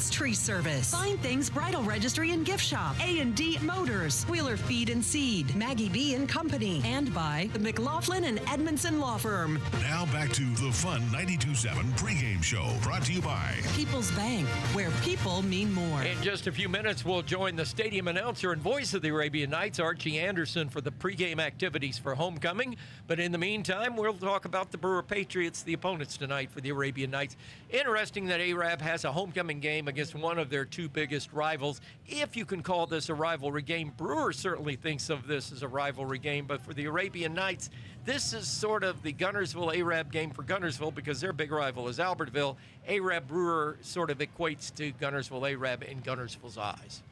It's Tree Service. Fine Things Bridal Registry and Gift Shop. A&D Motors. Wheeler Feed and Seed. Maggie B and Company. And by the McLaughlin and Edmondson Law Firm. Now back to the Fun 92.7 pregame show, brought to you by People's Bank, where people mean more. In just a few minutes, we'll join the stadium announcer and voice of the Arabian Nights, Archie Anderson, for the pregame activities for homecoming. But in the meantime, we'll talk about the Brewer Patriots, the opponents tonight for the Arabian Nights. Interesting that Arab has a homecoming game against one of their two biggest rivals, if you can call this a rivalry game. Brewer certainly thinks of this as a rivalry game, but for the Arabian Nights, this is sort of the Gunnersville-Arab game for Gunnersville because their big rival is Albertville. Arab-Brewer sort of equates to Gunnersville-Arab in Gunnersville's eyes.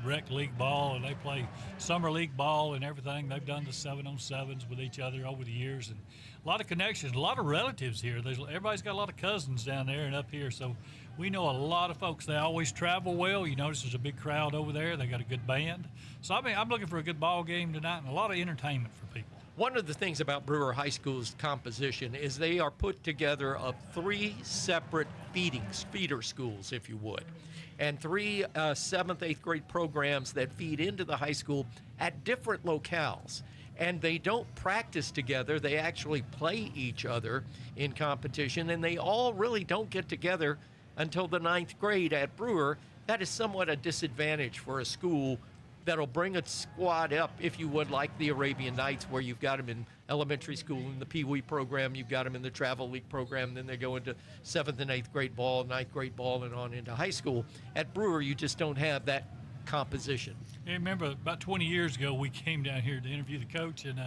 Rec league ball, and they play summer league ball and everything. They've done the 7-on-7s with each other over the years, and a lot of connections, a lot of relatives here. Everybody's got a lot of cousins down there and up here, so we know a lot of folks. They always travel well. You notice there's a big crowd over there. They got a good band. So, I'm looking for a good ball game tonight and a lot of entertainment for people. One of the things about Brewer High School's composition is they are put together of three separate feeder schools, if you would, and three 7th, 8th grade programs that feed into the high school at different locales. And they don't practice together. They actually play each other in competition, and they all really don't get together until the 9th grade at Brewer. That is somewhat a disadvantage for a school that'll bring a squad up, if you would, like the Arabian Nights, where you've got them in elementary school in the Pee Wee program, you've got them in the travel league program, then they go into 7th and 8th grade ball, 9th grade ball, and on into high school. At Brewer, you just don't have that composition. I remember about 20 years ago, we came down here to interview the coach, and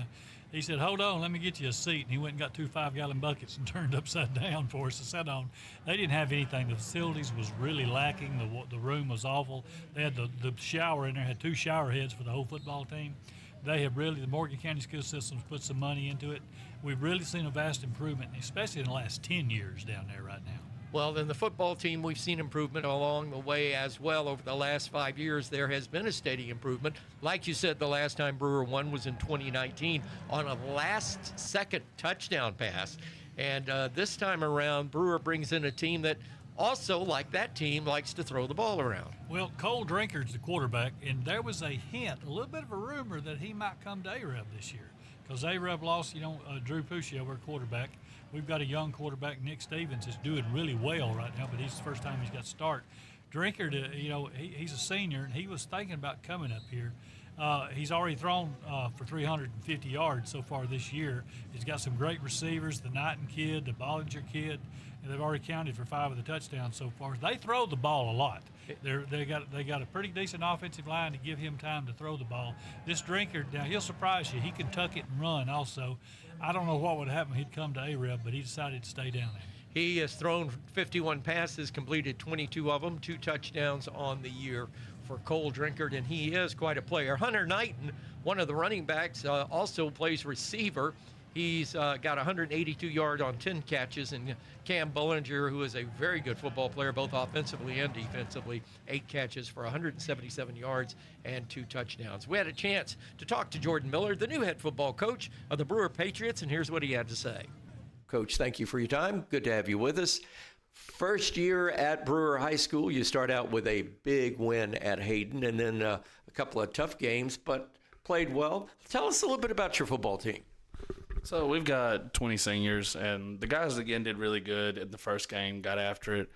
he said, "Hold on, let me get you a seat." And he went and got 2 5-gallon buckets and turned upside down for us to sit on. They didn't have anything. The facilities was really lacking. The room was awful. They had the shower in there, had 2 shower heads for the whole football team. They have really, the Morgan County school system's put some money into it. We've really seen a vast improvement, especially in the last 10 years down there right now. Well, then the football team, we've seen improvement along the way as well. Over the last 5 years, there has been a steady improvement. Like you said, the last time Brewer won was in 2019 on a last-second touchdown pass. And this time around, Brewer brings in a team that also, like that team, likes to throw the ball around. Well, Cole Drinker's the quarterback, and there was a hint, a little bit of a rumor that he might come to Arab this year because Arab lost, Drew Puscio, our quarterback. We've got a young quarterback, Nick Stevens, is doing really well right now, but he's the first time he's got to start. Drinker, he's a senior, and he was thinking about coming up here. He's already thrown for 350 yards so far this year. He's got some great receivers, the Knighton kid, the Bollinger kid, and they've already counted for 5 of the touchdowns so far. They throw the ball a lot. They got a pretty decent offensive line to give him time to throw the ball. This Drinker, now he'll surprise you. He can tuck it and run also. I don't know what would happen if he'd come to Arab, but he decided to stay down there. He has thrown 51 passes, completed 22 of them, 2 touchdowns on the year for Cole Drinkard, and he is quite a player. Hunter Knighton, one of the running backs, also plays receiver. He's got 182 yards on 10 catches, and Cam Bollinger, who is a very good football player, both offensively and defensively, 8 catches for 177 yards and 2 touchdowns. We had a chance to talk to Jordan Miller, the new head football coach of the Brewer Patriots, and here's what he had to say. Coach, thank you for your time. Good to have you with us. First year at Brewer High School, you start out with a big win at Hayden and then a couple of tough games, but played well. Tell us a little bit about your football team. So we've got 20 seniors, and the guys, again, did really good in the first game, got after it,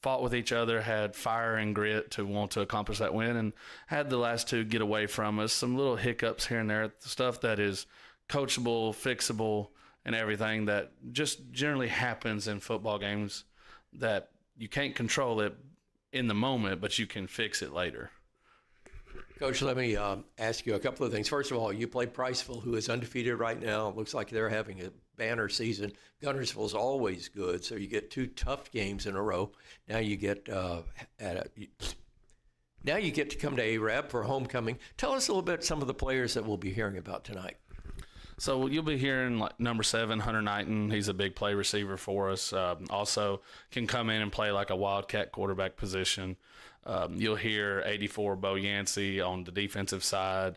fought with each other, had fire and grit to want to accomplish that win, and had the last 2 get away from us. Some little hiccups here and there, stuff that is coachable, fixable, and everything that just generally happens in football games that you can't control it in the moment, but you can fix it later. Coach, let me ask you a couple of things. First of all, you play Priceville, who is undefeated right now. It looks like they're having a banner season. Gunnersville's always good, so you get 2 tough games in a row. Now you get to come to Arab for homecoming. Tell us a little bit some of the players that we'll be hearing about tonight. So you'll be hearing like number 7, Hunter Knighton. He's a big play receiver for us. Also can come in and play like a wildcat quarterback position. You'll hear 84 Bo Yancey on the defensive side.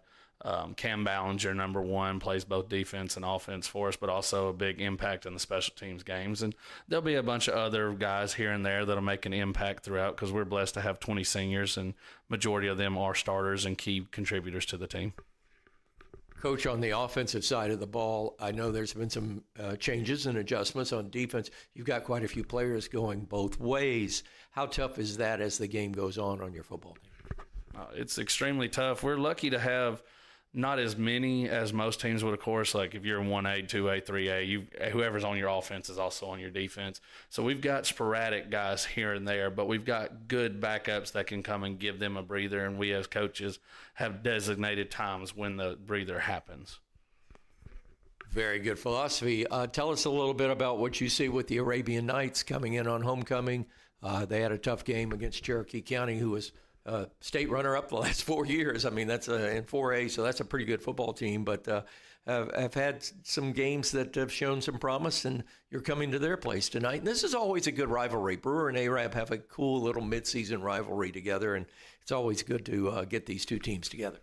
Cam Ballinger, number one, plays both defense and offense for us, but also a big impact in the special teams games. And there'll be a bunch of other guys here and there that'll make an impact throughout because we're blessed to have 20 seniors, and majority of them are starters and key contributors to the team. Coach, on the offensive side of the ball, I know there's been some changes and adjustments on defense. You've got quite a few players going both ways. How tough is that as the game goes on your football team? It's extremely tough. We're lucky to have not as many as most teams would, of course. Like if you're in 1A, 2A, 3A, whoever's on your offense is also on your defense. So we've got sporadic guys here and there, but we've got good backups that can come and give them a breather, and we as coaches have designated times when the breather happens. Very good philosophy. Tell us a little bit about what you see with the Arabian Knights coming in on homecoming. They had a tough game against Cherokee County, who was state runner-up the last 4 years. I mean, that's in 4A, so that's a pretty good football team. But have had some games that have shown some promise, and you're coming to their place tonight. And this is always a good rivalry. Brewer and Arab have a cool little midseason rivalry together, and it's always good to get these two teams together.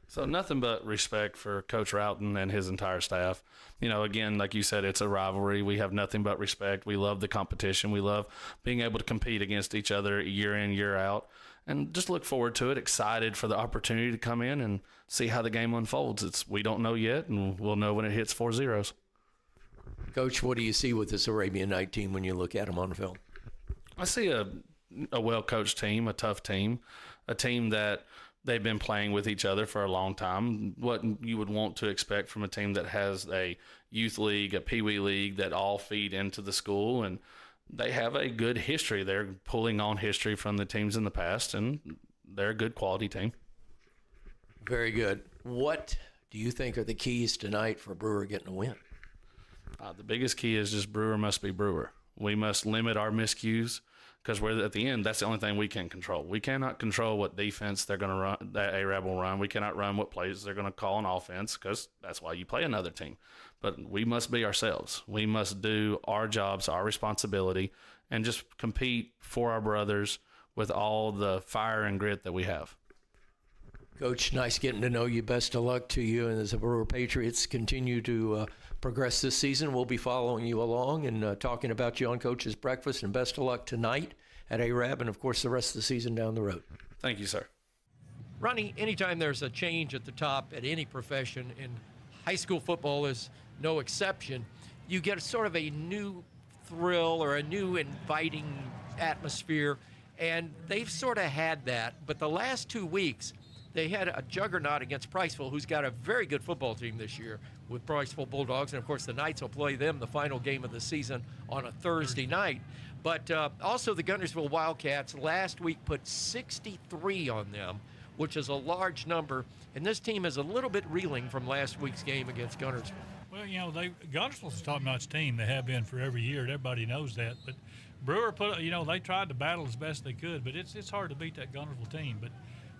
So nothing but respect for Coach Roughton and his entire staff. You know, again, like you said, it's a rivalry. We have nothing but respect. We love the competition. We love being able to compete against each other year in, year out. And just look forward to it, excited for the opportunity to come in and see how the game unfolds. We don't know yet, and we'll know when it hits 4 zeros. Coach, what do you see with this Arabian Night team when you look at them on film? I see a well-coached team, a tough team, a team that they've been playing with each other for a long time. What you would want to expect from a team that has a youth league, a peewee league that all feed into the school, and they have a good history. They're pulling on history from the teams in the past, and they're a good quality team. Very good. What do you think are the keys tonight for Brewer getting a win? The biggest key is just Brewer must be Brewer. We must limit our miscues because we're at the end. That's the only thing we can control. We cannot control what defense they're going to run, that Arab will run. We cannot run what plays they're going to call on offense because that's why you play another team. But we must be ourselves. We must do our jobs, our responsibility, and just compete for our brothers with all the fire and grit that we have. Coach, nice getting to know you. Best of luck to you. And as the Brewer Patriots continue to progress this season, we'll be following you along and talking about you on Coach's Breakfast. And best of luck tonight at Arab and, of course, the rest of the season down the road. Thank you, sir. Ronnie, anytime there's a change at the top at any profession, and high school football is no exception, you get sort of a new thrill or a new inviting atmosphere, and they've sort of had that. But the last 2 weeks, they had a juggernaut against Priceville, who's got a very good football team this year with Priceville Bulldogs. And, of course, the Knights will play them the final game of the season on a Thursday night. But also the Guntersville Wildcats last week put 63 on them, which is a large number. And this team is a little bit reeling from last week's game against Guntersville. Well, you know, Guntersville's a top-notch team. They have been for every year. Everybody knows that. But Brewer they tried to battle as best they could, but it's hard to beat that Guntersville team. But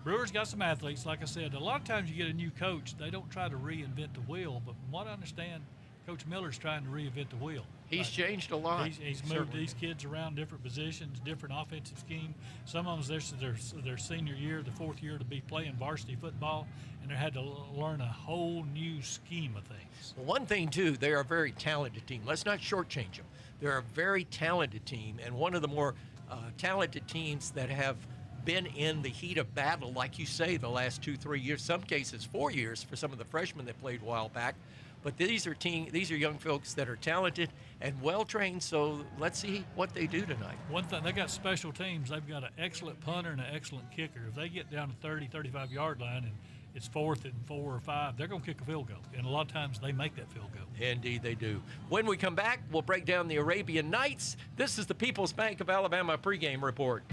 Brewer's got some athletes, like I said. A lot of times you get a new coach, they don't try to reinvent the wheel. But from what I understand, Coach Miller's trying to reinvent the wheel. He's changed a lot. He's moved these kids around different positions, different offensive scheme. Some of them, this is their senior year, the fourth year to be playing varsity football, and they had to learn a whole new scheme of things. Well, one thing, too, they are a very talented team. Let's not shortchange them. They're a very talented team, and one of the more talented teams that have been in the heat of battle, like you say, the last 2-3 years, some cases 4 years for some of the freshmen that played a while back. But these are young folks that are talented and well-trained, so let's see what they do tonight. One thing, they got special teams. They've got an excellent punter and an excellent kicker. If they get down to 30, 35-yard line and it's 4th and 4 or 5, they're going to kick a field goal. And a lot of times they make that field goal. Indeed they do. When we come back, we'll break down the Arabian Knights. This is the People's Bank of Alabama pregame report.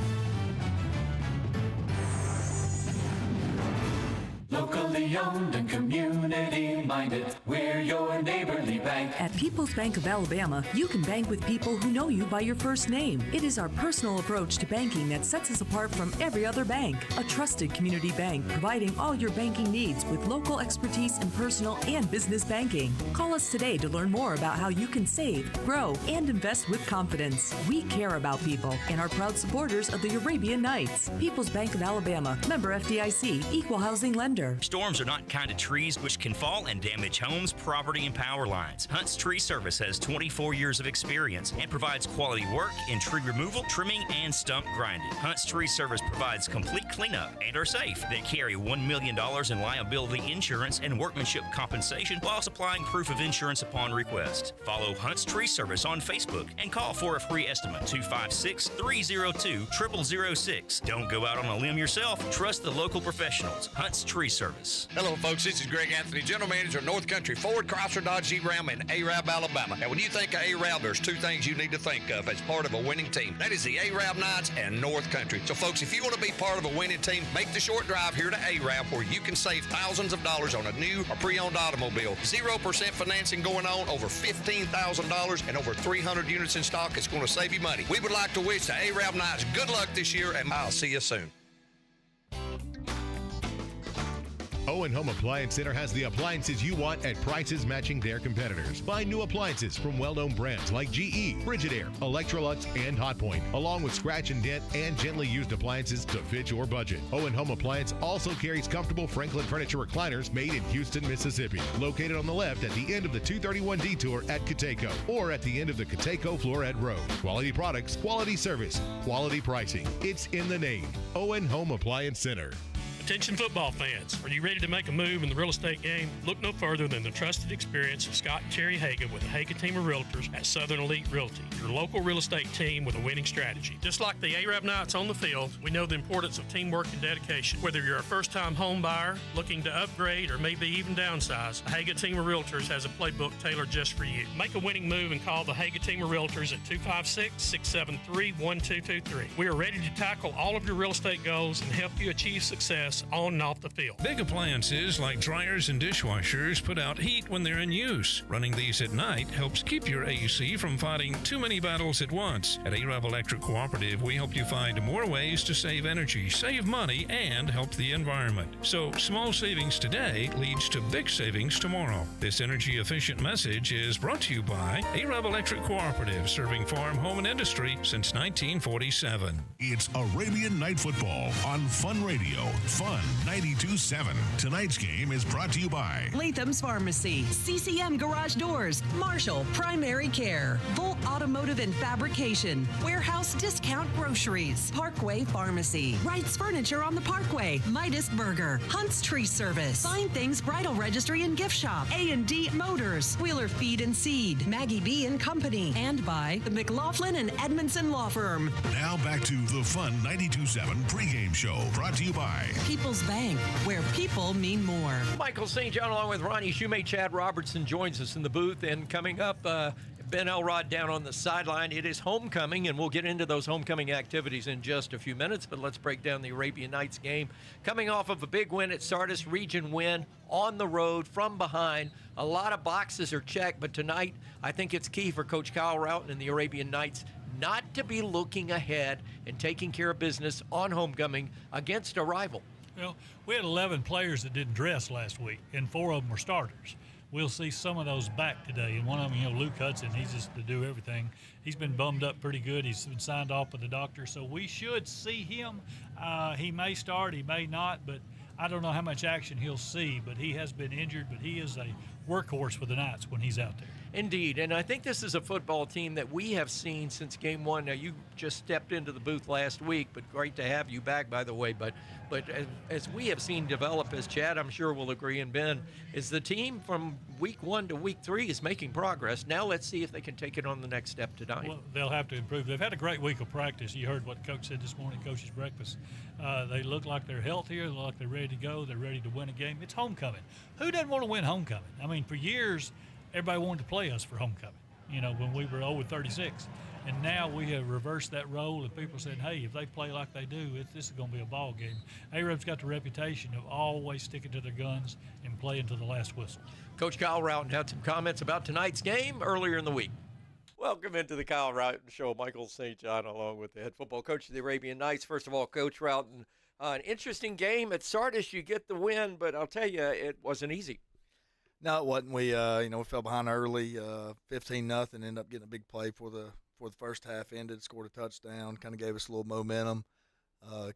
Locally owned and community-minded, we're your neighborly bank. At People's Bank of Alabama, you can bank with people who know you by your first name. It is our personal approach to banking that sets us apart from every other bank. A trusted community bank providing all your banking needs with local expertise in personal and business banking. Call us today to learn more about how you can save, grow, and invest with confidence. We care about people and are proud supporters of the Arabian Knights. People's Bank of Alabama, member FDIC, equal housing lender. Storm Storms are not kind of trees which can fall and damage homes, property, and power lines. Hunt's Tree Service has 24 years of experience and provides quality work in tree removal, trimming, and stump grinding. Hunt's Tree Service provides complete cleanup and are safe. They carry $1 million in liability insurance and workmanship compensation while supplying proof of insurance upon request. Follow Hunt's Tree Service on Facebook and call for a free estimate 256-302-0006. Don't go out on a limb yourself. Trust the local professionals. Hunt's Tree Service. Hello, folks. This is Greg Anthony, General Manager of North Country Ford, Chrysler, Dodge, Jeep, Ram, in Arab, Alabama. And when you think of Arab, there's two things you need to think of as part of a winning team. That is the Arab Knights and North Country. So, folks, if you want to be part of a winning team, make the short drive here to Arab, where you can save thousands of dollars on a new or pre-owned automobile. 0% financing going on, over $15,000, and over 300 units in stock. It's going to save you money. We would like to wish the Arab Knights good luck this year, and I'll see you soon. Owen Home Appliance Center has the appliances you want at prices matching their competitors. Find new appliances from well-known brands like GE, Frigidaire, Electrolux, and Hotpoint, along with scratch and dent and gently used appliances to fit your budget. Owen Home Appliance also carries comfortable Franklin furniture recliners made in Houston, Mississippi, located on the left at the end of the 231 detour at Cateco, or at the end of the Cateco Floret Road. Quality products, quality service, quality pricing. It's in the name. Owen Home Appliance Center. Attention football fans, are you ready to make a move in the real estate game? Look no further than the trusted experience of Scott and Terry Hagan with the Hagan team of realtors at Southern Elite Realty, your local real estate team with a winning strategy. Just like the Arab Knights on the field, we know the importance of teamwork and dedication. Whether you're a first-time home buyer looking to upgrade or maybe even downsize, the Hagan team of realtors has a playbook tailored just for you. Make a winning move and call the Hagan team of realtors at 256-673-1223. We are ready to tackle all of your real estate goals and help you achieve success on and off the field. Big appliances like dryers and dishwashers put out heat when they're in use. Running these at night helps keep your AC from fighting too many battles at once. At Arab Electric Cooperative, we help you find more ways to save energy, save money, and help the environment. So small savings today leads to big savings tomorrow. This energy-efficient message is brought to you by Arab Electric Cooperative, serving farm, home, and industry since 1947. It's Arabian Night Football on Fun Radio. Fun 92.7. Tonight's game is brought to you by Latham's Pharmacy, CCM Garage Doors, Marshall Primary Care, Volt Automotive and Fabrication, Warehouse Discount Groceries, Parkway Pharmacy, Wright's Furniture on the Parkway, Midas Burger, Hunt's Tree Service, Fine Things Bridal Registry and Gift Shop, A&D Motors, Wheeler Feed and Seed, Maggie B and Company, and by the McLaughlin and Edmondson Law Firm. Now back to the Fun 92.7 pregame show, brought to you by People's Bank, where people mean more. Michael St. John along with Ronnie Shumate. Chad Robertson joins us in the booth. And coming up, Ben Elrod down on the sideline. It is homecoming, and we'll get into those homecoming activities in just a few minutes. But let's break down the Arabian Nights game. Coming off of a big win at Sardis, region win on the road from behind. A lot of boxes are checked, but tonight I think it's key for Coach Kyle Routon and the Arabian Nights not to be looking ahead and taking care of business on homecoming against a rival. Well, we had 11 players that didn't dress last week, and 4 of them were starters. We'll see some of those back today, and one of them, Luke Hudson, he's just to do everything. He's been bummed up pretty good. He's been signed off with the doctor, so we should see him. He may start, he may not, but I don't know how much action he'll see, but he has been injured, but he is a workhorse for the Knights when he's out there. Indeed, and I think this is a football team that we have seen since game one. Now, you just stepped into the booth last week, but great to have you back, by the way. But as we have seen develop, as Chad, I'm sure, will agree, and Ben, is the team from week 1 to week 3 is making progress. Now let's see if they can take it on the next step tonight. Well, they'll have to improve. They've had a great week of practice. You heard what Coach said this morning, Coach's breakfast. They look like they're healthier. They look like they're ready to go. They're ready to win a game. It's homecoming. Who doesn't want to win homecoming? I mean, for years, everybody wanted to play us for homecoming, when we were 0-36. And now we have reversed that role, and people said, hey, if they play like they do, this is going to be a ball game. Arab's got the reputation of always sticking to their guns and playing to the last whistle. Coach Kyle Routon had some comments about tonight's game earlier in the week. Welcome into the Kyle Routon Show. Michael St. John along with the head football coach of the Arabian Nights. First of all, Coach Routon, an interesting game at Sardis. You get the win, but I'll tell you, it wasn't easy. No, it wasn't. We fell behind early, 15-0, ended up getting a big play for the first half ended, scored a touchdown, kind of gave us a little momentum.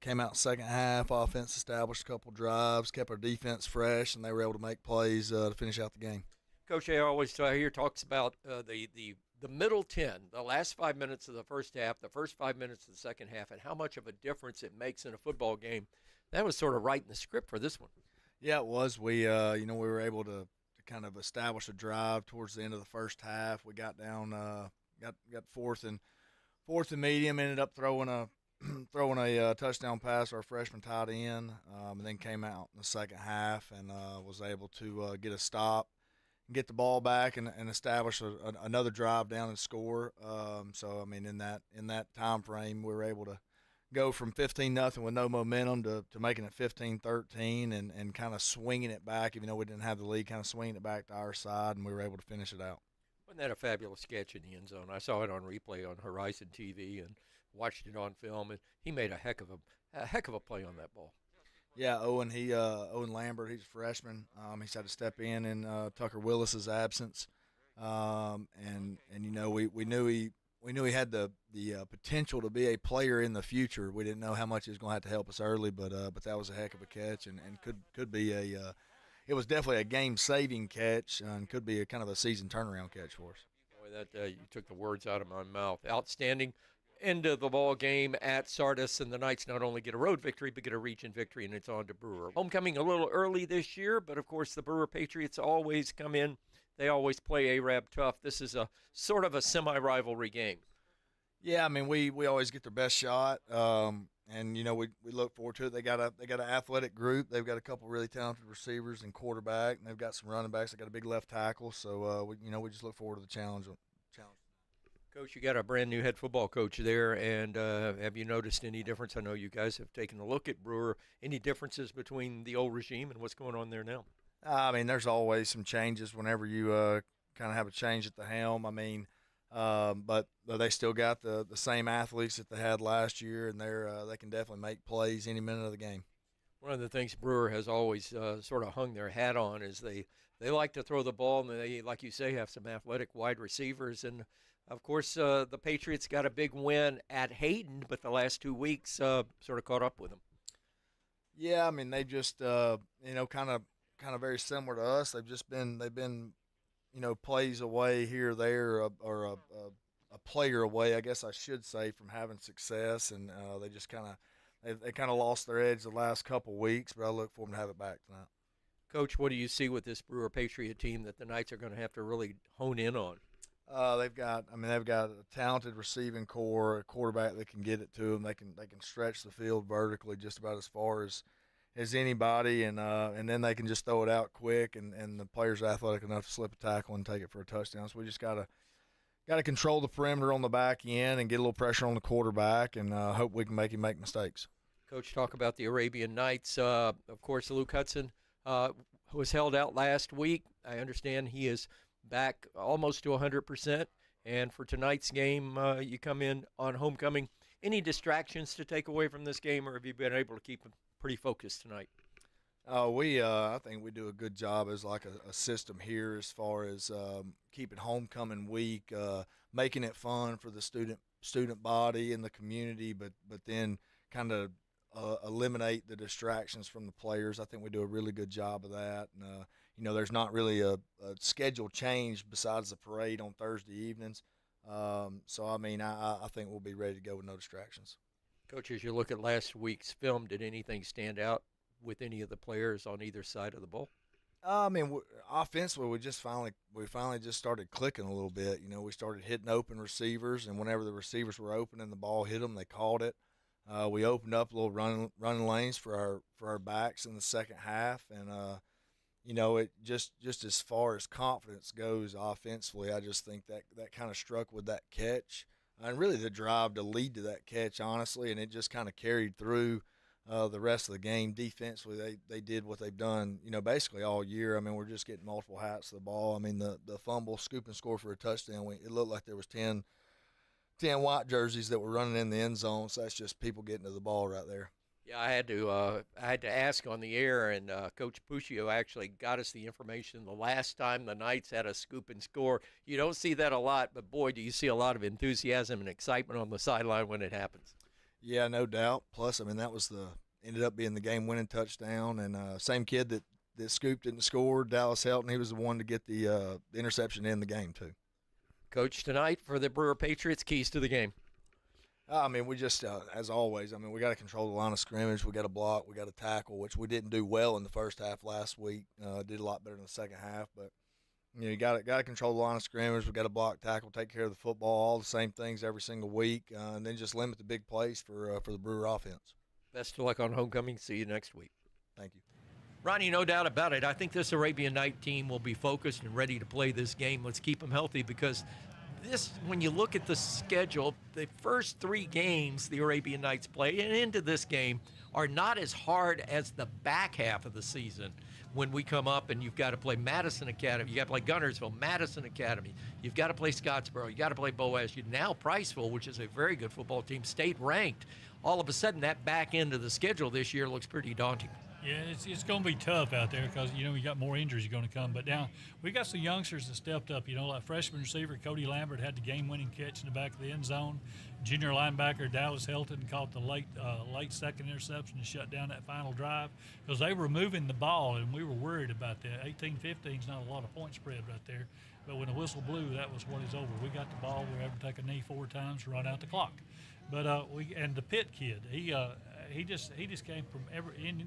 Came out second half, offense established a couple drives, kept our defense fresh, and they were able to make plays to finish out the game. Coach A always here talks about the middle 10, the last 5 minutes of the first half, the first 5 minutes of the second half, and how much of a difference it makes in a football game. That was sort of writing the script for this one. Yeah, it was. We were able to kind of establish a drive towards the end of the first half. We got down, got fourth and medium, ended up throwing a touchdown pass to our freshman tight end, and then came out in the second half and was able to get a stop, get the ball back, and establish another drive down and score. So I mean, in that time frame, we were able to go from 15-0 with no momentum to making it 15-13 and kind of swinging it back, even though we didn't have the lead, kind of swinging it back to our side, and we were able to finish it out. Wasn't that a fabulous catch in the end zone? I saw it on replay on Horizon TV and watched it on film, and he made a heck of a play on that ball. Yeah, Owen Lambert, he's a freshman. He's had to step in Tucker Willis's absence, and we knew he had the potential to be a player in the future. We didn't know how much he was going to have to help us early, but that was a heck of a catch and could be it was definitely a game-saving catch and could be a kind of a season turnaround catch for us. Boy, that you took the words out of my mouth. Outstanding end of the ball game at Sardis, and the Knights not only get a road victory but get a region victory, and it's on to Brewer. Homecoming a little early this year, but of course the Brewer Patriots always come in. They always play Arab tough. This is a sort of a semi-rivalry game. Yeah, I mean we always get their best shot, and we look forward to it. They got an athletic group. They've got a couple really talented receivers and quarterback, and they've got some running backs. They got a big left tackle, so we just look forward to the challenge. Coach, you got a brand new head football coach there, and have you noticed any difference? I know you guys have taken a look at Brewer. Any differences between the old regime and what's going on there now? I mean, there's always some changes whenever you kind of have a change at the helm. I mean, but they still got the same athletes that they had last year, and they can definitely make plays any minute of the game. One of the things Brewer has always sort of hung their hat on is they like to throw the ball, and they, like you say, have some athletic wide receivers. And, of course, the Patriots got a big win at Hayden, but the last 2 weeks sort of caught up with them. Yeah, I mean, they just, kind of very similar to us. They've been plays away here or there, or a player away, I guess I should say, from having success, and they just kind of lost their edge the last couple weeks, but I look for them to have it back tonight. Coach, what do you see with this Brewer Patriot team that the Knights are going to have to really hone in on? They've got a talented receiving core, a quarterback that can get it to them. They can stretch the field vertically just about as far as anybody, and then they can just throw it out quick, and the players are athletic enough to slip a tackle and take it for a touchdown. So we just got to control the perimeter on the back end and get a little pressure on the quarterback, and hope we can make him make mistakes. Coach, talk about the Arabian Knights. Of course, Luke Hudson was held out last week. I understand he is back almost to 100%. And for tonight's game, you come in on homecoming. Any distractions to take away from this game, or have you been able to keep them pretty focused tonight? I think we do a good job as like a system here as far as keeping homecoming week, making it fun for the student body and the community, but then kind of eliminate the distractions from the players. I think we do a really good job of that. And, there's not really a schedule change besides the parade on Thursday evenings. So, I mean, I think we'll be ready to go with no distractions. Coach, as you look at last week's film, did anything stand out with any of the players on either side of the ball? I mean, offensively, we finally just started clicking a little bit. We started hitting open receivers, and whenever the receivers were open and the ball hit them, they caught it. We opened up a little running lanes for our backs in the second half, and it just as far as confidence goes offensively, I just think that kind of struck with that catch, and really the drive to lead to that catch, honestly, and it just kind of carried through the rest of the game. Defensively, they did what they've done, basically all year. I mean, we're just getting multiple hats to the ball. I mean, the fumble, scoop and score for a touchdown, it looked like there was 10 white jerseys that were running in the end zone, so that's just people getting to the ball right there. Yeah, I had to ask on the air, and Coach Puccio actually got us the information the last time the Knights had a scoop and score. You don't see that a lot, but boy, do you see a lot of enthusiasm and excitement on the sideline when it happens. Yeah, no doubt. Plus, I mean, that was ended up being the game-winning touchdown, and same kid that scooped it and scored, Dallas Helton, he was the one to get the interception in the game too. Coach, tonight for the Brewer Patriots, keys to the game. I mean, we just, as always, I mean, we got to control the line of scrimmage. We got to block. We got to tackle, which we didn't do well in the first half last week. Did a lot better in the second half, but you got to control the line of scrimmage. We got to block, tackle, take care of the football, all the same things every single week, and then just limit the big plays for the Brewer offense. Best of luck on homecoming. See you next week. Thank you. Ronnie, no doubt about it. I think this Arabian Night team will be focused and ready to play this game. Let's keep them healthy because when you look at the schedule, the first 3 games the Arabian Knights play and into this game are not as hard as the back half of the season when we come up and you've got to play Madison Academy, you got to play Gunnersville, Madison Academy, you've got to play Scottsboro, you got to play Boaz, now Priceville, which is a very good football team, state ranked. All of a sudden, that back end of the schedule this year looks pretty daunting. Yeah, it's going to be tough out there because, you got more injuries going to come. But now we got some youngsters that stepped up, like freshman receiver Cody Lambert had the game-winning catch in the back of the end zone. Junior linebacker Dallas Helton caught the late second interception to shut down that final drive because they were moving the ball, and we were worried about that. 18-15 is not a lot of point spread right there. But when the whistle blew, that was what it's over. We got the ball. We were able to take a knee 4 times to run out the clock. But and the Pitt kid, he just came from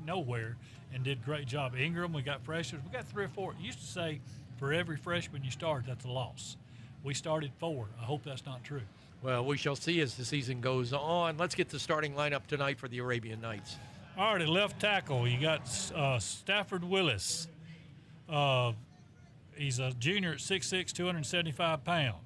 nowhere and did a great job. Ingram, we got freshmen. We got 3 or 4. Used to say for every freshman you start, that's a loss. We started 4. I hope that's not true. Well, we shall see as the season goes on. Let's get the starting lineup tonight for the Arabian Knights. All right, at left tackle, you got Stafford Willis. He's a junior at 6'6", 275 pounds.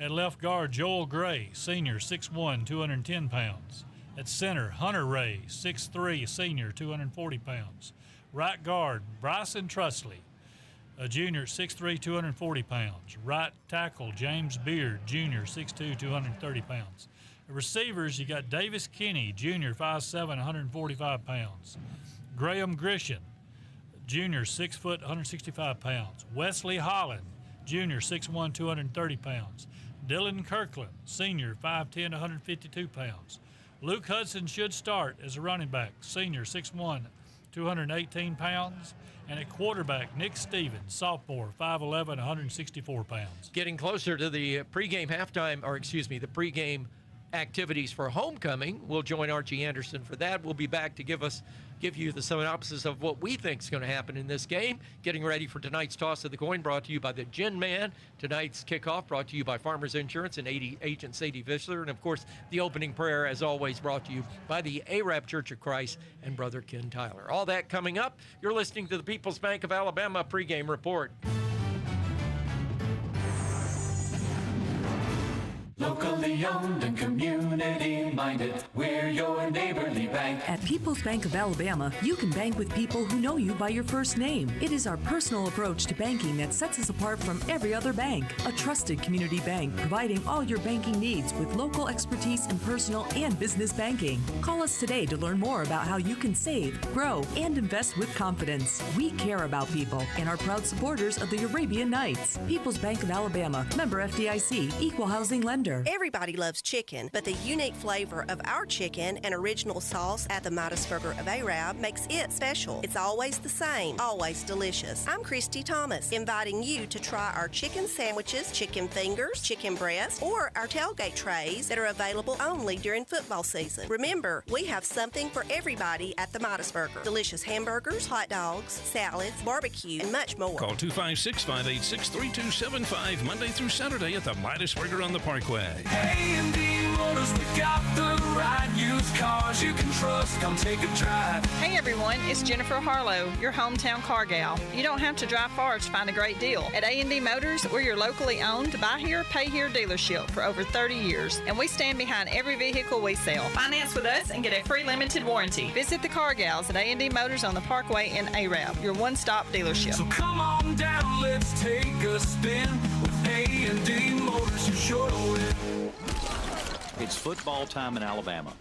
At left guard, Joel Gray, senior, 6'1", 210 pounds. At center, Hunter Ray, 6'3", senior, 240 pounds. Right guard, Bryson Trusley, a junior, 6'3", 240 pounds. Right tackle, James Beard, junior, 6'2", 230 pounds. At receivers, you got Davis Kinney, junior, 5'7", 145 pounds. Graham Grisham, junior, 6 foot, 165 pounds. Wesley Holland, junior, 6'1", 230 pounds. Dylan Kirkland, senior, 5'10", 152 pounds. Luke Hudson should start as a running back, senior, 6'1", 218 pounds. And at quarterback, Nick Stevens, sophomore, 5'11", 164 pounds. Getting closer to the pregame activities for homecoming. We'll join Archie Anderson for that. We'll be back to give you the synopsis of what we think is going to happen in this game. Getting ready for tonight's toss of the coin, brought to you by the Gin Man. Tonight's kickoff brought to you by Farmers Insurance and Agent Sadie Visler. And, of course, the opening prayer, as always, brought to you by the Arab Church of Christ and Brother Ken Tyler. All that coming up. You're listening to the People's Bank of Alabama pregame report. Locally owned and community minded, we're your neighborly bank. At People's Bank of Alabama, you can bank with people who know you by your first name. It is our personal approach to banking that sets us apart from every other bank. A trusted community bank providing all your banking needs with local expertise in personal and business banking. Call us today to learn more about how you can save, grow, and invest with confidence. We care about people and are proud supporters of the Arabian Nights. People's Bank of Alabama, member FDIC, equal housing lender. Everybody loves chicken, but the unique flavor of our chicken and original sauce at the Midas-Burger of Arab makes it special. It's always the same, always delicious. I'm Christy Thomas, inviting you to try our chicken sandwiches, chicken fingers, chicken breasts, or our tailgate trays that are available only during football season. Remember, we have something for everybody at the Midas-Burger. Delicious hamburgers, hot dogs, salads, barbecue, and much more. Call 256-586-3275 Monday through Saturday at the Midas-Burger on the Parkway. A&D Motors, we got the right used cars you can trust. Come take a drive. Hey everyone, it's Jennifer Harlow, your hometown car gal. You don't have to drive far to find a great deal. At A&D Motors, we're your locally owned, buy here, pay here dealership for over 30 years, and we stand behind every vehicle we sell. Finance with us and get a free limited warranty. Visit the car gals at A&D Motors on the Parkway in Arab, your one-stop dealership. So come on down, let's take a spin with A&D Motors. You sure will. It's football time in Alabama.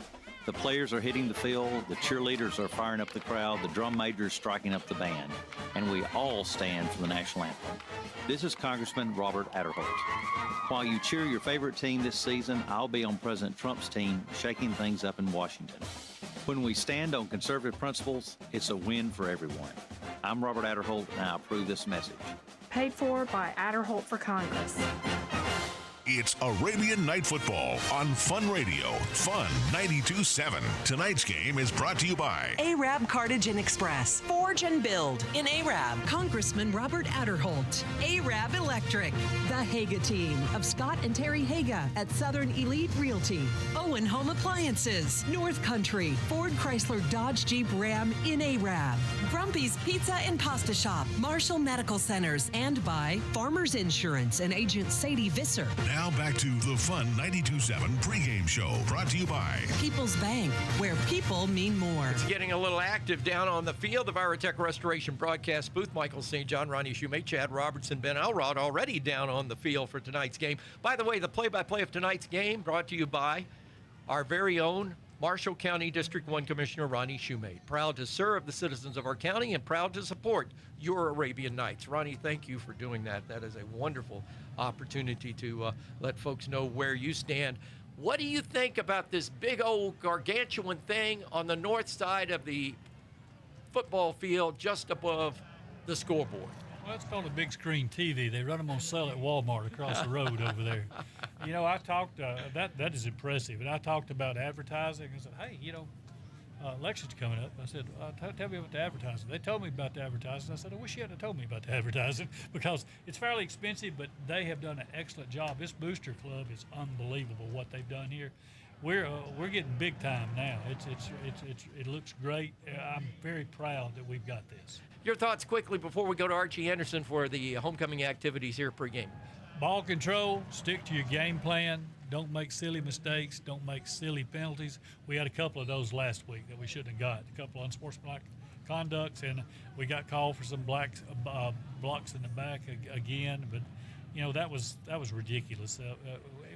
The players are hitting the field, the cheerleaders are firing up the crowd, the drum major is striking up the band, and we all stand for the national anthem. This is Congressman Robert Adderholt. While you cheer your favorite team this season, I'll be on President Trump's team shaking things up in Washington. When we stand on conservative principles, it's a win for everyone. I'm Robert Adderholt, and I approve this message. Paid for by Adderholt for Congress. It's Arabian Night Football on Fun Radio, Fun 92.7. Tonight's game is brought to you by Arab Cartage and Express. Forge and build in Arab. Congressman Robert Adderholt. Arab Electric. The Haga team of Scott and Terry Haga at Southern Elite Realty. Owen Home Appliances. North Country. Ford Chrysler Dodge Jeep Ram in Arab. Grumpy's Pizza and Pasta Shop. Marshall Medical Centers. And by Farmers Insurance and Agent Sadie Visser. Now back to the Fun 92.7 pregame show, brought to you by People's Bank, where people mean more. It's getting a little active down on the field. The Virotech Restoration broadcast booth. Michael St. John, Ronnie Shumate, Chad Robertson, Ben Elrod already down on the field for tonight's game. By the way, the play-by-play of tonight's game brought to you by our very own Marshall County District 1 Commissioner Ronnie Shumate. Proud to serve the citizens of our county and proud to support your Arabian Nights. Ronnie, thank you for doing that. That is a wonderful opportunity to let folks know where you stand. What do you think about this big old gargantuan thing on the north side of the football field just above the scoreboard? Well, it's called a big screen TV. They run them on sale at Walmart across the road over there. You know, I talked, that is impressive. And I talked about advertising. I said, hey, you know, election's coming up. I said, tell me about the advertising. They told me about the advertising. I said, I wish you hadn't told me about the advertising because it's fairly expensive, but they have done an excellent job. This booster club is unbelievable what they've done here. We're getting big time now. It looks great. I'm very proud that we've got this. Your thoughts quickly before we go to Archie Anderson for the homecoming activities here pregame. Ball control, stick to your game plan. Don't make silly mistakes. Don't make silly penalties. We had a couple of those last week that we shouldn't have got. A couple of unsportsmanlike conducts, and we got called for some blocks in the back again. But, you know, that was ridiculous.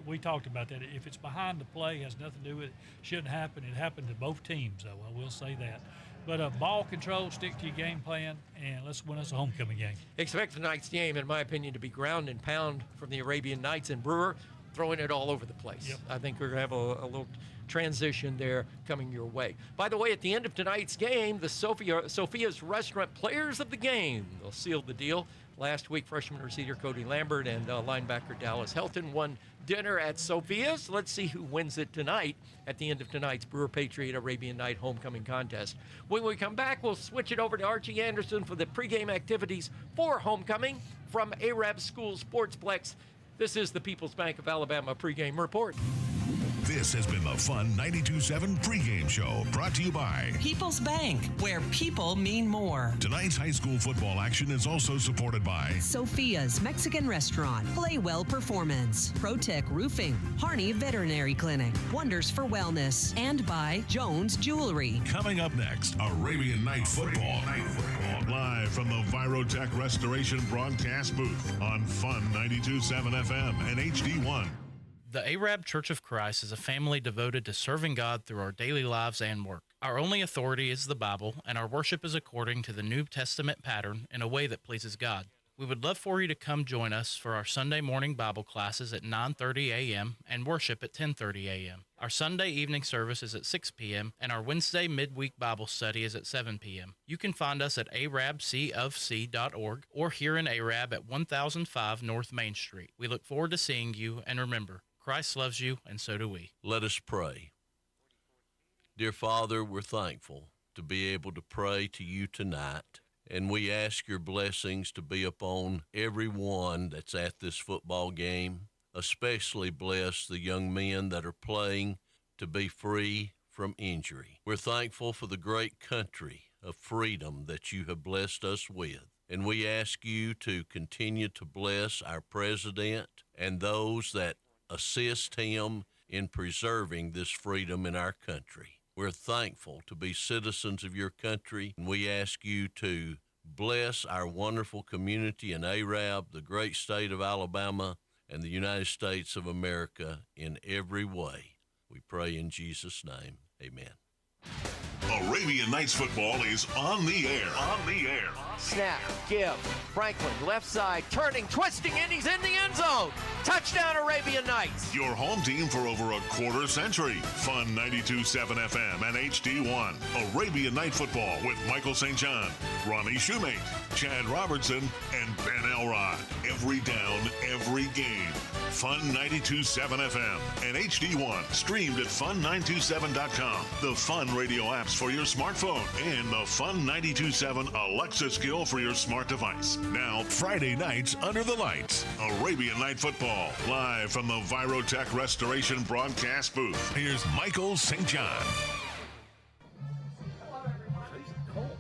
We talked about that. If it's behind the play, has nothing to do with it, shouldn't happen. It happened to both teams, though. I will say that. But ball control, stick to your game plan, and let's win us a homecoming game. Expect tonight's game, in my opinion, to be ground and pound from the Arabian Nights and Brewer, throwing it all over the place. Yep. I think we're going to have a little transition there coming your way. By the way, at the end of tonight's game, the Sophia's Restaurant Players of the Game, they'll seal the deal. Last week, freshman receiver Cody Lambert and linebacker Dallas Helton won dinner at Sophia's. Let's see who wins it tonight at the end of tonight's Brewer Patriot Arabian Night homecoming contest. When we come back, we'll switch it over to Archie Anderson for the pregame activities for homecoming from Arab School Sportsplex. This is the People's Bank of Alabama pregame report. This has been the Fun 92.7 pregame show, brought to you by People's Bank, where people mean more. Tonight's high school football action is also supported by Sophia's Mexican Restaurant, Playwell Performance, ProTech Roofing, Harney Veterinary Clinic, Wonders for Wellness, and by Jones Jewelry. Coming up next, Arabian Night Football. Live from the Virotech Restoration broadcast booth on Fun 92.7 FM and HD1. The Arab Church of Christ is a family devoted to serving God through our daily lives and work. Our only authority is the Bible, and our worship is according to the New Testament pattern in a way that pleases God. We would love for you to come join us for our Sunday morning Bible classes at 9:30 a.m. and worship at 10:30 a.m. Our Sunday evening service is at 6 p.m. and our Wednesday midweek Bible study is at 7 p.m. You can find us at arabcofc.org or here in Arab at 1005 North Main Street. We look forward to seeing you, and remember, Christ loves you, and so do we. Let us pray. Dear Father, we're thankful to be able to pray to you tonight, and we ask your blessings to be upon everyone that's at this football game. Especially bless the young men that are playing to be free from injury. We're thankful for the great country of freedom that you have blessed us with, and we ask you to continue to bless our president and those that assist him in preserving this freedom in our country. We're thankful to be citizens of your country, and we ask you to bless our wonderful community in Arab, the great state of Alabama, and the United States of America in every way. We pray in Jesus' name. Amen. Arabian Nights football is on the air. On the air. Snap, give, Franklin, left side, turning, twisting, and he's in the end zone. Touchdown, Arabian Nights. Your home team for over a quarter century. Fun 92.7 FM and HD1. Arabian Night Football with Michael St. John, Ronnie Shoemate, Chad Robertson, and Ben Elrod. Every down, every game. Fun 92.7 FM and HD1. Streamed at fun927.com. The Fun radio apps for your smartphone and the Fun 92.7 Alexa skill for your smart device. Now, Friday nights under the lights. Arabian Night Football. Live from the Virotech Restoration broadcast booth. Here's Michael St. John.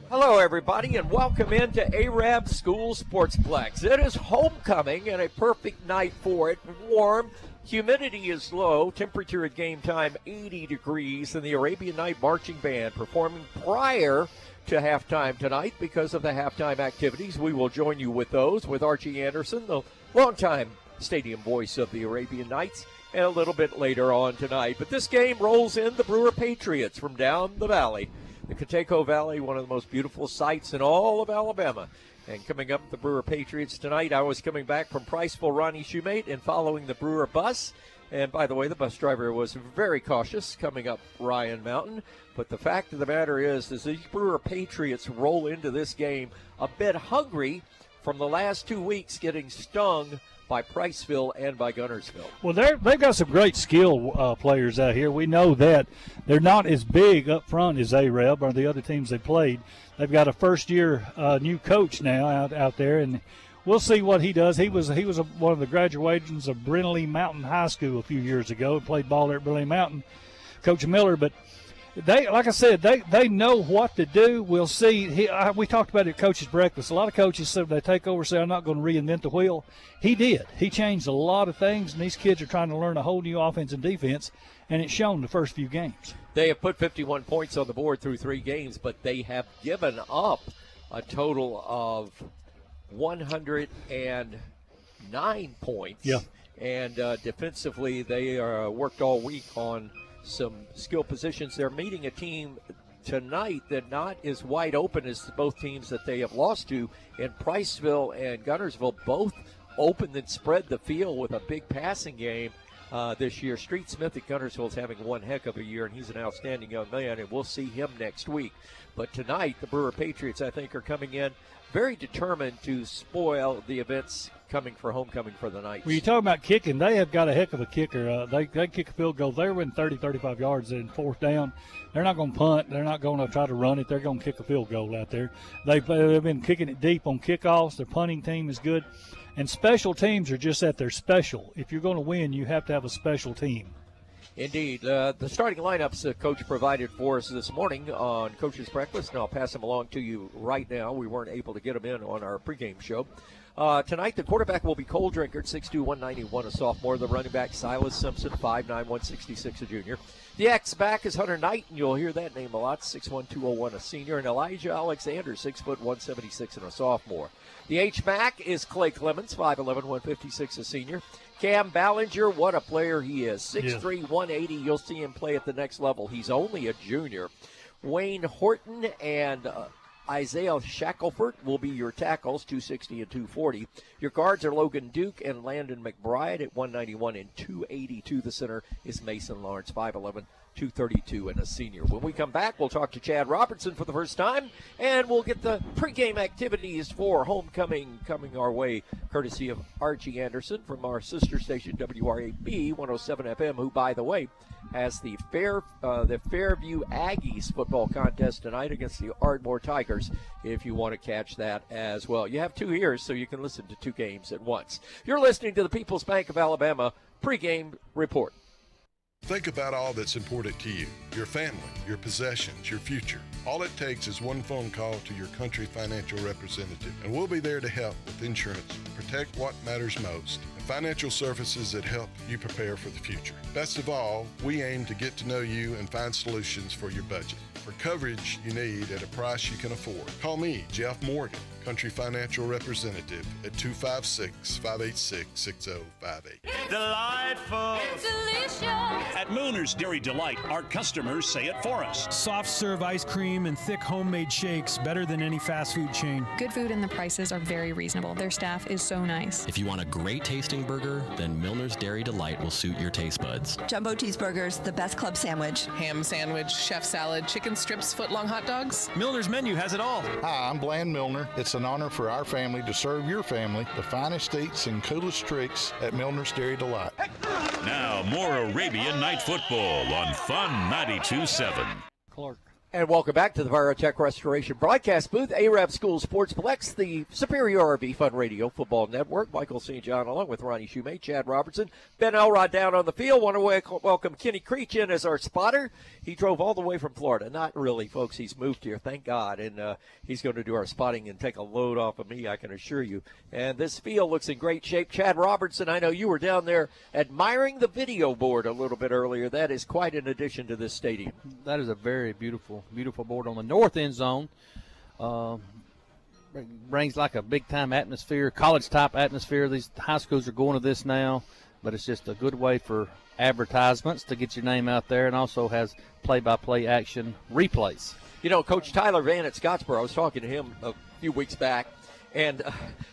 Hello, everybody, and welcome into Arab School Sportsplex. It is homecoming and a perfect night for it. Warm, humidity is low, temperature at game time 80 degrees, and the Arabian Night Marching Band performing prior to halftime tonight because of the halftime activities. We will join you with those with Archie Anderson, the longtime stadium voice of the Arabian Nights, and a little bit later on tonight. But this game rolls in the Brewer Patriots from down the valley. The Coteco Valley, one of the most beautiful sights in all of Alabama. And coming up, the Brewer Patriots tonight. I was coming back from Priceville, Ronnie Shoemate, and following the Brewer bus. And by the way, the bus driver was very cautious coming up Ryan Mountain. But the fact of the matter is these Brewer Patriots roll into this game a bit hungry from the last 2 weeks getting stung by Priceville and by Gunnersville. Well, they've got some great skill players out here. We know that they're not as big up front as Arab or the other teams they played. They've got a first-year new coach now out there, and we'll see what he does. He was one of the graduations of Brindley Mountain High School a few years ago. Played ball there at Brindley Mountain, Coach Miller, but they, like I said, they know what to do. We'll see. We talked about it at Coach's Breakfast. A lot of coaches said they take over, say, I'm not going to reinvent the wheel. He did. He changed a lot of things, and these kids are trying to learn a whole new offense and defense, and it's shown the first few games. They have put 51 points on the board through 3 games, but they have given up a total of 109 points. Yeah. And defensively, they worked all week on some skill positions. They're meeting a team tonight that not as wide open as both teams that they have lost to. And Priceville and Gunnersville both opened and spread the field with a big passing game this year. Street Smith at Gunnersville is having one heck of a year, and he's an outstanding young man, and we'll see him next week. But tonight, the Brewer Patriots, I think, are coming in very determined to spoil the events coming for homecoming for the Knights. When you talk about kicking, they have got a heck of a kicker. They kick a field goal. They're within 30, 35 yards in 4th down. They're not going to punt. They're not going to try to run it. They're going to kick a field goal out there. They've been kicking it deep on kickoffs. Their punting team is good. And special teams are just at their special. If you're going to win, you have to have a special team. Indeed. The starting lineups Coach provided for us this morning on Coach's Breakfast, and I'll pass them along to you right now. We weren't able to get them in on our pregame show. Tonight, the quarterback will be Cole Drinkard, 6'2", 191, a sophomore. The running back, Silas Simpson, 5'9", 166, a junior. The X-back is Hunter Knight, and you'll hear that name a lot, 6'1", 201, a senior. And Elijah Alexander, 6', 176, and a sophomore. The H-back is Clay Clemens, 5'11", 156, a senior. Cam Ballinger, what a player he is, 6'3", 180. You'll see him play at the next level. He's only a junior. Wayne Horton and Isaiah Shackelford will be your tackles, 260 and 240. Your guards are Logan Duke and Landon McBride at 191 and 282. The center is Mason Lawrence, 5'11", 232, and a senior. When we come back, we'll talk to Chad Robertson for the first time, and we'll get the pregame activities for homecoming coming our way, courtesy of Archie Anderson from our sister station, WRAB 107 FM, who, by the way, has the Fairview Aggies football contest tonight against the Ardmore Tigers, if you want to catch that as well. You have 2 ears, so you can listen to 2 games at once. You're listening to the People's Bank of Alabama pregame report. Think about all that's important to you, your family, your possessions, your future. All it takes is one phone call to your country financial representative, and we'll be there to help with insurance, protect what matters most, and financial services that help you prepare for the future. Best of all, we aim to get to know you and find solutions for your budget. For coverage you need at a price you can afford, call me, Jeff Morgan, Country Financial Representative at 256-586-6058. Delightful. It's delicious. At Milner's Dairy Delight, our customers say it for us. Soft serve ice cream and thick homemade shakes, better than any fast food chain. Good food and the prices are very reasonable. Their staff is so nice. If you want a great tasting burger, then Milner's Dairy Delight will suit your taste buds. Jumbo cheeseburgers, the best club sandwich. Ham sandwich, chef salad, chicken strips, foot-long hot dogs. Milner's menu has it all. Hi, I'm Bland Milner. It's an honor for our family to serve your family the finest steaks and coolest tricks at Milner's Dairy Delight. Now, more Arabian Night Football on Fun 92.7. Clark. And welcome back to the Virotech Restoration Broadcast Booth, Arab School Sportsplex, the Superior RV Fun Radio Football Network. Michael St. John along with Ronnie Shoemate, Chad Robertson, Ben Elrod down on the field. Want to welcome Kenny Creech in as our spotter. He drove all the way from Florida. Not really, folks. He's moved here, thank God. And he's going to do our spotting and take a load off of me, I can assure you. And this field looks in great shape. Chad Robertson, I know you were down there admiring the video board a little bit earlier. That is quite an addition to this stadium. That is a very beautiful board on the north end zone. Brings like a big-time atmosphere, college-type atmosphere. These high schools are going to this now, but it's just a good way for advertisements to get your name out there, and also has play-by-play action replays. You know, Coach Tyler Van at Scottsboro, I was talking to him a few weeks back, and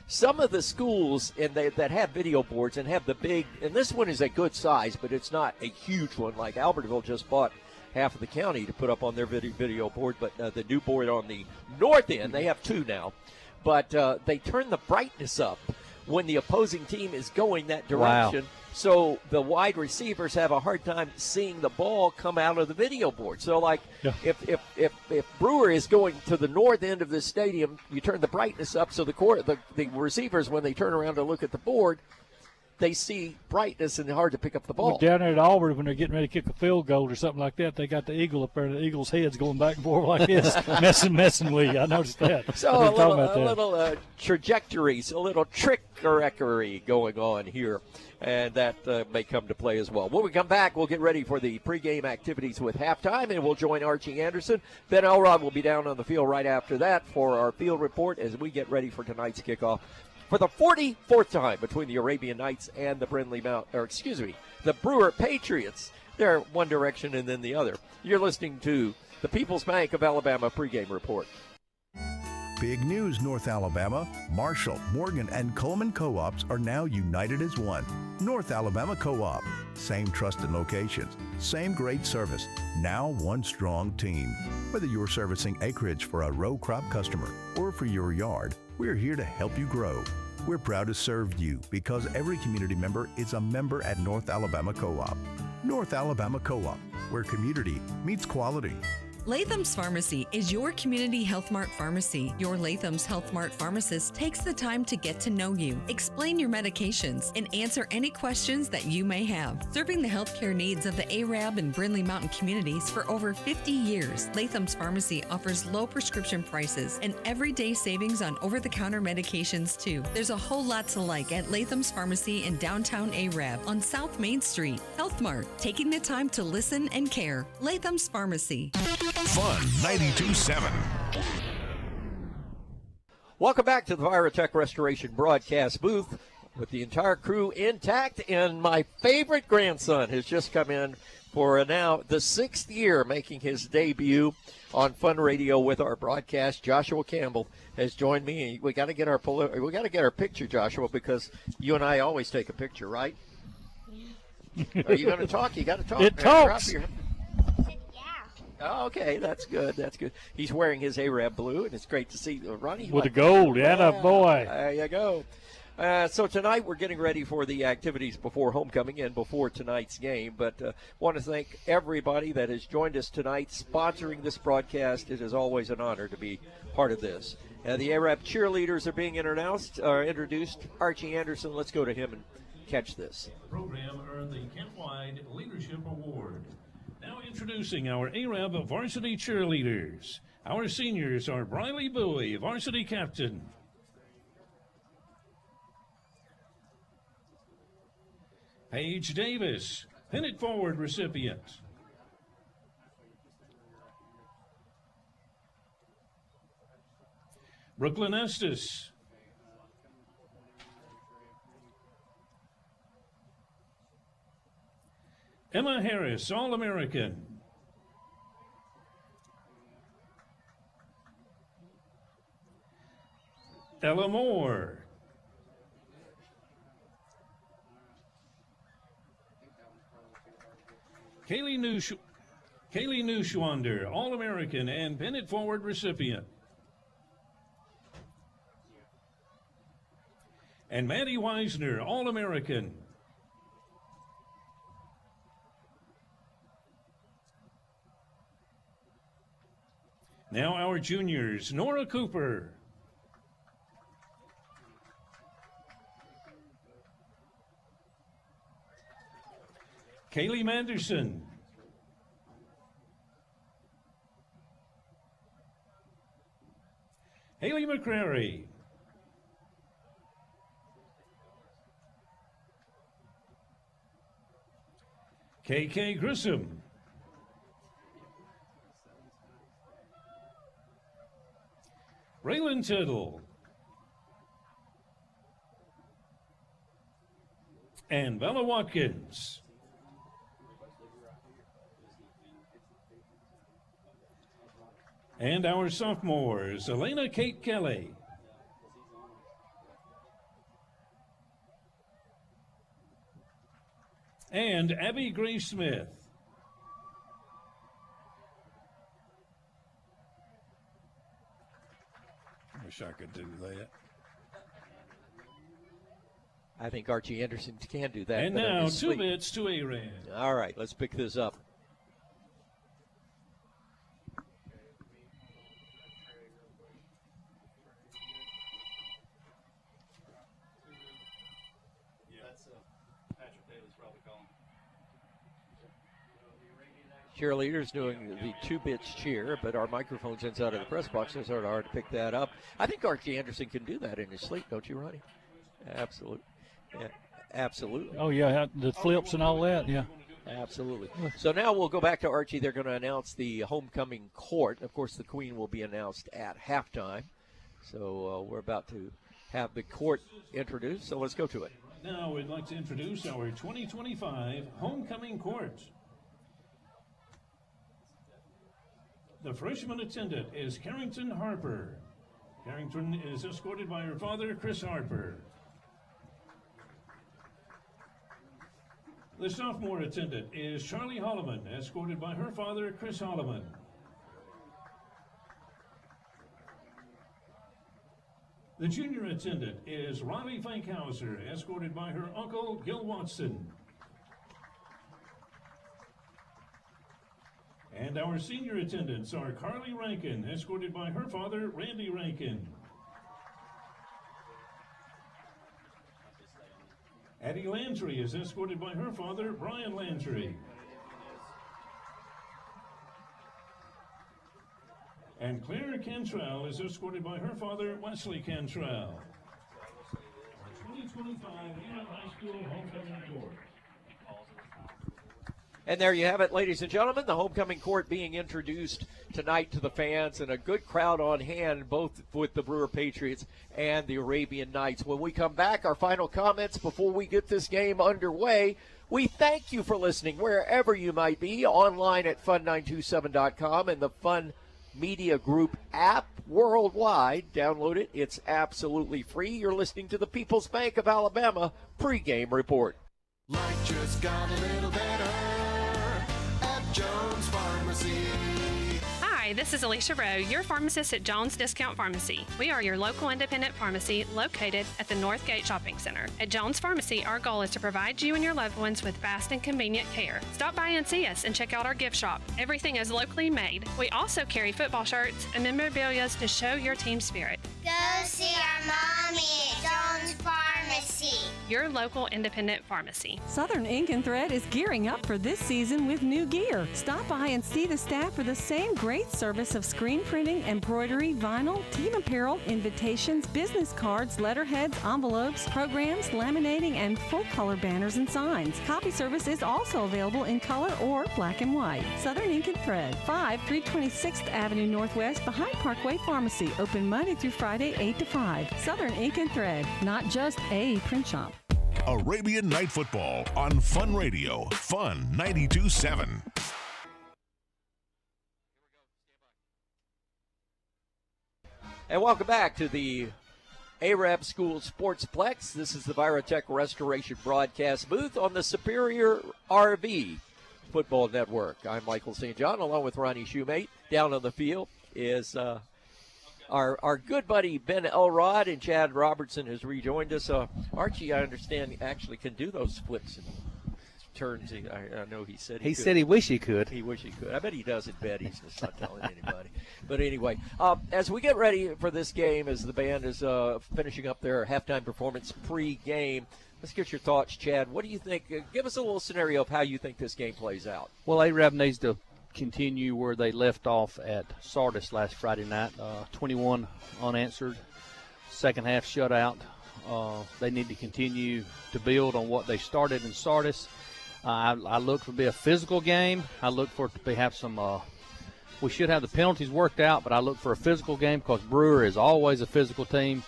some of the schools that have video boards and have the big, and this one is a good size, but it's not a huge one, like Albertville just bought half of the county to put up on their video board, but the new board on the north end, they have two now, but they turn the brightness up when the opposing team is going that direction. Wow. So the wide receivers have a hard time seeing the ball come out of the video board. So, like, if Brewer is going to the north end of the stadium, you turn the brightness up so the receivers, when they turn around to look at the board, they see brightness and hard to pick up the ball. Well, down there at Auburn, when they're getting ready to kick a field goal or something like that, they got the eagle up there, and the eagle's head's going back and forth like this, messing with you. I noticed that. So a little trajectories, a little trickery going on here, and that may come to play as well. When we come back, we'll get ready for the pregame activities with halftime, and we'll join Archie Anderson. Ben Elrod will be down on the field right after that for our field report as we get ready for tonight's kickoff for the 44th time between the Arabian Knights and the the Brewer Patriots. They're one direction and then the other. You're listening to the People's Bank of Alabama pregame report. Big news, North Alabama. Marshall, Morgan, and Coleman Co-ops are now united as one. North Alabama Co-op. Same trusted locations, same great service. Now one strong team. Whether you're servicing acreage for a row crop customer or for your yard, we're here to help you grow. We're proud to serve you because every community member is a member at North Alabama Co-op. North Alabama Co-op, where community meets quality. Latham's Pharmacy is your community Health Mart pharmacy. Your Latham's Health Mart pharmacist takes the time to get to know you, explain your medications, and answer any questions that you may have. Serving the healthcare needs of the Arab and Brindley Mountain communities for over 50 years, Latham's Pharmacy offers low prescription prices and everyday savings on over-the-counter medications too. There's a whole lot to like at Latham's Pharmacy in downtown Arab on South Main Street. Health Mart, taking the time to listen and care. Latham's Pharmacy. Fun 92.7. Welcome back to the Virotech Restoration Broadcast Booth with the entire crew intact, and my favorite grandson has just come in for now the 6th year making his debut on Fun Radio with our broadcast. Joshua Campbell has joined me. We got to get our picture, Joshua, because you and I always take a picture, right? Are you going to talk? You got to talk. It talks. Oh, okay, that's good. That's good. He's wearing his Arab blue, and it's great to see Ronnie. With the gold, yeah, boy. There you go. So tonight we're getting ready for the activities before homecoming and before tonight's game. But want to thank everybody that has joined us tonight, sponsoring this broadcast. It is always an honor to be part of this. The Arab cheerleaders are being introduced. Archie Anderson, let's go to him and catch this. The program earned the Kent-wide Leadership Award. Now introducing our Arab varsity cheerleaders. Our seniors are Briley Bowie, varsity captain. Paige Davis, Pin It Forward recipient. Brooklyn Estes. Emma Harris, All-American. Ella Moore. Kaylee Neuschwander, All-American and Pennant Forward recipient. And Maddie Weisner, All-American. Now our juniors, Nora Cooper. Kaylee Manderson. Haley McCrary. KK Grissom. Raylan Tittle. And Bella Watkins. And our sophomores, Elena Kate Kelly. And Abby Grace Smith. I wish I could do that. I think Archie Anderson can do that. And now 2 bits to Aaron. All right, let's pick this up. Cheerleaders doing the 2 bits cheer, but our microphone's inside of the press box, so it's sort of hard to pick that up. I think Archie Anderson can do that in his sleep, don't you, Ronnie? Absolutely. Yeah, absolutely. Oh, yeah, the flips and all that, yeah. Absolutely. So now we'll go back to Archie. They're going to announce the homecoming court. Of course, the Queen will be announced at halftime. So we're about to have the court introduced, so let's go to it. Now we'd like to introduce our 2025 homecoming court. The freshman attendant is Carrington Harper. Carrington is escorted by her father, Chris Harper. The sophomore attendant is Charlie Holloman, escorted by her father, Chris Holloman. The junior attendant is Riley Fankhauser, escorted by her uncle, Gil Watson. And our senior attendants are Carly Rankin, escorted by her father, Randy Rankin. Addie Landry is escorted by her father, Brian Landry. And Claire Cantrell is escorted by her father, Wesley Cantrell. 2025 Emmett High School Homecoming Court. And there you have it, ladies and gentlemen, the homecoming court being introduced tonight to the fans, and a good crowd on hand, both with the Brewer Patriots and the Arabian Knights. When we come back, our final comments before we get this game underway. We thank you for listening wherever you might be, online at fun927.com and the Fun Media Group app worldwide. Download it. It's absolutely free. You're listening to the People's Bank of Alabama pregame report. Life just got a little better at Jones Pharmacy. Hi, this is Alicia Rowe, your pharmacist at Jones Discount Pharmacy. We are your local independent pharmacy located at the Northgate Shopping Center. At Jones Pharmacy, our goal is to provide you and your loved ones with fast and convenient care. Stop by and see us and check out our gift shop. Everything is locally made. We also carry football shirts and memorabilia to show your team spirit. Go see our mommy at Jones Pharmacy. your local independent pharmacy. Southern Ink and Thread is gearing up for this season with new gear. Stop by and see the staff for the same great service of screen printing, embroidery, vinyl, team apparel, invitations, business cards, letterheads, envelopes, programs, laminating, and full-color banners and signs. Copy service is also available in color or black and white. Southern Ink and Thread, 326th Avenue Northwest behind Parkway Pharmacy. Open Monday through Friday, 8 to 5. Southern Ink and Thread, not just a print shop. Arabian Night Football on Fun Radio. Fun 92.7. And welcome back to the Arab School Sportsplex. This is the Virotech Restoration broadcast booth on the Superior RV Football Network. I'm Michael St. John, along with Ronnie Shoemate. Down on the field is our good buddy Ben Elrod, and Chad Robertson has rejoined us. Archie, I understand, actually can do those flips and turns. I know he said he could. said he wished he could. He wished he could. I bet he does in bed. He's just not telling anybody. But anyway, as we get ready for this game, as the band is finishing up their halftime performance pre-game, let's get your thoughts, Chad. What do you think? Give us a little scenario of how you think this game plays out. Well, Arab needs to continue where they left off at Sardis last Friday night. 21 unanswered, second half shutout. They need to continue to build on what they started in Sardis. I look for it to be a physical game. I look for it to have some we should have the penalties worked out, but I look for a physical game because Brewer is always a physical team,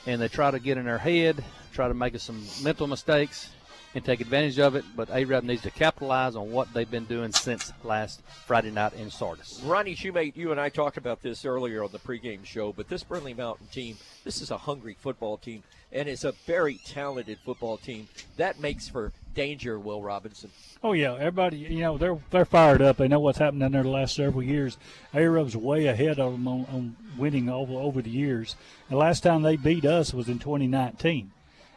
and they try to get in their head, try to make us some mental mistakes and take advantage of it, but Arab needs to capitalize on what they've been doing since last Friday night in Sardis. Ronnie Shoemate, you and I talked about this earlier on the pregame show, but this Brindley Mountain team, this is a hungry football team, and it's a very talented football team. That makes for danger, Will Robinson. Oh, yeah. Everybody, they're fired up. They know what's happened in there the last several years. Arab's way ahead of them on winning over the years. The last time they beat us was in 2019.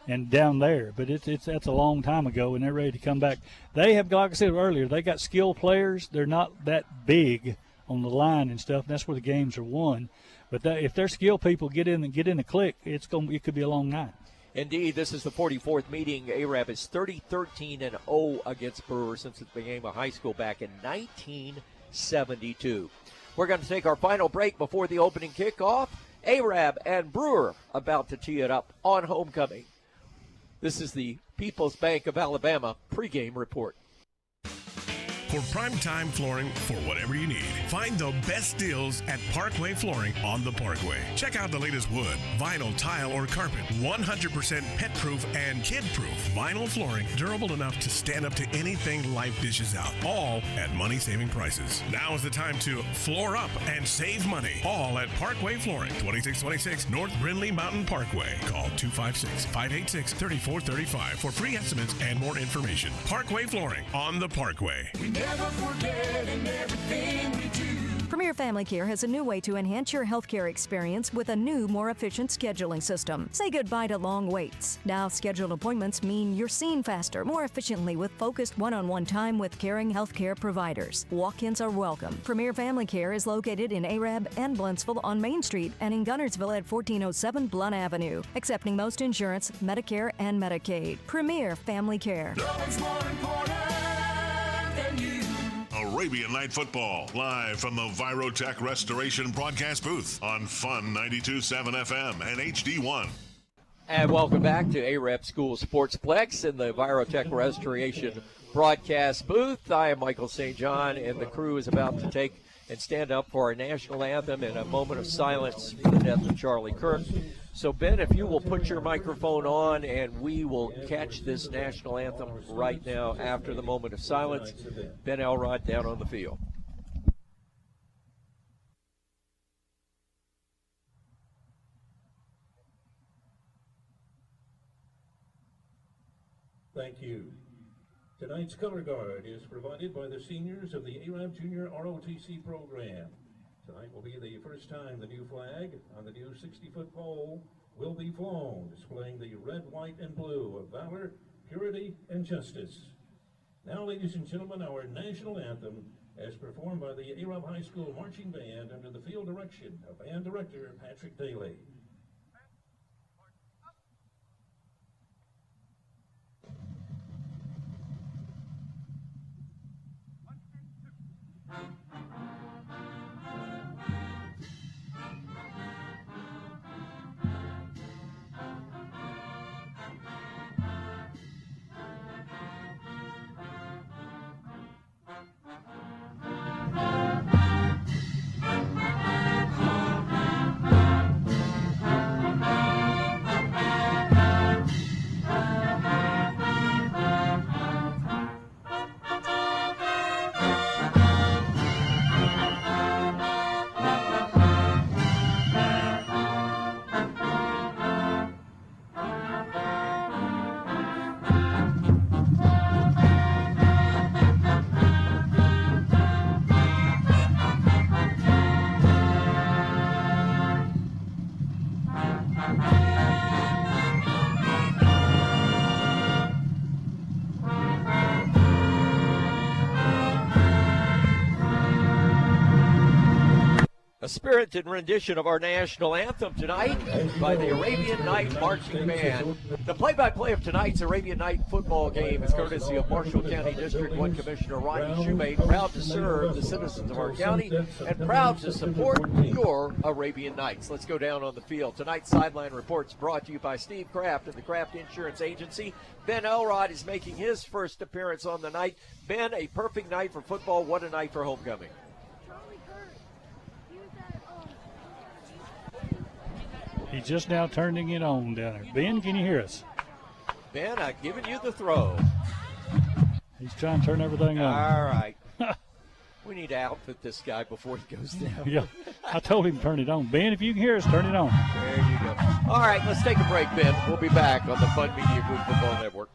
And down there, but that's a long time ago, and they're ready to come back. They have, like I said earlier, they got skilled players. They're not that big on the line and stuff. And that's where the games are won. But if their skilled people get in the click, it could be a long night. Indeed, this is the 44th meeting. Arab is 30-13-0 against Brewer since it became a high school back in 1972. We're going to take our final break before the opening kickoff. Arab and Brewer about to tee it up on homecoming. This is the People's Bank of Alabama pregame report. For primetime flooring for whatever you need, find the best deals at Parkway Flooring on the Parkway. Check out the latest wood, vinyl, tile, or carpet. 100% pet-proof and kid-proof vinyl flooring, durable enough to stand up to anything life dishes out. All at money-saving prices. Now is the time to floor up and save money. All at Parkway Flooring, 2626 North Brindley Mountain Parkway. Call 256-586-3435 for free estimates and more information. Parkway Flooring on the Parkway. Never forgetting everything we do. Premier Family Care has a new way to enhance your healthcare experience with a new, more efficient scheduling system. Say goodbye to long waits. Now, scheduled appointments mean you're seen faster, more efficiently with focused one-on-one time with caring healthcare providers. Walk-ins are welcome. Premier Family Care is located in Arab and Blentsville on Main Street and in Gunnersville at 1407 Blunt Avenue, accepting most insurance, Medicare, and Medicaid. Premier Family Care. No one's more important than you. Arabian Night Football, live from the Virotech Restoration broadcast booth on Fun 92.7 FM and HD1. And welcome back to Arab School Sportsplex in the Virotech Restoration broadcast booth. I am Michael St. John, and the crew is about to take and stand up for our national anthem in a moment of silence for the death of Charlie Kirk. So, Ben, if you will put your microphone on, and we will catch this national anthem right now after the moment of silence. Ben Elrod down on the field. Thank you. Tonight's color guard is provided by the seniors of the Arab Junior ROTC program. Tonight will be the first time the new flag on the new 60-foot pole will be flown, displaying the red, white, and blue of valor, purity, and justice. Now, ladies and gentlemen, our national anthem as performed by the Arab High School Marching Band under the field direction of Band Director Patrick Daly. A spirited rendition of our national anthem tonight by the Arabian Night Marching Band. The play-by-play of tonight's Arabian Night football game is courtesy of Marshall County District 1 Commissioner Ronnie Shoemate, proud to serve the citizens of our county and proud to support your Arabian Nights. Let's go down on the field. Tonight's sideline reports brought to you by Steve Kraft of the Kraft Insurance Agency. Ben Elrod is making his first appearance on the night. Ben, a perfect night for football. What a night for homecoming. He's just now turning it on down there. Ben, can you hear us? Ben, I've given you the throw. He's trying to turn everything on. All right. We need to outfit this guy before he goes down. Yeah, I told him to turn it on. Ben, if you can hear us, turn it on. There you go. All right, let's take a break, Ben. We'll be back on the Fun Media Group Football Network.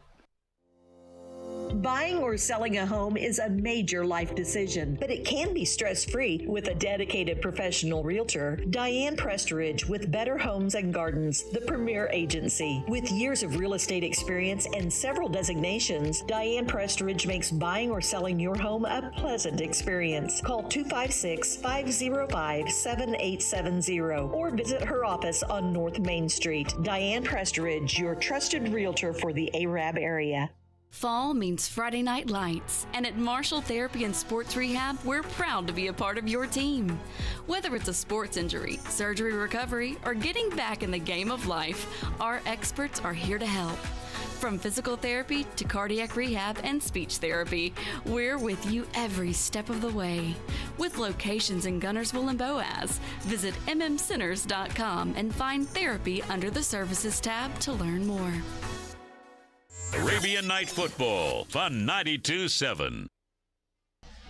Buying or selling a home is a major life decision, but it can be stress-free with a dedicated professional realtor. Diane Prestridge with Better Homes and Gardens, the premier agency. With years of real estate experience and several designations, Diane Prestridge makes buying or selling your home a pleasant experience. Call 256-505-7870 or visit her office on North Main Street. Diane Prestridge, your trusted realtor for the Arab area. Fall means Friday Night Lights, and at Marshall Therapy and Sports Rehab, we're proud to be a part of your team. Whether it's a sports injury, surgery recovery, or getting back in the game of life, our experts are here to help. From physical therapy to cardiac rehab and speech therapy, we're with you every step of the way. With locations in Gunnersville and Boaz, visit mmcenters.com and find therapy under the Services tab to learn more. Arabian Night Football, Fun 92.7.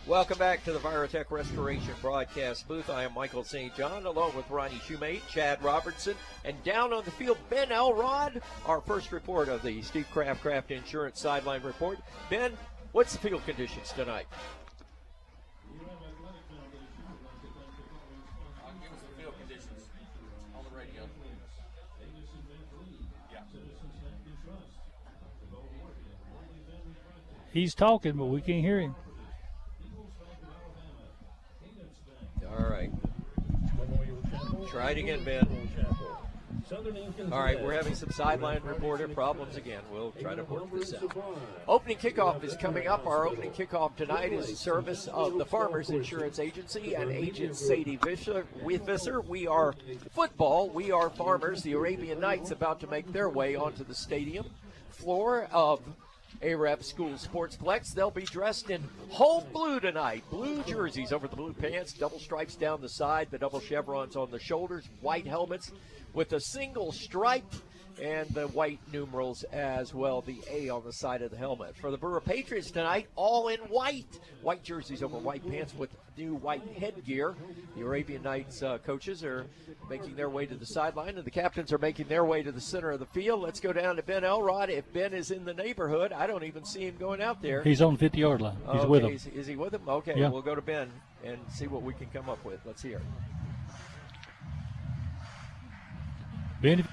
Welcome back to the Virotech Restoration broadcast booth. I am Michael St. John, along with Ronnie Shoemate, Chad Robertson, and down on the field, Ben Elrod. Our first report of the Steve Kraft Insurance Sideline Report. Ben, what's the field conditions tonight? He's talking, but we can't hear him. All right. Try it again, Ben. All right, we're having some sideline reporter problems again. We'll try to work this out. Opening kickoff is coming up. Our opening kickoff tonight is a service of the Farmers Insurance Agency and Agent Sadie Visser. We are football. We are farmers. The Arabian Nights about to make their way onto the stadium floor of Arab School Sportsplex. They'll be dressed in home blue tonight. Blue jerseys over the blue pants, double stripes down the side, the double chevrons on the shoulders, white helmets with a single stripe, and the white numerals as well, the A on the side of the helmet. For the Brewer Patriots tonight, all in white. White jerseys over white pants with new white headgear. The Arabian Nights coaches are making their way to the sideline, and the captains are making their way to the center of the field. Let's go down to Ben Elrod. If Ben is in the neighborhood, I don't even see him going out there. He's on the 50-yard line. He's with them. Is he with them? Okay, yeah. We'll go to Ben and see what we can come up with. Let's hear. Ben,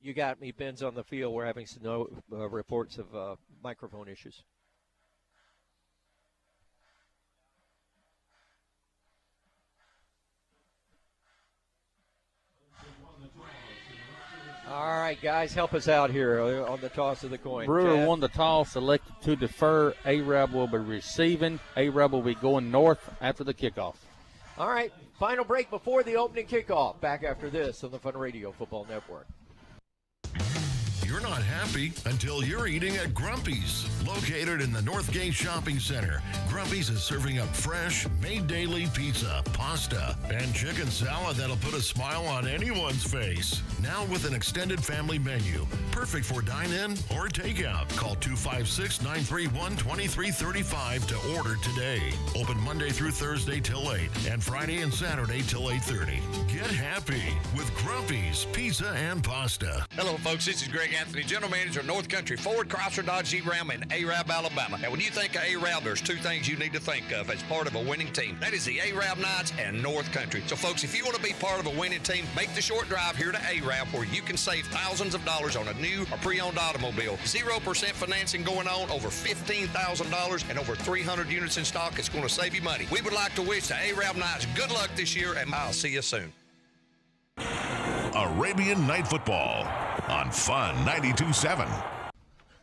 You got me. Ben's on the field. We're having some reports of microphone issues. All right, guys, help us out here on the toss of the coin. Brewer Chad? won the toss, elected to defer. Arab will be receiving. Arab will be going north after the kickoff. All right, final break before the opening kickoff. Back after this on the Fun Radio Football Network. You're not happy until you're eating at Grumpy's. Located in the Northgate Shopping Center, Grumpy's is serving up fresh, made daily pizza, pasta, and chicken salad that'll put a smile on anyone's face. Now with an extended family menu, perfect for dine-in or takeout. Call 256-931-2335 to order today. Open Monday through Thursday till 8 and Friday and Saturday till 8:30. Get happy with Grumpy's Pizza and Pasta. Hello, folks. This is Greg Anthony, General Manager of North Country Ford, Chrysler, Dodge, Jeep, Ram, in Arab, Alabama. And when you think of Arab, there's two things you need to think of as part of a winning team. That is the Arab Knights and North Country. So, folks, if you want to be part of a winning team, make the short drive here to Arab, where you can save thousands of dollars on a new or pre-owned automobile. 0% financing going on, over $15,000, and over 300 units in stock. It's going to save you money. We would like to wish the Arab Knights good luck this year, and I'll see you soon. Arabian Night Football on Fun 92.7.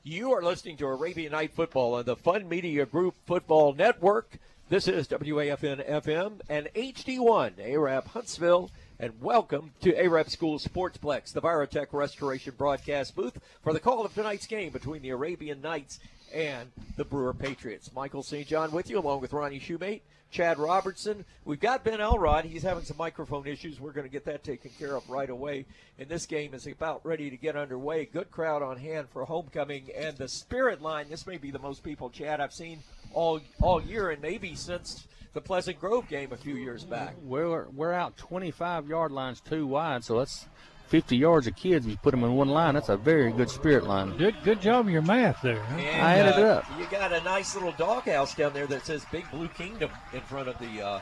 You are listening to Arabian Night Football on the Fun Media Group Football Network. This is WAFN-FM and HD1, Arab Huntsville, and welcome to Arab School Sportsplex, the Virotech Restoration broadcast booth for the call of tonight's game between the Arabian Knights and the Brewer Patriots. Michael St. John with you, along with Ronnie Shoemate, Chad Robertson. We've got Ben Elrod. He's having some microphone issues. We're going to get that taken care of right away. And this game is about ready to get underway. Good crowd on hand for homecoming. And the Spirit line, this may be the most people, Chad, I've seen all year, and maybe since the Pleasant Grove game a few years back. We're out 25-yard lines too wide, so that's 50 yards of kids. If you put them in one line, that's a very good Spirit line. Good job of your math there. Huh? And, I added it up. You got a nice little doghouse down there that says Big Blue Kingdom in front of the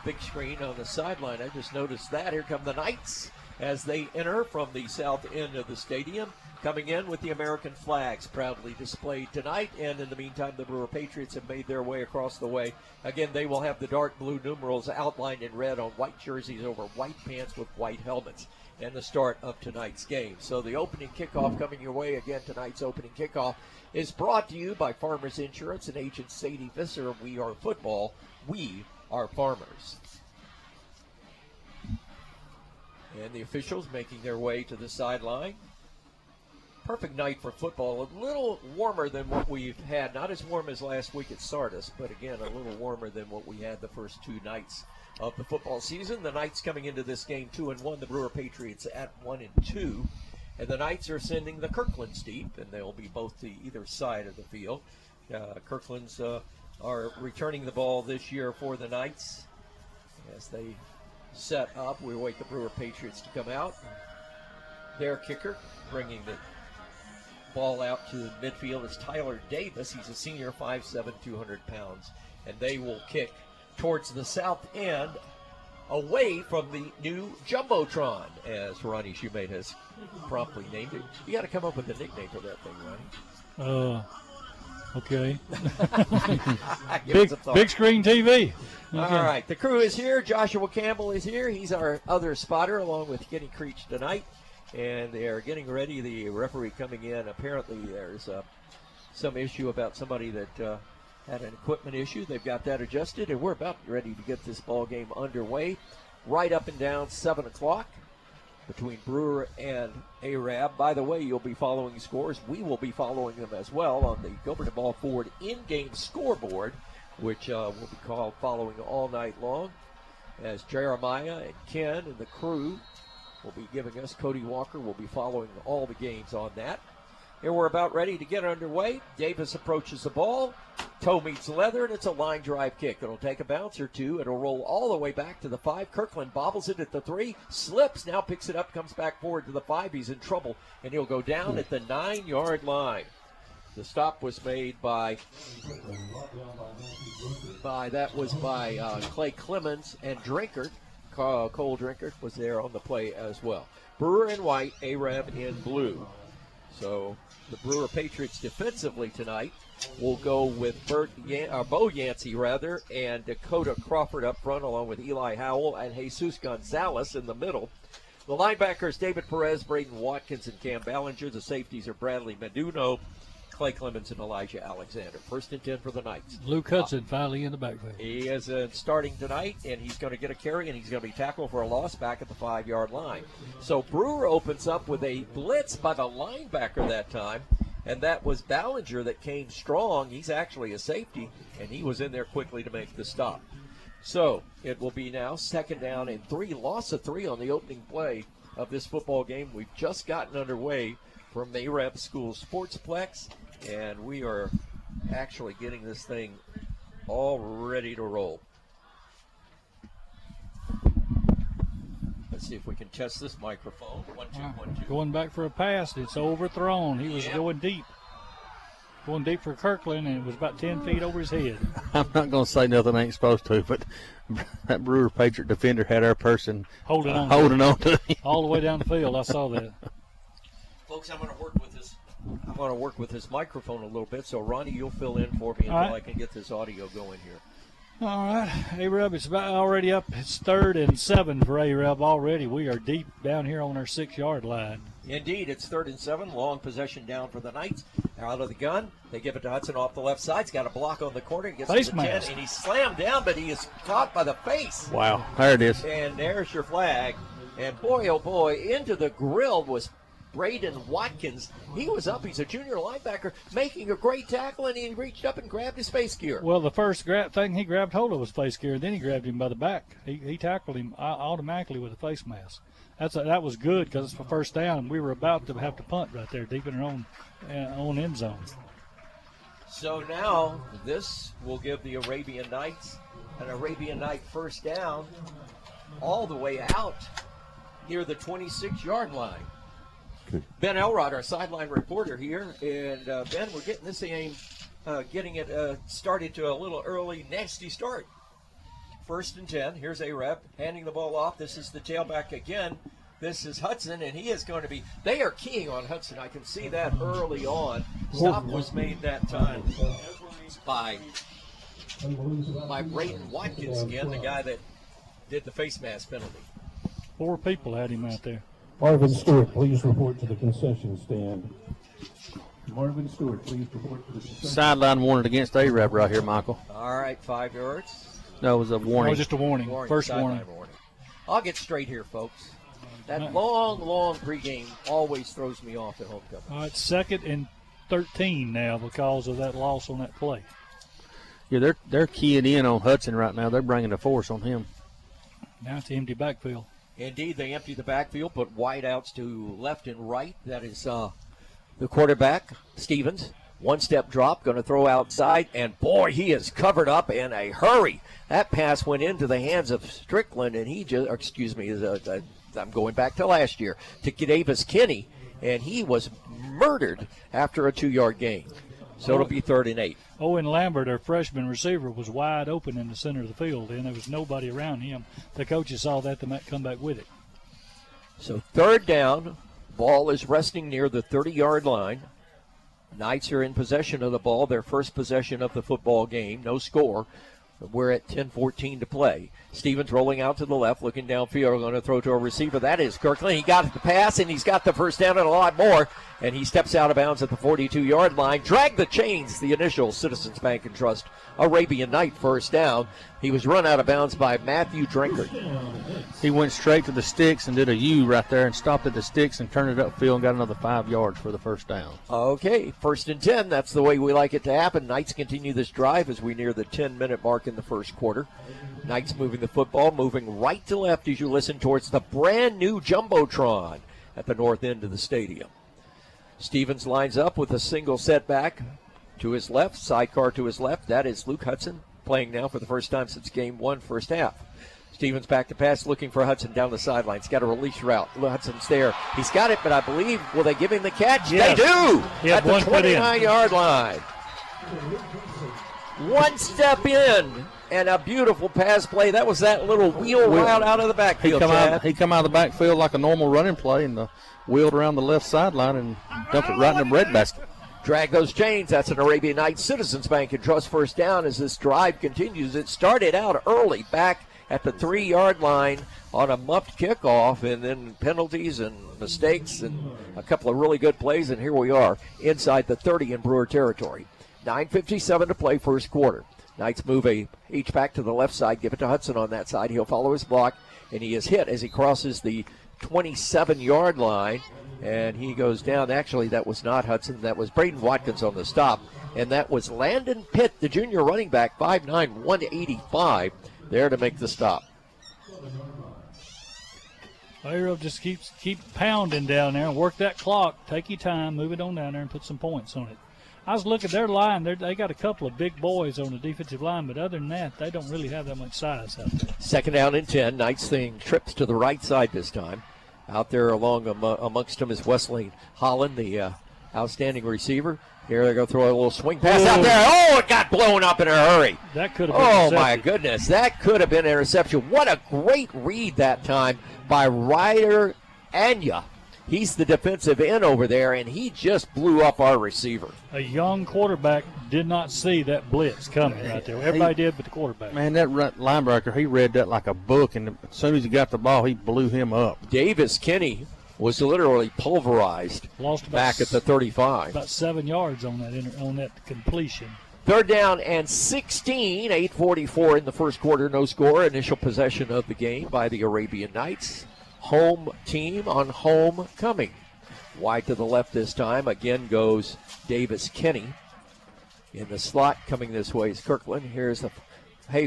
big screen on the sideline. I just noticed that. Here come the Knights as they enter from the south end of the stadium, coming in with the American flags proudly displayed tonight. And in the meantime, the Brewer Patriots have made their way across the way. Again, they will have the dark blue numerals outlined in red on white jerseys over white pants with white helmets, and the start of tonight's game. So the opening kickoff coming your way. Again, tonight's opening kickoff is brought to you by Farmers Insurance and Agent Sadie Visser. We are football. We are farmers. And the officials making their way to the sideline. Perfect night for football. A little warmer than what we've had. Not as warm as last week at Sardis, but again, a little warmer than what we had the first two nights of the football season. The Knights coming into this game 2-1. The Brewer Patriots at 1-2. And the Knights are sending the Kirklands deep, and they'll be both to either side of the field. Kirklands are returning the ball this year for the Knights as they set up. We wait the Brewer Patriots to come out. Their kicker bringing the ball out to midfield is Tyler Davis. He's a senior, 5'7", 200 pounds. And they will kick towards the south end, away from the new Jumbotron, as Ronnie Shoemate has promptly named it. You got to come up with a nickname for that thing, Ronnie. Okay. big screen TV. Okay. All right, the crew is here. Joshua Campbell is here. He's our other spotter, along with Kenny Creech tonight. And they are getting ready. The referee coming in. Apparently there's some issue about somebody that had an equipment issue. They've got that adjusted, and we're about ready to get this ball game underway. Right up and down 7 o'clock between Brewer and Arab. By the way, you'll be following scores. We will be following them as well on the Gilbert and Ball Ford in-game scoreboard, which will be called following all night long, as Jeremiah and Ken and the crew will be giving us. Cody Walker will be following all the games on that. Here we're about ready to get underway. Davis approaches the ball. Toe meets leather, and it's a line drive kick. It'll take a bounce or two. It'll roll all the way back to the 5. Kirkland bobbles it at the 3, slips, now picks it up, comes back forward to the 5. He's in trouble, and he'll go down at the 9-yard line. The stop was made by Clay Clemens and Drinkard. Cole Drinkard was there on the play as well. Brewer in white, Arab in blue. So the Brewer Patriots defensively tonight will go with Bo Yancey and Dakota Crawford up front, along with Eli Howell and Jesus Gonzalez in the middle. The linebackers, David Perez, Braden Watkins, and Cam Ballinger. The safeties are Bradley Meduno, Clay Clemens and Elijah Alexander. 1st and 10 for the Knights. Luke Hudson finally in the backfield. He is starting tonight, and he's going to get a carry, and he's going to be tackled for a loss back at the 5-yard line. So Brewer opens up with a blitz by the linebacker that time, and that was Ballinger that came strong. He's actually a safety, and he was in there quickly to make the stop. So it will be now 2nd down and 3, loss of 3 on the opening play of this football game. We've just gotten underway from Arab School Sportsplex, and we are actually getting this thing all ready to roll. Let's see if we can test this microphone. 1, 2, 1, 2. Going back for a pass. It's overthrown. He was going deep. Going deep for Kirkland, and it was about 10 feet over his head. I'm not going to say nothing I ain't supposed to, but that Brewer Patriot defender had our person holding on to him. All the way down the field. I saw that. Folks, I'm going to work with this microphone a little bit, so Ronnie, you'll fill in for me until I can get this audio going here. All right, Arab, it's about already up. It's 3rd and 7 for Arab already. We are deep down here on our 6-yard line. Indeed, it's 3rd and 7. Long possession down for the Knights. Out of the gun. They give it to Hudson off the left side. He's got a block on the corner. He gets face to the 10, mask. and he's slammed down, but he is caught by the face. Wow, there it is. And there's your flag. And boy, oh boy, into the grill was Braden Watkins. He was up. He's a junior linebacker making a great tackle, and he reached up and grabbed his face gear. Well, the first thing he grabbed hold of was face gear, and then he grabbed him by the back. He tackled him automatically with a face mask. That was good because it's for 1st down, and we were about to have to punt right there deep in our own end zone. So now this will give the Arabian Knights an Arabian Knight 1st down all the way out near the 26-yard line. Ben Elrod, our sideline reporter here, and Ben, we're getting this game, getting it started to a little early, nasty start. 1st and 10. Here's Arab handing the ball off. This is the tailback again. This is Hudson, and he is going to be. They are keying on Hudson. I can see that early on. Stop was made that time by Braden Watkins again, the guy that did the face mask penalty. 4 people had him out there. Marvin Stewart, please report to the concession stand. Marvin Stewart, please report to the concession stand. Sideline warning against Arab right here, Michael. All right, 5 yards. No, it was a warning. Oh, just a warning. First warning. I'll get straight here, folks. That long pregame always throws me off at homecoming. All right, 2nd and 13 now because of that loss on that play. Yeah, they're keying in on Hudson right now. They're bringing the force on him. Now it's empty backfield. Indeed, they empty the backfield, put wideouts to left and right. That is the quarterback, Stevens. 1-step drop, going to throw outside, and boy, he is covered up in a hurry. That pass went into the hands of Strickland, and he just, I'm going back to last year, to Davis Kinney, and he was murdered after a 2-yard gain. So it'll be 3rd and 8. Owen Lambert, our freshman receiver, was wide open in the center of the field, and there was nobody around him. The coaches saw that to come back with it. So 3rd down, ball is resting near the 30-yard line. Knights are in possession of the ball, their first possession of the football game, no score. We're at 10:14 to play. Stevens rolling out to the left, looking downfield, going to throw to a receiver. That is Kirkland. He got the pass, and he's got the first down and a lot more. And he steps out of bounds at the 42-yard line. Drag the chains, the initial Citizens Bank and Trust Arabian Knight 1st down. He was run out of bounds by Matthew Drinkard. He went straight to the sticks and did a U right there and stopped at the sticks and turned it upfield and got another 5 yards for the 1st down. Okay, 1st and 10. That's the way we like it to happen. Knights continue this drive as we near the 10-minute mark in the first quarter. Knights moving the football, moving right to left as you listen towards the brand new Jumbotron at the north end of the stadium. Stevens lines up with a single setback to his left, sidecar to his left. That is Luke Hudson playing now for the first time since game 1, 1st half. Stevens back to pass, looking for Hudson down the sideline. He's got a release route. Hudson's there. He's got it, but I believe, will they give him the catch? Yes. They do! Yeah, at the 29-yard line. 1 step in, and a beautiful pass play. That was that little wheel route out of the backfield, He come out of the backfield like a normal running play and wheeled around the left sideline and dumped it right in the breadbasket. Drag those chains. That's an Arabian Nights Citizens Bank and Trust 1st down as this drive continues. It started out early back at the 3-yard line on a muffed kickoff, and then penalties and mistakes and a couple of really good plays, and here we are inside the 30 in Brewer territory. 9:57 to play, first quarter. Knights move a H-back to the left side, give it to Hudson on that side. He'll follow his block, and he is hit as he crosses the 27-yard line, and he goes down. Actually, that was not Hudson. That was Braden Watkins on the stop, and that was Landon Pitt, the junior running back, 5'9", 185, there to make the stop. Arrow just keep pounding down there and work that clock. Take your time, move it on down there and put some points on it. I was looking at their line. They got a couple of big boys on the defensive line, but other than that, they don't really have that much size out there. Second down and 10. Knights thing trips to the right side this time. Out there along amongst them is Wesley Holland, the outstanding receiver. Here they're going to throw a little swing pass out there. Oh, it got blown up in a hurry. That could have been intercepted. My goodness. That could have been an interception. What a great read that time by Ryder Anya. He's the defensive end over there, and he just blew up our receiver. A young quarterback did not see that blitz coming right there. Everybody did but the quarterback. Man, that linebacker, he read that like a book, and as soon as he got the ball, he blew him up. Davis Kinney was literally pulverized back at the 35. About 7 yards on that completion. Third down and 16, 8:44 in the first quarter, no score. Initial possession of the game by the Arabian Knights. Home team on homecoming. Wide to the left this time. Again goes Davis Kinney. In the slot coming this way is Kirkland. Here's the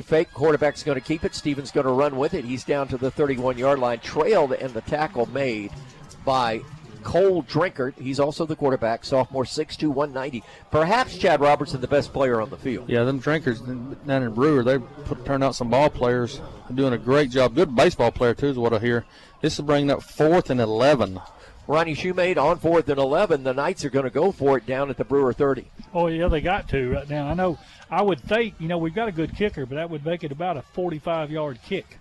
fake. Quarterback's going to keep it. Stevens going to run with it. He's down to the 31-yard line. Trailed, and the tackle made by Cole Drinkert. He's also the quarterback, sophomore, 6'2", 190. Perhaps Chad Robertson, the best player on the field. Yeah, them Drinkers down in Brewer, they turned out some ball players. They're doing a great job. Good baseball player, too, is what I hear. This is bringing up 4th and 11. Ronnie Shoemate on 4th and 11. The Knights are going to go for it down at the Brewer 30. Oh, yeah, they got to right now. I would think, we've got a good kicker, but that would make it about a 45-yard kick.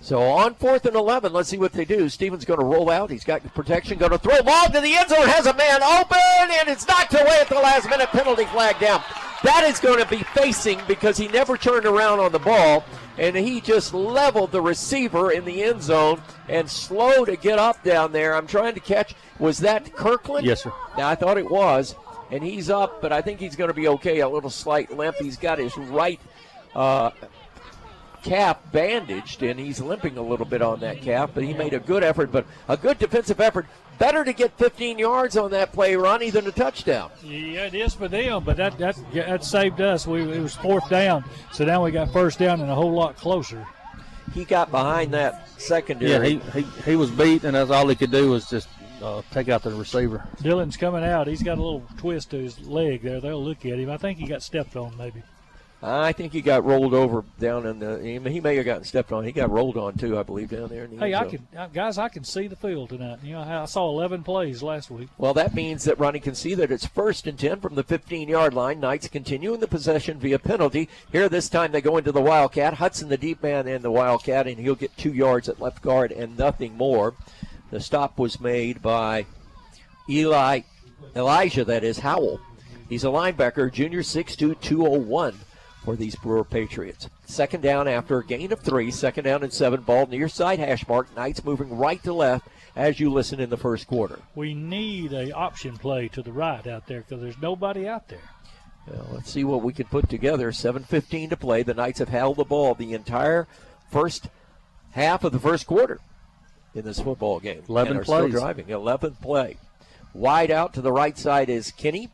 So on 4th and 11, let's see what they do. Stevens going to roll out. He's got protection, going to throw long to the end zone, has a man open, and it's knocked away at the last minute. Penalty flag down. That is going to be facing because he never turned around on the ball, and he just leveled the receiver in the end zone and slow to get up down there. I'm trying to catch. Was that Kirkland? Yes, sir. Now, I thought it was, and he's up, but I think he's going to be okay. A little slight limp. He's got his right calf bandaged, and he's limping a little bit on that calf, but he made a good effort, but a good defensive effort. Better to get 15 yards on that play, Ronnie, than a touchdown. Yeah, it is for them, but that saved us. It was 4th down, so now we got 1st down and a whole lot closer. He got behind that secondary. Yeah, he was beat, and that's all he could do was just take out the receiver. Dylan's coming out. He's got a little twist to his leg there. They'll look at him. I think he got stepped on maybe. I think he got rolled over down in the. He may have gotten stepped on. He got rolled on too, I believe, down there. Hey, I can see the field tonight. I saw 11 plays last week. Well, that means that Ronnie can see that it's 1st and 10 from the 15-yard line. Knights continuing the possession via penalty. Here this time they go into the Wildcat. Hudson, the deep man, in the Wildcat, and he'll get 2 yards at left guard and nothing more. The stop was made by Elijah, that is Howell. He's a linebacker, junior, 6'2", 201. For these Brewer Patriots. Second down after a gain of 3, 2nd down and 7, ball near side hash mark. Knights moving right to left as you listen in the first quarter. We need a option play to the right out there because there's nobody out there. Well, let's see what we can put together. 7:15 to play. The Knights have held the ball the entire first half of the first quarter in this football game. 11 plays. Still driving. 11th play. Wide out to the right side is Kinney.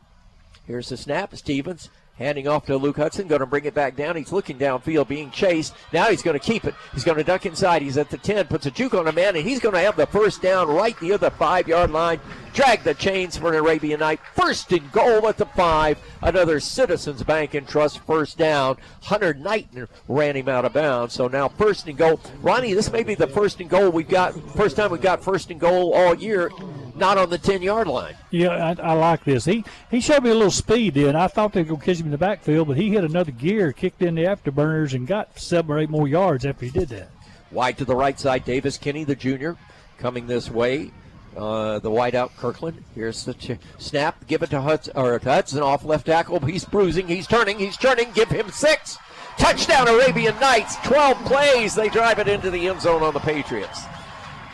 Here's the snap. Stevens handing off to Luke Hudson, going to bring it back down. He's looking downfield, being chased. Now he's going to keep it. He's going to duck inside. He's at the 10, puts a juke on a man, and he's going to have the 1st down right near the 5-yard line. Drag the chains for an Arabian Knight. 1st and goal at the 5. Another Citizens Bank and Trust 1st down. Hunter Knighton ran him out of bounds. So now 1st and goal. Ronnie, this may be the 1st and goal we've got. First time we've got 1st and goal all year. Not on the 10-yard line. Yeah, I like this. He showed me a little speed then. I thought they were going to catch him in the backfield, but he hit another gear, kicked in the afterburners, and got 7 or 8 more yards after he did that. Wide to the right side, Davis Kinney, the junior, coming this way. The wide out, Kirkland. Here's the snap. Give it to Hudson off left tackle. He's bruising. He's turning. Give him 6. Touchdown Arabian Nights. 12 plays. They drive it into the end zone on the Patriots.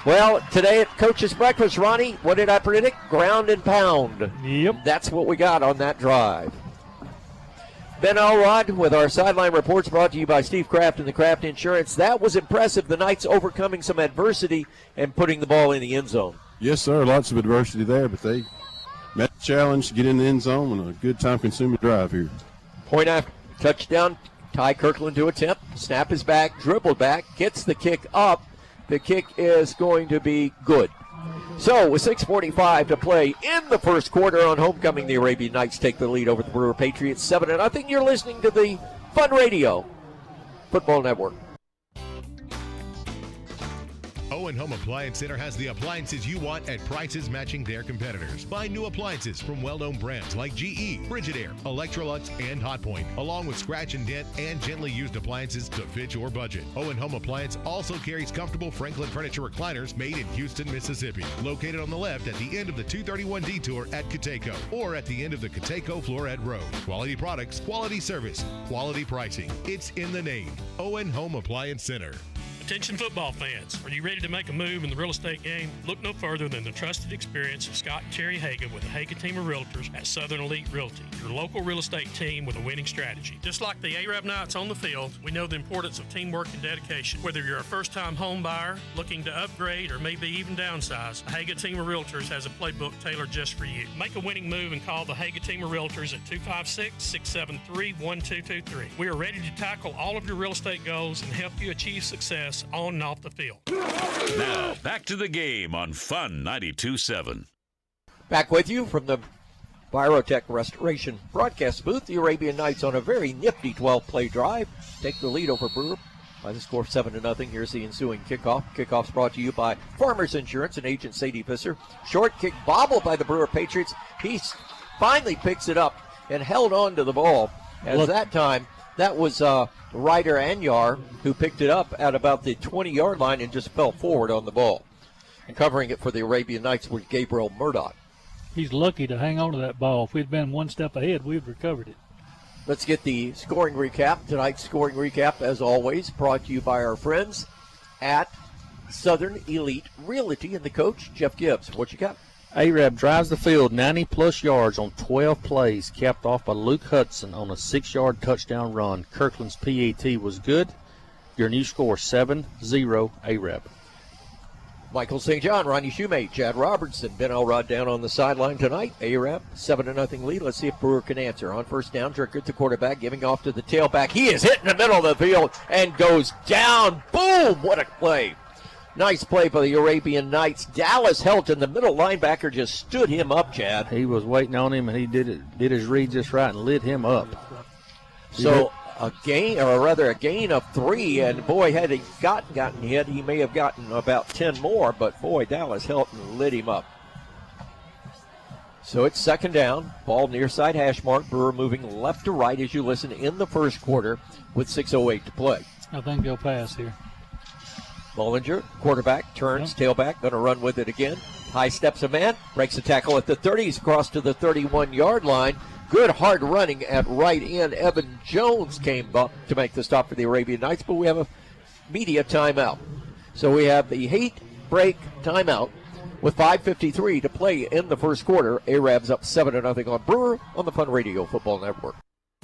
Well, today at Coach's Breakfast, Ronnie, what did I predict? Ground and pound. Yep. That's what we got on that drive. Ben Elrod with our sideline reports, brought to you by Steve Kraft and the Kraft Insurance. That was impressive. The Knights overcoming some adversity and putting the ball in the end zone. Yes, sir. Lots of adversity there, but they met the challenge to get in the end zone and a good time-consuming drive here. Point after touchdown. Ty Kirkland to attempt. Snap is back, dribbled back, gets the kick up. The kick is going to be good. So with 6:45 to play in the first quarter on homecoming, the Arabian Knights take the lead over the Brewer Patriots 7-0. You're listening to the Fun Radio Football Network. Owen Home Appliance Center has the appliances you want at prices matching their competitors. Find new appliances from well-known brands like GE, Frigidaire, Electrolux, and Hotpoint, along with scratch and dent and gently used appliances to fit your budget. Owen Home Appliance also carries comfortable Franklin furniture recliners made in Houston, Mississippi, located on the left at the end of the 231 detour at Cateco, or at the end of the Cateco Floret Road. Quality products, quality service, quality pricing. It's in the name. Owen Home Appliance Center. Attention football fans, are you ready to make a move in the real estate game? Look no further than the trusted experience of Scott and Terry Haga with the Haga team of realtors at Southern Elite Realty, your local real estate team with a winning strategy. Just like the Arab Knights on the field, we know the importance of teamwork and dedication. Whether you're a first-time home buyer looking to upgrade or maybe even downsize, the Haga team of realtors has a playbook tailored just for you. Make a winning move and call the Haga team of realtors at 256-673-1223. We are ready to tackle all of your real estate goals and help you achieve success on and off the field. Now, back to the game on Fun 92.7. Back with you from the Virotech Restoration broadcast booth. The Arabian Knights on a very nifty 12-play drive take the lead over Brewer by the score of 7-0. Here's the ensuing kickoff. Kickoff's brought to you by Farmers Insurance and Agent Sadie Visser. Short kick bobbled by the Brewer Patriots. He finally picks it up and held on to the ball. That time, that was Ryder Anyar who picked it up at about the 20-yard line and just fell forward on the ball. And covering it for the Arabian Knights was Gabriel Murdoch. He's lucky to hang on to that ball. If we'd been one step ahead, we'd recovered it. Let's get the scoring recap. Tonight's scoring recap, as always, brought to you by our friends at Southern Elite Realty and the coach, Jeff Gibbs. What you got? Arab drives the field 90-plus yards on 12 plays, capped off by Luke Hudson on a 6-yard touchdown run. Kirkland's PAT was good. Your new score, 7-0 Arab. Michael St. John, Ronnie Shoemate, Chad Robertson, Ben Elrod down on the sideline tonight. Arab, 7-0 lead. Let's see if Brewer can answer. On first down, Drickert, the quarterback, giving off to the tailback. He is hit in the middle of the field and goes down. Boom! What a play. Nice play by the Arabian Knights. Dallas Helton, the middle linebacker, just stood him up, Chad. He was waiting on him, and he did his read just right and lit him up. So a gain of 3, and boy, had he gotten hit, he may have gotten about 10 more, but boy, Dallas Helton lit him up. So it's second down, ball near side hash mark. Brewer moving left to right as you listen in the first quarter with 6:08 to play. I think they'll pass here. Bollinger, quarterback, turns, tailback, going to run with it again. High steps a man, breaks a tackle at the 30. He's crossed to the 31-yard line. Good hard running at right end. Evan Jones came up to make the stop for the Arabian Knights, but we have a media timeout. So we have the heat break timeout with 5:53 to play in the first quarter. Arabs up 7-0 on Brewer on the Fun Radio Football Network.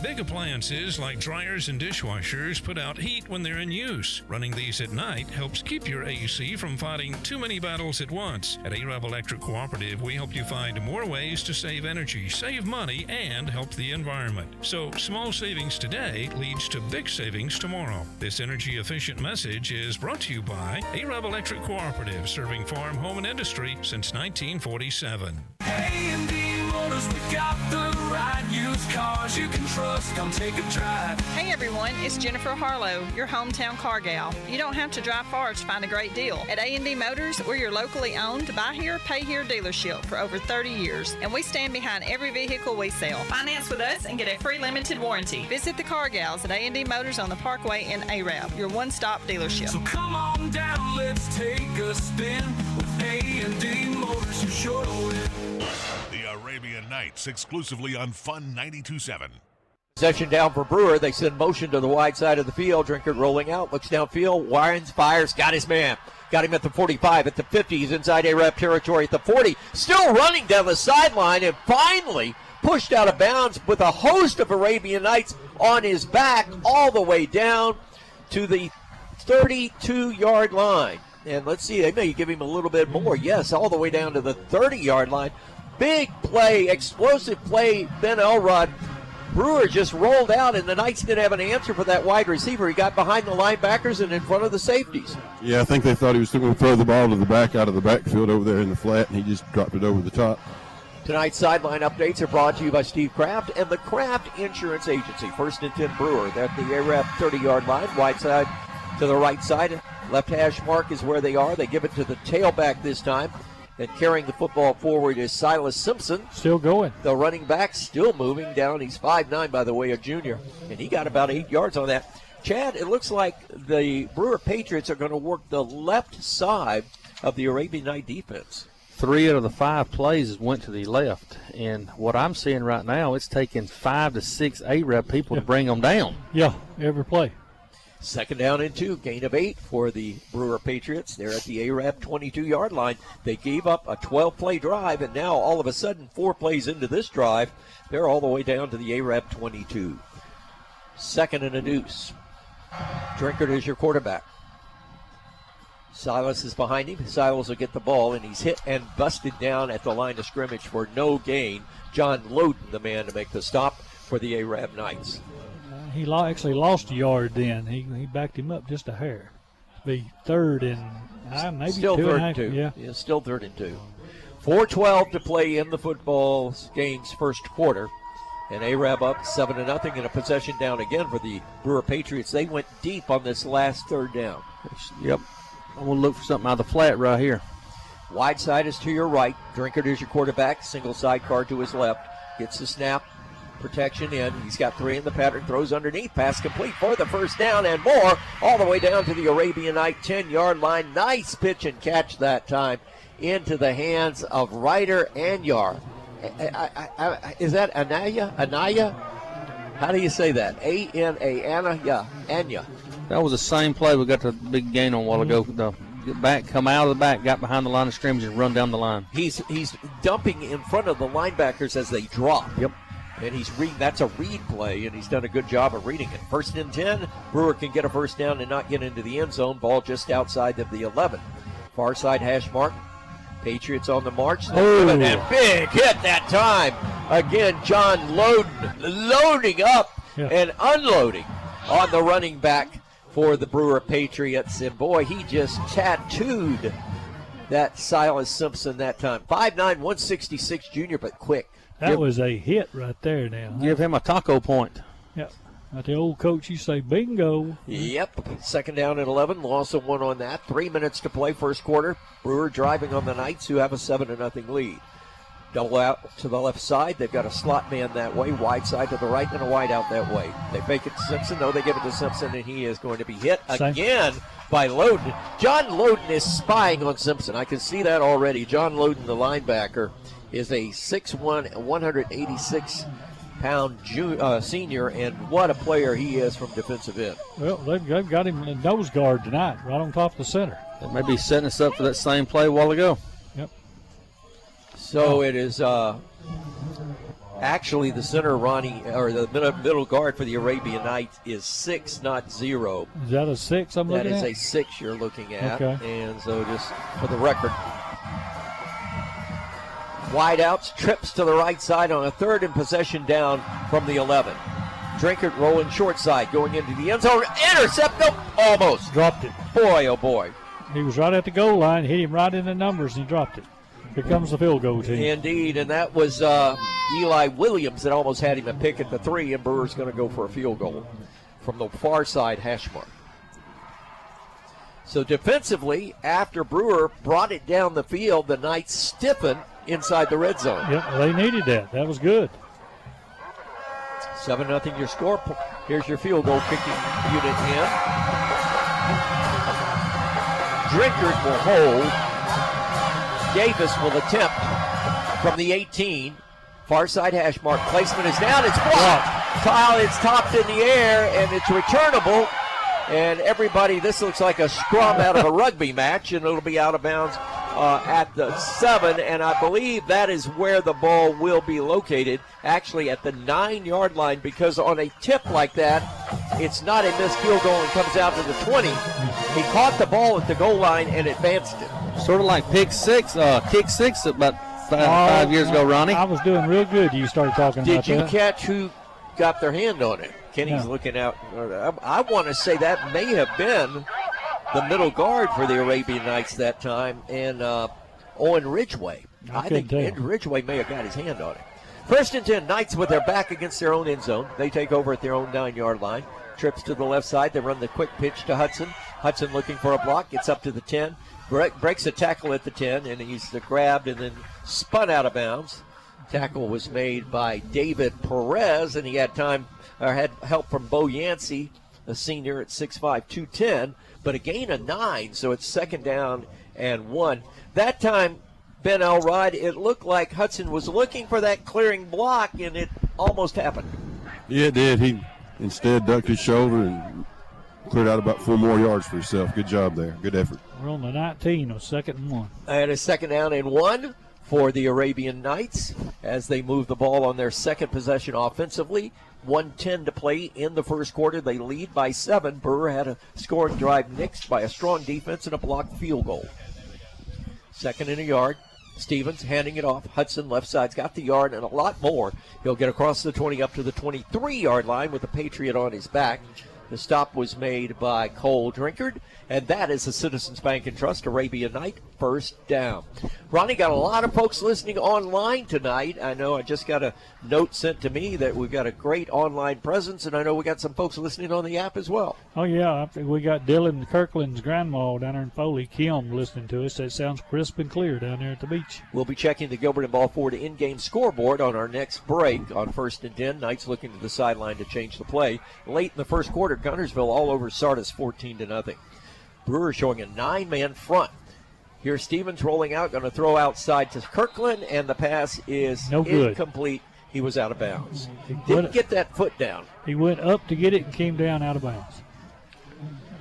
Big appliances like dryers and dishwashers put out heat when they're in use. Running these at night helps keep your AC from fighting too many battles at once. At Arab Electric Cooperative, we help you find more ways to save energy, save money, and help the environment. So small savings today leads to big savings tomorrow. This energy-efficient message is brought to you by Arab Electric Cooperative, serving farm, home, and industry since 1947. A&D Motors, we got the right used cars you can trust. Come take a drive. Hey everyone, it's Jennifer Harlow, your hometown car gal. You don't have to drive far to find a great deal. At A&D Motors, we're your locally owned, buy here, pay here dealership for over 30 years, and we stand behind every vehicle we sell. Finance with us and get a free limited warranty. Visit the car gals at A&D Motors on the Parkway in Arab, your one-stop dealership. So come on down, let's take a spin with A&D Motors. You sure to win. The Arabian Nights exclusively on Fun 92.7. Possession down for Brewer. They send motion to the wide side of the field. Drinkard rolling out, looks downfield, winds, fires, got his man. Got him at the 45, at the 50. He's inside ARAB territory at the 40. Still running down the sideline and finally pushed out of bounds with a host of Arabian Nights on his back all the way down to the 32-yard line. And let's see, they may give him a little bit more. Yes, all the way down to the 30-yard line. Big play, explosive play, Ben Elrod. Brewer just rolled out, and the Knights didn't have an answer for that wide receiver. He got behind the linebackers and in front of the safeties. Yeah, I think they thought he was going to throw the ball to the back out of the backfield over there in the flat, and he just dropped it over the top. Tonight's sideline updates are brought to you by Steve Kraft and the Kraft Insurance Agency. 1st and 10 Brewer. They're at the ARAB 30-yard line, wide side to the right side. Left hash mark is where they are. They give it to the tailback this time. And carrying the football forward is Silas Simpson. Still going. The running back still moving down. He's 5'9", by the way, a junior. And he got about 8 yards on that. Chad, it looks like the Brewer Patriots are going to work the left side of the Arabian Night defense. 3 out of the 5 plays went to the left. And what I'm seeing right now, it's taking 5 to 6 ARAB people to bring them down. Yeah, every play. 2nd down and 2, gain of 8 for the Brewer Patriots. They're at the ARAB 22-yard line. They gave up a 12-play drive, and now all of a sudden, 4 plays into this drive, they're all the way down to the ARAB 22. 2nd and a deuce. Drinkard is your quarterback. Silas is behind him. Silas will get the ball, and he's hit and busted down at the line of scrimmage for no gain. John Loden, the man to make the stop for the ARAB Knights. He actually lost a yard then. He backed him up just a hair. Be 3rd and maybe still 2 and a 3rd half. and 2. Yeah, still 3rd and 2. 4:12 to play in the football game's first quarter. And ARAB up 7-0 and a possession down again for the Brewer Patriots. They went deep on this last 3rd down. Yep. I'm going to look for something out of the flat right here. Wide side is to your right. Drinkard is your quarterback. Single sidecar to his left. Gets the snap. Protection in. He's got 3 in the pattern. Throws underneath. Pass complete for the first down and more. All the way down to the Arabian Night 10-yard line. Nice pitch and catch that time into the hands of Ryder Anyar. Is that Anaya? How do you say that? A-N-A, Anya. That was the same play we got the big gain on a while ago. The back, come out of the back, got behind the line of scrimmage and run down the line. He's dumping in front of the linebackers as they drop. Yep. And he's reading. That's a read play, and he's done a good job of reading it. 1st and 10. Brewer can get a first down and not get into the end zone. Ball just outside of the 11. Far side hash mark. Patriots on the march. And a big hit that time. Again, John loading up and unloading on the running back for the Brewer Patriots. And boy, he just tattooed that Silas Simpson that time. 5'9", 166 junior, but quick. That was a hit right there now. Give him a taco point. Yep. Like the old coach, you say bingo. Yep. 2nd down and 11. Loss of 1 on that. 3 minutes to play first quarter. Brewer driving on the Knights, who have a 7-0 lead. Double out to the left side. They've got a slot man that way. Wide side to the right and a wide out that way. They fake it to Simpson. No, they give it to Simpson, and he is going to be hit again by Loden. John Loden is spying on Simpson. I can see that already. John Loden, the linebacker, is a 6'1", 186-pound senior, and what a player he is from defensive end. Well, they've got him in nose guard tonight, right on top of the center. They may be setting us up for that same play a while ago. Yep. So it is actually the center, Ronnie, or the middle guard for the Arabian Nights is 6, not 0. Is that a 6 I'm looking at? That is a 6 you're looking at. Okay. And so just for the record, wide outs, trips to the right side on a 3rd and possession down from the 11. Drinkard rolling short side, going into the end zone. Intercept, nope, almost. Dropped it. Boy, oh boy. He was right at the goal line, hit him right in the numbers, and he dropped it. Here comes the field goal team. Indeed, and that was Eli Williams that almost had him a pick at the 3, and Brewer's going to go for a field goal from the far side hash mark. So defensively, after Brewer brought it down the field, the Knights stiffened inside the red zone. Yep, they needed that. That was good. 7-0 your score. Here's your field goal kicking unit in. Drinkard will hold. Davis will attempt from the 18. Far side hash mark. Placement is down. It's blocked. Foul. It's topped in the air, and it's returnable. And everybody, this looks like a scrum out of a rugby match, and it'll be out of bounds at the 7. And I believe that is where the ball will be located, actually at the 9-yard line, because on a tip like that, it's not a missed field goal and comes out to the 20. He caught the ball at the goal line and advanced it. Sort of like kick six about 5 years ago, Ronnie. I was doing real good. You started talking about that. Did you catch who got their hand on it? Kenny's looking out. I want to say that may have been the middle guard for the Arabian Knights that time, and Owen Ridgway. I think Ridgway may have got his hand on it. 1st and 10, Knights with their back against their own end zone. They take over at their own 9-yard line. Trips to the left side. They run the quick pitch to Hudson. Hudson looking for a block. Gets up to the 10. Breaks a tackle at the 10, and he's grabbed and then spun out of bounds. Tackle was made by David Perez, and he had had help from Bo Yancey, a senior at 6'5", 210, but a gain of 9, so it's 2nd down and 1. That time, Ben Elrod, it looked like Hudson was looking for that clearing block, and it almost happened. Yeah, it did. He instead ducked his shoulder and cleared out about 4 more yards for himself. Good job there. Good effort. We're on the 19 of 2nd and 1. And a 2nd down and 1 for the Arabian Knights as they move the ball on their second possession offensively. 1:10 to play in the first quarter. They lead by 7. Brewer had a scoring drive nixed by a strong defense and a blocked field goal. 2nd and a yard. Stevens handing it off. Hudson left side's got the yard and a lot more. He'll get across the 20 up to the 23-yard line with the Patriot on his back. The stop was made by Cole Drinkard, and that is the Citizens Bank and Trust Arabian Night 1st down. Ronnie, got a lot of folks listening online tonight. I know I just got a note sent to me that we've got a great online presence, and I know we got some folks listening on the app as well. Oh, yeah. I think we got Dylan Kirkland's grandma down there in Foley, Kim, listening to us. That sounds crisp and clear down there at the beach. We'll be checking the Gilbert and Ball Ford in-game scoreboard on our next break on 1st and 10. Knights looking to the sideline to change the play. Late in the first quarter, Guntersville all over Sardis 14-0. Brewer showing a 9-man front. Here's Stevens rolling out, going to throw outside to Kirkland, and the pass is incomplete. He was out of bounds. Didn't get that foot down. He went up to get it and came down out of bounds.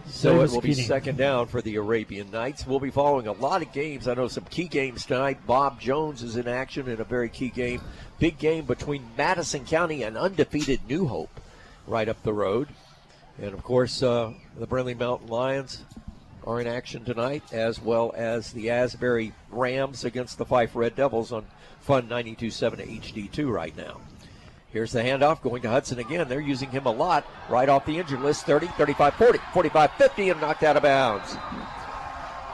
So it will be 2nd down for the Arabian Knights. We'll be following a lot of games. I know some key games tonight. Bob Jones is in action in a very key game. Big game between Madison County and undefeated New Hope right up the road. And, of course, the Brindley Mountain Lions are in action tonight, as well as the Asbury Rams against the Fife Red Devils on Fun 92.7 HD2 right now. Here's the handoff going to Hudson again. They're using him a lot right off the injured list. 30, 35, 40, 45, 50, and knocked out of bounds.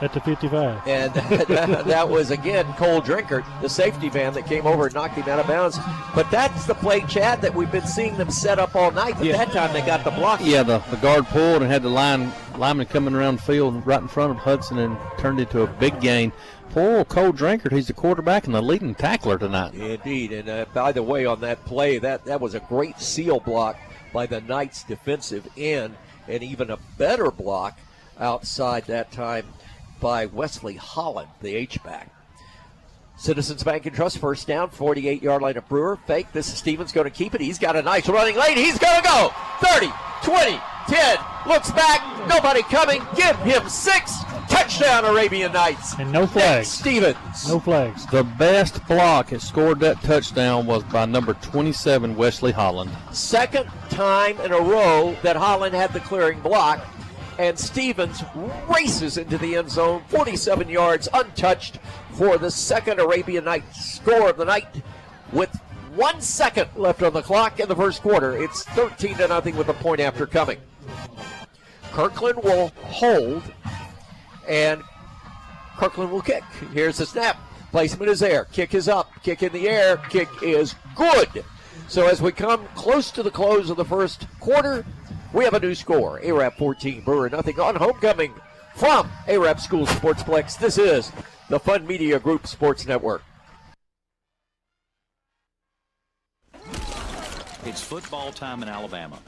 At the 55. And that was, again, Cole Drinkard, the safety man that came over and knocked him out of bounds. But that's the play, Chad, that we've been seeing them set up all night. But that time they got the block. Yeah, the guard pulled and had the lineman coming around the field right in front of Hudson and turned into a big gain. Poor Cole Drinkard, he's the quarterback and the leading tackler tonight. Indeed, and by the way, on that play, that was a great seal block by the Knights defensive end, and even a better block outside that time by Wesley Holland, the H-back. Citizens Bank and Trust 1st down, 48-yard line of Brewer. Fake. This is Stevens going to keep it. He's got a nice running lane. He's going to go. 30, 20, 10. Looks back. Nobody coming. Give him 6. Touchdown, Arabian Knights. And no flags. Stevens. No flags. The best block that scored that touchdown was by number 27, Wesley Holland. 2nd time in a row that Holland had the clearing block. And Stevens races into the end zone, 47 yards untouched for the 2nd Arabian Knights score of the night with 1 second left on the clock in the first quarter. It's 13-0 with a point after coming. Kirkland will hold, and Kirkland will kick. Here's the snap. Placement is there. Kick is up. Kick in the air. Kick is good. So as we come close to the close of the first quarter, we have a new score. Arab 14, Brewer nothing on homecoming from Arab School Sportsplex. This is the Fun Media Group Sports Network. It's football time in Alabama.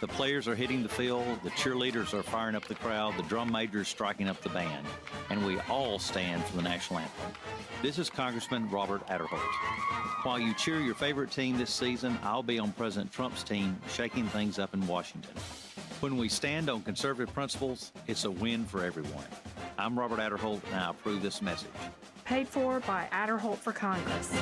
The players are hitting the field, the cheerleaders are firing up the crowd, the drum major is striking up the band, and we all stand for the national anthem. This is Congressman Robert Adderholt. While you cheer your favorite team this season, I'll be on President Trump's team shaking things up in Washington. When we stand on conservative principles, it's a win for everyone. I'm Robert Adderholt, and I approve this message. Paid for by Adderholt for Congress.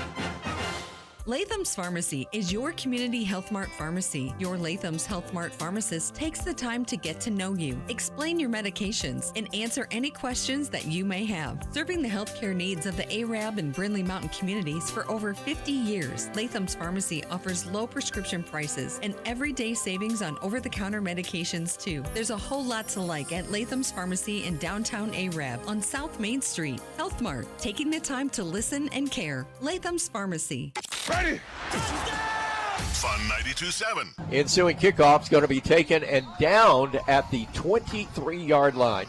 Latham's Pharmacy is your community Health Mart pharmacy. Your Latham's Health Mart pharmacist takes the time to get to know you, explain your medications, and answer any questions that you may have. Serving the healthcare needs of the Arab and Brindley Mountain communities for over 50 years, Latham's Pharmacy offers low prescription prices and everyday savings on over-the-counter medications too. There's a whole lot to like at Latham's Pharmacy in downtown Arab on South Main Street. Health Mart, taking the time to listen and care. Latham's Pharmacy. Ready? Fun 92.7. Ensuing kickoff's going to be taken and downed at the 23-yard line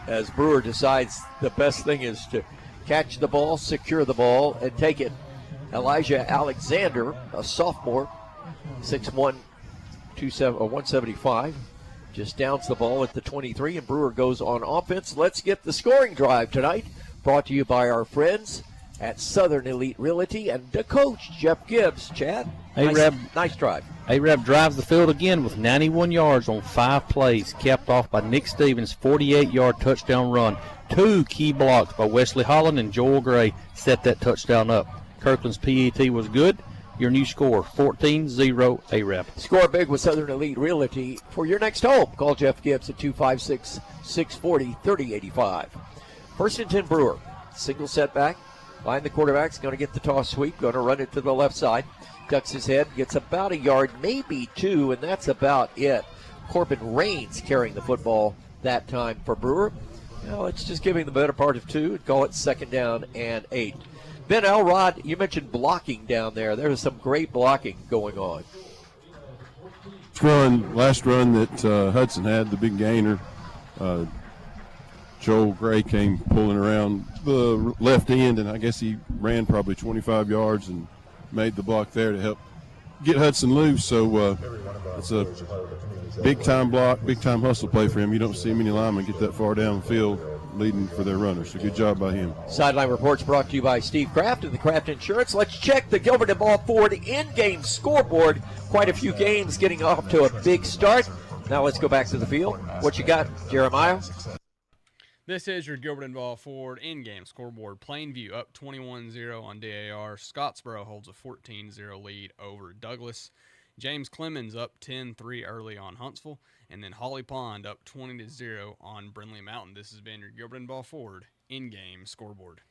as Brewer decides the best thing is to catch the ball, secure the ball, and take it. Elijah Alexander, a sophomore, 6'1", 175, just downs the ball at the 23, and Brewer goes on offense. Let's get the scoring drive tonight, brought to you by our friends at Southern Elite Realty and the coach, Jeff Gibbs. Chad, nice drive. Arab drives the field again with 91 yards on 5 plays, capped off by Nick Stevens' 48-yard touchdown run. 2 key blocks by Wesley Holland and Joel Gray set that touchdown up. Kirkland's PAT was good. Your new score, 14-0 Arab. Score big with Southern Elite Realty for your next home. Call Jeff Gibbs at 256-640-3085. First and 10 Brewer. Single setback. Behind the quarterback's going to get the toss sweep, going to run it to the left side. Ducks his head, gets about a yard, maybe 2, and that's about it. Corbin Raines carrying the football that time for Brewer. Now let's just give him the better part of 2 and call it 2nd down and 8. Ben Elrod, you mentioned blocking down there. There was some great blocking going on. Last run that Hudson had, the big gainer, Joel Gray came pulling around the left end, and I guess he ran probably 25 yards and made the block there to help get Hudson loose. So it's a big-time block, big-time hustle play for him. You don't see many linemen get that far down the field leading for their runners. So good job by him. Sideline reports brought to you by Steve Kraft and the Kraft Insurance. Let's check the Gilbert and Ball Ford in-game scoreboard. Quite a few games getting off to a big start. Now let's go back to the field. What you got, Jeremiah? This is your Gilbert and Ball Ford in-game scoreboard. Plainview up 21-0 on DAR. Scottsboro holds a 14-0 lead over Douglas. James Clemens up 10-3 early on Huntsville. And then Holly Pond up 20-0 on Brindley Mountain. This has been your Gilbert and Ball Ford in-game scoreboard.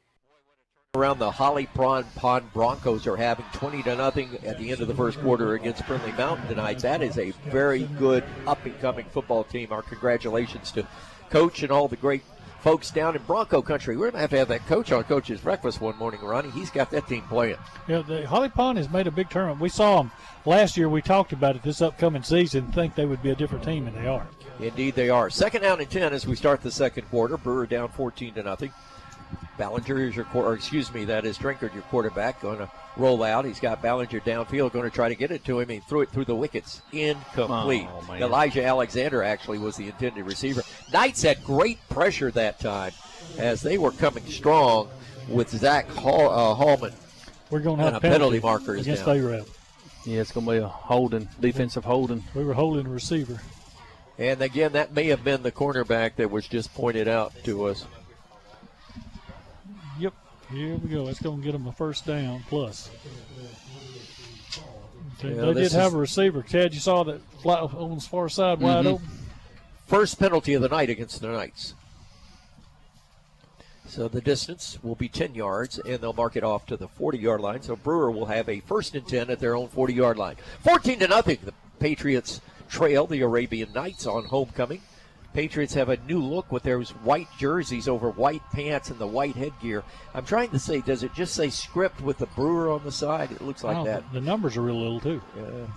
Around the Holly Pond Broncos are having 20-0 at the end of the first quarter against Brindley Mountain tonight. That is a very good up-and-coming football team. Our congratulations to Coach and all the great folks down in Bronco country. We're going to have that coach on Coach's Breakfast one morning, Ronnie. He's got that team playing. Yeah, the Holly Pond has made a big tournament. We saw them last year. We talked about it this upcoming season. Think they would be a different team, and they are. Indeed, they are. 2nd down and 10 as we start the second quarter. Brewer down 14-0. Ballinger is that is Drinkard, your quarterback, going to roll out. He's got Ballinger downfield, going to try to get it to him. He threw it through the wickets. Incomplete. Elijah Alexander actually was the intended receiver. Knights had great pressure that time as they were coming strong with Zach Hallman. We're going to have a penalty marker against down. Arab. Yeah, it's going to be a defensive holding. We were holding a receiver. And again, that may have been the cornerback that was just pointed out to us. Yep, here we go. It's going to get them a first down plus. Okay, they did have a receiver. Chad, you saw that fly on the far side wide open. First penalty of the night against the Knights. So the distance will be 10 yards, and they'll mark it off to the 40-yard line. So Brewer will have a 1st and 10 at their own 40-yard line. 14-0. The Patriots trail the Arabian Knights on homecoming. Patriots have a new look with those white jerseys over white pants and the white headgear. I'm trying to say, does it just say script with the Brewer on the side? It looks like that. The numbers are real little, too. Yeah.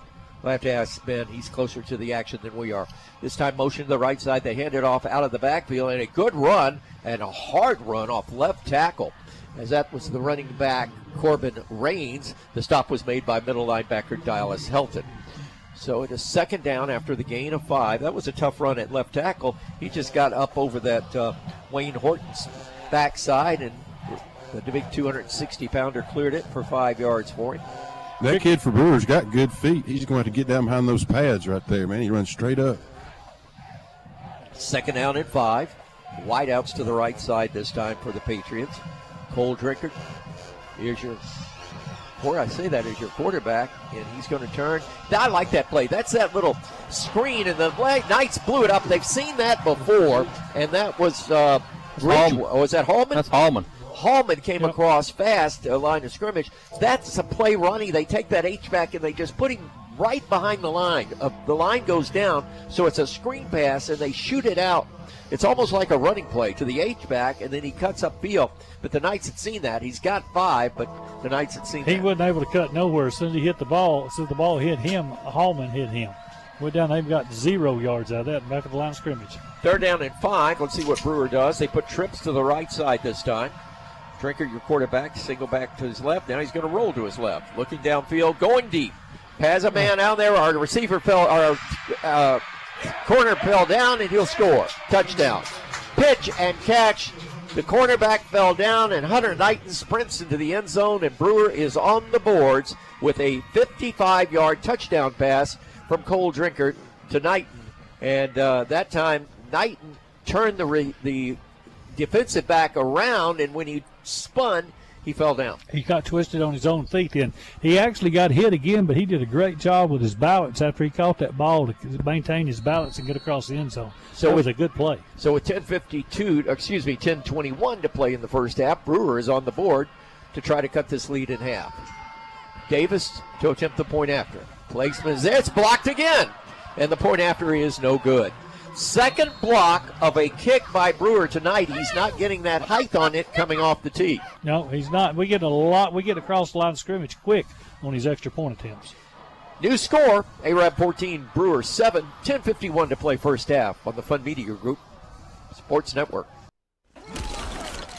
We'll have to ask Ben. He's closer to the action than we are. This time motion to the right side. They hand it off out of the backfield, and a good run and a hard run off left tackle, as that was the running back, Corbin Raines. The stop was made by middle linebacker Dallas Helton. So it is second down after the gain of 5. That was a tough run at left tackle. He just got up over that Wayne Horton's backside, and the big 260-pounder cleared it for 5 yards for him. That kid for Brewer's got good feet. He's going to have to get down behind those pads right there, man. He runs straight up. Second down at 5. Wideouts to the right side this time for the Patriots. Cole Drinkard is your quarterback, and he's going to turn. I like that play. That's that little screen, and the Knights blew it up. They've seen that before, and that was was that Hallman? That's Hallman. Hallman came across fast, a line of scrimmage. That's a play running. They take that H-back and they just put him right behind the line. The line goes down, so it's a screen pass, and they shoot it out. It's almost like a running play to the H-back, and then he cuts up field. But the Knights had seen that. He's got 5, but the Knights had seen that. He wasn't able to cut nowhere. As soon as he hit the ball, as soon as the ball hit him, Hallman hit him. Went down, they've got 0 yards out of that back of the line of scrimmage. Third down and 5. Let's see what Brewer does. They put trips to the right side this time. Drinkard, your quarterback, single back to his left. Now he's going to roll to his left. Looking downfield, going deep. Has a man out there. Our receiver corner fell down, and he'll score. Touchdown. Pitch and catch. The cornerback fell down, and Hunter Knighton sprints into the end zone, and Brewer is on the boards with a 55-yard touchdown pass from Cole Drinkard to Knighton. And that time, Knighton turned the defensive back around, and when he spun, he fell down. He got twisted on his own feet, and he actually got hit again, but he did a great job with his balance after he caught that ball to maintain his balance and get across the end zone. So that was a good play. So with 10:21 to play in the first half, Brewer is on the board to try to cut this lead in half. Davis to attempt the point after. Placement is there. It's blocked again, and the point after is no good. Second block of a kick by Brewer tonight. He's not getting that height on it coming off the tee. No, he's not. We get across the line of scrimmage quick on his extra point attempts. New score, Arab 14, Brewer 7, 10:51 to play first half on the Fun Media Group Sports Network.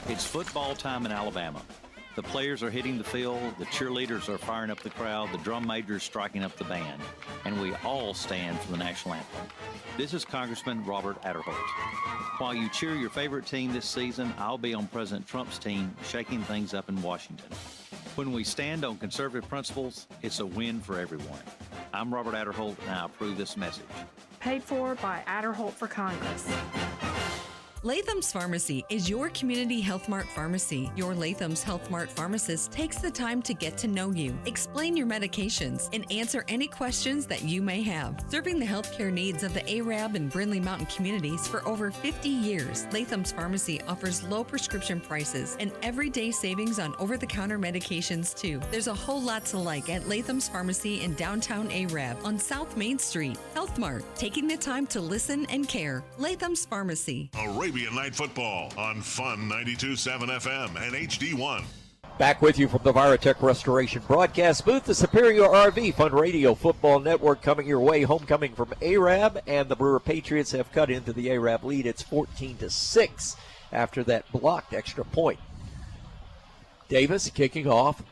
It's football time in Alabama. The players are hitting the field, the cheerleaders are firing up the crowd, the drum majors striking up the band, and we all stand for the national anthem. This is Congressman Robert Adderholt. While you cheer your favorite team this season, I'll be on President Trump's team shaking things up in Washington. When we stand on conservative principles, it's a win for everyone. I'm Robert Adderholt, and I approve this message. Paid for by Adderholt for Congress. Latham's Pharmacy is your community Health Mart pharmacy. Your Latham's Health Mart pharmacist takes the time to get to know you, explain your medications, and answer any questions that you may have. Serving the healthcare needs of the Arab and Brindley Mountain communities for over 50 years, Latham's Pharmacy offers low prescription prices and everyday savings on over-the-counter medications too. There's a whole lot to like at Latham's Pharmacy in downtown Arab on South Main Street. Health Mart, taking the time to listen and care. Latham's Pharmacy. Arabian Night Football on Fun 92.7 FM and HD1. Back with you from the Viratech Restoration broadcast booth, the Superior RV Fun Radio Football Network coming your way. Homecoming from Arab, and the Brewer Patriots have cut into the Arab lead. It's 14-6 after that blocked extra point. Davis kicking off.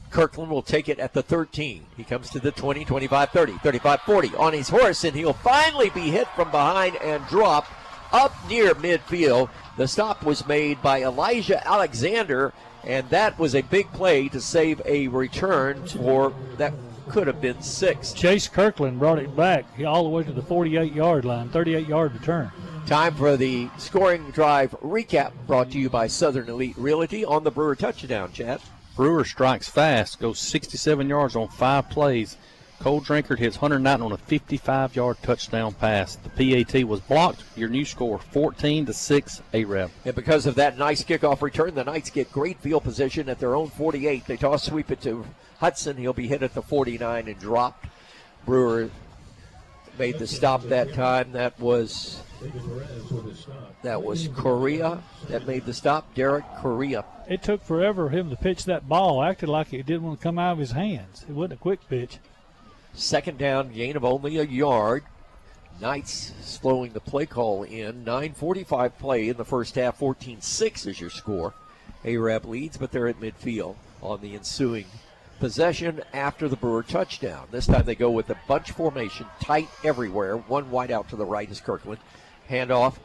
Kirkland will take it at the 13. He comes to the 20, 25, 30, 35, 40 on his horse, and he'll finally be hit from behind and drop up near midfield. The stop was made by Elijah Alexander, and that was a big play to save a return for that could have been 6. Chase Kirkland brought it back all the way to the 48-yard line, 38-yard return. Time for the scoring drive recap, brought to you by Southern Elite Realty on the Brewer touchdown, Chad. Brewer strikes fast, goes 67 yards on 5 plays. Cole Drinkard hits Hunter Knighton on a 55-yard touchdown pass. The PAT was blocked. Your new score, 14-6, Arab. And because of that nice kickoff return, the Knights get great field position at their own 48. They toss sweep it to Hudson. He'll be hit at the 49 and dropped. Brewer made the stop that time. That was Correa that made the stop, Derek Correa. It took forever for him to pitch that ball. Acted like it didn't want to come out of his hands. It wasn't a quick pitch. Second down, gain of only a yard. Knights slowing the play call in. 9:45 play in the first half. 14-6 is your score. Arab leads, but they're at midfield on the ensuing possession after the Brewer touchdown. This time they go with a bunch formation, tight everywhere. One wide out to the right is Kirkland. Handoff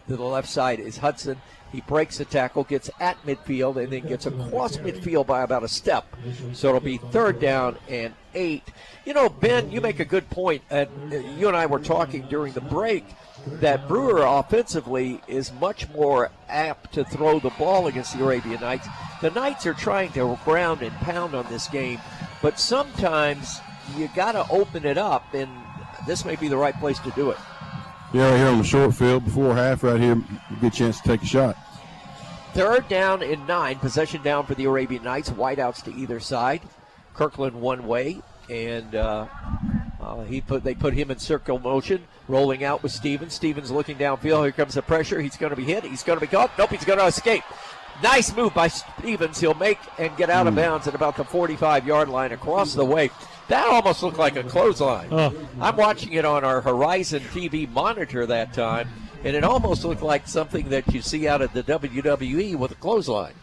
to the left side is Hudson. He breaks the tackle, gets at midfield, and then gets across midfield by about a step. So it'll be 3rd down and 8. You know, Ben, you make a good point. You and I were talking during the break that Brewer offensively is much more apt to throw the ball against the Arabian Knights. The Knights are trying to ground and pound on this game, but sometimes you got to open it up, and this may be the right place to do it. Yeah, right here on the short field before half right here, a good chance to take a shot. 3rd down and 9, possession down for the Arabian Knights, wideouts to either side. Kirkland one way, and they put him in circle motion, rolling out with Stevens. Stevens looking downfield. Here comes the pressure. He's going to be hit. He's going to be caught. Nope, he's going to escape. Nice move by Stevens. He'll make and get out of bounds at about the 45-yard line across the way. That almost looked like a clothesline. I'm watching it on our Horizon TV monitor that time, and it almost looked like something that you see out of the WWE with a clothesline.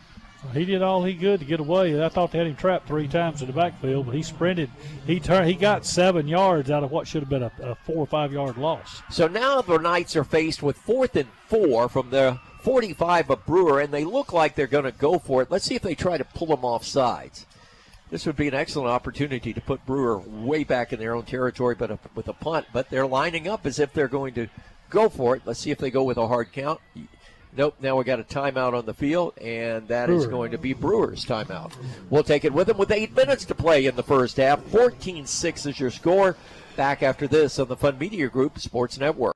He did all he could to get away. I thought they had him trapped 3 times in the backfield, but he sprinted. He got 7 yards out of what should have been a 4 or 5 yard loss. So now the Knights are faced with 4th and 4 from the 45 of Brewer, and they look like they're going to go for it. Let's see if they try to pull them off sides. This would be an excellent opportunity to put Brewer way back in their own territory, but with a punt. But they're lining up as if they're going to go for it. Let's see if they go with a hard count. Nope, now we got a timeout on the field, and that is going to be Brewer's timeout. We'll take it with them with 8 minutes to play in the first half. 14-6 is your score. Back after this on the Fun Media Group Sports Network.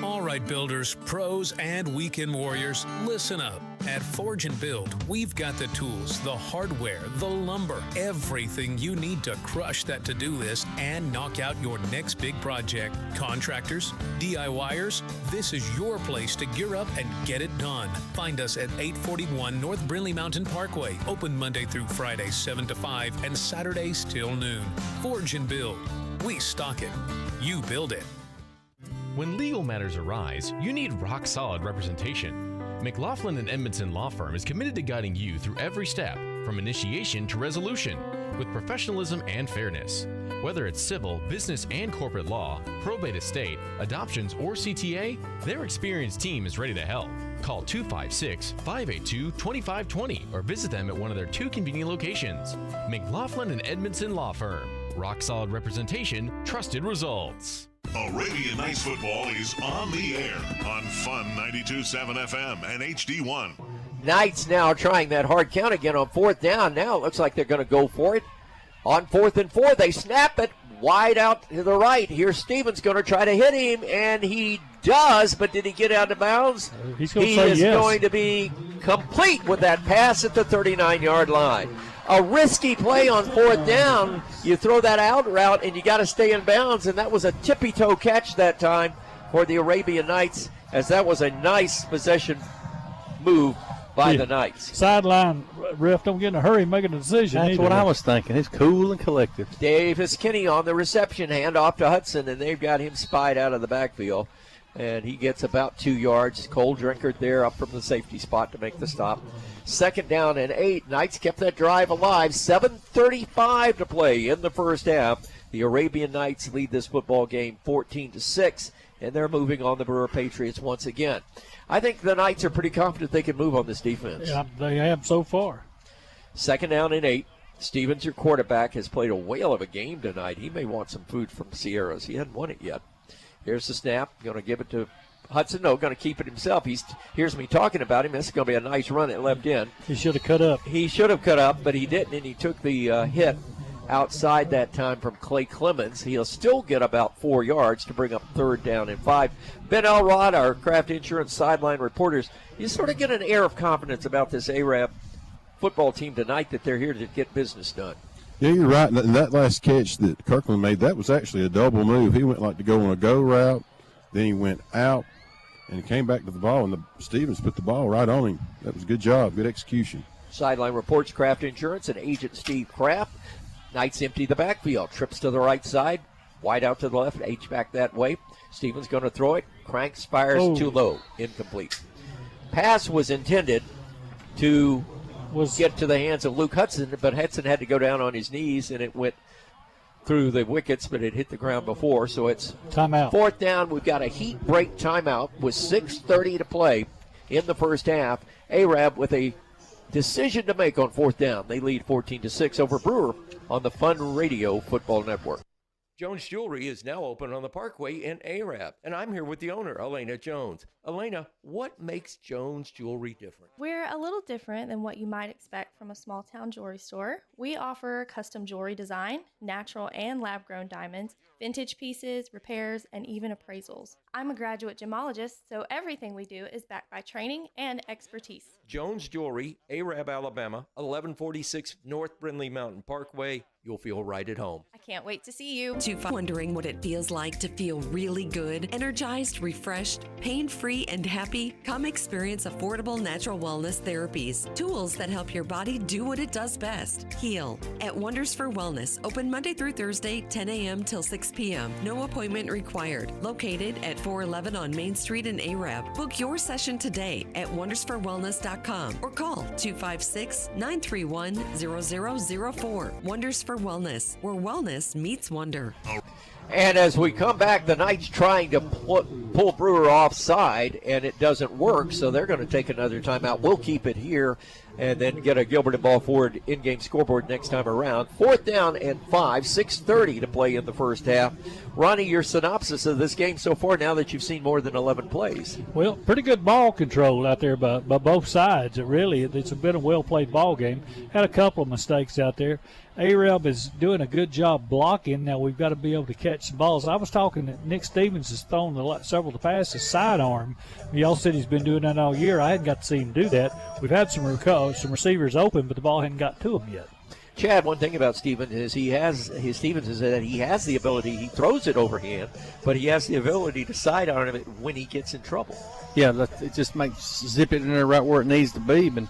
All right, builders, pros, and weekend warriors, listen up. At Forge and Build, we've got the tools, the hardware, the lumber, everything you need to crush that to-do list and knock out your next big project. Contractors, DIYers, this is your place to gear up and get it done. Find us at 841 North Brindley Mountain Parkway, open Monday through Friday, 7 to 5, and Saturdays till noon. Forge and Build. We stock it. You build it. When legal matters arise, you need rock-solid representation. McLaughlin & Edmondson Law Firm is committed to guiding you through every step, from initiation to resolution, with professionalism and fairness. Whether it's civil, business, and corporate law, probate estate, adoptions, or CTA, their experienced team is ready to help. Call 256-582-2520 or visit them at one of their 2 convenient locations. McLaughlin & Edmondson Law Firm. Rock-solid representation, trusted results. Arabian Nights football is on the air on Fun 92.7 FM and HD1. Knights now trying that hard count again on 4th down. Now it looks like they're going to go for it. On 4th and 4, they snap it wide out to the right. Here's Stevens going to try to hit him, and he does, but did he get out of bounds? He is going to be complete with that pass at the 39-yard line. A risky play on 4th down. You throw that out route, and you got to stay in bounds, and that was a tippy-toe catch that time for the Arabian Knights, as that was a nice possession move by the Knights. Sideline ref, don't get in a hurry making a decision. That's what I was thinking. He's cool and collected. Davis Kinney on the reception, hand off to Hudson, and they've got him spied out of the backfield. And he gets about 2 yards. Cole Drinkard there up from the safety spot to make the stop. 2nd down and 8. Knights kept that drive alive. 7:35 to play in the first half. The Arabian Knights lead this football game 14-6, and they're moving on the Brewer Patriots once again. I think the Knights are pretty confident they can move on this defense. Yeah, they have so far. 2nd down and 8. Stevens, your quarterback, has played a whale of a game tonight. He may want some food from Sierras. He hasn't won it yet. Here's the snap. Going to give it to Hudson. No, going to keep it himself. Here's me talking about him. This is going to be a nice run at left end. He should have cut up. He should have cut up, but he didn't, and he took the hit outside that time from Clay Clemens. He'll still get about 4 yards to bring up 3rd down and 5. Ben Elrod, our Kraft Insurance sideline reporters, you sort of get an air of confidence about this Arab football team tonight that they're here to get business done. Yeah, you're right. And that last catch that Kirkland made, that was actually a double move. He went like to go on a go route, then he went out, and he came back to the ball, and Stevens put the ball right on him. That was a good job, good execution. Sideline reports Kraft Insurance and Agent Steve Kraft. Knights empty the backfield. Trips to the right side, wide out to the left, H-back that way. Stevens going to throw it. Cranks, fires too low, incomplete. Pass was intended to get to the hands of Luke Hudson, but Hudson had to go down on his knees, and it went through the wickets, but it hit the ground before. So it's timeout. 4th down. We've got a heat break timeout with 6:30 to play in the first half. Arab with a decision to make on 4th down. They lead 14-6 over Brewer on the Fun Radio Football Network. Jones Jewelry is now open on the Parkway in Arab, and I'm here with the owner, Elena Jones. Elena, what makes Jones Jewelry different? We're a little different than what you might expect from a small town jewelry store. We offer custom jewelry design, natural and lab-grown diamonds, vintage pieces, repairs, and even appraisals. I'm a graduate gemologist, so everything we do is backed by training and expertise. Jones Jewelry, Arab, Alabama, 1146 North Brindley Mountain Parkway. You'll feel right at home. I can't wait to see you. Wondering what it feels like to feel really good, energized, refreshed, pain-free, and happy? Come experience affordable natural wellness therapies. Tools that help your body do what it does best. Heal. At Wonders for Wellness, open Monday through Thursday, 10 a.m. till 6 p.m. No appointment required. Located at 411 on Main Street in Arab. Book your session today at wondersforwellness.com or call 256-931-0004. Wonders for Wellness, where wellness meets wonder. And as we come back, the Knights trying to pull Brewer offside, and it doesn't work, so they're going to take another timeout. We'll keep it here and then get a Gilbert and Ball Ford in-game scoreboard next time around. 4th down and 5, 6:30 to play in the first half. Ronnie, your synopsis of this game so far now that you've seen more than 11 plays. Well, pretty good ball control out there by both sides. It's been a well-played ball game. Had a couple of mistakes out there. Arab is doing a good job blocking. Now we've got to be able to catch the balls. I was talking that Nick Stevens has thrown several of the passes sidearm. Y'all said he's been doing that all year. I hadn't got to see him do that. We've had some receivers open, but the ball hadn't got to him yet. Chad, one thing about Stevens is Stevens is that he has the ability. He throws it overhand, but he has the ability to sidearm it when he gets in trouble. Yeah, it just makes zip it in there right where it needs to be. But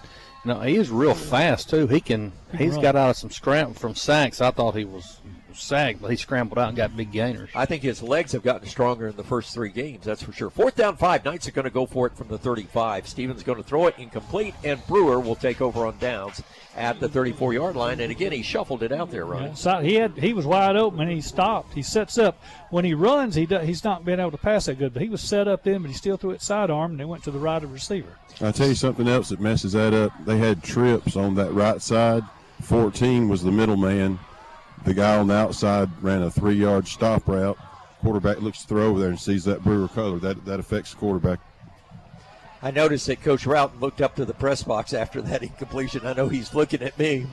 he is real fast too. He's got out of some scramble from sacks. I thought he was sacked, but he scrambled out and got big gainers. I think his legs have gotten stronger in the first 3 games, that's for sure. 4th down 5, Knights are going to go for it from the 35. Stevens going to throw it incomplete, and Brewer will take over on downs at the 34-yard line. And again, he shuffled it out there, Ron. Yeah, so he was wide open and he stopped. He sets up. When he runs, he's not been able to pass that good, but he was set up then, but he still threw it sidearm, and they went to the right of the receiver. I'll tell you something else that messes that up. They had trips on that right side. 14 was the middle man. The guy on the outside ran a 3-yard stop route. Quarterback looks to throw over there and sees that Brewer color. That affects the quarterback. I noticed that Coach Routon looked up to the press box after that incompletion. I know he's looking at me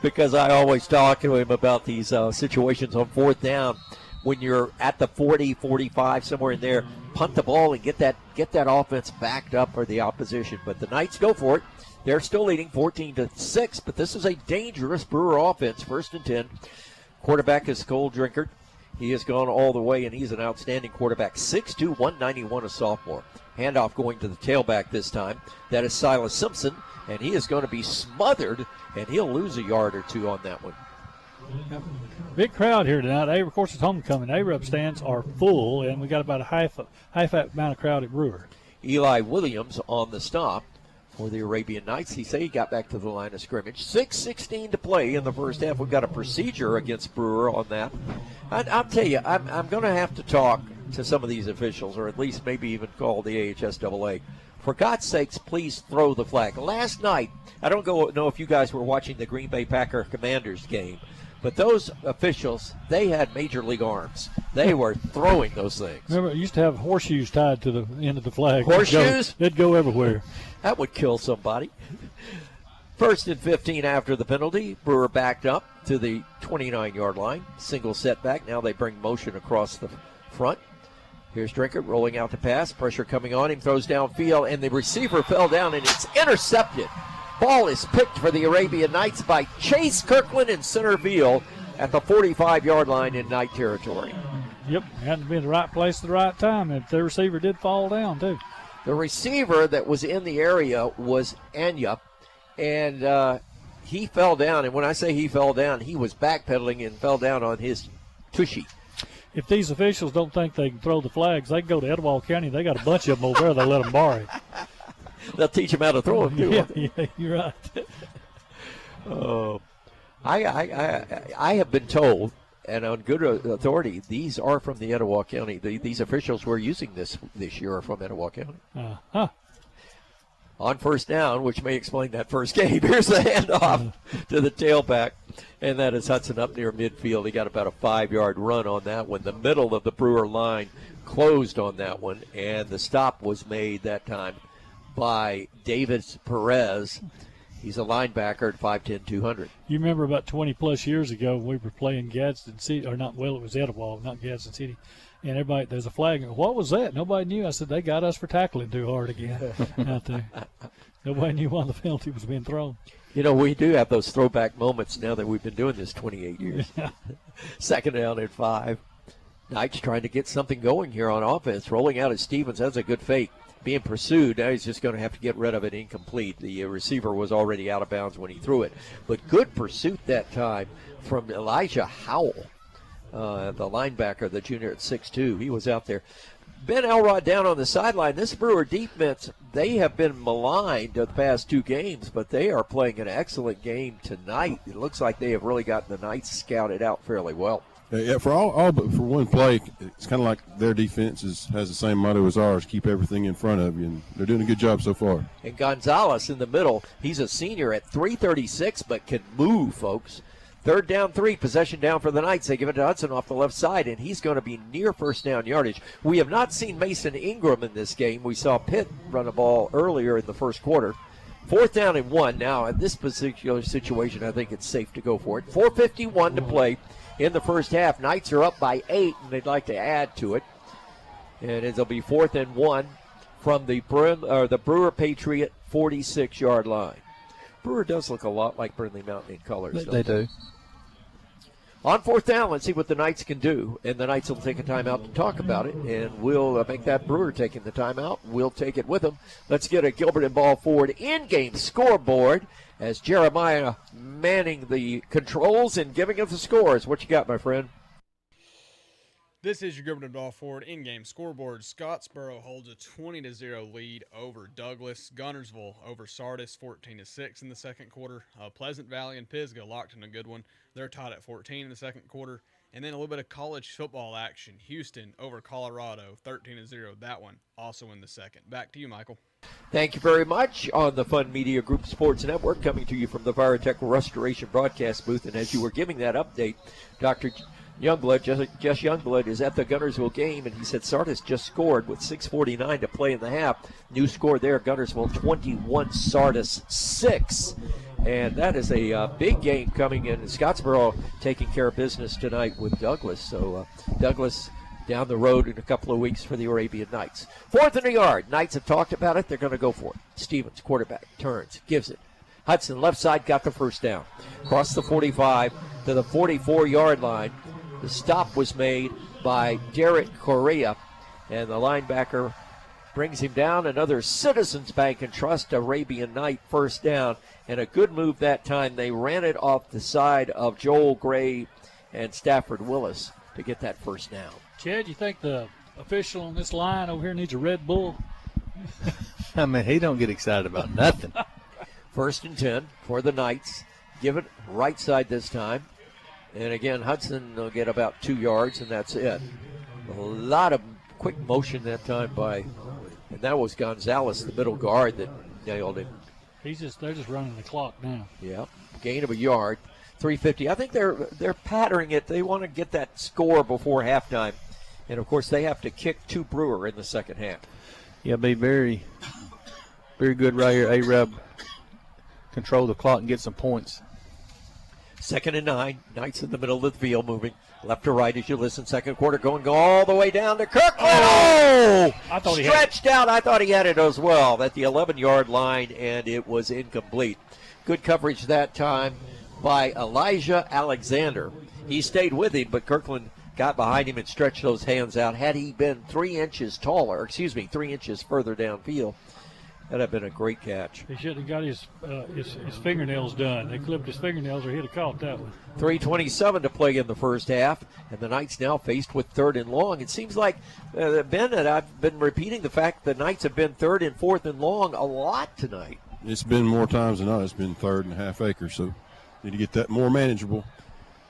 because I always talk to him about these situations on 4th down. When you're at the 40, 45, somewhere in there, punt the ball and get that offense backed up for the opposition. But the Knights go for it. They're still leading 14-6, but this is a dangerous Brewer offense. 1st and 10. Quarterback is Cole Drinkard. He has gone all the way, and he's an outstanding quarterback. 6'2", 191, a sophomore. Handoff going to the tailback this time. That is Silas Simpson, and he is going to be smothered, and he'll lose a yard or 2 on that one. Big crowd here tonight. Of course, it's homecoming. Arab stands are full, and we got about a half amount of crowd at Brewer. Eli Williams on the stop for the Arabian Knights. He got back to the line of scrimmage. 6:16 to play in the first half. We've got a procedure against Brewer on that. I'll tell you, I'm going to have to talk to some of these officials, or at least maybe even call the AHSAA. For God's sakes, please throw the flag. Last night, I don't know if you guys were watching the Green Bay Packer Commanders game, but those officials, they had major league arms. They were throwing those things. Remember, it used to have horseshoes tied to the end of the flag. Horseshoes? They'd go everywhere. That would kill somebody. 1st and 15 after the penalty. Brewer backed up to the 29-yard line. Single setback. Now they bring motion across the front. Here's Drinkard rolling out the pass. Pressure coming on him. Throws downfield, and the receiver fell down, and it's intercepted. Ball is picked for the Arabian Knights by Chase Kirkland in center field at the 45-yard line in Knight territory. Yep, had to be in the right place at the right time. If the receiver did fall down, too. The receiver that was in the area was Anya, and he fell down. And when I say he fell down, he was backpedaling and fell down on his tushy. If these officials don't think they can throw the flags, they can go to Etowah County. They got a bunch of them over there. They let them borrow it. They'll teach them how to throw them, too. Yeah, you're right. I have been told, and on good authority, these are from the Etowah County. These officials who are using this year are from Etowah County. On first down, which may explain that first game. Here's the handoff to the tailback, and that is Hudson up near midfield. He got about a 5-yard run on that one. The middle of the Brewer line closed on that one, and the stop was made that time by Davis Perez. He's a linebacker at 5'10", 200. You remember about 20-plus years ago we were playing Gadsden City, or not, well, it was Etowah, not Gadsden City. And everybody, there's a flag. What was that? Nobody knew. I said, they got us for tackling too hard again out there. Nobody knew why the penalty was being thrown. You know, we do have those throwback moments now that we've been doing this 28 years. Yeah. Second down at 5. Knights trying to get something going here on offense. Rolling out at Stevens. That's a good fake. Being pursued. Now he's just going to have to get rid of it incomplete. The receiver was already out of bounds when he threw it. But good pursuit that time from Elijah Howell. The linebacker, the junior at 6'2", he was out there. Ben Elrod down on the sideline. This Brewer defense, they have been maligned the past 2 games, but they are playing an excellent game tonight. It looks like they have really gotten the Knights scouted out fairly well. Yeah, for all but for one play, it's kind of like their defense has the same motto as ours: keep everything in front of you, and they're doing a good job so far. And Gonzalez in the middle, he's a senior at 336, but can move, folks. Third down 3, possession down for the Knights. They give it to Hudson off the left side, and he's going to be near first down yardage. We have not seen Mason Ingram in this game. We saw Pitt run a ball earlier in the first quarter. 4th down and 1. Now, in this particular situation, I think it's safe to go for it. 4:51 to play in the first half. Knights are up by 8, and they'd like to add to it. And it'll be 4th and 1 from the Brewer Patriot 46-yard line. Brewer does look a lot like Burnley Mountain in colors. They do. On 4th down, let's see what the Knights can do. And the Knights will take a timeout to talk about it. And we'll make that Brewer taking the timeout. We'll take it with them. Let's get a Gilbert and Ball Ford in-game scoreboard as Jeremiah manning the controls and giving us the scores. What you got, my friend? This is your Gilbert and Ball Ford in-game scoreboard. Scottsboro holds a 20-0 lead over Douglas. Gunnersville over Sardis 14-6 in the second quarter. Pleasant Valley and Pisgah locked in a good one. They're tied at 14 in the second quarter. And then a little bit of college football action. Houston over Colorado 13-0. That one also in the second. Back to you, Michael. Thank you very much. On the Fun Media Group Sports Network, coming to you from the Virotech Restoration broadcast booth. And as you were giving that update, Dr. Youngblood, Jess Youngblood, is at the Gunnersville game, and he said Sardis just scored with 6:49 to play in the half. New score there, Gunnersville 21, Sardis 6. And that is a big game coming in. Scottsboro taking care of business tonight with Douglas. So Douglas down the road in a couple of weeks for the Arabian Knights. 4th and a yard. Knights have talked about it. They're going to go for it. Stevens, quarterback, turns, gives it. Hudson, left side, got the first down. Across the 45 to the 44-yard line. The stop was made by Derek Correa, and the linebacker brings him down. Another Citizens Bank and Trust Arabian Knight first down, and a good move that time. They ran it off the side of Joel Gray and Stafford Willis to get that first down. Chad, you think the official on this line over here needs a Red Bull? I mean, he don't get excited about nothing. 1st and 10 for the Knights. Give it right side this time. And again, Hudson will get about 2 yards, and that's it. A lot of quick motion that time and that was Gonzalez, the middle guard, that nailed him. They're just running the clock now. Yeah, gain of a yard, 3:50. I think they're patterning it. They want to get that score before halftime, and of course they have to kick to Brewer in the second half. Yeah, be very, very good right here. A-Rab control the clock and get some points. 2nd and 9. Knights in the middle of the field, moving left to right as you listen. Second quarter going all the way down to Kirkland. Oh! I thought he stretched out. I thought he had it as well at the 11-yard line, and it was incomplete. Good coverage that time by Elijah Alexander. He stayed with him, but Kirkland got behind him and stretched those hands out. Had he been 3 inches further downfield, that'd have been a great catch. He should have got his fingernails done. They clipped his fingernails, or he'd have caught that one. 3:27 to play in the first half, and the Knights now faced with 3rd and long. It seems like, Ben, and I've been repeating the fact the Knights have been 3rd and 4th and long a lot tonight. It's been more times than not. It's been 3rd and half acre, so Need to get that more manageable.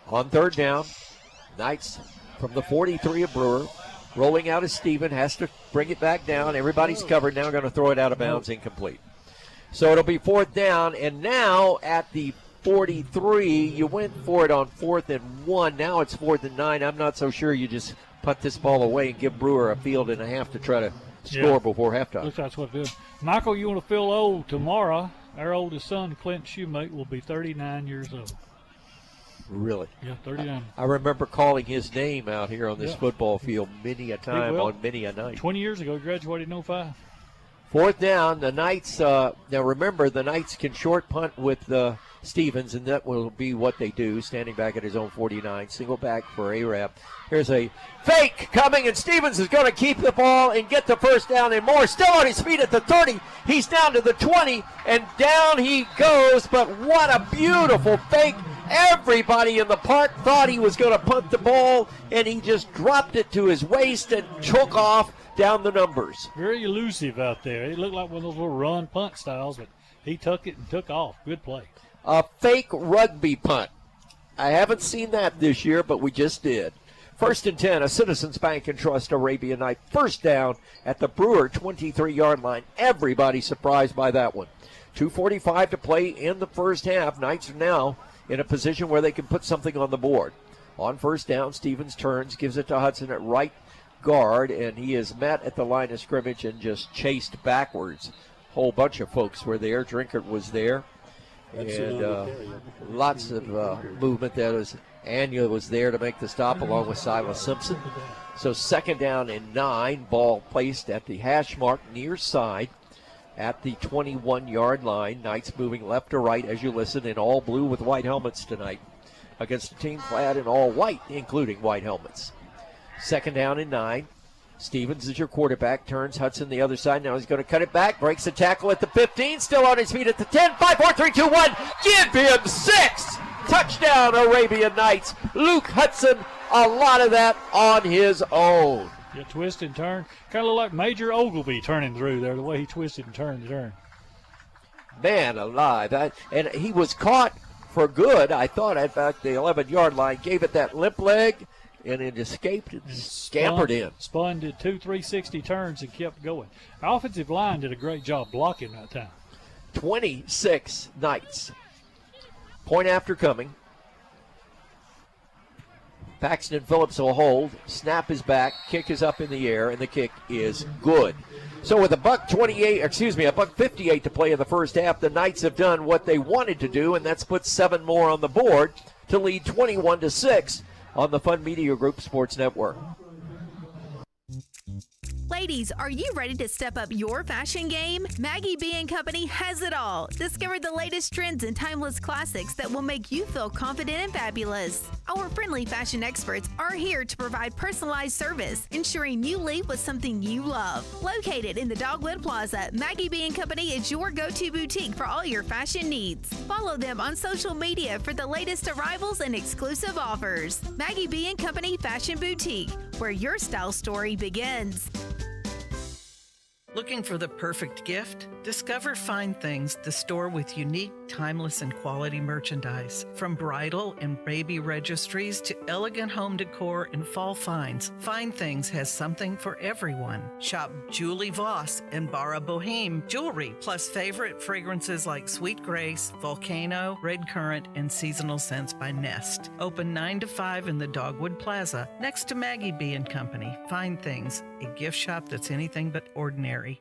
On third down, Knights from the 43 of Brewer. Rolling out is Steven, has to bring it back down. Everybody's covered. Now going to throw it out of bounds, incomplete. So it'll be fourth down, and now at the 43, you went for it on 4th and 1. Now it's 4th and 9. I'm not so sure you just punt this ball away and give Brewer a field and a half to try to score before halftime. Looks like that's what it is. Michael, you want to feel old tomorrow. Our oldest son, Clint Shoemate, will be 39 years old. Really? Yeah, 39. I remember calling his name out here on this football field many a time on many a night. 20 years ago, he graduated in 05. Fourth down, the Knights, now remember, the Knights can short punt with Stevens, and that will be what they do, standing back at his own 49. Single back for Arab. Here's a fake coming, and Stevens is going to keep the ball and get the first down, and Moore still on his feet at the 30. He's down to the 20, and down he goes, but what a beautiful fake. Everybody in the park thought he was going to punt the ball, and he just dropped it to his waist and took off down the numbers. Very elusive out there. It looked like one of those little run punt styles, but he took it and took off. Good play. A fake rugby punt. I haven't seen that this year, but we just did. 1st and 10, a Citizens Bank and Trust Arabian Night. First down at the Brewer 23-yard line. Everybody surprised by that one. 2:45 to play in the first half. Knights are now in a position where they can put something on the board. On first down, Stevens turns, gives it to Hudson at right guard, and he is met at the line of scrimmage and just chased backwards. Whole bunch of folks were there. Drinkard was there. And lots of movement. Anya was there to make the stop along with Silas Simpson. So 2nd down and 9. Ball placed at the hash mark near side at the 21-yard line. Knights moving left to right as you listen in all blue with white helmets tonight against a team clad in all white, including white helmets. 2nd down and 9. Stevens is your quarterback, turns Hudson the other side. Now he's going to cut it back, breaks the tackle at the 15, still on his feet at the 10. 5, 4, 3, 2, 1. Give him 6. Touchdown, Arabian Knights. Luke Hudson, a lot of that on his own. Yeah, twist and turn. Kind of look like Major Ogilvy turning through there, the way he twisted and turned the turn. Man alive. And he was caught for good, I thought, at about the 11-yard line. Gave it that limp leg, and it escaped and scampered in. Spun did 2 360 turns and kept going. Our offensive line did a great job blocking that time. 26 Knights. Point after coming. Paxton Phillips will hold. Snap is back. Kick is up in the air, and the kick is good. So with a $1:58 to play in the first half, the Knights have done what they wanted to do, and that's put 7 more on the board to lead 21-6 on the Fun Media Group Sports Network. Ladies, are you ready to step up your fashion game? Maggie B & Company has it all. Discover the latest trends and timeless classics that will make you feel confident and fabulous. Our friendly fashion experts are here to provide personalized service, ensuring you leave with something you love. Located in the Dogwood Plaza, Maggie B & Company is your go-to boutique for all your fashion needs. Follow them on social media for the latest arrivals and exclusive offers. Maggie B & Company Fashion Boutique, where your style story begins. Looking for the perfect gift? Discover Fine Things, the store with unique, timeless, and quality merchandise. From bridal and baby registries to elegant home decor and fall finds, Fine Things has something for everyone. Shop Julie Voss and Barra Boheme jewelry, plus favorite fragrances like Sweet Grace, Volcano, Red Currant, and Seasonal Scents by Nest. Open 9 to 5 in the Dogwood Plaza, next to Maggie B & Company. Fine Things, a gift shop that's anything but ordinary.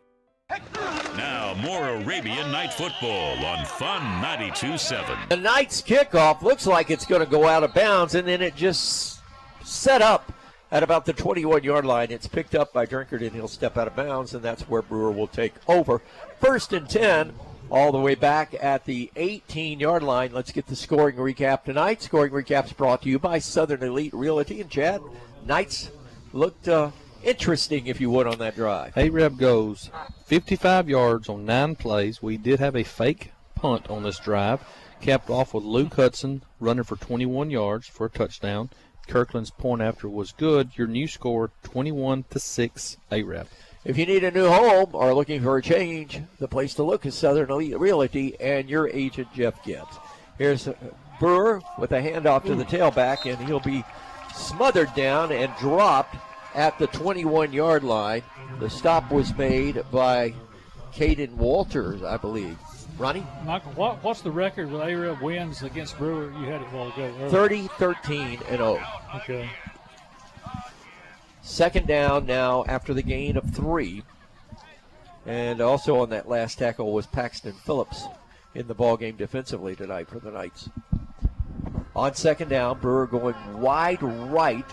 Now, more Arabian Night Football on Fun 92.7. The Knights kickoff looks like it's going to go out of bounds, and then it just set up at about the 21-yard line. It's picked up by Drinkard, and he'll step out of bounds, and that's where Brewer will take over. 1st and 10, all the way back at the 18-yard line. Let's get the scoring recap tonight. Scoring recap's brought to you by Southern Elite Realty. And Chad, Knights looked interesting, if you would, on that drive. Arab goes 55 yards on 9 plays. We did have a fake punt on this drive, capped off with Luke Hudson running for 21 yards for a touchdown. Kirkland's point after was good. Your new score, 21-6 Arab. If you need a new home or looking for a change, the place to look is Southern Elite Realty and your agent, Jeff Gibbs. Here's Brewer with a handoff to the tailback, and he'll be smothered down and dropped at the 21-yard line. The stop was made by Caden Walters, I believe. Ronnie? Michael, what's the record with A-Reb wins against Brewer? You had it a while ago. 30-13-0. Okay. Second down now after the gain of 3. And also on that last tackle was Paxton Phillips in the ballgame defensively tonight for the Knights. On second down, Brewer going wide right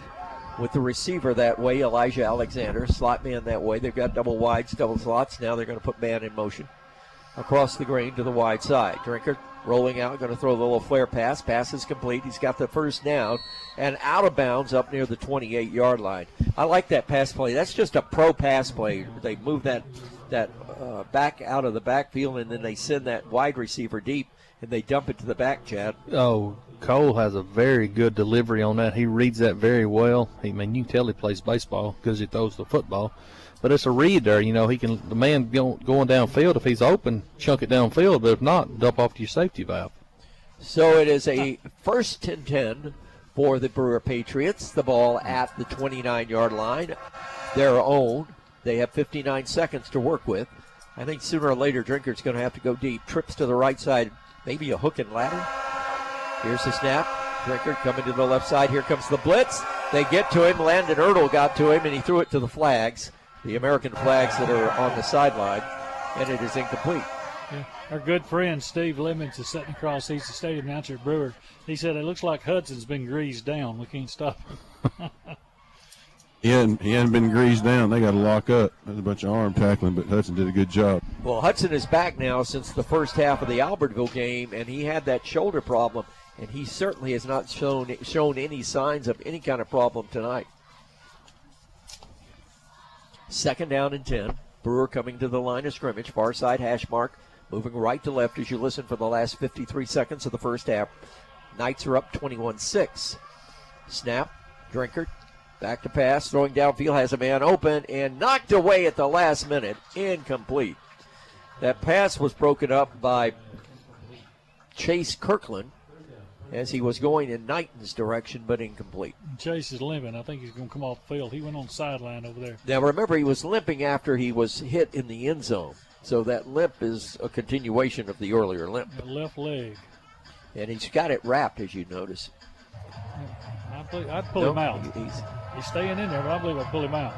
with the receiver that way, Elijah Alexander. Slot man that way. They've got double wides, double slots. Now they're going to put man in motion across the green to the wide side. Drinkard rolling out, going to throw a little flare pass. Pass is complete. He's got the first down and out of bounds up near the 28-yard line. I like that pass play. That's just a pro pass play. They move that back out of the backfield, and then they send that wide receiver deep, and they dump it to the back, Chad. Oh, Cole has a very good delivery on that. He reads that very well. You can tell he plays baseball because he throws the football. But it's a read there. The man going downfield, if he's open, chunk it downfield. But if not, dump off to your safety valve. So it is a first and 10 for the Brewer Patriots. The ball at the 29-yard line, their own. They have 59 seconds to work with. I think sooner or later, Drinkard's going to have to go deep. Trips to the right side, maybe a hook and ladder. Here's the snap. Drinkard coming to the left side. Here comes the blitz. They get to him. Landon Ertl got to him, and he threw it to the flags, the American flags that are on the sideline, and it is incomplete. Yeah. Our good friend Steve Lemons is sitting across. He's the stadium announcer at Brewer. He said it looks like Hudson's been greased down. We can't stop him. He hadn't been greased down. They got to lock up. There's a bunch of arm tackling, but Hudson did a good job. Well, Hudson is back now since the first half of the Albertville game, and he had that shoulder problem, and he certainly has not shown any signs of any kind of problem tonight. Second down and 10. Brewer coming to the line of scrimmage. Far side hash mark. Moving right to left as you listen for the last 53 seconds of the first half. Knights are up 21-6. Snap. Drinkard. Back to pass. Throwing downfield. Has a man open and knocked away at the last minute. Incomplete. That pass was broken up by Chase Kirkland as he was going in Knighton's direction, but incomplete. Chase is limping. I think he's going to come off the field. He went on the sideline over there. Now, remember, he was limping after he was hit in the end zone. So that limp is a continuation of the earlier limp. The left leg. And he's got it wrapped, as you notice. I'd pull him out. He's staying in there, but I believe I'd pull him out.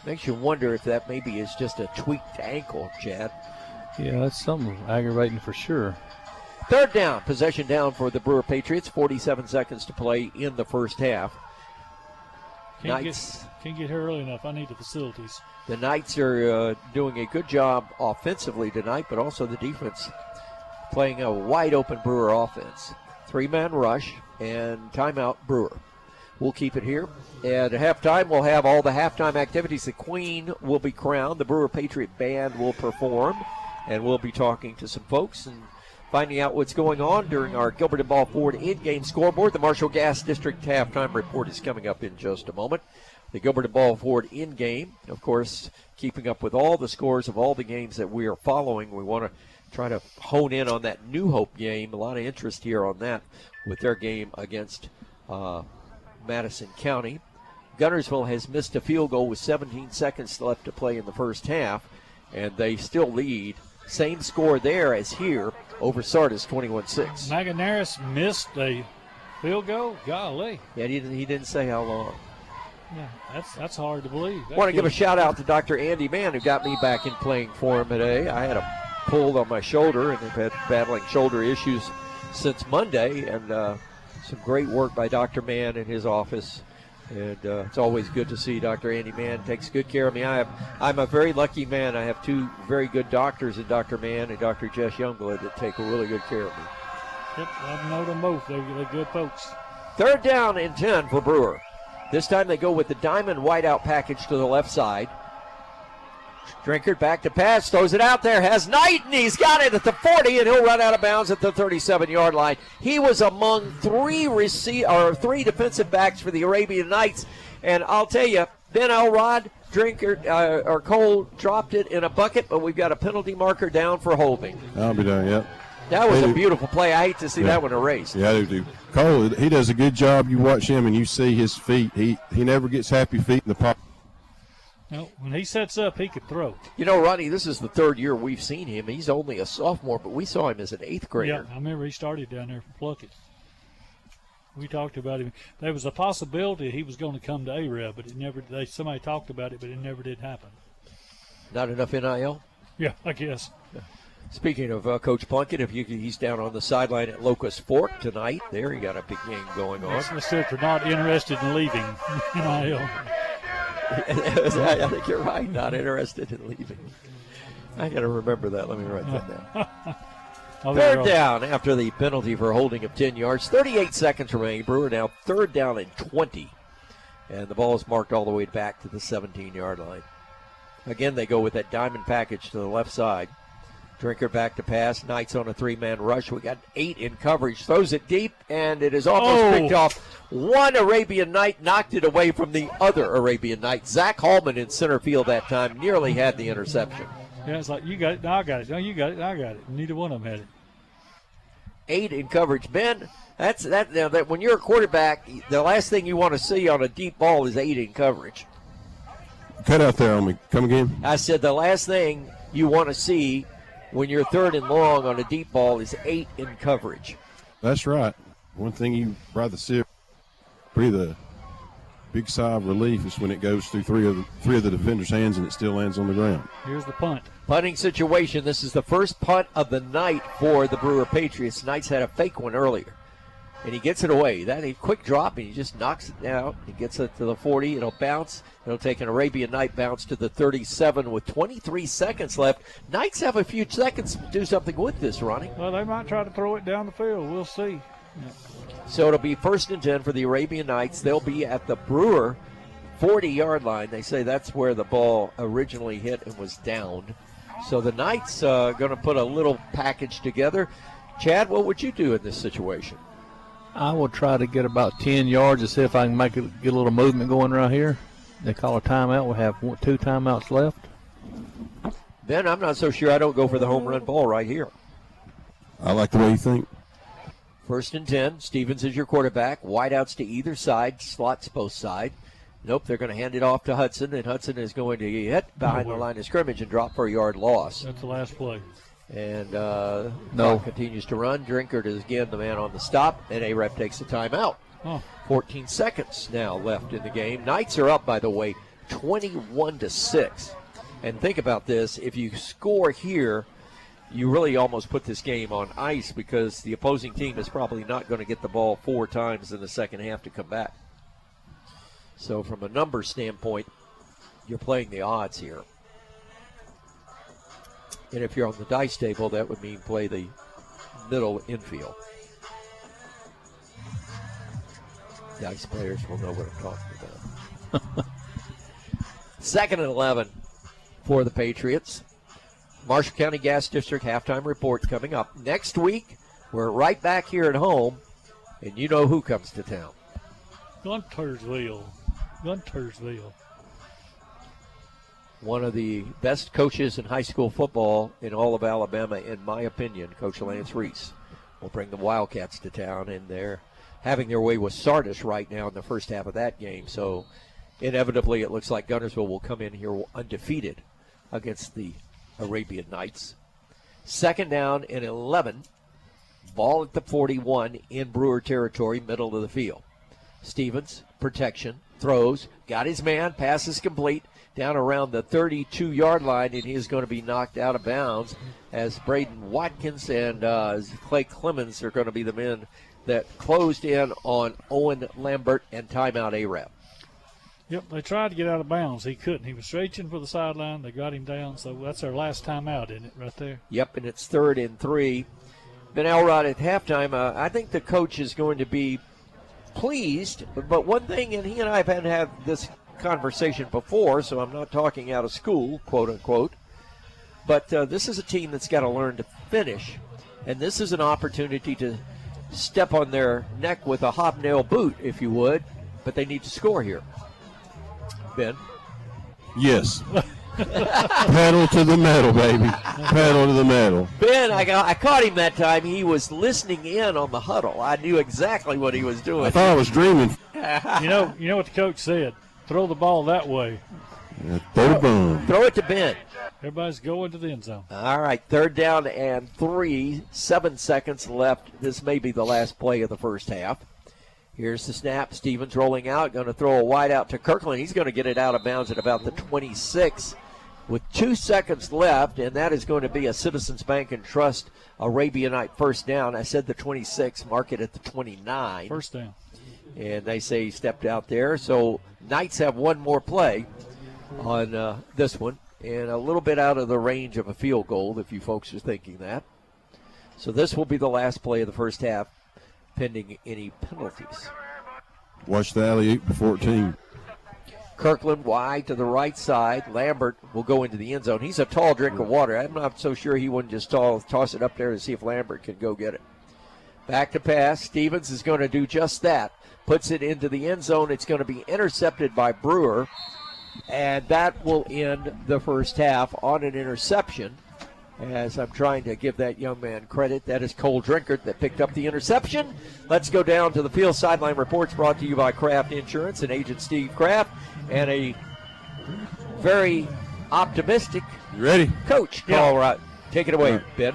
Makes you wonder if that maybe is just a tweaked ankle, Chad. Yeah, that's something aggravating for sure. Third down, possession down for the Brewer Patriots. 47 seconds to play in the first half. Can't get here early enough. I need the facilities. The Knights are doing a good job offensively tonight, but also the defense playing a wide-open Brewer offense. Three-man rush and timeout Brewer. We'll keep it here. And at halftime, we'll have all the halftime activities. The Queen will be crowned. The Brewer Patriot Band will perform. And we'll be talking to some folks and finding out what's going on during our Gilbert and Ball Ford in-game scoreboard. The Marshall Gas District halftime report is coming up in just a moment. The Gilbert and Ball Ford in-game, of course, keeping up with all the scores of all the games that we are following. We want to try to hone in on that New Hope game. A lot of interest here on that with their game against Madison County. Guntersville has missed a field goal with 17 seconds left to play in the first half, and they still lead. Same score there as here over Sardis, 21-6. Maganaris missed a field goal? Golly. Yeah, he didn't say how long. Yeah, that's hard to believe. I want to give a shout-out to Dr. Andy Mann, who got me back in playing for him today. I had a pull on my shoulder, and I've had battling shoulder issues since Monday, and some great work by Dr. Mann in his office. And it's always good to see Dr. Andy Mann takes good care of me. I'm a very lucky man. I have two very good doctors in Dr. Mann and Dr. Jess Youngblood that take really good care of me. Yep, I know them both. They're good folks. Third down and 10 for Brewer. This time they go with the diamond whiteout package to the left side. Drinkard back to pass, throws it out there, has Knighton. He's got it at the 40, and he'll run out of bounds at the 37-yard line. He was among three defensive backs for the Arabian Knights, and I'll tell you, Ben Elrod, Drinkard, or Cole dropped it in a bucket, but we've got a penalty marker down for holding. I'll be done, yep. That was a beautiful play. I hate to see that one erased. Yeah, I do. Cole, he does a good job. You watch him and you see his feet. He never gets happy feet in the pocket. No, when he sets up, he could throw. You know, Ronnie, this is the third year we've seen him. He's only a sophomore, but we saw him as an 8th grader. Yeah, I remember he started down there for Pluckett. We talked about him. There was a possibility he was going to come to AREB, but it never. Somebody talked about it, but it never did happen. Not enough NIL? Yeah, I guess. Speaking of Coach Plunkett, he's down on the sideline at Locust Fork tonight. There, he got a big game going on. That's for not interested in leaving NIL. I think you're right. Not interested in leaving. I got to remember that. Let me write that down. Third down after the penalty for holding of 10 yards. 38 seconds remaining. Brewer now third down and 20. And the ball is marked all the way back to the 17-yard line. Again, they go with that diamond package to the left side. Drinker back to pass. Knights on a 3-man rush. We got 8 in coverage. Throws it deep, and it is almost picked off. One Arabian Knight knocked it away from the other Arabian Knight. Zach Hallman in center field that time nearly had the interception. Yeah, it's like, you got it, no, I got it. No, you got it, no, I got it. Neither one of them had it. 8 in coverage. Ben, that's that. Now, that when you're a quarterback, the last thing you want to see on a deep ball is 8 in coverage. Cut out there on me. Come again? I said the last thing you want to see when you're third and long on a deep ball is 8 in coverage. That's right. One thing you rather see, breathe a big sigh of relief is when it goes through three of the defender's hands and it still lands on the ground. Here's the punt. Punting situation. This is the first punt of the night for the Brewer Patriots. Knights had a fake one earlier, and he gets it away. That a quick drop, and he just knocks it down. He gets it to the 40. It'll bounce. It'll take an Arabian Knight bounce to the 37 with 23 seconds left. Knights have a few seconds to do something with this, Ronnie. Well, they might try to throw it down the field. We'll see. Yeah. So it'll be 1st and 10 for the Arabian Knights. They'll be at the Brewer 40-yard line. They say that's where the ball originally hit and was downed. So the Knights going to put a little package together. Chad, what would you do in this situation? I will try to get about 10 yards to see if I can get a little movement going right here. They call a timeout. We'll have 2 timeouts left. Ben, I'm not so sure I don't go for the home run ball right here. I like the way you think. 1st and 10. Stevens is your quarterback. Wideouts to either side. Slots both sides. Nope, they're going to hand it off to Hudson, and Hudson is going to hit behind the line of scrimmage and drop for a yard loss. That's the last play. And clock continues to run. Drinkard is again the man on the stop, and A-Rep takes a timeout. 14 seconds now left in the game. Knights are up, by the way, 21-6. And think about this. If you score here, you really almost put this game on ice because the opposing team is probably not going to get the ball 4 times in the second half to come back. So from a number standpoint, you're playing the odds here. And if you're on the dice table, that would mean play the middle infield. Dice players will know what I'm talking about. 2nd and 11 for the Patriots. Marshall County Gas District halftime report coming up. Next week, we're right back here at home, and you know who comes to town. Guntersville. One of the best coaches in high school football in all of Alabama, in my opinion, Coach Lance Reese, will bring the Wildcats to town, and they're having their way with Sardis right now in the first half of that game. So inevitably it looks like Guntersville will come in here undefeated against the Arabian Knights. 2nd down and 11. Ball at the 41 in Brewer territory, middle of the field. Stevens, protection, throws, got his man, pass is complete, down around the 32-yard line, and he is going to be knocked out of bounds as Braden Watkins and Clay Clemens are going to be the men that closed in on Owen Lambert and timeout A-Rap. Yep, they tried to get out of bounds. He couldn't. He was reaching for the sideline. They got him down, so that's their last timeout, isn't it, right there? Yep, and it's 3rd and 3. Ben Elrod at halftime, I think the coach is going to be pleased, but one thing, and he and I have had this conversation before, so I'm not talking out of school, quote unquote, but this is a team that's got to learn to finish, and this is an opportunity to step on their neck with a hobnail boot, if you would, but they need to score here. Ben? Yes. Pedal to the metal, baby. Pedal to the metal. Ben, I caught him that time. He was listening in on the huddle. I knew exactly what he was doing. I thought I was dreaming. You know what the coach said. Throw the ball that way. Throw it to Ben. Everybody's going to the end zone. All right, 3rd down and 3, 7 seconds left. This may be the last play of the first half. Here's the snap. Stevens rolling out, going to throw a wide out to Kirkland. He's going to get it out of bounds at about the 26 with 2 seconds left, and that is going to be a Citizens Bank and Trust Arabianite first down. I said the 26, mark it at the 29. First down. And they say he stepped out there. So Knights have one more play on this one, and a little bit out of the range of a field goal, if you folks are thinking that. So this will be the last play of the first half, pending any penalties. Watch the alley-oop to 14. Kirkland wide to the right side. Lambert will go into the end zone. He's a tall drink of water. I'm not so sure he wouldn't just toss it up there to see if Lambert can go get it. Back to pass. Stevens is going to do just that. Puts it into the end zone. It's going to be intercepted by Brewer. And that will end the first half on an interception. As I'm trying to give that young man credit, that is Cole Drinkard that picked up the interception. Let's go down to the field sideline reports brought to you by Kraft Insurance and Agent Steve Kraft, and a very optimistic coach. Yeah. All right, take it away, All right. Ben.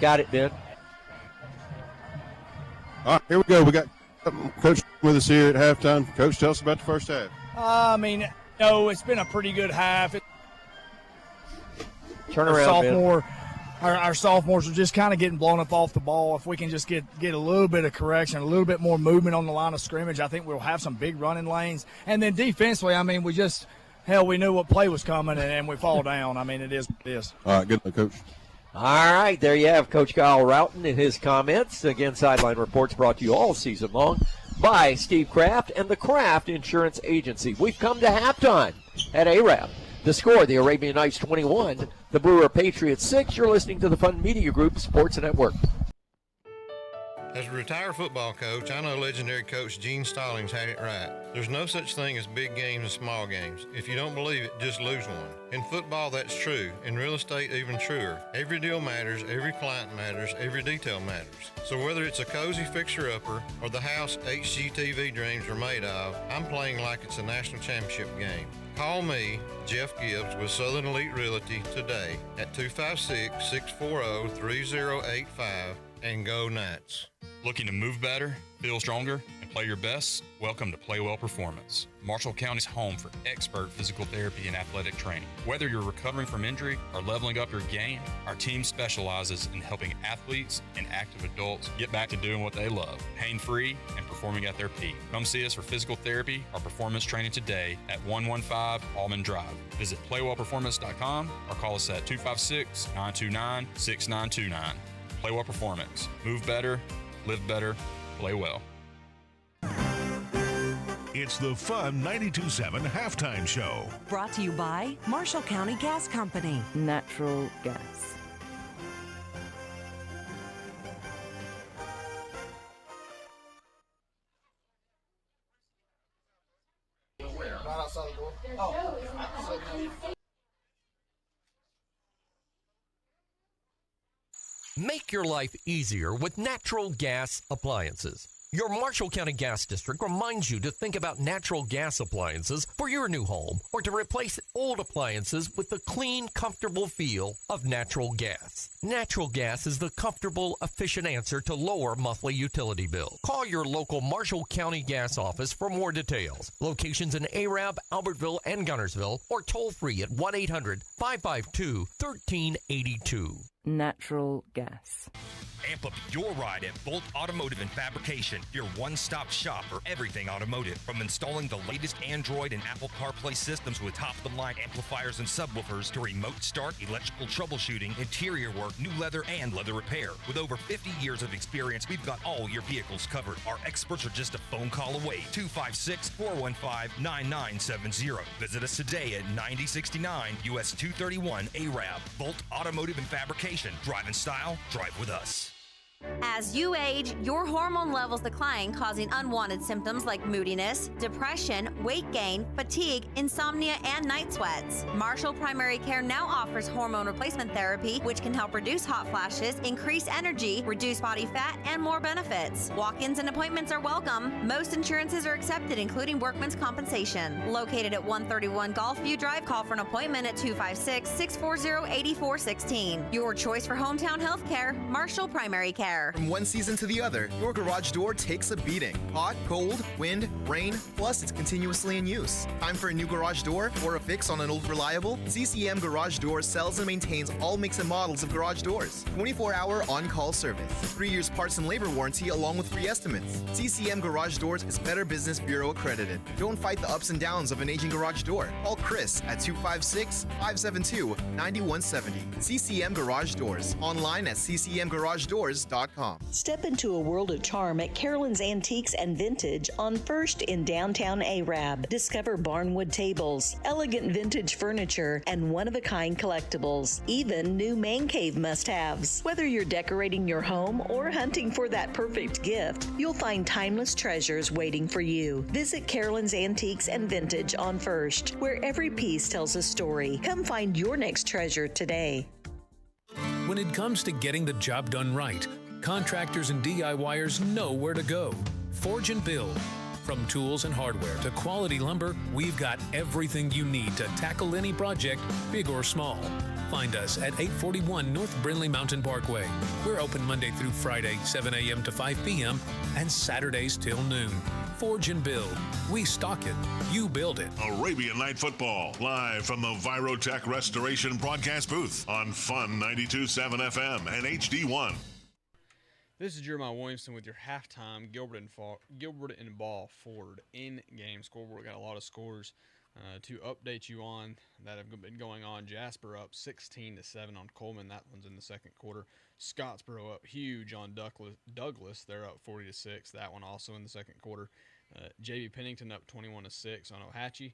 Got it, Ben. All right, here we go. We got Coach with us here at halftime. Coach, tell us about the first half. It's been a pretty good half. Turn around, our sophomores are just kind of getting blown up off the ball. If we can just get a little bit of correction, a little bit more movement on the line of scrimmage, I think we'll have some big running lanes. And then defensively, we knew what play was coming, and we fall down. It is what it is. All right, good luck, Coach. All right, there you have Coach Kyle Roughton and his comments. Again, Sideline Reports brought to you all season long by Steve Kraft and the Kraft Insurance Agency. We've come to halftime at ARAB. The score, the Arabian Nights 21, the Brewer Patriots 6. You're listening to the Fun Media Group Sports Network. As a retired football coach, I know legendary coach Gene Stallings had it right. There's no such thing as big games and small games. If you don't believe it, just lose one. In football, that's true. In real estate, even truer. Every deal matters, every client matters, every detail matters. So whether it's a cozy fixer-upper or the house HGTV dreams are made of, I'm playing like it's a national championship game. Call me, Jeff Gibbs, with Southern Elite Realty today at 256-640-3085 and go Knights. Looking to move better, feel stronger, and play your best? Welcome to Play Well Performance, Marshall County's home for expert physical therapy and athletic training. Whether you're recovering from injury or leveling up your game, our team specializes in helping athletes and active adults get back to doing what they love, pain-free and performing at their peak. Come see us for physical therapy or performance training today at 115 Almond Drive. Visit playwellperformance.com or call us at 256-929-6929. Play Well Performance. Move better, live better, play well. It's the Fun 92.7 Halftime Show. Brought to you by Marshall County Gas Company. Natural gas. Make your life easier with natural gas appliances. Your Marshall County Gas District reminds you to think about natural gas appliances for your new home or to replace old appliances with the clean, comfortable feel of natural gas. Natural gas is the comfortable, efficient answer to lower monthly utility bills. Call your local Marshall County Gas office for more details. Locations in Arab, Albertville, and Gunnersville, or toll free at 1-800-552-1382. Natural gas. Amp up your ride at Bolt Automotive and Fabrication, your one-stop shop for everything automotive. From installing the latest Android and Apple CarPlay systems with top-of-the-line amplifiers and subwoofers to remote start, electrical troubleshooting, interior work, new leather, and leather repair. With over 50 years of experience, we've got all your vehicles covered. Our experts are just a phone call away. 256-415-9970. Visit us today at 9069 US 231 ARAB. Bolt Automotive and Fabrication. Drive in style, drive with us. As you age, your hormone levels decline, causing unwanted symptoms like moodiness, depression, weight gain, fatigue, insomnia, and night sweats. Marshall Primary Care now offers hormone replacement therapy, which can help reduce hot flashes, increase energy, reduce body fat, and more benefits. Walk-ins and appointments are welcome. Most insurances are accepted, including workman's compensation. Located at 131 Gulfview Drive, call for an appointment at 256-640-8416. Your choice for hometown health care, Marshall Primary Care. From one season to the other, your garage door takes a beating. Hot, cold, wind, rain, plus it's continuously in use. Time for a new garage door or a fix on an old reliable? CCM Garage Doors sells and maintains all makes and models of garage doors. 24-hour on-call service. 3 years parts and labor warranty along with free estimates. CCM Garage Doors is Better Business Bureau accredited. Don't fight the ups and downs of an aging garage door. Call Chris at 256-572-9170. CCM Garage Doors. Online at ccmgaragedoors.com. Step into a world of charm at Carolyn's Antiques and Vintage on First in downtown Arab. Discover barnwood tables, elegant vintage furniture, and one-of-a-kind collectibles. Even new man cave must-haves. Whether you're decorating your home or hunting for that perfect gift, you'll find timeless treasures waiting for you. Visit Carolyn's Antiques and Vintage on First, where every piece tells a story. Come find your next treasure today. When it comes to getting the job done right, contractors and DIYers know where to go. Forge and Build. From tools and hardware to quality lumber, we've got everything you need to tackle any project, big or small. Find us at 841 North Brindley Mountain Parkway. We're open Monday through Friday, 7 a.m. to 5 p.m. and Saturdays till noon. Forge and Build. We stock it. You build it. Arabian Night Football, live from the Virotech Restoration broadcast booth on Fun 92.7 FM and HD1. This is Jeremiah Williamson with your halftime Gilbert and Ball Ford in-game scoreboard. Got a lot of scores to update you on that have been going on. Jasper up 16-7 on Coleman. That one's in the second quarter. Scottsboro up huge on Douglas. They're up 40-6. That one also in the second quarter. J.B. Pennington up 21-6 on Ohatchee.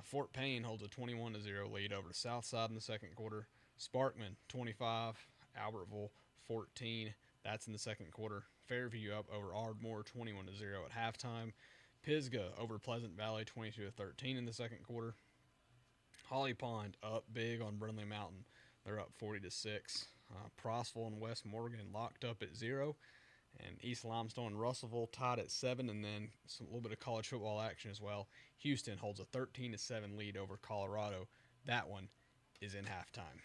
Fort Payne holds a 21-0 lead over the Southside in the second quarter. Sparkman 25, Albertville 14. That's in the second quarter. Fairview up over Ardmore 21-0 at halftime. Pisgah over Pleasant Valley 22-13 in the second quarter. Holly Pond up big on Brindley Mountain. They're up 40-6. Prosville and West Morgan locked up at 0. And East Limestone and Russellville tied at 7. And then a little bit of college football action as well. Houston holds a 13-7 lead over Colorado. That one is in halftime.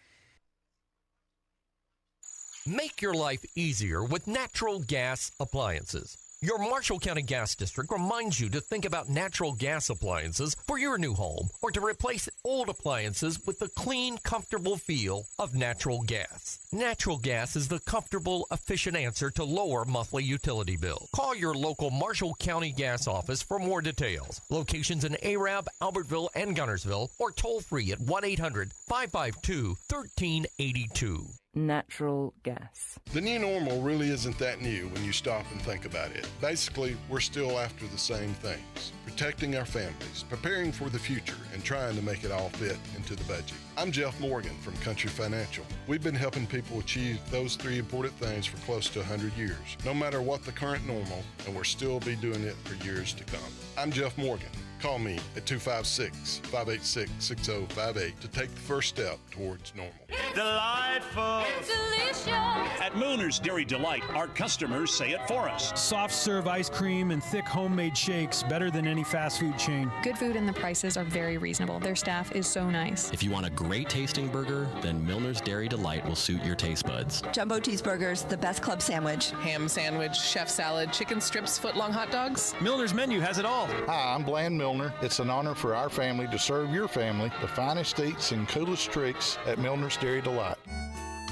Make your life easier with natural gas appliances. Your Marshall County Gas District reminds you to think about natural gas appliances for your new home or to replace old appliances with the clean, comfortable feel of natural gas. Natural gas is the comfortable, efficient answer to lower monthly utility bills. Call your local Marshall County Gas office for more details. Locations in Arab, Albertville, and Gunnersville, or toll free at 1-800-552-1382. Natural gas. The new normal really isn't that new when you stop and think about it. Basically, we're still after the same things. Protecting our families, preparing for the future, and trying to make it all fit into the budget. I'm Jeff Morgan from Country Financial. We've been helping people achieve those three important things for close to 100 years, no matter what the current normal, and we'll still be doing it for years to come. I'm Jeff Morgan. Call me at 256-586-6058 to take the first step towards normal. Delightful. It's delicious. At Milner's Dairy Delight, our customers say it for us. Soft serve ice cream and thick homemade shakes, better than any fast food chain. Good food and the prices are very reasonable. Their staff is so nice. If you want a great tasting burger, then Milner's Dairy Delight will suit your taste buds. Jumbo cheeseburgers, the best club sandwich. Ham sandwich, chef salad, chicken strips, foot-long hot dogs. Milner's menu has it all. Hi, I'm Bland Milner. It's an honor for our family to serve your family the finest steaks and coolest treats at Milner's Dairy Delight.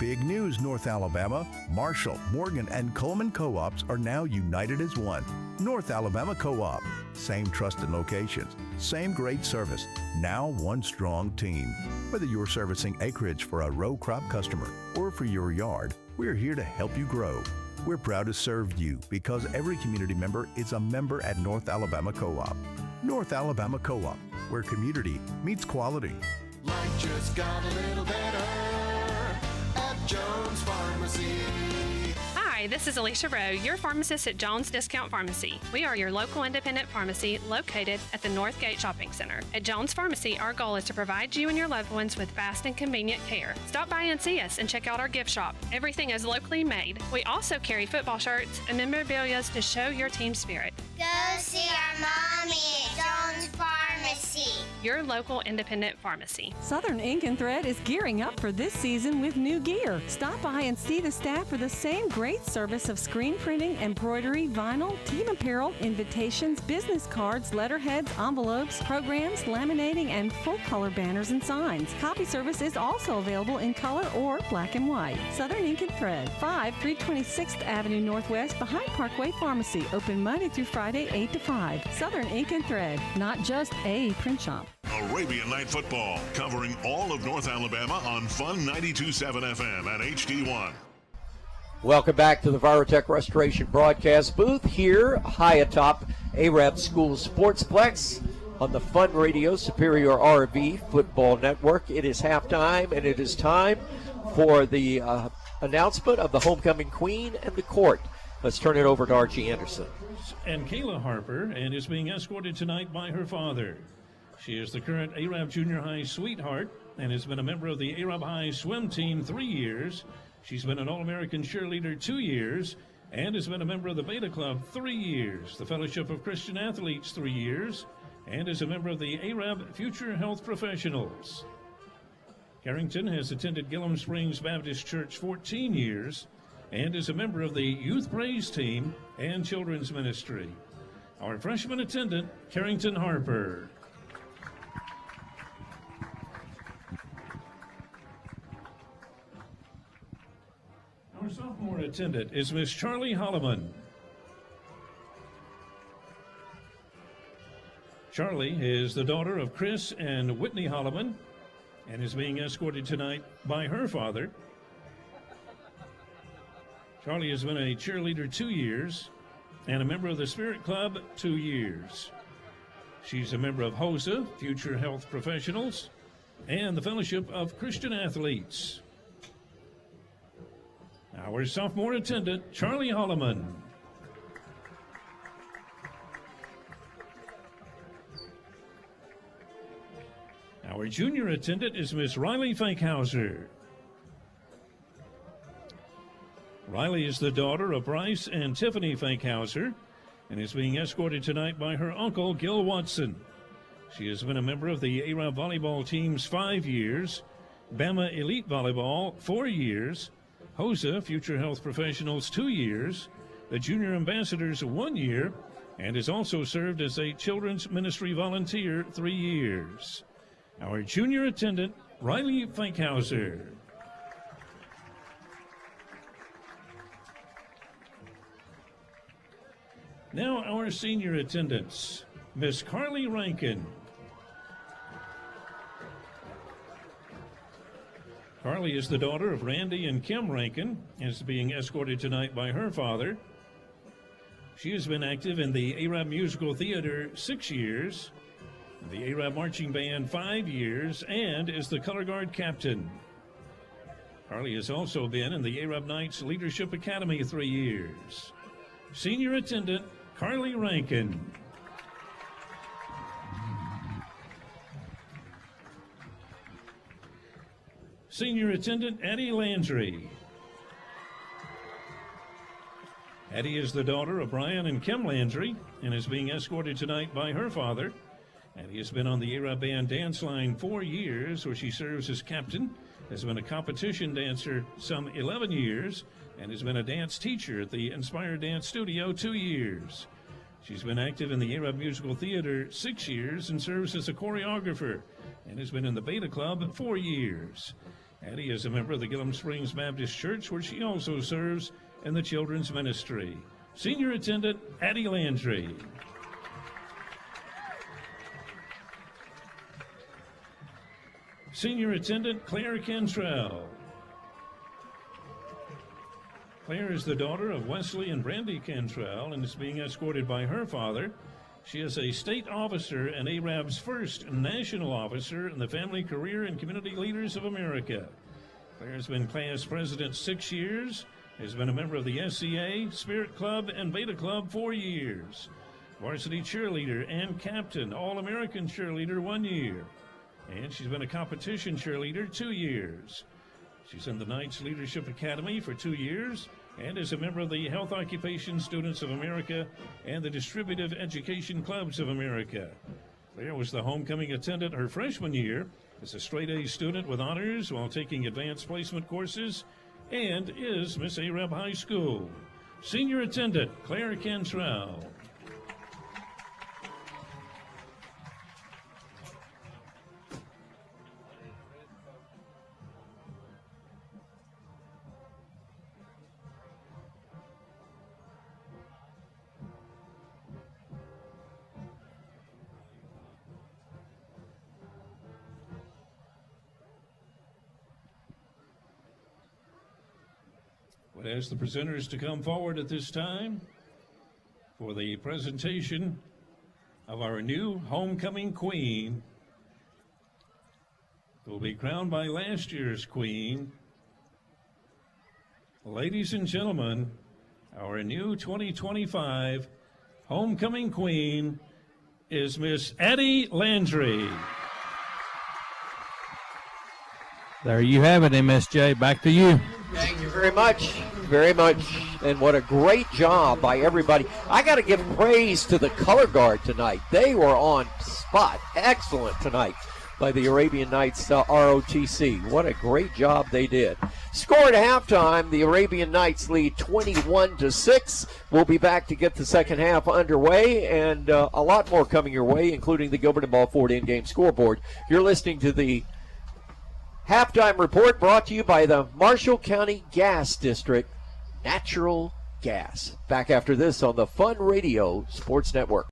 Big news, North Alabama. Marshall, Morgan, and Coleman Co-ops are now united as one. North Alabama Co-op. Same trusted locations, same great service. Now one strong team. Whether you're servicing acreage for a row crop customer or for your yard, we're here to help you grow. We're proud to serve you because every community member is a member at North Alabama Co-op. North Alabama Co-op, where community meets quality. Life just got a little better at Jones Pharmacy. Hi, Hi, this is Alicia Rowe, your pharmacist at Jones Discount Pharmacy. We are your local independent pharmacy located at the Northgate Shopping Center. At Jones Pharmacy, our goal is to provide you and your loved ones with fast and convenient care. Stop by and see us and check out our gift shop. Everything is locally made. We also carry football shirts and memorabilia to show your team spirit. Go see our mommy at Jones Pharmacy. Your local independent pharmacy. Southern Ink and Thread is gearing up for this season with new gear. Stop by and see the staff for the same great service of screen printing, embroidery, vinyl, team apparel, invitations, business cards, letterheads, envelopes, programs, laminating, and full-color banners and signs. Copy service is also available in color or black and white. Southern Ink and Thread, 326th Avenue Northwest behind Parkway Pharmacy. Open Monday through Friday, 8 to 5. Southern Ink and Thread, not just a print shop. Arabian Night Football, covering all of North Alabama on Fun 92.7 FM and HD1. Welcome back to the Virotech Restoration broadcast booth here high atop Arab School Sportsplex on the Fun Radio Superior RV Football Network. It is halftime, and it is time for the announcement of the homecoming queen and the court. Let's turn it over to Archie Anderson. And Kayla Harper, and is being escorted tonight by her father. She is the current Arab Junior High sweetheart and has been a member of the Arab High swim team 3 years. She's been an All-American cheerleader 2 years and has been a member of the Beta Club 3 years, the Fellowship of Christian Athletes 3 years, and is a member of the Arab Future Health Professionals. Carrington has attended Gillum Springs Baptist Church 14 years and is a member of the Youth Praise Team and Children's Ministry. Our freshman attendant, Carrington Harper. Our sophomore attendant is Miss Charlie Holloman. Charlie is the daughter of Chris and Whitney Holloman and is being escorted tonight by her father. Charlie has been a cheerleader 2 years and a member of the Spirit Club 2 years. She's a member of HOSA, Future Health Professionals, and the Fellowship of Christian Athletes. Our sophomore attendant, Charlie Holloman. Our junior attendant is Miss Riley Fankhauser. Riley is the daughter of Bryce and Tiffany Fankhauser and is being escorted tonight by her uncle, Gil Watson. She has been a member of the Arab volleyball teams 5 years, Bama Elite Volleyball 4 years, HOSA Future Health Professionals 2 years, the Junior Ambassadors 1 year, and has also served as a Children's Ministry volunteer 3 years. Our junior attendant, Riley Fankhauser. Now our senior attendants, Miss Carly Rankin. Carly is the daughter of Randy and Kim Rankin and is being escorted tonight by her father. She has been active in the Arab Musical Theater 6 years, the Arab Marching Band 5 years, and is the color guard captain. Carly has also been in the Arab Knights Leadership Academy 3 years. Senior attendant, Carly Rankin. Senior attendant, Addie Landry. Addie is the daughter of Brian and Kim Landry and is being escorted tonight by her father. Addie has been on the Arab Band dance line 4 years, where she serves as captain, has been a competition dancer some 11 years, and has been a dance teacher at the Inspired Dance Studio 2 years. She's been active in the Arab Musical Theater 6 years and serves as a choreographer, and has been in the Beta Club 4 years. Addie is a member of the Gillum Springs Baptist Church, where she also serves in the Children's Ministry. Senior attendant, Addie Landry. Senior attendant, Claire Cantrell. Claire is the daughter of Wesley and Brandy Cantrell and is being escorted by her father. She is a state officer and Arab's first national officer in the Family, Career, and Community Leaders of America. Claire has been class president 6 years, Has been a member of the SCA, Spirit Club, and Beta Club 4 years. Varsity cheerleader and captain, All-American cheerleader 1 year. And she's been a competition cheerleader 2 years. She's in the Knights Leadership Academy for 2 years and is a member of the Health Occupation Students of America and the Distributive Education Clubs of America. Claire was the homecoming attendant her freshman year, is a straight-A student with honors while taking advanced placement courses, and is Miss Arab High School. Senior attendant, Claire Cantrell. Would ask the presenters to come forward at this time for the presentation of our new homecoming queen, who will be crowned by last year's queen. Ladies and gentlemen, our new 2025 homecoming queen is Miss Addie Landry. There you have it, MSJ. Back to you. Thank you very much. Very much. And what a great job by everybody. I got to give praise to the color guard tonight. They were on spot. Excellent tonight by the Arabian Knights ROTC. What a great job they did. Score at halftime, the Arabian Knights lead 21-6. We'll be back to get the second half underway, and a lot more coming your way, including the Gilbert and Ball Ford in-game scoreboard. You're listening to the halftime report brought to you by the Marshall County Gas District, Natural Gas. Back after this on the Fun Radio Sports Network.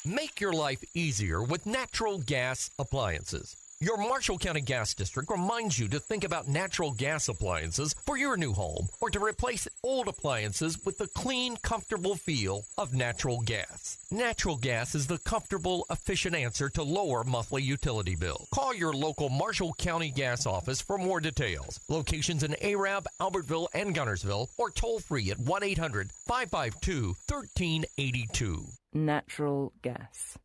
Make your life easier with natural gas appliances. Your Marshall County Gas District reminds you to think about natural gas appliances for your new home or to replace old appliances with the clean, comfortable feel of natural gas. Natural gas is the comfortable, efficient answer to lower monthly utility bills. Call your local Marshall County Gas office for more details. Locations in Arab, Albertville, and Gunnersville, or toll free at 1-800-552-1382. Natural gas.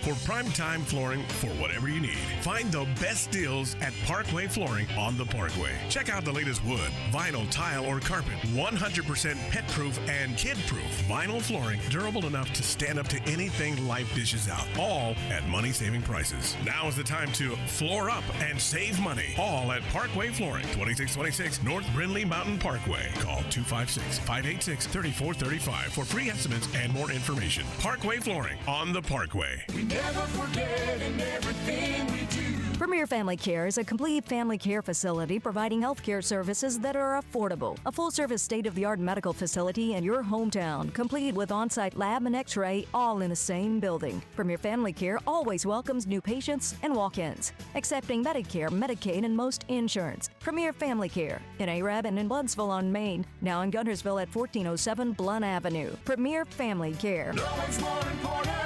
For primetime flooring for whatever you need, find the best deals at Parkway Flooring on the Parkway. Check out the latest wood, vinyl, tile, or carpet. 100% pet-proof and kid-proof vinyl flooring, durable enough to stand up to anything life dishes out. All at money-saving prices. Now is the time to floor up and save money. All at Parkway Flooring, 2626 North Brindley Mountain Parkway. Call 256-586-3435 for free estimates and more information. Parkway Flooring on the Parkway. Never forget in everything we do. Premier Family Care is a complete family care facility providing health care services that are affordable. A full-service state-of-the-art medical facility in your hometown, complete with on-site lab and x-ray, all in the same building. Premier Family Care always welcomes new patients and walk-ins, accepting Medicare, Medicaid, and most insurance. Premier Family Care in Arab and in Blountsville on Main, now in Guntersville at 1407 Blunt Avenue. Premier Family Care. No one's more important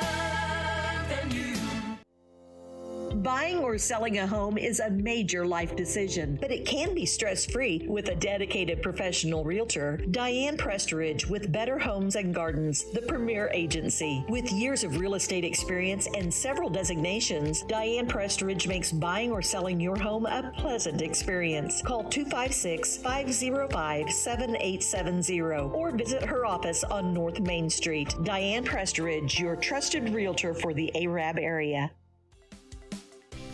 than you. Buying or selling a home is a major life decision, but it can be stress-free with a dedicated professional realtor. Diane Prestridge with Better Homes and Gardens, the premier agency. With years of real estate experience and several designations, Diane Prestridge makes buying or selling your home a pleasant experience. Call 256-505-7870 or visit her office on North Main Street. Diane Prestridge, your trusted realtor for the Arab area.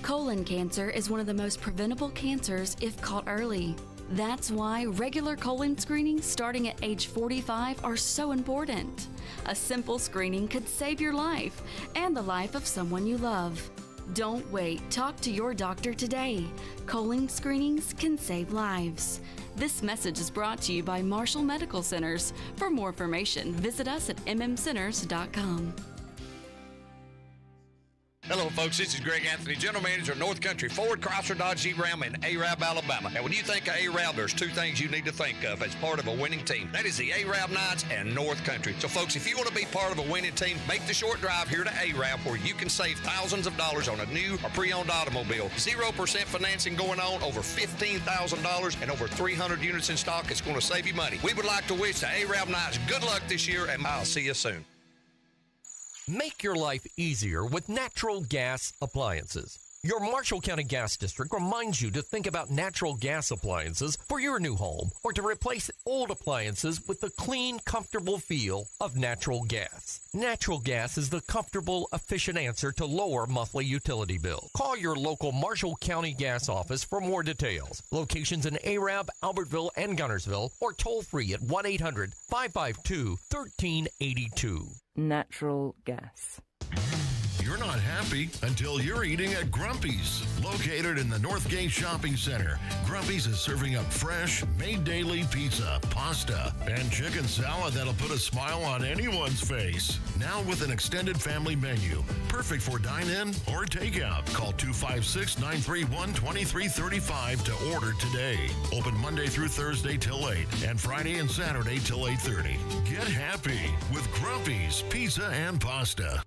Colon cancer is one of the most preventable cancers if caught early. That's why regular colon screenings starting at age 45 are so important. A simple screening could save your life and the life of someone you love. Don't wait. Talk to your doctor today. Colon screenings can save lives. This message is brought to you by Marshall Medical Centers. For more information, visit us at mmcenters.com. Hello, folks. This is Greg Anthony, General Manager of North Country Ford, Chrysler, Dodge, Jeep, Ram in Arab, Alabama. Now, when you think of Arab, there's two things you need to think of as part of a winning team. That is the Arab Knights and North Country. So, folks, if you want to be part of a winning team, make the short drive here to Arab, where you can save thousands of dollars on a new or pre-owned automobile. 0% financing going on, over $15,000, and over 300 units in stock. It's going to save you money. We would like to wish the Arab Knights good luck this year, and I'll see you soon. Make your life easier with natural gas appliances. Your Marshall County Gas District reminds you to think about natural gas appliances for your new home or to replace old appliances with the clean, comfortable feel of natural gas. Natural gas is the comfortable, efficient answer to lower monthly utility bills. Call your local Marshall County Gas office for more details. Locations in Arab, Albertville, and Gunnersville, or toll free at 1-800-552-1382. Natural gas. You're not happy until you're eating at Grumpy's. Located in the Northgate Shopping Center, Grumpy's is serving up fresh, made daily pizza, pasta, and chicken salad that'll put a smile on anyone's face. Now with an extended family menu, perfect for dine-in or takeout. Call 256-931-2335 to order today. Open Monday through Thursday till 8 and Friday and Saturday till 8:30. Get happy with Grumpy's Pizza and Pasta.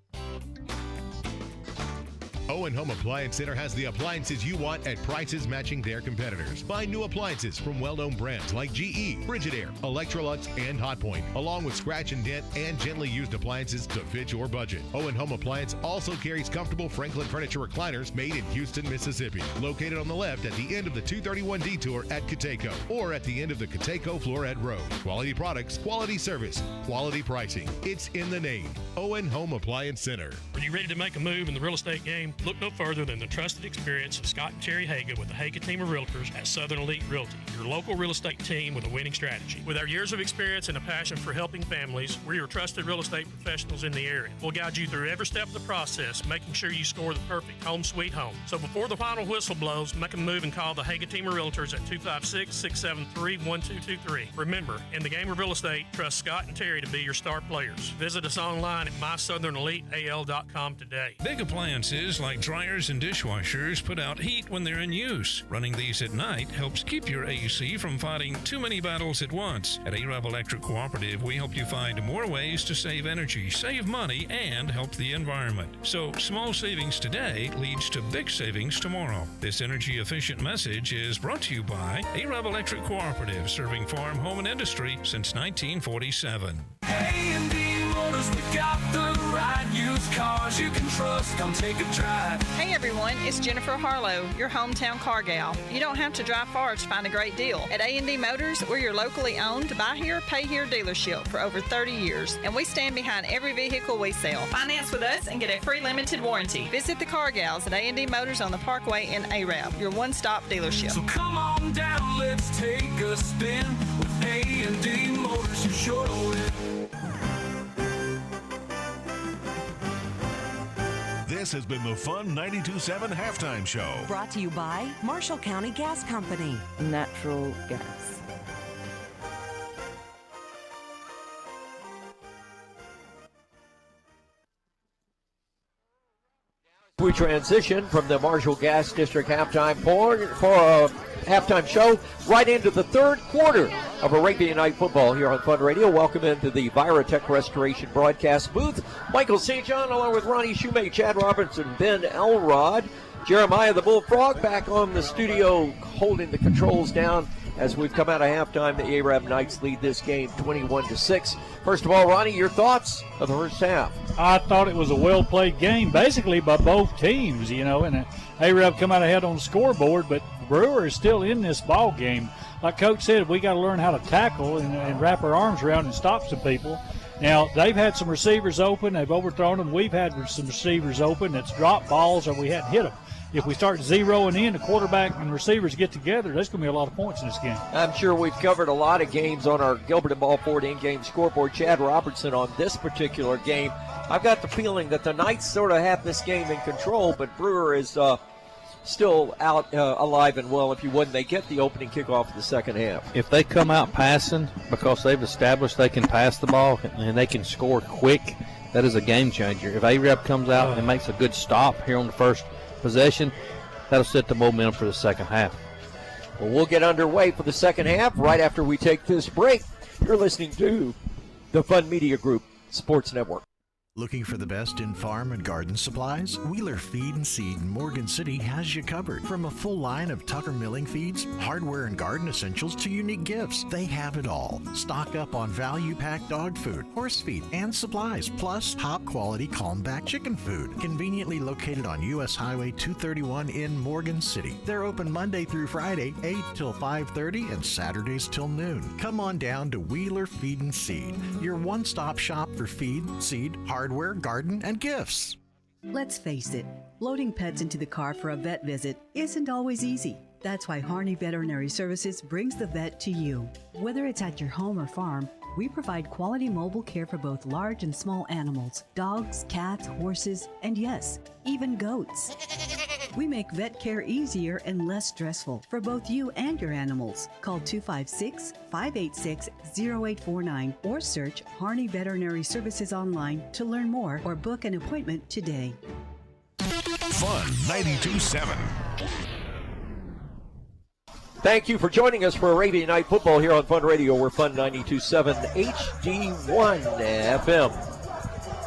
Owen Home Appliance Center has the appliances you want at prices matching their competitors. Find new appliances from well-known brands like GE, Frigidaire, Electrolux, and Hotpoint, along with scratch and dent and gently used appliances to fit your budget. Owen Home Appliance also carries comfortable Franklin furniture recliners made in Houston, Mississippi, located on the left at the end of the 231 detour at Cateco, or at the end of the Cateco-Floret Road. Quality products, quality service, quality pricing. It's in the name. Owen Home Appliance Center. Are you ready to make a move in the real estate game? Look no further than the trusted experience of Scott and Terry Haga with the Haga team of realtors at Southern Elite Realty, your local real estate team with a winning strategy. With our years of experience and a passion for helping families, we're your trusted real estate professionals in the area. We'll guide you through every step of the process, making sure you score the perfect home sweet home. So before the final whistle blows, make a move and call the Haga team of realtors at 256-673-1223. Remember, in the game of real estate, trust Scott and Terry to be your star players. Visit us online at mysoutherneliteal.com today. Big appliances like dryers and dishwashers put out heat when they're in use. Running these at night helps keep your AC from fighting too many battles at once. At Arab Electric Cooperative, we help you find more ways to save energy, save money, and help the environment. So small savings today leads to big savings tomorrow. This energy-efficient message is brought to you by Arab Electric Cooperative, serving farm, home, and industry since 1947. A&D Motors, we got the right used cars you can trust. Come take a drive. Hey everyone, it's Jennifer Harlow, your hometown car gal. You don't have to drive far to find a great deal. At A&D Motors, we're your locally owned, buy here, pay here dealership for over 30 years, and we stand behind every vehicle we sell. Finance with us and get a free limited warranty. Visit the car gals at A&D Motors on the Parkway in Arab, your one-stop dealership. So come on down, let's take a spin with A&D Motors. You sure will. This has been the Fun 92.7 Halftime Show. Brought to you by Marshall County Gas Company. Natural gas. We transition from the Marshall Gas District halftime for a halftime show right into the third quarter of Arabian Night Football here on Fun Radio. Welcome into the Virotech Restoration broadcast booth. Michael St. John along with Ronnie Shoemate, Chad Robertson, Ben Elrod. Jeremiah the Bullfrog back on the studio holding the controls down as we've come out of halftime. The Arab Knights lead this game 21-6. First of all, Ronnie, your thoughts of the first half? I thought it was a well-played game, basically by both teams, and Arab come out ahead on the scoreboard, but Brewer is still in this ball game. Like Coach said, we got to learn how to tackle and wrap our arms around and stop some people. Now, they've had some receivers open. They've overthrown them. We've had some receivers open that's dropped balls or we hadn't hit them. If we start zeroing in, the quarterback and receivers get together, there's going to be a lot of points in this game. I'm sure we've covered a lot of games on our Gilbert and Balford in-game scoreboard. Chad Robertson on this particular game. I've got the feeling that the Knights sort of have this game in control, but Brewer is still out alive and well, if you wouldn't. They get the opening kickoff of the second half. If they come out passing because they've established they can pass the ball and they can score quick, that is a game changer. If A-Rab comes out and makes a good stop here on the first possession, that'll set the momentum for the second half. Well, we'll get underway for the second half right after we take this break. You're listening to the Fun Media Group Sports Network. Looking for the best in farm and garden supplies? Wheeler Feed and Seed in Morgan City has you covered. From a full line of Tucker milling feeds, hardware and garden essentials to unique gifts, they have it all. Stock up on value-packed dog food, horse feed, and supplies, plus top-quality Calmback chicken food. Conveniently located on U.S. Highway 231 in Morgan City. They're open Monday through Friday, 8 till 5:30, and Saturdays till noon. Come on down to Wheeler Feed and Seed, your one-stop shop for feed, seed, hardware, garden, and gifts. Let's face it, loading pets into the car for a vet visit isn't always easy. That's why Harney Veterinary Services brings the vet to you. Whether it's at your home or farm, we provide quality mobile care for both large and small animals, dogs, cats, horses, and yes, even goats. We make vet care easier and less stressful for both you and your animals. Call 256-586-0849 or search Harney Veterinary Services online to learn more or book an appointment today. Fun 92.7. Thank you for joining us for Arabian Night Football here on Fun Radio. We're Fun 92.7 HD1 FM.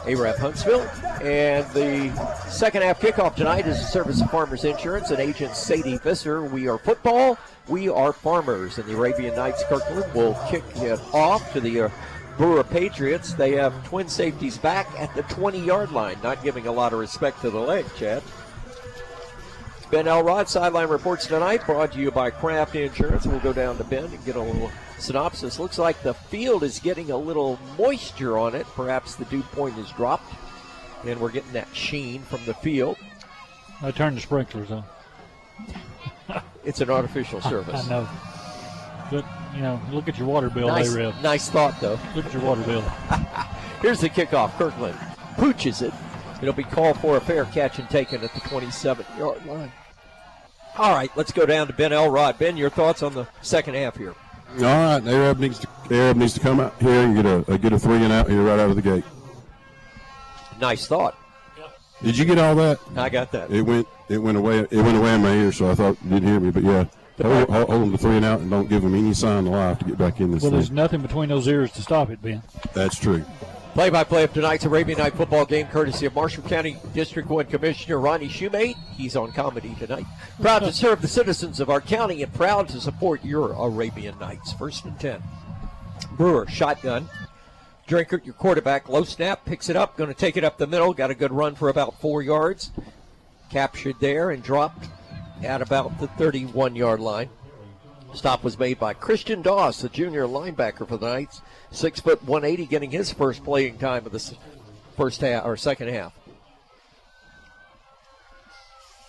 A-Rab Huntsville. And the second half kickoff tonight is the Service of Farmers Insurance and Agent Sadie Visser. We are football. We are farmers. And the Arabian Knights Kirkland will kick it off to the Brewer Patriots. They have twin safeties back at the 20-yard line. Not giving a lot of respect to the leg, Chad. Ben Elrod, sideline reports tonight, brought to you by Kraft Insurance. We'll go down to Ben and get a little synopsis. Looks like the field is getting a little moisture on it. Perhaps the dew point has dropped, and we're getting that sheen from the field. I turned the sprinklers on. It's an artificial surface. I know. But, look at your water bill, A-Rab. Nice thought, though. Look at your water bill. Here's the kickoff. Kirkland pooches it. It'll be called for a fair catch and taken at the 27-yard line. All right, let's go down to Ben Elrod. Ben, your thoughts on the second half here? All right, Arab needs to come out here and get a 3 and out here right out of the gate. Nice thought. Did you get all that? I got that. It went away in my ear, so I thought you didn't hear me. But yeah, hold them to 3 and out and don't give them any sign of life to get back in this thing. There's nothing between those ears to stop it, Ben. That's true. Play-by-play of tonight's Arabian Night Football game, courtesy of Marshall County District 1 Commissioner Ronnie Shoemate. He's on comedy tonight. Proud to serve the citizens of our county and proud to support your Arabian Nights. 1st and 10. Brewer, shotgun. Drinkert, your quarterback, low snap, picks it up, going to take it up the middle. Got a good run for about 4 yards. Captured there and dropped at about the 31-yard line. Stop was made by Christian Doss, the junior linebacker for the Knights. 6 foot 180, getting his first playing time of the first half or second half.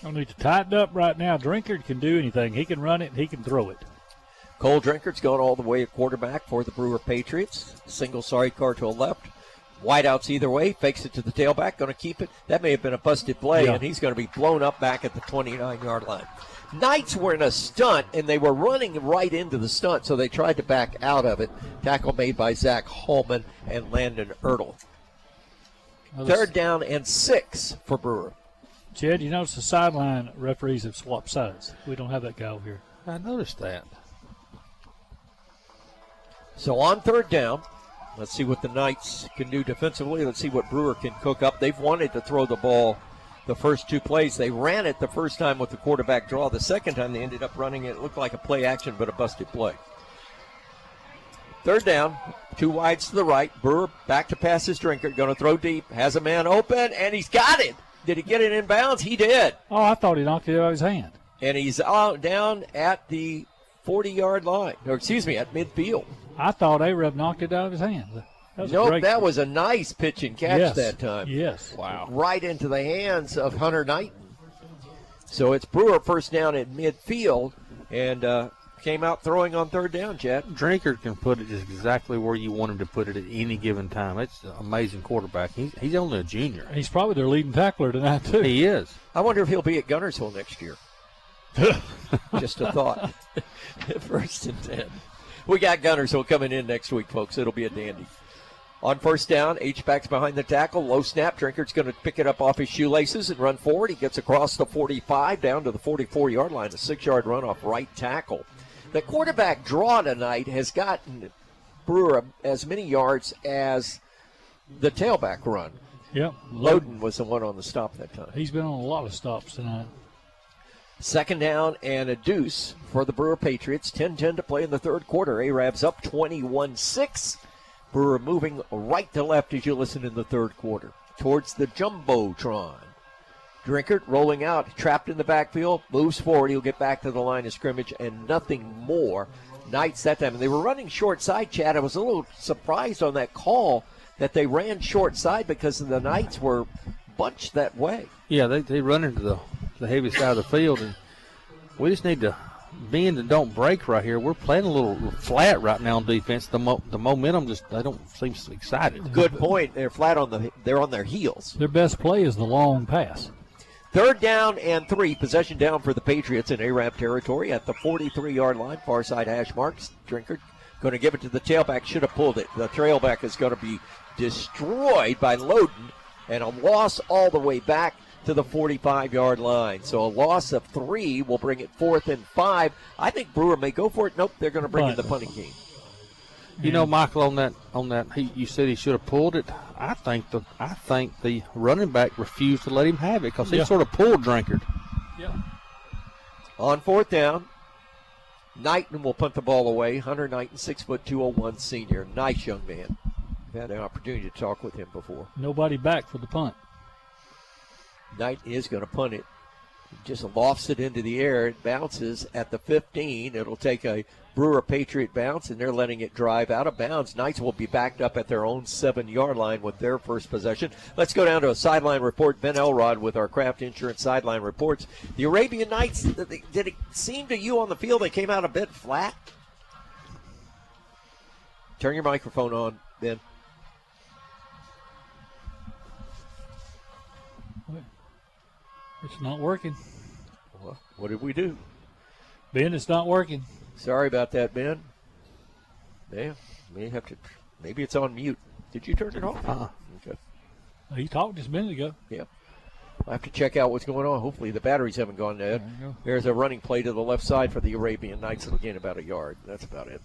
I need to tighten up right now. Drinkard can do anything. He can run it and he can throw it. Cole Drinkert's going all the way at quarterback for the Brewer Patriots. Single car to a left. Wideouts either way. Fakes it to the tailback. Going to keep it. That may have been a busted play, and he's going to be blown up back at the 29-yard line. Knights were in a stunt, and they were running right into the stunt, so they tried to back out of it. Tackle made by Zach Hallman and Landon Ertl. 3rd down and 6 for Brewer. Chad, you notice the sideline referees have swapped sides. We don't have that guy over here. I noticed that. So on 3rd down, let's see what the Knights can do defensively. Let's see what Brewer can cook up. They've wanted to throw the ball the first 2 plays. They ran it the first time with the quarterback draw. The second time they ended up running it. It looked like a play action, but a busted play. 3rd down, 2 wides to the right. Brewer back to pass his Drinker. Going to throw deep. Has a man open, and he's got it. Did he get it in bounds? He did. Oh, I thought he knocked it out of his hand. And he's down at the 40-yard line. Or excuse me, at midfield. I thought A-Rab knocked it out of his hand. That was a nice pitch and catch that time. Yes. Wow. Right into the hands of Hunter Knighton. So it's Brewer first down at midfield and came out throwing on 3rd down, Chad. Drinkard can put it just exactly where you want him to put it at any given time. It's an amazing quarterback. He's only a junior. He's probably their leading tackler tonight, too. He is. I wonder if he'll be at Gunnersville next year. Just a thought. 1st and 10. We got Gunnersville coming in next week, folks. It'll be a dandy. On first down, H-back's behind the tackle. Low snap. Drinker's going to pick it up off his shoelaces and run forward. He gets across the 45 down to the 44-yard line. A 6-yard run off right tackle. The quarterback draw tonight has gotten Brewer as many yards as the tailback run. Yep. Loden was the one on the stop that time. He's been on a lot of stops tonight. Second down and a deuce for the Brewer Patriots. 10-10 to play in the third quarter. Arabs up 21-6. Brewer moving right to left as you listen in the third quarter. Towards the Jumbotron. Drinkert rolling out, trapped in the backfield, moves forward. He'll get back to the line of scrimmage and nothing more. Knights that time. And they were running short side, Chad. I was a little surprised on that call that they ran short side because the Knights were bunched that way. Yeah, they run into the heavy side of the field, and we just need to bend and don't break right here. We're playing a little flat right now on defense. The momentum they don't seem excited. Good point. They're flat they're on their heels. Their best play is the long pass. Third down and 3. Possession down for the Patriots in Arab territory at the 43-yard line. Far side hash marks. Drinkert going to give it to the tailback. Should have pulled it. The trailback is going to be destroyed by Loden, and a loss all the way back to the 45-yard line. So a loss of 3 will bring it 4th and 5. I think Brewer may go for it. Nope, they're going to bring in the punting game. You know, Michael, on that, you said he should have pulled it. I think the running back refused to let him have it because he sort of pulled Drinkard. Yeah. On fourth down, Knighton will punt the ball away. Hunter Knighton, 6'2", 201 senior. Nice young man. I've had an opportunity to talk with him before. Nobody back for the punt. Knighton is going to punt it. He just lofts it into the air. It bounces at the 15. It'll take a Brewer Patriot bounce, and they're letting it drive out of bounds. Knights will be backed up at their own 7-yard line with their first possession. Let's go down to a sideline report. Ben Elrod with our Kraft Insurance sideline reports. The Arabian Knights, did it seem to you on the field they came out a bit flat? Turn your microphone on, Ben. It's not working. Well, what did we do? Ben, it's not working. Sorry about that, Ben. Yeah, maybe it's on mute. Did you turn it off? Okay. He talked just a minute ago. Yep. I'll have to check out what's going on. Hopefully the batteries haven't gone dead. There's a running play to the left side for the Arabian Knights. It'll gain about a yard. That's about it.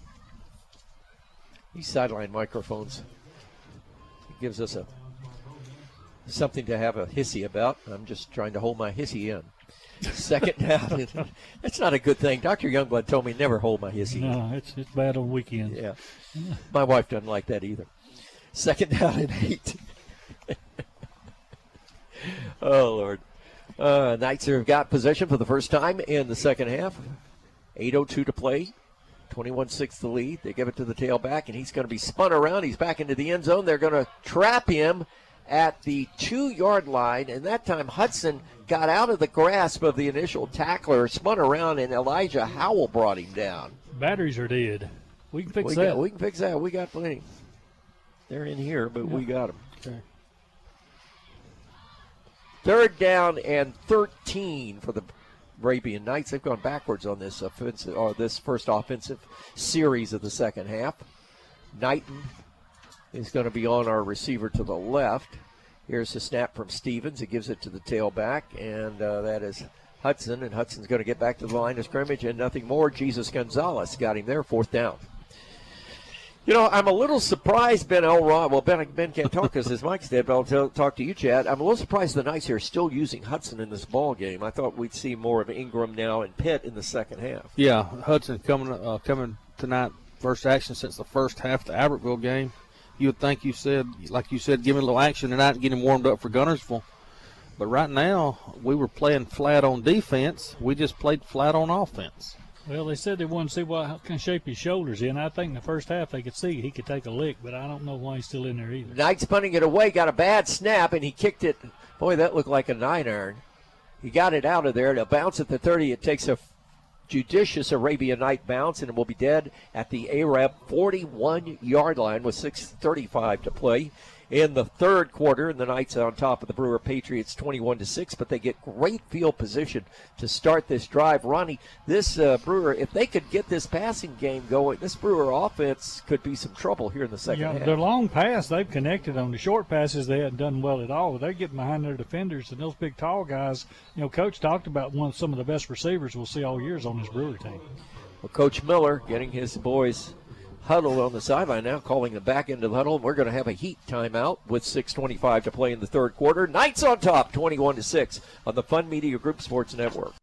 These sideline microphones, it gives us something to have a hissy about. I'm just trying to hold my hissy in. Second down. That's not a good thing. Dr. Youngblood told me never hold my hissy in. No, it's bad on weekends. Yeah. My wife doesn't like that either. Second down and 8. Oh, Lord. Knights have got possession for the first time in the second half. 8:02 to play. 21-6 the lead. They give it to the tailback, and he's going to be spun around. He's back into the end zone. They're going to trap him at the 2-yard line, and that time Hudson got out of the grasp of the initial tackler, spun around, and Elijah Howell brought him down. Batteries are dead. We can fix that. We can fix that. We got plenty. They're in here, but we got them. Okay. Third down and 13 for the Arabian Knights. They've gone backwards on this this first offensive series of the second half. Knighton is going to be on our receiver to the left. Here's the snap from Stevens. He gives it to the tailback, and that is Hudson, and Hudson's going to get back to the line of scrimmage and nothing more. Jesus Gonzalez got him there, fourth down. You know, I'm a little surprised, Ben Elrod. Well, Ben can't talk because his mic's dead, but I'll talk to you, Chad. I'm a little surprised the Knights here are still using Hudson in this ball game. I thought we'd see more of Ingram now and Pitt in the second half. Yeah, Hudson coming tonight, first action since the first half of the Albertville game. You would think like you said, give him a little action tonight and get him warmed up for Gunnersville. But right now, we were playing flat on defense. We just played flat on offense. Well, they said they wanted to see what kind of shape his shoulders in. I think in the first half they could see he could take a lick, but I don't know why he's still in there either. Knights punting it away, got a bad snap, and he kicked it. Boy, that looked like a 9-iron. He got it out of there. To bounce at the 30, it takes a judicious Arabian Night bounce, and it will be dead at the Arab 41-yard line with 6:35 to play. in the third quarter, and the Knights on top of the Brewer Patriots 21-6, but they get great field position to start this drive. Ronnie, this Brewer, if they could get this passing game going, this Brewer offense could be some trouble here in the second half. Their long pass, they've connected on the short passes. They hadn't done well at all. They're getting behind their defenders, and those big, tall guys, Coach talked about some of the best receivers we'll see all years on this Brewer team. Well, Coach Miller getting his boys huddled on the sideline now, calling the back end of the huddle. We're going to have a heat timeout with 6:25 to play in the third quarter. Knights on top, 21-6 on the Fun Media Group Sports Network.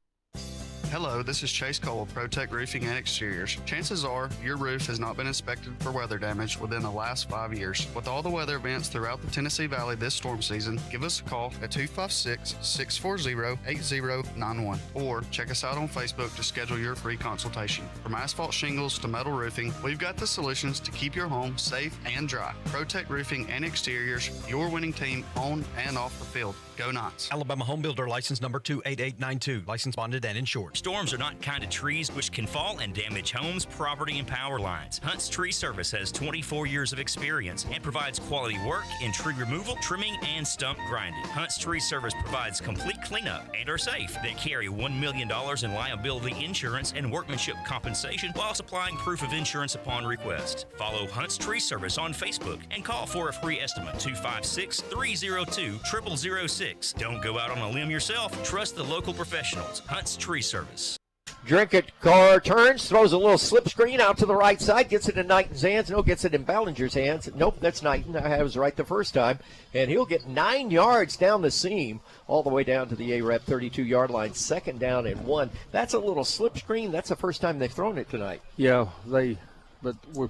Hello, this is Chase Cole of ProTech Roofing and Exteriors. Chances are your roof has not been inspected for weather damage within the last 5 years. With all the weather events throughout the Tennessee Valley this storm season, give us a call at 256-640-8091 or check us out on Facebook to schedule your free consultation. From asphalt shingles to metal roofing, we've got the solutions to keep your home safe and dry. ProTech Roofing and Exteriors, your winning team on and off the field. Go Knights. Alabama Home Builder license number 28892. License bonded and insured. Storms are not kind of trees which can fall and damage homes, property, and power lines. Hunt's Tree Service has 24 years of experience and provides quality work in tree removal, trimming, and stump grinding. Hunt's Tree Service provides complete cleanup and are safe. They carry $1 million in liability insurance and workmanship compensation while supplying proof of insurance upon request. Follow Hunt's Tree Service on Facebook and call for a free estimate 256-302-0006. Don't go out on a limb yourself. Trust the local professionals. Hunt's Tree Service. Drinkett car turns, throws a little slip screen out to the right side, gets it in Knighton's hands. No, gets it in Ballinger's hands. Nope, that's Knighton. I was right the first time. And he'll get 9 yards down the seam, all the way down to the AREP 32-yard line. Second down and 1. That's a little slip screen. That's the first time they've thrown it tonight. Yeah, they're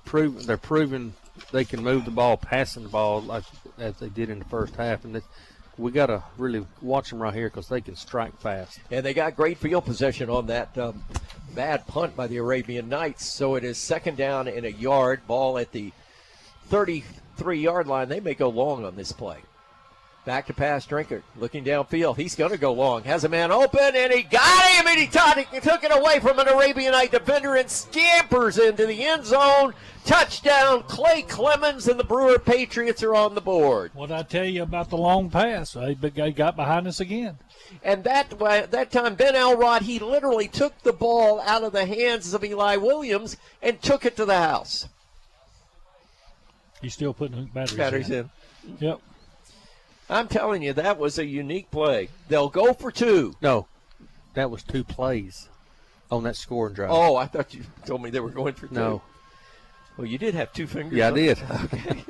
proving they can move the ball, passing the ball like as they did in the first half, and we got to really watch them right here because they can strike fast. And they got great field possession on that bad punt by the Arabian Knights. So it is second down and 1 yard. Ball at the 33-yard line. They may go long on this play. Back to pass, Drinkett looking downfield. He's going to go long. Has a man open, and he got him, and he took it away from an Arabian Knight defender and scampers into the end zone. Touchdown, Clay Clemens, and the Brewer Patriots are on the board. What did I tell you about the long pass? They got behind us again. And that time, Ben Elrod, he literally took the ball out of the hands of Eli Williams and took it to the house. He's still putting batteries in. Yep. I'm telling you, that was a unique play. They'll go for 2. No, that was 2 plays on that scoring drive. Oh, I thought you told me they were going for 2. No. Well, you did have 2 fingers. Yeah, I did. Okay.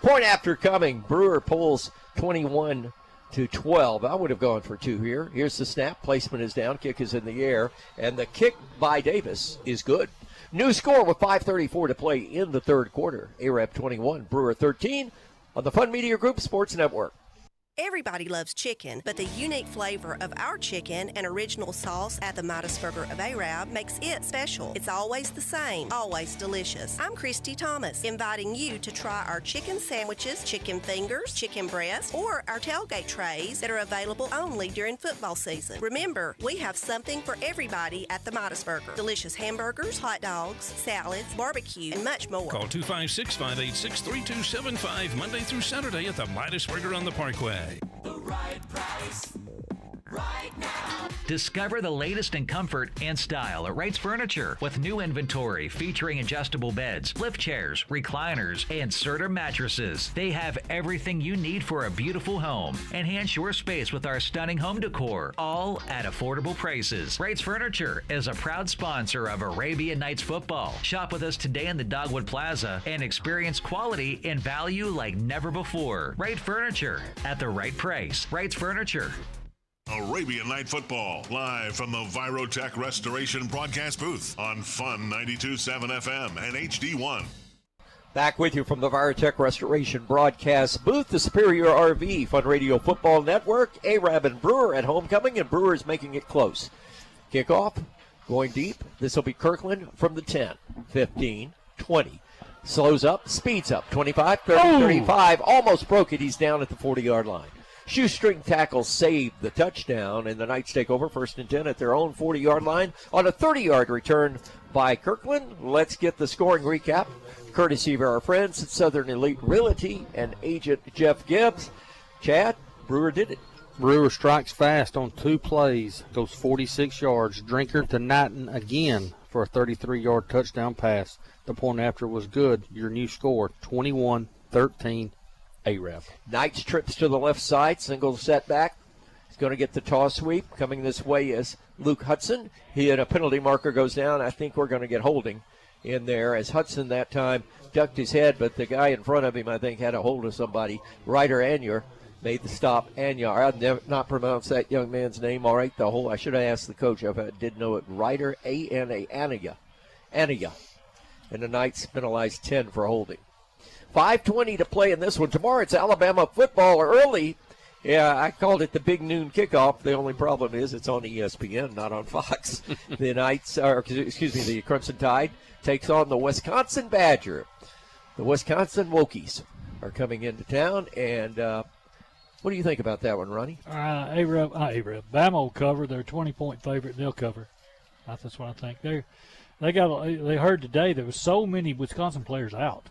Point after coming. Brewer pulls 21-12. I would have gone for 2 here. Here's the snap. Placement is down. Kick is in the air. And the kick by Davis is good. New score with 5:34 to play in the third quarter. AREP 21, Brewer 13 on the Fun Media Group Sports Network. Everybody loves chicken, but the unique flavor of our chicken and original sauce at the Midas Burger of Arab makes it special. It's always the same, always delicious. I'm Christy Thomas, inviting you to try our chicken sandwiches, chicken fingers, chicken breasts, or our tailgate trays that are available only during football season. Remember, we have something for everybody at the Midas Burger. Delicious hamburgers, hot dogs, salads, barbecue, and much more. Call 256-586-3275 Monday through Saturday at the Midas Burger on the Parkway. The right price, right now. Discover the latest in comfort and style at Wright's Furniture with new inventory featuring adjustable beds, lift chairs, recliners, and Serta mattresses. They have everything you need for a beautiful home. Enhance your space with our stunning home decor, all at affordable prices. Wright's Furniture is a proud sponsor of Arabian Nights football. Shop with us today in the Dogwood Plaza and experience quality and value like never before. Wright Furniture at the right price. Wright's Furniture. Arabian Night Football, live from the Virotech Restoration broadcast booth on Fun 92.7 FM and HD1. Back with you from the Virotech Restoration broadcast booth, the Superior RV Fun Radio Football Network. Arab and Brewer at homecoming, and Brewer's making it close. Kickoff, going deep. This will be Kirkland from the 10, 15, 20. Slows up, speeds up, 25, 30, 35. Almost broke it. He's down at the 40-yard line. Shoestring tackle saved the touchdown, and the Knights take over 1st and 10 at their own 40-yard line on a 30-yard return by Kirkland. Let's get the scoring recap, courtesy of our friends at Southern Elite Realty and agent Jeff Gibbs. Chad, Brewer did it. Brewer strikes fast on 2 plays, goes 46 yards. Drinker to Knighton again for a 33-yard touchdown pass. The point after was good. Your new score, 21-13, Arab. Knights trips to the left side, single setback. He's going to get the toss sweep. Coming this way is Luke Hudson. He had a penalty marker goes down. I think we're going to get holding in there as Hudson that time ducked his head, but the guy in front of him, I think, had a hold of somebody. Ryder Anier made the stop. Anyar, I've never not pronounced that young man's name all right. I should have asked the coach if I did know it. Ryder Anier. And the Knights penalized 10 for holding. 5:20 to play in this one. Tomorrow it's Alabama football early. Yeah, I called it the big noon kickoff. The only problem is it's on ESPN, not on Fox. The Crimson Tide takes on the Wisconsin Badger. The Wisconsin Wokies are coming into town, and what do you think about that one, Ronnie? Arab. Bama will cover. They're a 20-point favorite. They'll cover. That's what I think. They heard today there was so many Wisconsin players out.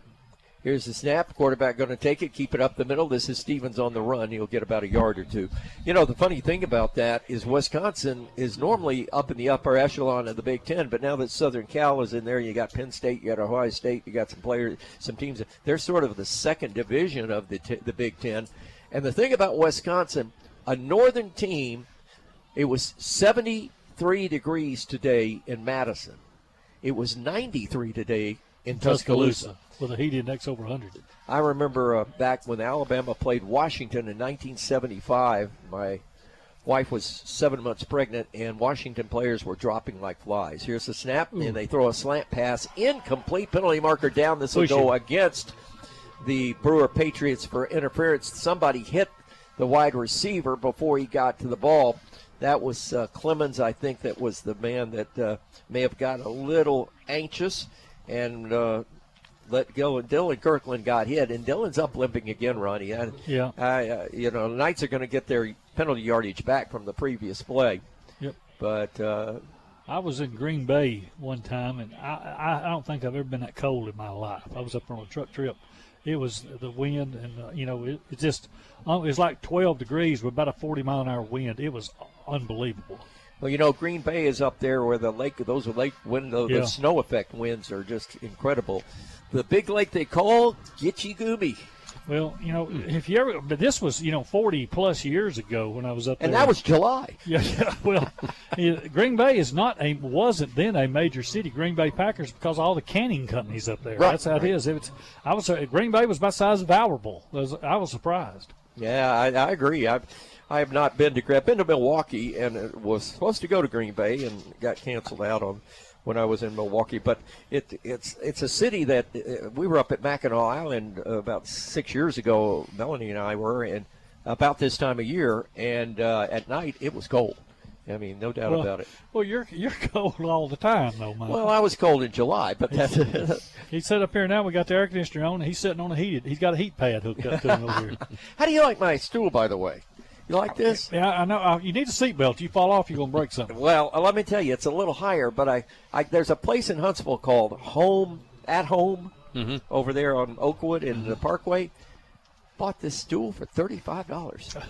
Here's the snap. Quarterback going to take it, keep it up the middle. This is Stevens on the run. He'll get about a yard or two. You know, the funny thing about that is Wisconsin is normally up in the upper echelon of the Big Ten, but now that Southern Cal is in there, you got Penn State, you got Ohio State, you got some teams. They're sort of the second division of the Big Ten. And the thing about Wisconsin, a northern team, it was 73 degrees today in Madison. It was 93 today in Tuscaloosa. With a heat index over 100. I remember back when Alabama played Washington in 1975, my wife was 7 months pregnant, and Washington players were dropping like flies. Here's the snap, and they throw a slant pass. Incomplete, penalty marker down. This will go against the Brewer Patriots for interference. Somebody hit the wide receiver before he got to the ball. That was Clemens, I think, that was the man that may have got a little anxious and let go, and Dylan Kirkland got hit, and Dylan's up limping again, Ronnie. The Knights are going to get their penalty yardage back from the previous play. Yep. But I was in Green Bay one time, and I don't think I've ever been that cold in my life. I was up on a truck trip. It was the wind, and it was like 12 degrees with about a 40-mile-an-hour wind. It was unbelievable. Well, Green Bay is up there where the lake wind, the snow effect winds are just incredible. The big lake they call Gitche Gumee. Well, if you ever, but this was, 40 plus years ago when I was up there. And that was July. Yeah. Well, Green Bay wasn't then a major city. Green Bay Packers, because of all the canning companies up there. Right, that's how it is. Green Bay was about the size of Albertville. I was surprised. Yeah, I agree. I have not been to. I've been to Milwaukee, and it was supposed to go to Green Bay and got canceled out on when I was in Milwaukee. But it's a city that we were up at Mackinac Island about 6 years ago. Melanie and I were, and about this time of year, and at night it was cold. I mean, no doubt about it. Well, you're cold all the time, though, Mike. Well, I was cold in July, but that's he's set up here now. We got the air conditioner on, and he's sitting on he's got a heat pad hooked up to him over here. How do you like my stool, by the way? You like this? Yeah, I know. You need a seatbelt. You fall off, you're going to break something. Well, let me tell you, it's a little higher, but there's a place in Huntsville called At Home over there on Oakwood in the Parkway. Bought this stool for $35.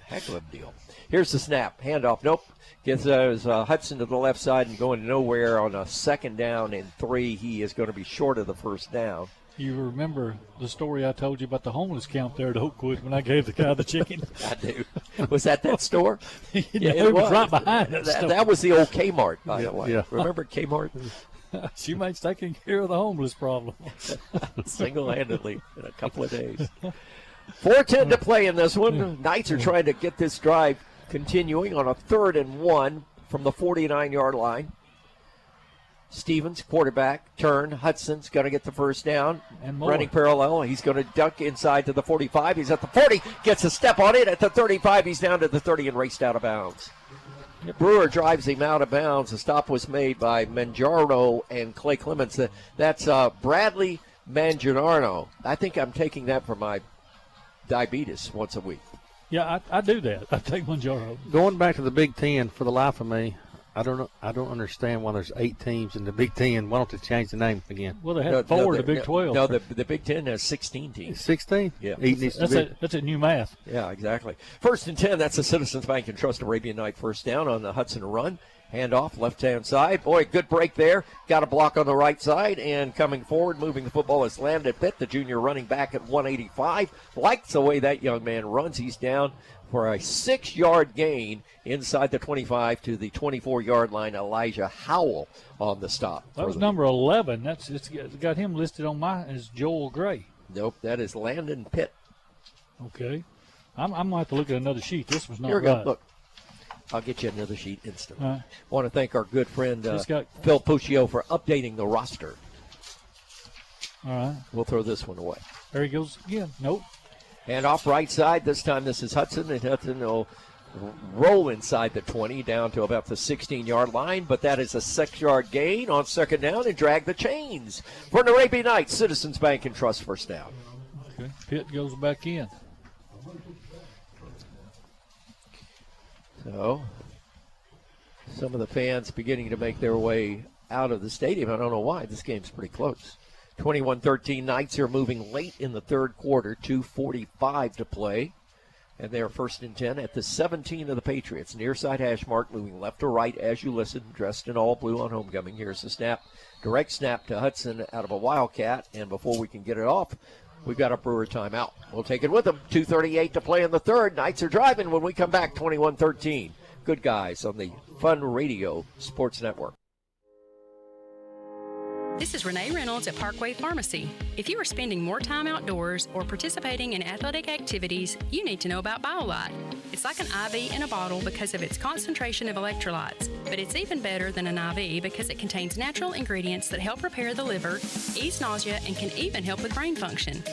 Heck of a deal. Here's the snap. Handoff. Nope. Gets Hudson to the left side and going nowhere on a 2nd down and 3. He is going to be short of the 1st down. You remember the story I told you about the homeless camp there at Oakwood when I gave the guy the chicken? I do. Was that store? Yeah, it was right behind that store. That was the old Kmart, by the way. Yeah. Remember Kmart? Shoemate's taking care of the homeless problem. Single-handedly in a couple of days. 4:10 to play in this one. Knights are trying to get this drive continuing on a 3rd and 1 from the 49-yard line. Stevens, quarterback, turn. Hudson's going to get the 1st down. And more. Running parallel. He's going to duck inside to the 45. He's at the 40. Gets a step on it at the 35. He's down to the 30 and raced out of bounds. Brewer drives him out of bounds. The stop was made by Mangiarno and Clay Clemens. That's Bradley Mangiarno. I think I'm taking that for my diabetes once a week. Yeah, I do that. I take one jar open. Going back to the Big Ten, for the life of me, I don't understand why there's 8 teams in the Big Ten. Why don't they change the name again? Well, they had 4 in the Big 12. No, the Big Ten has 16 teams. 16? Yeah. That's a new math. Yeah, exactly. 1st and 10, that's the Citizens Bank and Trust Arabian Night first down on the Hudson run. Handoff, left-hand side. Boy, good break there. Got a block on the right side, and coming forward, moving the football is Landon Pitt, the junior running back at 185. Likes the way that young man runs. He's down for a 6-yard gain inside the 25 to the 24-yard line. Elijah Howell on the stop. That was number 11. It's got him listed on mine as Joel Gray. Nope, that is Landon Pitt. Okay. I'm going to have to look at another sheet. This was not Here we right. go. Look, I'll get you another sheet instantly. All right. Want to thank our good friend got- Phil Puccio for updating the roster. All right. We'll throw this one away. There he goes again. Nope. And off right side, this time this is Hudson, and Hudson will roll inside the 20 down to about the 16-yard line, but that is a 6-yard gain on 2nd down and drag the chains for an Arabian Nights Citizens Bank and Trust first down. Okay. Pitt goes back in. So some of the fans beginning to make their way out of the stadium. I don't know why. This game's pretty close. 21-13, Knights are moving late in the 3rd quarter, 2:45 to play. And they're 1st and 10 at the 17 of the Patriots. Near side hash mark, moving left to right as you listen, dressed in all blue on homecoming. Here's the snap. Direct snap to Hudson out of a Wildcat. And before we can get it off, we've got a Brewer timeout. We'll take it with them. 2:38 to play in the 3rd. Knights are driving when we come back, 21-13. Good guys on the Fun Radio Sports Network. This is Renee Reynolds at Parkway Pharmacy. If you are spending more time outdoors or participating in athletic activities, you need to know about BioLite. It's like an IV in a bottle because of its concentration of electrolytes, but it's even better than an IV because it contains natural ingredients that help repair the liver, ease nausea, and can even help with brain function.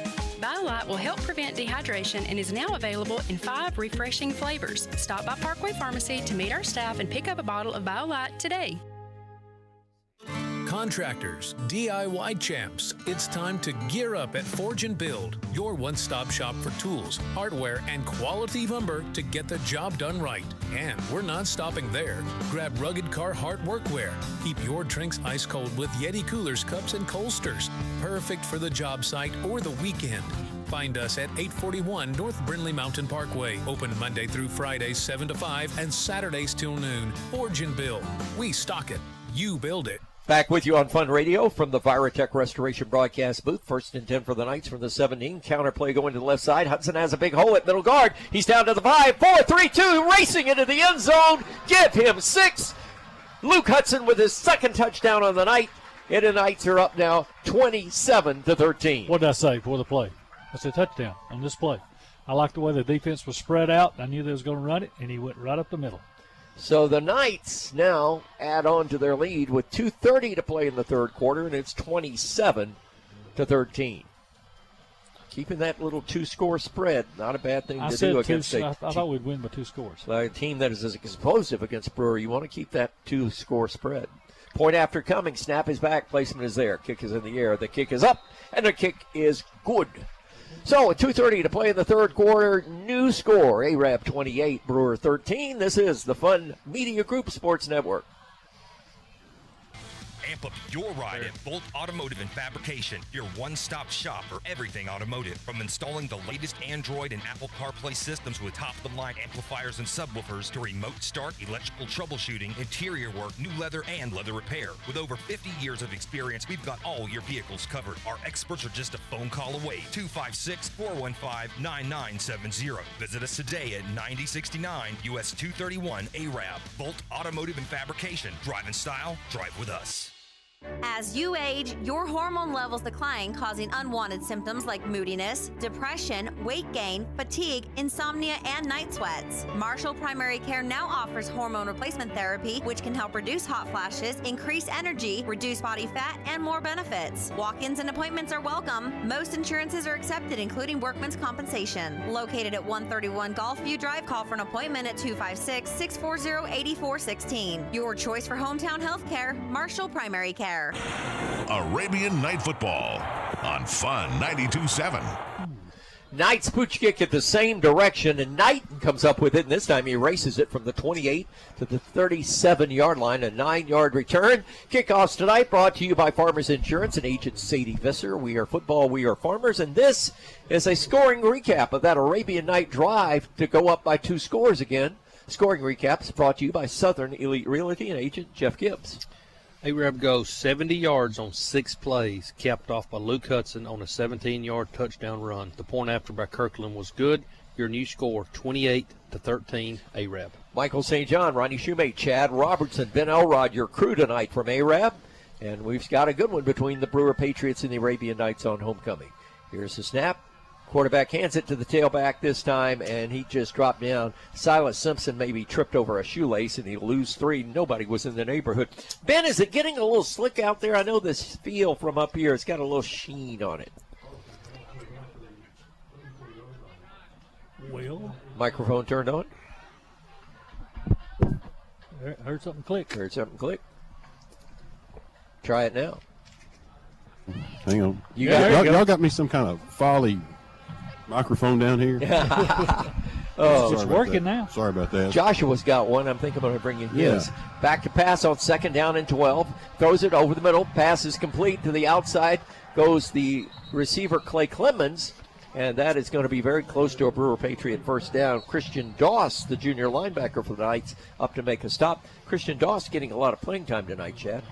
BioLite will help prevent dehydration and is now available in 5 refreshing flavors. Stop by Parkway Pharmacy to meet our staff and pick up a bottle of BioLite today. Contractors, DIY champs, it's time to gear up at Forge and Build, your one-stop shop for tools, hardware, and quality lumber to get the job done right. And we're not stopping there. Grab rugged Carhartt workwear. Keep your drinks ice cold with Yeti coolers, cups, and coasters. Perfect for the job site or the weekend. Find us at 841 North Brindley Mountain Parkway. Open Monday through Friday, 7 to 5, and Saturdays till noon. Forge and Build. We stock it. You build it. Back with you on Fun Radio from the Virotech Restoration broadcast booth. 1st and 10 for the Knights from the 17. Counterplay going to the left side. Hudson has a big hole at middle guard. He's down to the 5, 4, 3, 2, racing into the end zone. Give him 6. Luke Hudson with his 2nd touchdown on the night. And the Knights are up now 27-13. What did I say before the play? I said touchdown on this play. I like the way the defense was spread out. I knew they was going to run it, and he went right up the middle. So the Knights now add on to their lead with 2:30 to play in the 3rd quarter, and it's 27-13. Keeping that little 2-score spread, not a bad thing to do against I thought we'd win by 2 scores. A team that is as explosive against Brewer. You want to keep that 2-score spread. Point after coming, snap is back, placement is there, kick is in the air, the kick is up, and the kick is good. So at 2:30 to play in the 3rd quarter, new score, Arab 28, Brewer 13. This is the Fun Media Group Sports Network. Amp up your ride at Bolt Automotive and Fabrication, your one-stop shop for everything automotive. From installing the latest Android and Apple CarPlay systems with top-of-the-line amplifiers and subwoofers to remote start, electrical troubleshooting, interior work, new leather, and leather repair. With over 50 years of experience, we've got all your vehicles covered. Our experts are just a phone call away. 256-415-9970. Visit us today at 9069 US 231 Arab. Bolt Automotive and Fabrication. Drive in style, drive with us. As you age, your hormone levels decline, causing unwanted symptoms like moodiness, depression, weight gain, fatigue, insomnia, and night sweats. Marshall Primary Care now offers hormone replacement therapy, which can help reduce hot flashes, increase energy, reduce body fat, and more benefits. Walk-ins and appointments are welcome. Most insurances are accepted, including workman's compensation. Located at 131 Gulfview Drive, call for an appointment at 256-640-8416. Your choice for hometown health care, Marshall Primary Care. Arabian Night Football on Fun 92.7. Knight's pooch kick at the same direction, and Knight comes up with it, and this time he erases it from the 28 to the 37-yard line, a 9-yard return. Kickoffs tonight brought to you by Farmers Insurance and Agent Sadie Visser. We are football, we are farmers, and this is a scoring recap of that Arabian Night drive to go up by 2 scores again. Scoring recaps brought to you by Southern Elite Realty and Agent Jeff Gibbs. Arab goes 70 yards on 6 plays, capped off by Luke Hudson on a 17-yard touchdown run. The point after by Kirkland was good. Your new score, 28-13, Arab. Michael St. John, Ronnie Shoemate, Chad Robertson, Ben Elrod, your crew tonight from Arab. And we've got a good one between the Brewer Patriots and the Arabian Knights on homecoming. Here's the snap. Quarterback hands it to the tailback this time, and he just dropped down. Silas Simpson maybe tripped over a shoelace, and he'll lose 3. Nobody was in the neighborhood. Ben, is it getting a little slick out there? I know this feel from up here. It's got a little sheen on it. Well. Microphone turned on. Heard something click. Heard something click. Try it now. Hang on. Y'all got me some kind of folly microphone down here. It's working now. Sorry about that. Joshua's got one. I think I'm going to bring in his. Yeah. Back to pass on 2nd down and 12. Throws it over the middle. Pass is complete to the outside. Goes the receiver Clay Clemens. And that is going to be very close to a Brewer Patriot first down. Christian Doss, the junior linebacker for the Knights, up to make a stop. Christian Doss getting a lot of playing time tonight, Chad.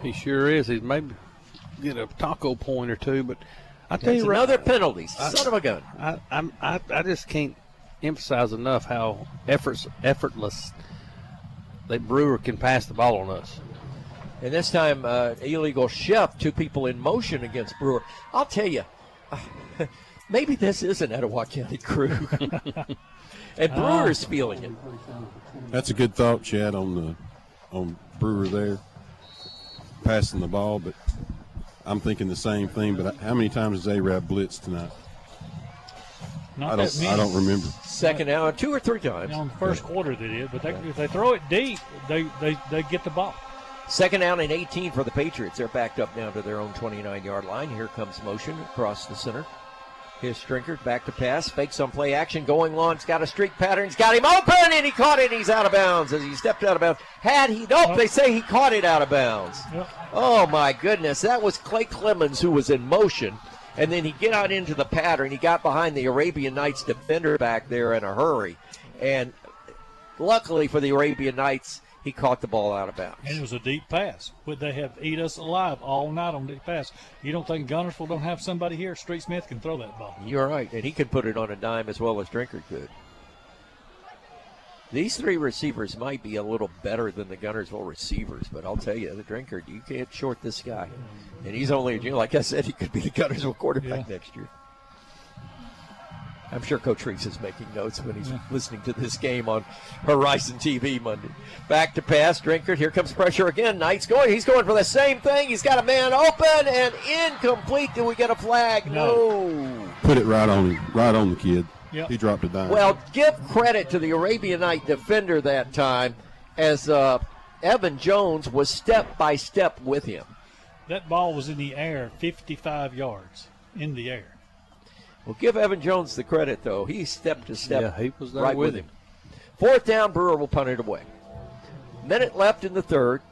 He sure is. He's maybe get a taco point or 2, but I tell That's you, another penalty. Son of a gun. I just can't emphasize enough how effortless that Brewer can pass the ball on us. And this time, illegal chef, 2 people in motion against Brewer. I'll tell you, maybe this is an Etowah County crew. And Brewer's feeling it. That's a good thought, Chad, on Brewer there, passing the ball, but I'm thinking the same thing. But how many times has Arab blitzed tonight? I don't remember. 2nd down, 2 or 3 times. On the first quarter they did, but if they throw it deep, they get the ball. 2nd down and 18 for the Patriots. They're backed up down to their own 29-yard line. Here comes motion across the center. Here's Strinkert back to pass. Fakes on play action. Going long. He's got a streak pattern. He's got him open, and he caught it. He's out of bounds as he stepped out of bounds. They say he caught it out of bounds. Yep. Oh, my goodness. That was Clay Clemens who was in motion. And then he get out into the pattern. He got behind the Arabian Knights defender back there in a hurry. And luckily for the Arabian Knights, he caught the ball out of bounds. And it was a deep pass. Would they have eat us alive all night on deep pass? You don't think Gunnersville don't have somebody here? Street Smith can throw that ball. You're right, and he can put it on a dime as well as Drinkard could. These 3 receivers might be a little better than the Gunnersville receivers, but I'll tell you, the Drinkard, you can't short this guy. And he's only a junior. Like I said, he could be the Gunnersville quarterback next year. I'm sure Coach Reese is making notes when he's listening to this game on Horizon TV Monday. Back to pass, Drinkard. Here comes pressure again. Knight's going. He's going for the same thing. He's got a man open and incomplete. Did we get a flag? No. Put it right on the kid. Yep. He dropped it down. Well, give credit to the Arabian Night defender that time as Evan Jones was step by step with him. That ball was in the air, 55 yards in the air. Well, give Evan Jones the credit, though. He stepped to step he was there right with him. 4th down, Brewer will punt it away. Minute left in the 3rd.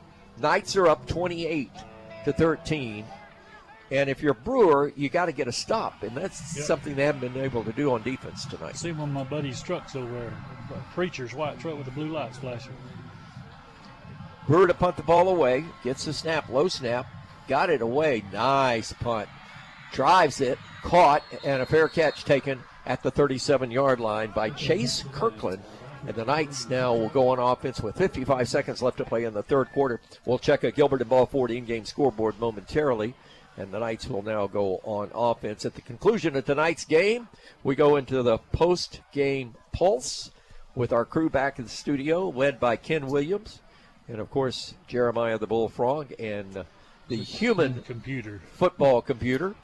Knights are up 28-13. And if you're Brewer, you got to get a stop, and that's something they haven't been able to do on defense tonight. I see one of my buddy's trucks over there, Preacher's white truck with the blue lights flashing. Brewer to punt the ball away, gets the snap, low snap, got it away. Nice punt. Drives it, caught, and a fair catch taken at the 37-yard line by Chase Kirkland. And the Knights now will go on offense with 55 seconds left to play in the 3rd quarter. We'll check a Gilbert and Ball Ford in-game scoreboard momentarily. And the Knights will now go on offense. At the conclusion of tonight's game, we go into the post-game pulse with our crew back in the studio, led by Ken Williams and, of course, Jeremiah the Bullfrog and the human computer, football computer.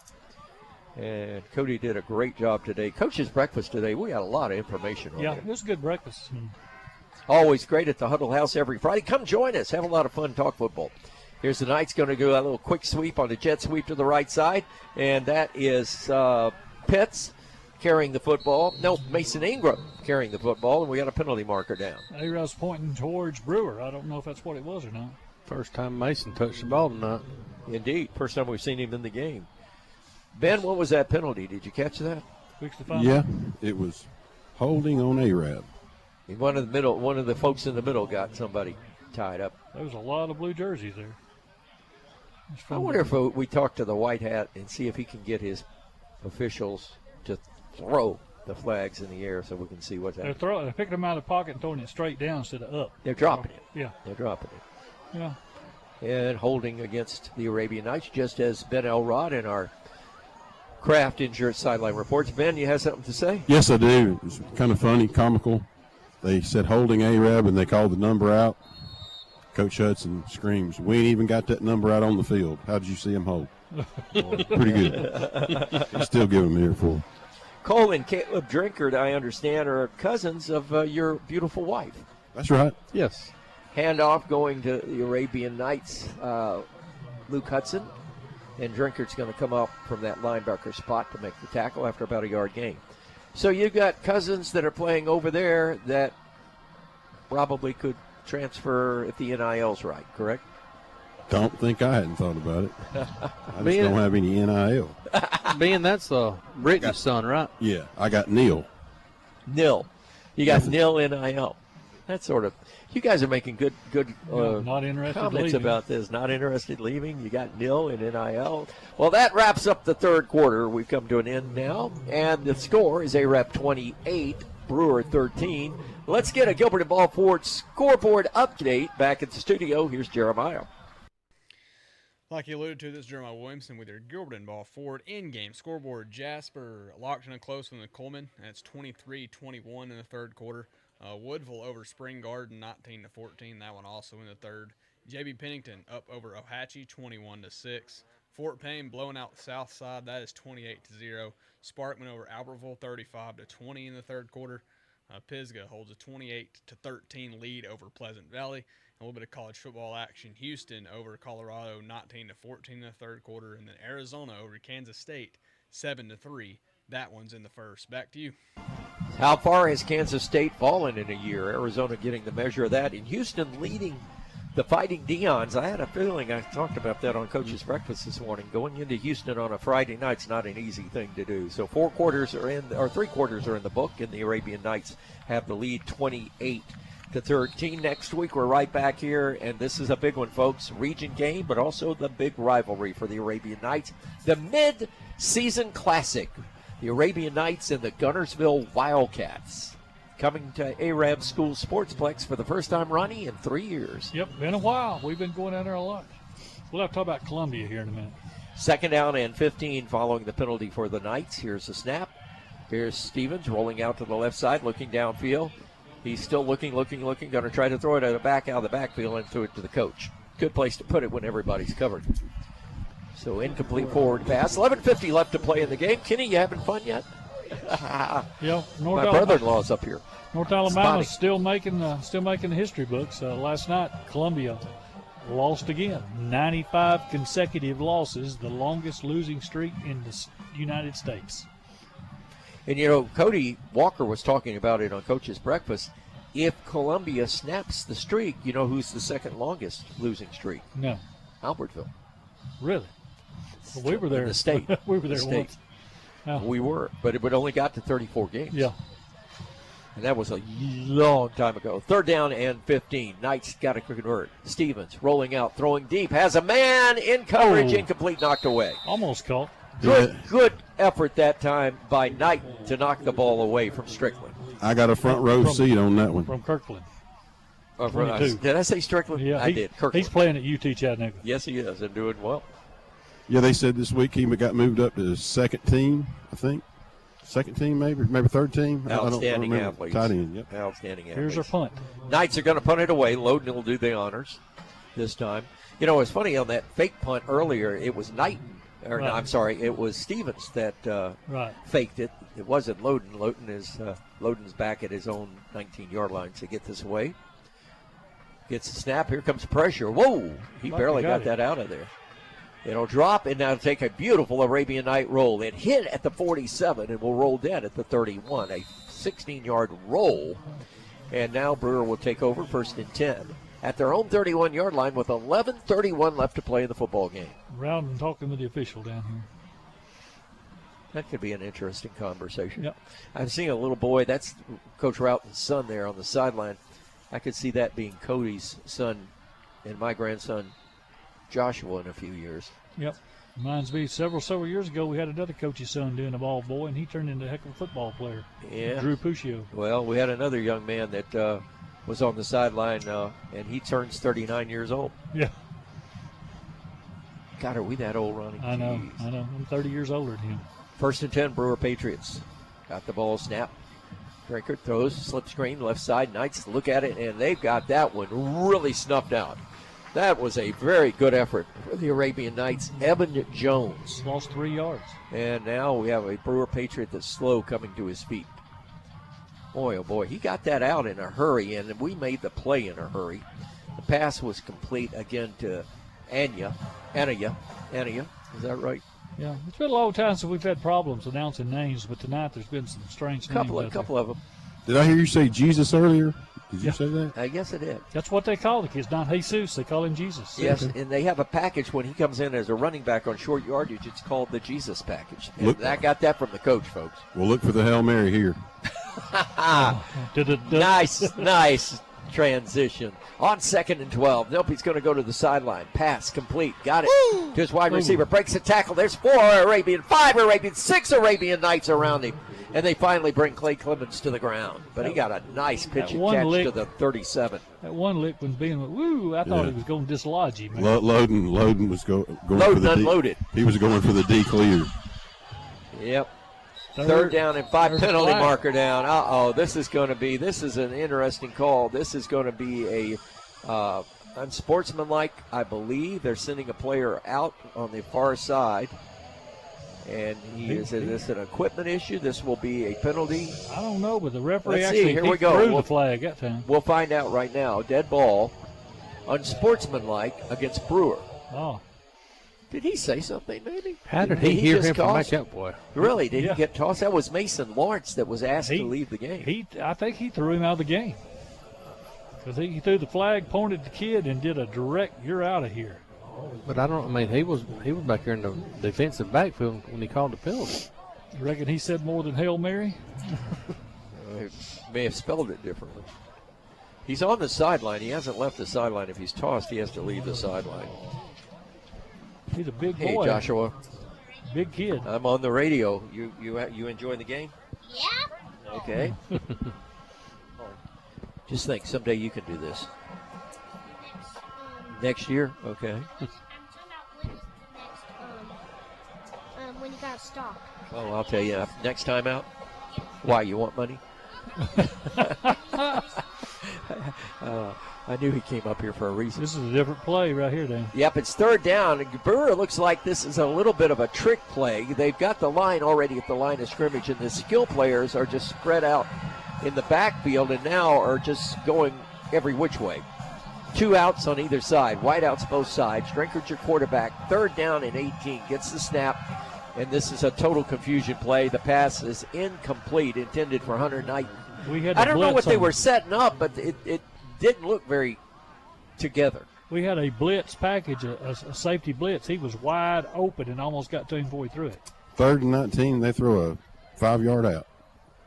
And Cody did a great job today. Coach's breakfast today, we had a lot of information on it. Yeah, it. It was a good breakfast. Always great at the Huddle House every Friday. Come join us. Have a lot of fun. Talk football. Here's the Knights going to do a little quick sweep on the jet sweep to the right side. And that is Pitts carrying the football. No, Mason Ingram carrying the football, and we got a penalty marker down. A-Rob's pointing towards Brewer. I don't know if that's what it was or not. First time Mason touched the ball tonight. Indeed. First time we've seen him in the game. Ben, what was that penalty? Did you catch that? Yeah, it was holding on A-Rab. One of the folks in the middle got somebody tied up. There was a lot of blue jerseys there. I wonder if we talk to the white hat and see if he can get his officials to throw the flags in the air so we can see what's happening. They're picking them out of the pocket and throwing it straight down instead of up. They're dropping it. Yeah. They're dropping it. Yeah. And holding against the Arabian Knights, just as Ben Elrod in our Kraft Insurance Sideline Reports. Ben, you have something to say? Yes, I do. It was kind of funny, comical. They said holding A-Rab, and they called the number out. Coach Hudson screams, "We ain't even got that number out on the field. How did you see him hold?" Pretty good. Still give him here for. Cole and Caleb Drinkard, I understand, are cousins of your beautiful wife. That's right. Yes. Handoff going to the Arabian Knights, Luke Hudson. And Drinkard's going to come up from that linebacker spot to make the tackle after about a yard gain. So you've got cousins that are playing over there that probably could transfer if the NIL's right, correct? Don't think I hadn't thought about it. I just don't have any NIL. Being that's Brittany's son, right? Yeah, I got Neil. Nil. You got nil NIL. That's sort of. You guys are making good not interested comments leaving. about this. Not interested leaving. You got nil in NIL. Well, that wraps up the third quarter. We've come to an end now, and the score is A-Rep 28, Brewer 13. Let's get a Gilbert and Ball Ford scoreboard update back at the studio. Here's Jeremiah. Like you alluded to, this is Jeremiah Williamson with your Gilbert and Ball Ford in-game scoreboard. Jasper locked in a close one with Coleman. That's 23-21 in the third quarter. Woodville over Spring Garden 19-14. That one also in the third. J.B. Pennington up over Ohatchee 21-6. Fort Payne blowing out the south side. That is 28-0. Sparkman over Albertville 35-20 in the third quarter. Pisgah holds a 28-13 lead over Pleasant Valley. A little bit of college football action. Houston over Colorado 19-14 in the third quarter. And then Arizona over Kansas State 7-3. That one's in the first. Back to you. How far has Kansas State fallen in a year? Arizona getting the measure of that. And Houston leading the Fighting Deons. I had a feeling, I talked about that on Coach's Breakfast this morning. Going into Houston on a Friday night's not an easy thing to do. So 3 quarters are in the book, and the Arabian Knights have the lead 28-13. Next week, we're right back here, and this is a big one, folks. Region game, but also the big rivalry for the Arabian Knights. The mid-season classic. The Arabian Knights and the Gunnersville Wildcats coming to Arab School Sportsplex for the first time, Ronnie, in 3 years. Yep, been a while. We've been going down there a lot. We'll have to talk about Columbia here in a minute. Second down and 15 following the penalty for the Knights. Here's the snap. Here's Stevens rolling out to the left side, looking downfield. He's still looking, going to try to throw it out of the backfield and throw it to the coach. Good place to put it when everybody's covered. So incomplete forward pass. 11:50 left to play in the game. Kenny, you having fun yet? Yeah, My brother-in-law's up here. North Alabama's still making the history books. Last night, Columbia lost again. 95 consecutive losses, the longest losing streak in the United States. And, you know, Cody Walker was talking about it on Coach's Breakfast. If Columbia snaps the streak, you know who's the second longest losing streak? No. Albertville. Really? Well, we were there. In the state. We were there once. Oh. We were, but it only got to 34 games. Yeah. And that was a long time ago. Third down and 15. Knights got to convert. Stevens rolling out, throwing deep, has a man in coverage, incomplete, knocked away. Almost caught. Good effort that time by Knight to knock the ball away from Strickland. I got a front row seat on that one. From Kirkland. Did I say Strickland? Yeah, I did. Kirkland. He's playing at UT Chattanooga. Yes, he is, and doing well. Yeah, they said this week he got moved up to the second team, I think. Second team, maybe third team. Outstanding athletes. Tight end, yep. Outstanding athletes. Here's our punt. Knights are going to punt it away. Loden will do the honors this time. You know, it's funny, on that fake punt earlier, it was Knight. Or, no, I'm sorry, it was Stevens that faked it. It wasn't Loden. Loden's back at his own 19-yard line to get this away. Gets the snap. Here comes pressure. Whoa! He barely got that out of there. It'll drop, and now take a beautiful Arabian Night roll. It hit at the 47 and will roll dead at the 31. A 16-yard roll. And now Brewer will take over 1st and 10 at their own 31-yard line with 11:31 left to play in the football game. Rowden talking with the official down here. That could be an interesting conversation. Yep. I'm seeing a little boy. That's Coach Routen's son there on the sideline. I could see that being Cody's son and my grandson Joshua in a few years. Yep. Reminds me, several years ago, we had another coach's son doing a ball boy, and he turned into a heck of a football player. Yeah. Drew Puccio. Well, we had another young man that was on the sideline, and he turns 39 years old. Yeah. God, are we that old, Ronnie? I know. Jeez. I know. I'm 30 years older than him. 1st and 10, Brewer Patriots. Got the ball, snap. Drinker throws, slip screen, left side. Knights look at it, and they've got that one really snuffed out. That was a very good effort for the Arabian Knights. Evan Jones. Lost 3 yards. And now we have a Brewer Patriot that's slow coming to his feet. Boy, oh boy, he got that out in a hurry, and we made the play in a hurry. The pass was complete again to Anaya. Is that right? Yeah, it's been a long time since we've had problems announcing names, but tonight there's been some strange names. A couple of them. Did I hear you say Jesus earlier? Did you say that? I guess it did. That's what they call the kids, not Jesus. They call him Jesus. Yes, and they have a package when he comes in as a running back on short yardage. It's called the Jesus package. And I got that from the coach, folks. We'll look for the Hail Mary here. Nice transition. On 2nd and 12, nope, he's going to go to the sideline. Pass complete. Got it. To his wide receiver. Breaks the tackle. There's 4 Arabian, 5 Arabian, 6 Arabian Knights around him. And they finally bring Clay Clemens to the ground. But he got a nice pitch and catch to the 37. That one lick when Ben went, woo, I thought he was going to dislodge him. Loden was going for the unloaded. He was going for the D clear. Yep. Third down and 5, penalty marker down. This is an interesting call. This is going to be a unsportsmanlike, I believe. They're sending a player out on the far side. And is this an equipment issue? This will be a penalty. I don't know, but the referee Here we go. threw the flag that time. We'll find out right now. Dead ball, unsportsmanlike against Brewer. Oh. Did he say something, maybe? How did he hear him from back up, boy? Really? Did he get tossed? That was Mason Lawrence that was asked to leave the game. I think he threw him out of the game. Because he threw the flag, pointed the kid, and did a direct, you're out of here. But he was back there in the defensive backfield when he called the penalty. You reckon he said more than Hail Mary? May have spelled it differently. He's on the sideline. He hasn't left the sideline. If he's tossed, he has to leave the sideline. He's a big boy. Hey, Joshua. Big kid. I'm on the radio. You enjoying the game? Yeah. Okay. Just think, someday you can do this. Next year? Okay. When you got stopped. Oh, I'll tell you. Next time out? Why, you want money? I knew he came up here for a reason. This is a different play right here, Dan. Yep, it's 3rd down. Brewer looks like this is a little bit of a trick play. They've got the line already at the line of scrimmage, and the skill players are just spread out in the backfield and now are just going every which way. 2 outs on either side, wide outs both sides. Drinkard's your quarterback. 3rd down and 18, gets the snap, and this is a total confusion play. The pass is incomplete, intended for Hunter Knight. I don't know what they were setting up, but it didn't look very together. We had a blitz package, a safety blitz. He was wide open and almost got to him before he threw it. 3rd and 19, they throw a 5-yard out.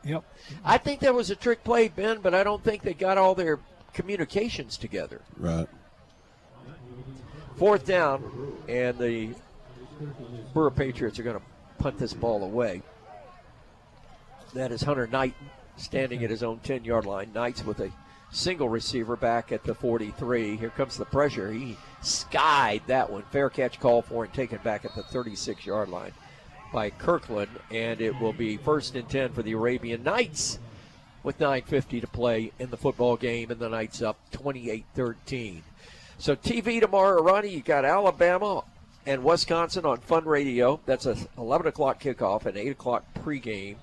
Yep. I think that was a trick play, Ben, but I don't think they got all their communications together. Right. 4th down, and the Brewer Patriots are going to punt this ball away. That is Hunter Knight standing at his own 10-yard line. Knights with a single receiver back at the 43. Here comes the pressure. He skied that one. Fair catch called for and taken back at the 36-yard line by Kirkland, and it will be 1st and 10 for the Arabian Knights with 9:50 to play in the football game, and the Knights up 28-13. So TV tomorrow, Ronnie, you got Alabama and Wisconsin on Fun Radio. That's a 11 o'clock kickoff and 8 o'clock pregame.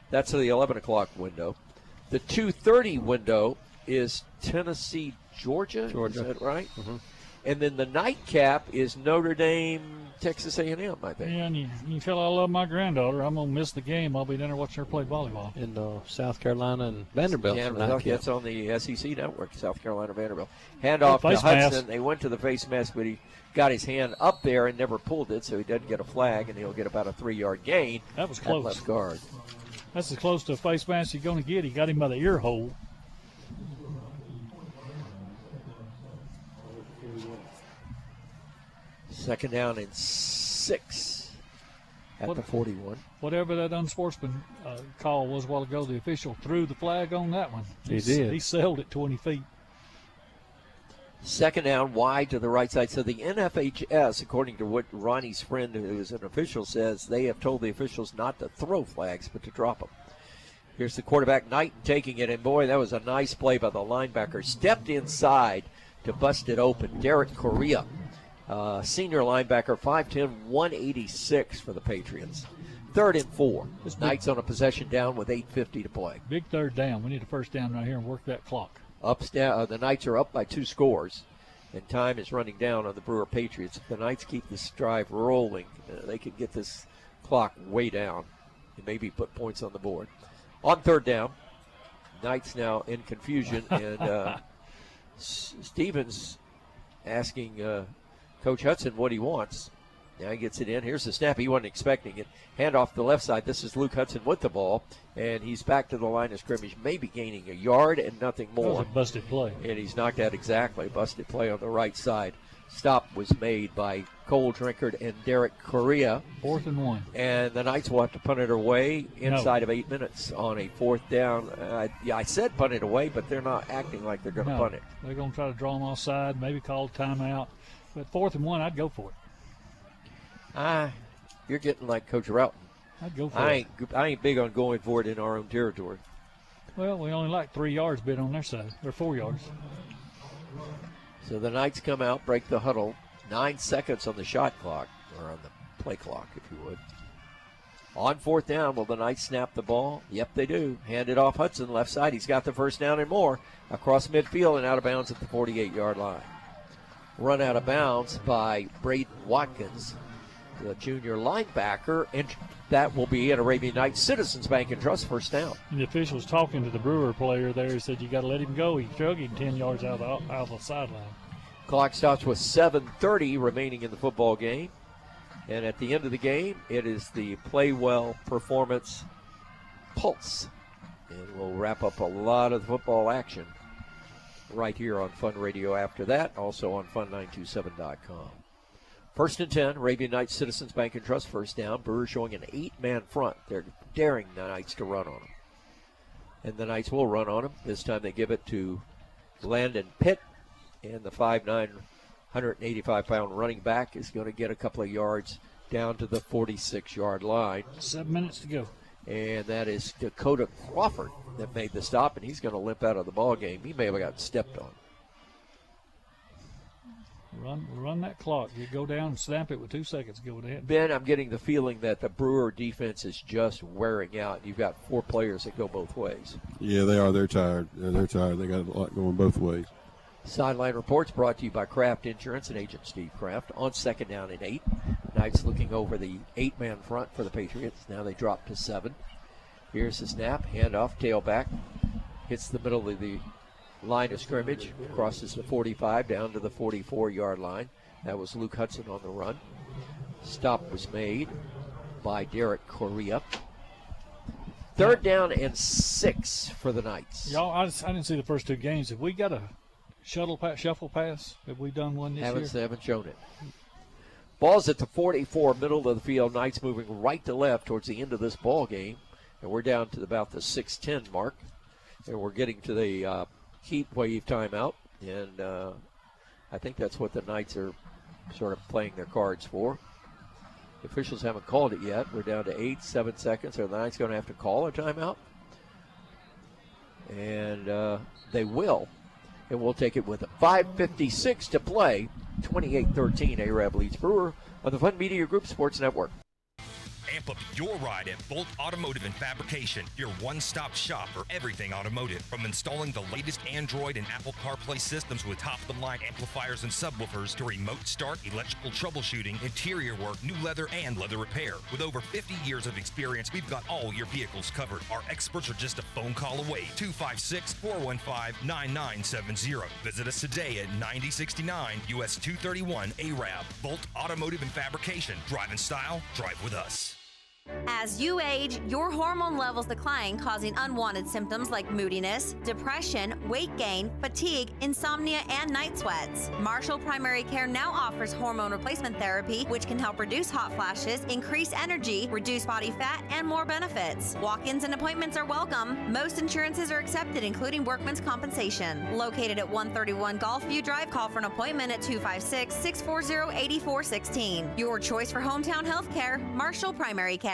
That's the 11 o'clock window. The 2:30 window is Tennessee, Georgia. Is that right? Mm-hmm. And then the nightcap is Notre Dame, Texas A&M, I think. Yeah, and you can tell I love my granddaughter. I'm going to miss the game. I'll be down there watching her play volleyball. In South Carolina and Vanderbilt. That's on the SEC network, South Carolina Vanderbilt. Handoff to Hudson. They went to the face mask, but he got his hand up there and never pulled it, so he doesn't get a flag, and he'll get about a 3-yard gain. That was close. Left guard. That's as close to a face mask you're going to get. He got him by the ear hole. Second down and 6 at the 41. Whatever that unsportsman call was a while ago, the official threw the flag on that one. He did. He sailed it 20 feet. Second down, wide to the right side. So the NFHS, according to what Ronnie's friend, who is an official, says, they have told the officials not to throw flags, but to drop them. Here's the quarterback, Knighton, taking it. And, boy, that was a nice play by the linebacker. Stepped inside to bust it open. Derek Correa, senior linebacker, 5'10", 186 for the Patriots. 3rd and 4. Knights on a possession down with 8:50 to play. Big third down. We need a first down right here and work that clock. The Knights are up by 2 scores, and time is running down on the Brewer Patriots. If the Knights keep this drive rolling, they could get this clock way down and maybe put points on the board. On 3rd down, Knights now in confusion, and Stevens asking Coach Hudson what he wants. Now he gets it in. Here's the snap. He wasn't expecting it. Hand off the left side. This is Luke Hudson with the ball, and he's back to the line of scrimmage, maybe gaining a yard and nothing more. That was a busted play. And he's knocked out exactly. Busted play on the right side. Stop was made by Cole Drinkard and Derek Correa. 4th and 1. And the Knights will have to punt it away inside of 8 minutes on a 4th down. I said punt it away, but they're not acting like they're going to punt it. They're going to try to draw them offside, maybe call a timeout. But 4th and 1, I'd go for it. You're getting like Coach Roughton. I'd go for it. I ain't big on going for it in our own territory. Well, we only like 3 yards bid on their side. They're 4 yards. So the Knights come out, break the huddle. 9 seconds on the shot clock, or on the play clock, if you would. On 4th down, will the Knights snap the ball? Yep, they do. Hand it off Hudson, left side. He's got the first down and more. Across midfield and out of bounds at the 48-yard line. Run out of bounds by Braden Watkins, the junior linebacker, and that will be at Arabian Nights Citizens Bank and Trust first down. And the official was talking to the Brewer player there. He said, you got to let him go. He's jogging 10 yards out of the sideline. Clock stops with 7:30 remaining in the football game. And at the end of the game, it is the Play Well Performance Pulse. And we'll wrap up a lot of the football action right here on Fun Radio after that, also on fun927.com. 1st and 10, Arabian Nights Citizens Bank and Trust first down. Brewer showing an 8-man front. They're daring the Knights to run on them. And the Knights will run on them. This time they give it to Landon Pitt. And the 5'9", 185-pound running back is going to get a couple of yards down to the 46-yard line. 7 minutes to go. And that is Dakota Crawford that made the stop, and he's going to limp out of the ball game. He may have gotten stepped on. Run that clock. You go down and snap it with 2 seconds. Go ahead. Ben, I'm getting the feeling that the Brewer defense is just wearing out. You've got 4 players that go both ways. Yeah, they are. They're tired. They're tired. They got a lot going both ways. Sideline reports brought to you by Kraft Insurance and Agent Steve Kraft. On 2nd down and 8. Knights looking over the 8-man front for the Patriots. Now they drop to 7. Here's the snap. Handoff, tailback. Hits the middle of the line of scrimmage. Crosses the 45 down to the 44-yard line. That was Luke Hudson on the run. Stop was made by Derek Correa. 3rd down and 6 for the Knights. Y'all, I didn't see the first 2 games. Have we got a shuffle pass? Have we done one this year? They haven't shown it. Ball's at the 44, middle of the field. Knights moving right to left towards the end of this ball game. And we're down to about the 6:10 mark. And we're getting to the heat wave timeout. And I think that's what the Knights are sort of playing their cards for. The officials haven't called it yet. We're down to 7 seconds. Are the Knights going to have to call a timeout? And they will. And we'll take it with 5:56 to play. 28-13, Arab leads Brewer on the Fun Media Group Sports Network. Amp up your ride at Bolt Automotive and Fabrication, your one-stop shop for everything automotive. From installing the latest Android and Apple CarPlay systems with top-of-the-line amplifiers and subwoofers to remote start, electrical troubleshooting, interior work, new leather, and leather repair. With over 50 years of experience, we've got all your vehicles covered. Our experts are just a phone call away. 256-415-9970. Visit us today at 9069 US 231 ARAB. Bolt Automotive and Fabrication. Drive in style, drive with us. As you age, your hormone levels decline, causing unwanted symptoms like moodiness, depression, weight gain, fatigue, insomnia, and night sweats. Marshall Primary Care now offers hormone replacement therapy, which can help reduce hot flashes, increase energy, reduce body fat, and more benefits. Walk-ins and appointments are welcome. Most insurances are accepted, including workman's compensation. Located at 131 Gulfview Drive, call for an appointment at 256-640-8416. Your choice for hometown health care, Marshall Primary Care.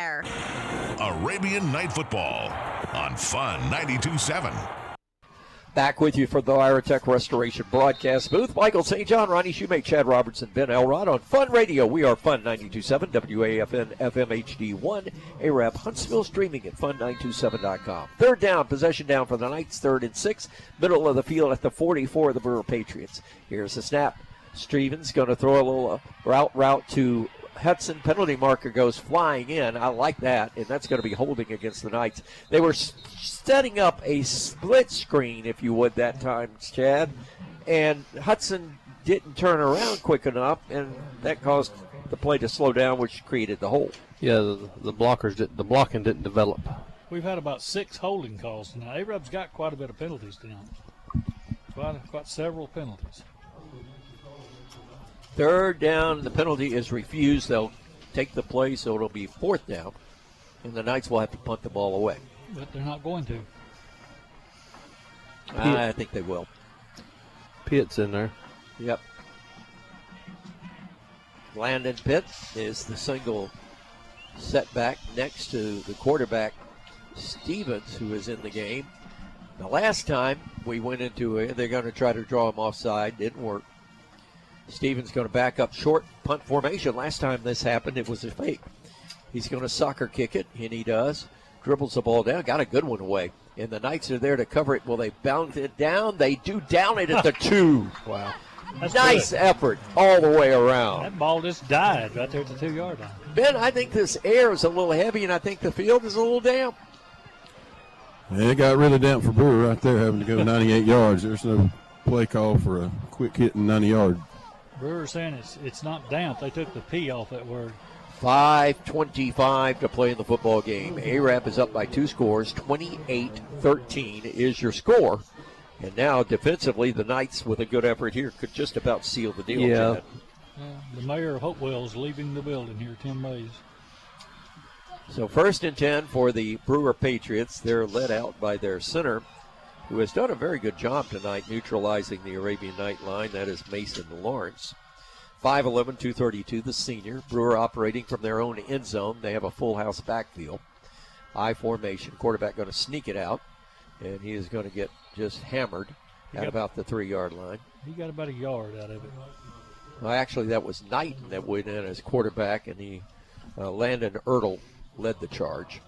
Arabian Night Football on Fun 92.7. Back with you from the Virotech Restoration broadcast booth. Michael St. John, Ronnie Shoemate, Chad Robertson, Ben Elrod on Fun Radio. We are Fun 92.7, WAFN, FM HD1, ARAB Huntsville, streaming at fun927.com. Third down, possession down for the Knights, 3rd and 6, middle of the field at the 44 of the Brewer Patriots. Here's the snap. Stevens going to throw a little route to Hudson. Penalty marker goes flying in. I like that, and that's going to be holding against the Knights. They were setting up a split screen, if you would, that time, Chad, and Hudson didn't turn around quick enough, and that caused the play to slow down, which created the hold. Yeah, the blocking didn't develop. We've had about 6 holding calls tonight. A-Rab's got quite a bit of penalties tonight. Quite several penalties. Third down, the penalty is refused. They'll take the play, so it'll be 4th down, and the Knights will have to punt the ball away. But they're not going to. I think they will. Pitt's in there. Yep. Landon Pitt is the single setback next to the quarterback, Stevens, who is in the game. The last time we went into it, they're going to try to draw him offside. Didn't work. Stevens going to back up short punt formation. Last time this happened, it was a fake. He's going to soccer kick it, and he does. Dribbles the ball down, got a good one away. And the Knights are there to cover it. Will they bounce it down? They do down it at the 2. Wow. That's nice good. effort all the way around. That ball just died right there at the 2-yard line. Ben, I think this air is a little heavy, and I think the field is a little damp. Yeah, it got really damp for Brewer right there, having to go 98 yards. There's no play call for a quick hit in 90-yard. Brewer saying it's not damp. They took the P off that word. 5:25 to play in the football game. ARAB is up by 2 scores. 28-13 is your score. And now defensively, the Knights with a good effort here could just about seal the deal. Yeah. Chad. The mayor of Hopewell is leaving the building here, Tim Mays. So 1st and 10 for the Brewer Patriots. They're led out by their center, who has done a very good job tonight neutralizing the Arabian Night line. That is Mason Lawrence. 5'11", 232, the senior. Brewer operating from their own end zone. They have a full house backfield. I formation. Quarterback going to sneak it out, and he is going to get just hammered at about the 3-yard line. He got about a yard out of it. Well, actually, that was Knighton that went in as quarterback, and he Landon Ertl led the charge.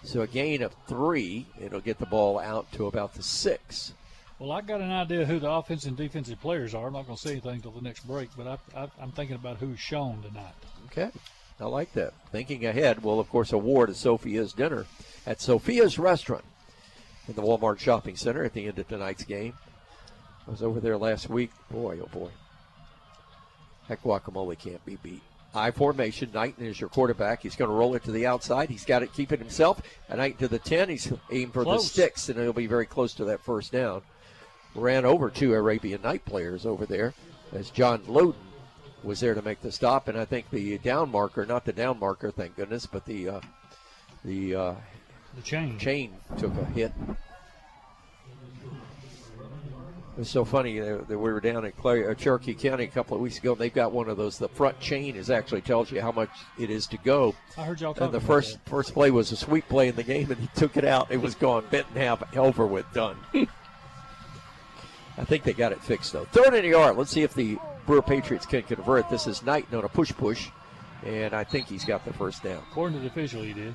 So a gain of 3. It'll get the ball out to about the 6. Well, I got an idea who the offensive and defensive players are. I'm not going to say anything until the next break, but I'm thinking about who's shown tonight. Okay, I like that. Thinking ahead, we'll, of course, award a Sophia's dinner at Sophia's Restaurant in the Walmart Shopping Center at the end of tonight's game. I was over there last week. Boy, oh boy. That guacamole can't be beat. I formation. Knighton is your quarterback. He's going to roll it to the outside. He's got it, keep it himself. And Knighton to the 10. He's aimed for the sticks, and he'll be very close to that 1st down. Ran over 2 Arabian Night players over there as John Loden was there to make the stop. And I think the down marker, not the down marker, thank goodness, but the chain took a hit. It was so funny that we were down in Cherokee County a couple of weeks ago. They've got one of those. The front chain actually tells you how much it is to go. I heard y'all talking about that. And the first play was a sweep play in the game, and he took it out. It was gone, bent in half, over with, done. I think they got it fixed, though. 3rd and a yard. Let's see if the Brewer Patriots can convert. This is Knighton on a push. And I think he's got the first down. According to the official, he did.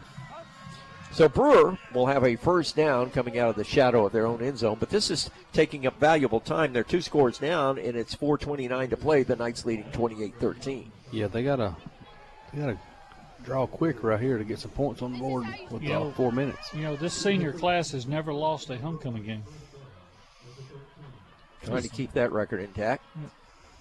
So Brewer will have a first down coming out of the shadow of their own end zone, but this is taking up valuable time. They're 2 scores down, and it's 4:29 to play. The Knights leading 28-13. Yeah, they gotta draw quick right here to get some points on the board with 4 minutes. This senior class has never lost a homecoming game. Trying to keep that record intact.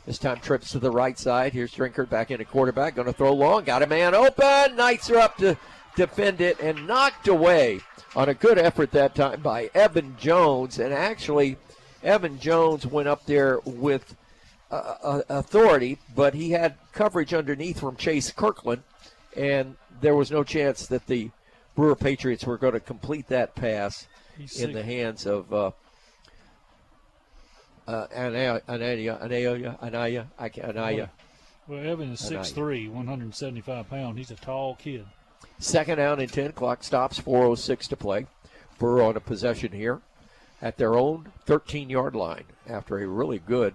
This time trips to the right side. Here's Drinkard back into quarterback. Going to throw long. Got a man open. Knights are up to defend it and knocked away on a good effort that time by Evan Jones. And actually, Evan Jones went up there with authority, but he had coverage underneath from Chase Kirkland, and there was no chance that the Brewer Patriots were going to complete that pass in the hands of Anaya. Well, Evan is 6'3", 175 pounds. He's a tall kid. Second down and 10. Clock stops. 4:06 to play. Brewer on a possession here at their own 13-yard line after a really good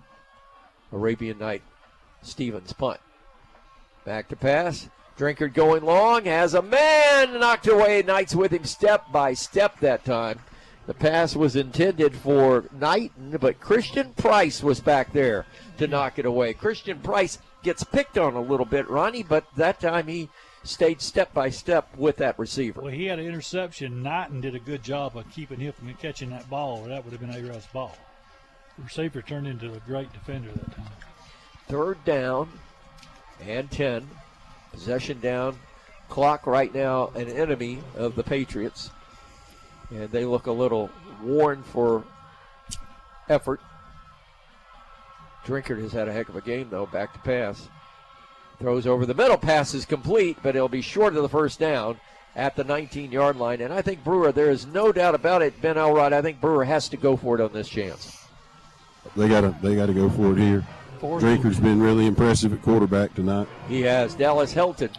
Arabian Night Stevens punt. Back to pass. Drinkard going long. Has a man knocked away. Knights with him step by step that time. The pass was intended for Knighton, but Christian Price was back there to knock it away. Christian Price gets picked on a little bit, Ronnie, but that time he stayed step by step with that receiver. Well, he had an interception. Knighton did a good job of keeping him from catching that ball, or that would have been A-Rod's ball. The receiver turned into a great defender that time. Third down and 10. Possession down. Clock right now an enemy of the Patriots. And they look a little worn for effort. Drinkard has had a heck of a game, though. Back to pass. Throws over the middle. Pass is complete, but it'll be short of the first down at the 19-yard line. And I think Brewer, there is no doubt about it, Ben Elrod, I think Brewer has to go for it on this chance. They gotta go for it here. Drinkard's been really impressive at quarterback tonight. He has. Dallas Helton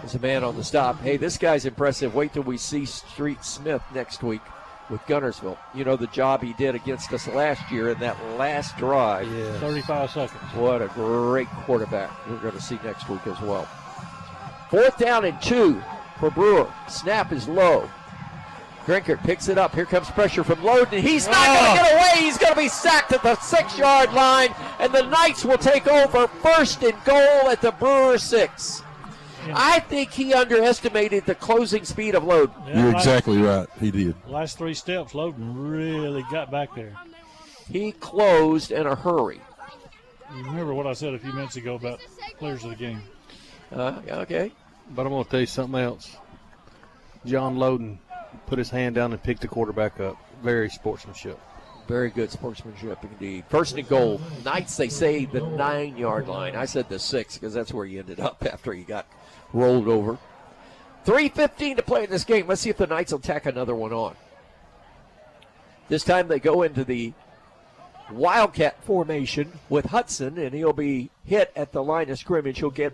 is a man on the stop. Hey, this guy's impressive. Wait till we see Street Smith next week with Gunnersville. You know the job he did against us last year in that last drive. Yeah. 35 seconds. What a great quarterback we're going to see next week as well. 4th down and 2 for Brewer. Snap is low. Drinkard picks it up. Here comes pressure from Loden. He's not going to get away. He's going to be sacked at the 6-yard line, and the Knights will take over 1st and goal at the Brewer 6. I think he underestimated the closing speed of Loden. Yeah, you're exactly right. He did. Last 3 steps, Loden really got back there. He closed in a hurry. You remember what I said a few minutes ago about players of the game. Okay. But I'm going to tell you something else. John Loden put his hand down and picked the quarterback up. Very sportsmanship. Very good sportsmanship indeed. 1st and goal. Knights, they say the 9-yard line. I said the 6 because that's where he ended up after he got rolled over. 3:15 to play in this game. Let's see if the Knights will tack another one on. This time they go into the Wildcat formation with Hudson, and he'll be hit at the line of scrimmage. He'll get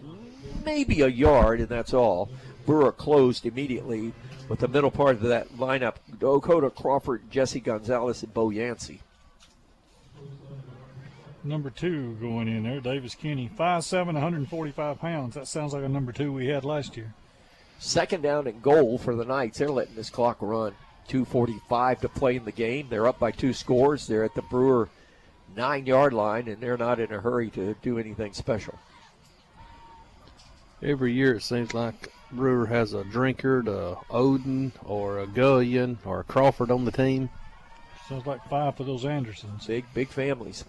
maybe a yard, and that's all. Brewer closed immediately with the middle part of that lineup. Dakota Crawford, Jesse Gonzalez, and Bo Yancey. Number 2 going in there, Davis Kinney, 5'7", 145 pounds. That sounds like a number 2 we had last year. 2nd down and goal for the Knights. They're letting this clock run. 2:45 to play in the game. They're up by 2 scores. They're at the Brewer 9-yard line, and they're not in a hurry to do anything special. Every year it seems like Brewer has a Drinkard, a Oden, or a Gullion, or a Crawford on the team. Sounds like 5 for those Andersons. Big families.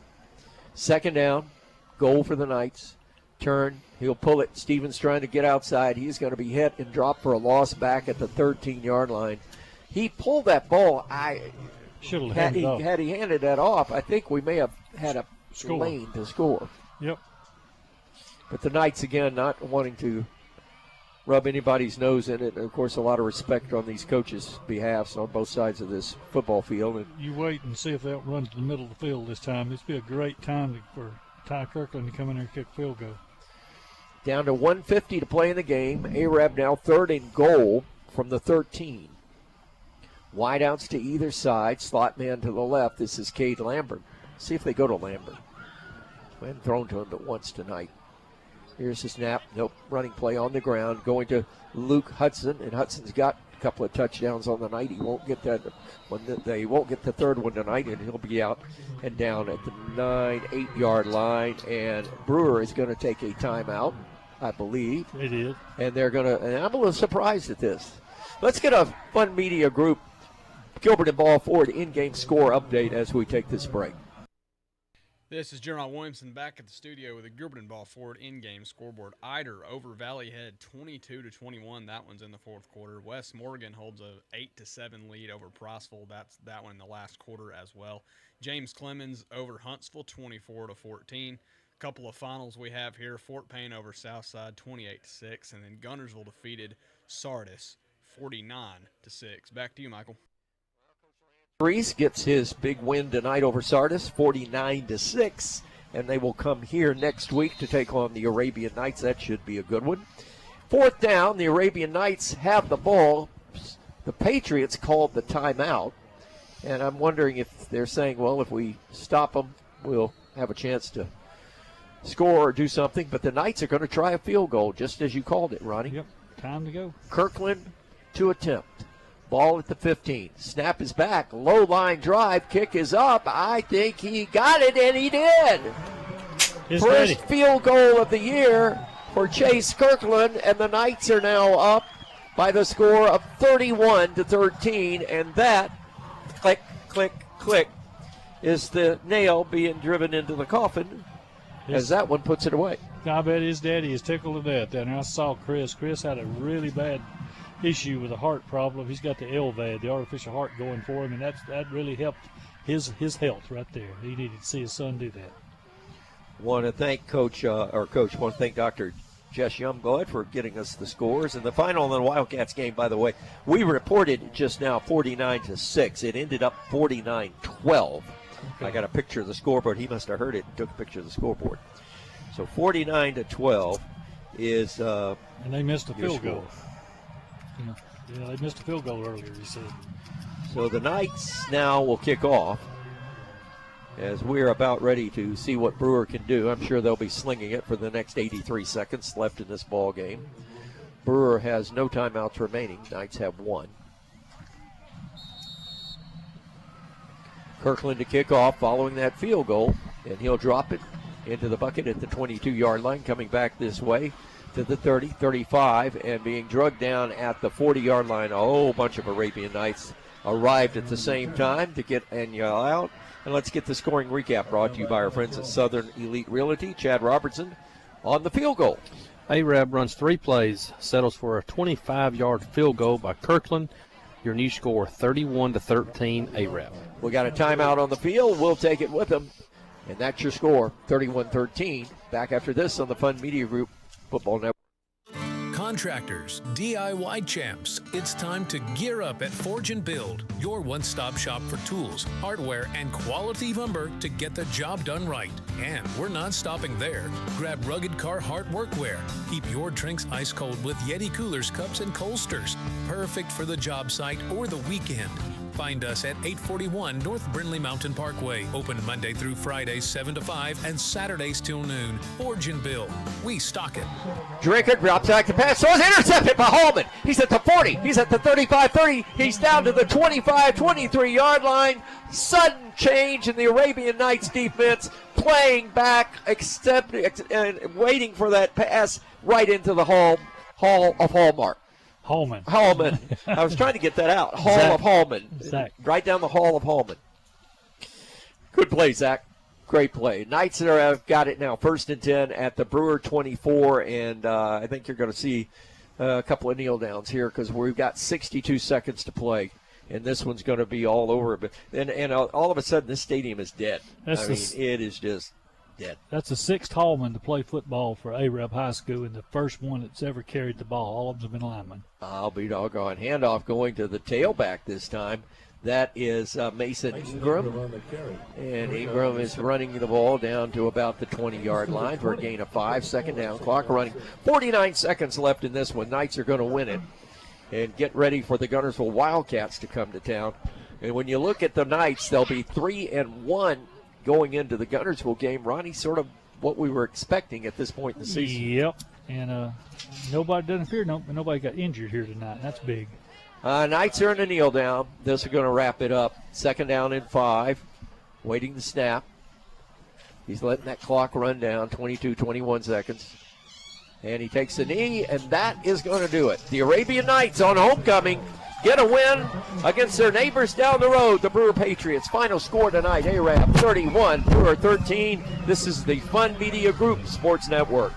2nd down, goal for the Knights. Turn, he'll pull it. Stevens trying to get outside. He's going to be hit and dropped for a loss back at the 13-yard line. He pulled that ball. Had he handed that off, I think we may have had a lane to score. Yep. But the Knights, again, not wanting to rub anybody's nose in it. And, of course, a lot of respect on these coaches' behalfs on both sides of this football field. And you wait and see if they'll run to the middle of the field this time. This would be a great time for Ty Kirkland to come in there and kick field goal. Down to 1:50 to play in the game. Arab now 3rd and goal from the 13. Wideouts to either side. Slot man to the left. This is Cade Lambert. See if they go to Lambert. We haven't thrown to him but once tonight. Here's the snap. Nope. Running play on the ground. Going to Luke Hudson, and Hudson's got a couple of touchdowns on the night. He won't get that one. They won't get the third one tonight, and he'll be out and down at the 8-yard line. And Brewer is going to take a timeout, I believe. It is. And they're going to, and I'm a little surprised at this. Let's get a Fun Media Group Gilbert and Ball Ford in-game score update as we take this break. This is Jeremiah Williamson back at the studio with the Gilbert and Ball Ford in-game scoreboard. Eider over Valley Head 22-21. That one's in the fourth quarter. West Morgan holds a 8-7 lead over Priceville. That's that one in the last quarter as well. James Clemens over Huntsville 24-14. Couple of finals we have here. Fort Payne over Southside 28-6, and then Guntersville defeated Sardis 49-6. Back to you, Michael. Reese gets his big win tonight over Sardis, 49-6, and they will come here next week to take on the Arabian Knights. That should be a good one. Fourth down, the Arabian Knights have the ball. The Patriots called the timeout, and I'm wondering if they're saying, well, if we stop them, we'll have a chance to score or do something. But the Knights are going to try a field goal, just as you called it, Ronnie. Yep, time to go. Kirkland to attempt. Ball at the 15. Snap is back. Low line drive. Kick is up. I think he got it, and he did. First field goal of the year for Chase Kirkland, and the Knights are now up by the score of 31-13, and that, click, click, click, is the nail being driven into the coffin as that one puts it away. I bet his daddy is tickled to death. And I saw Chris. Chris had a really bad issue with a heart problem. He's got the LVAD, the artificial heart, going for him, and that really helped his health right there. He needed to see his son do that. Want to thank want to thank Dr. Jess Youngblood for getting us the scores. And the final in the Wildcats game, by the way, we reported just now 49-6. It ended up 49-12. Okay. I got a picture of the scoreboard. He must have heard it and took a picture of the scoreboard. So 49-12 is and they missed a field goal. Yeah, they missed a field goal earlier, he said. So the Knights now will kick off as we're about ready to see what Brewer can do. I'm sure they'll be slinging it for the next 83 seconds left in this ball game. Brewer has no timeouts remaining. Knights have one. Kirkland to kick off following that field goal, and he'll drop it into the bucket at the 22-yard line, coming back this way to the 30, 35, and being drugged down at the 40-yard line. A whole bunch of Arabian Knights arrived at the same time to get Anya out. And let's get the scoring recap brought to you by our friends at Southern Elite Realty. Chad Robertson on the field goal. Arab runs 3 plays, settles for a 25-yard field goal by Kirkland. Your new score, 31-13, Arab. We got a timeout on the field. We'll take it with them. And that's your score, 31-13. Back after this on the Fun Media Group Football Network. Contractors, DIY champs, it's time to gear up at Forge and Build, your one-stop shop for tools, hardware, and quality lumber to get the job done right. And we're not stopping there. Grab rugged Carhartt workwear. Keep your drinks ice cold with Yeti coolers, cups, and coasters. Perfect for the job site or the weekend. Find us at 841 North Brindley Mountain Parkway. Open Monday through Friday, 7 to 5, and Saturdays till noon. Forge and Build. We stock it. Drinker drops back to pass. So it's intercepted by Hallman. He's at the 40. He's at the 35-30. He's down to the 25-23-yard line. Sudden change in the Arabian Knights defense. Playing back, waiting for that pass right into the Hall of Hallmark. Hallman. I was trying to get that out. Hall of Hallman. Zach. Right down the Hall of Hallman. Good play, Zach. Great play. Knights have got it now. 1st and 10 at the Brewer 24, and I think you're going to see a couple of kneel downs here because we've got 62 seconds to play, and this one's going to be all over. But and all of a sudden, this stadium is dead. It is just dead. That's the 6th Hallman to play football for Arab High School, and the first one that's ever carried the ball. All of them have been linemen. I'll be doggone. Handoff going to the tailback this time. That is Mason Ingram. And Ingram is running the ball down to about the 20-yard line for a gain of 5. Second down. Clock running. 49 seconds left in this one. Knights are going to win it. And get ready for the Guntersville Wildcats to come to town. And when you look at the Knights, they'll be 3-1 going into the Guntersville game. Ronnie sort of what we were expecting at this point in the season. Yep, and nobody doesn't appear nobody got injured here tonight. That's big. Knights are in a kneel down. This is going to wrap it up. 2nd down and 5. Waiting the snap. He's letting that clock run down, 21 seconds. And he takes the knee, and that is going to do it. The Arabian Knights on homecoming get a win against their neighbors down the road, the Brewer Patriots. Final score tonight, Arab 31, Brewer 13. This is the Fun Media Group Sports Network.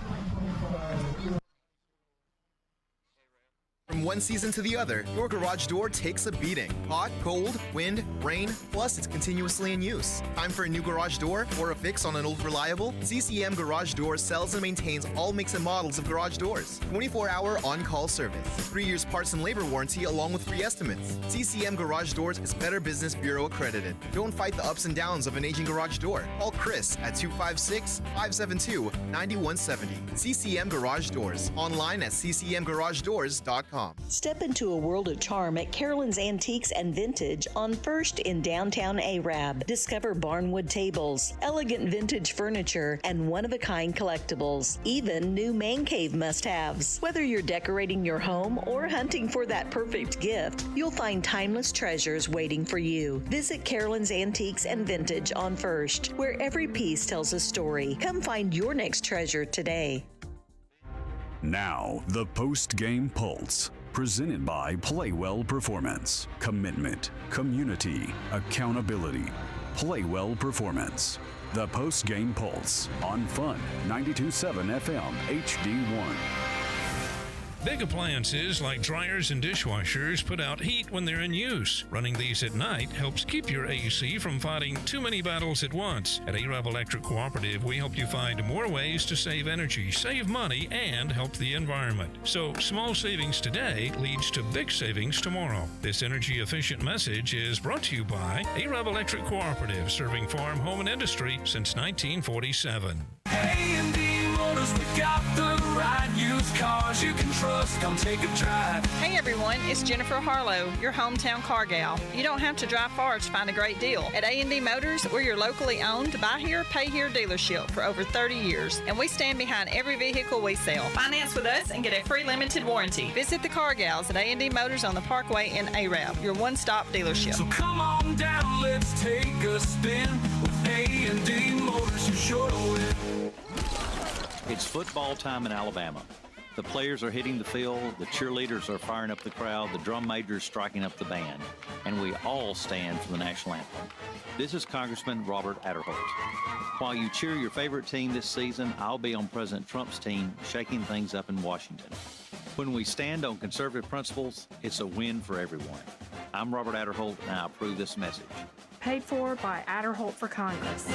From one season to the other, your garage door takes a beating. Hot, cold, wind, rain, plus it's continuously in use. Time for a new garage door or a fix on an old reliable? CCM Garage Doors sells and maintains all makes and models of garage doors. 24-hour on-call service. 3 years parts and labor warranty along with free estimates. CCM Garage Doors is Better Business Bureau accredited. Don't fight the ups and downs of an aging garage door. Call Chris at 256-572-9170. CCM Garage Doors. Online at ccmgaragedoors.com. Step into a world of charm at Carolyn's Antiques and Vintage on First in downtown Arab. Discover barnwood tables, elegant vintage furniture, and one-of-a-kind collectibles. Even new man cave must-haves. Whether you're decorating your home or hunting for that perfect gift, you'll find timeless treasures waiting for you. Visit Carolyn's Antiques and Vintage on First, where every piece tells a story. Come find your next treasure today. Now, the post-game pulse, presented by Playwell Performance. Commitment, community, accountability. Playwell Performance. The post-game pulse on Fun 92.7 FM HD1. Big appliances like dryers and dishwashers put out heat when they're in use. Running these at night helps keep your AC from fighting too many battles at once. At Arab Electric Cooperative, we help you find more ways to save energy, save money, and help the environment. So small savings today leads to big savings tomorrow. This energy-efficient message is brought to you by Arab Electric Cooperative, serving farm, home, and industry since 1947. A&D Motors, we got the right used cars you can trust. Come take a drive. Hey everyone, it's Jennifer Harlow, your hometown car gal. You don't have to drive far to find a great deal. At A&D Motors, we're your locally owned, buy here, pay here dealership for over 30 years, and we stand behind every vehicle we sell. Finance with us and get a free limited warranty. Visit the car gals at A&D Motors on the Parkway in Arab, your one-stop dealership. So come on down, let's take a spin with A&D Motors. You sure to win. It's football time in Alabama. The players are hitting the field, the cheerleaders are firing up the crowd, the drum majors striking up the band, and we all stand for the national anthem. This is Congressman Robert Adderholt. While you cheer your favorite team this season, I'll be on President Trump's team shaking things up in Washington. When we stand on conservative principles, it's a win for everyone. I'm Robert Adderholt, and I approve this message. Paid for by Adderholt for Congress.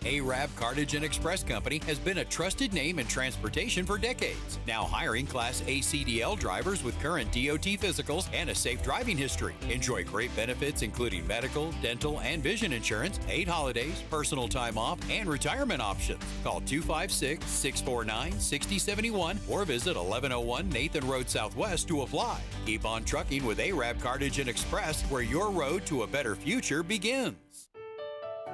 Arab Cartage and Express Company has been a trusted name in transportation for decades, now hiring Class A CDL drivers with current DOT physicals and a safe driving history. Enjoy great benefits including medical, dental, and vision insurance, paid holidays, personal time off, and retirement options. Call 256-649-6071 or visit 1101 Nathan Road Southwest to apply. Keep on trucking with Arab Cartage and Express, where your road to a better future begins.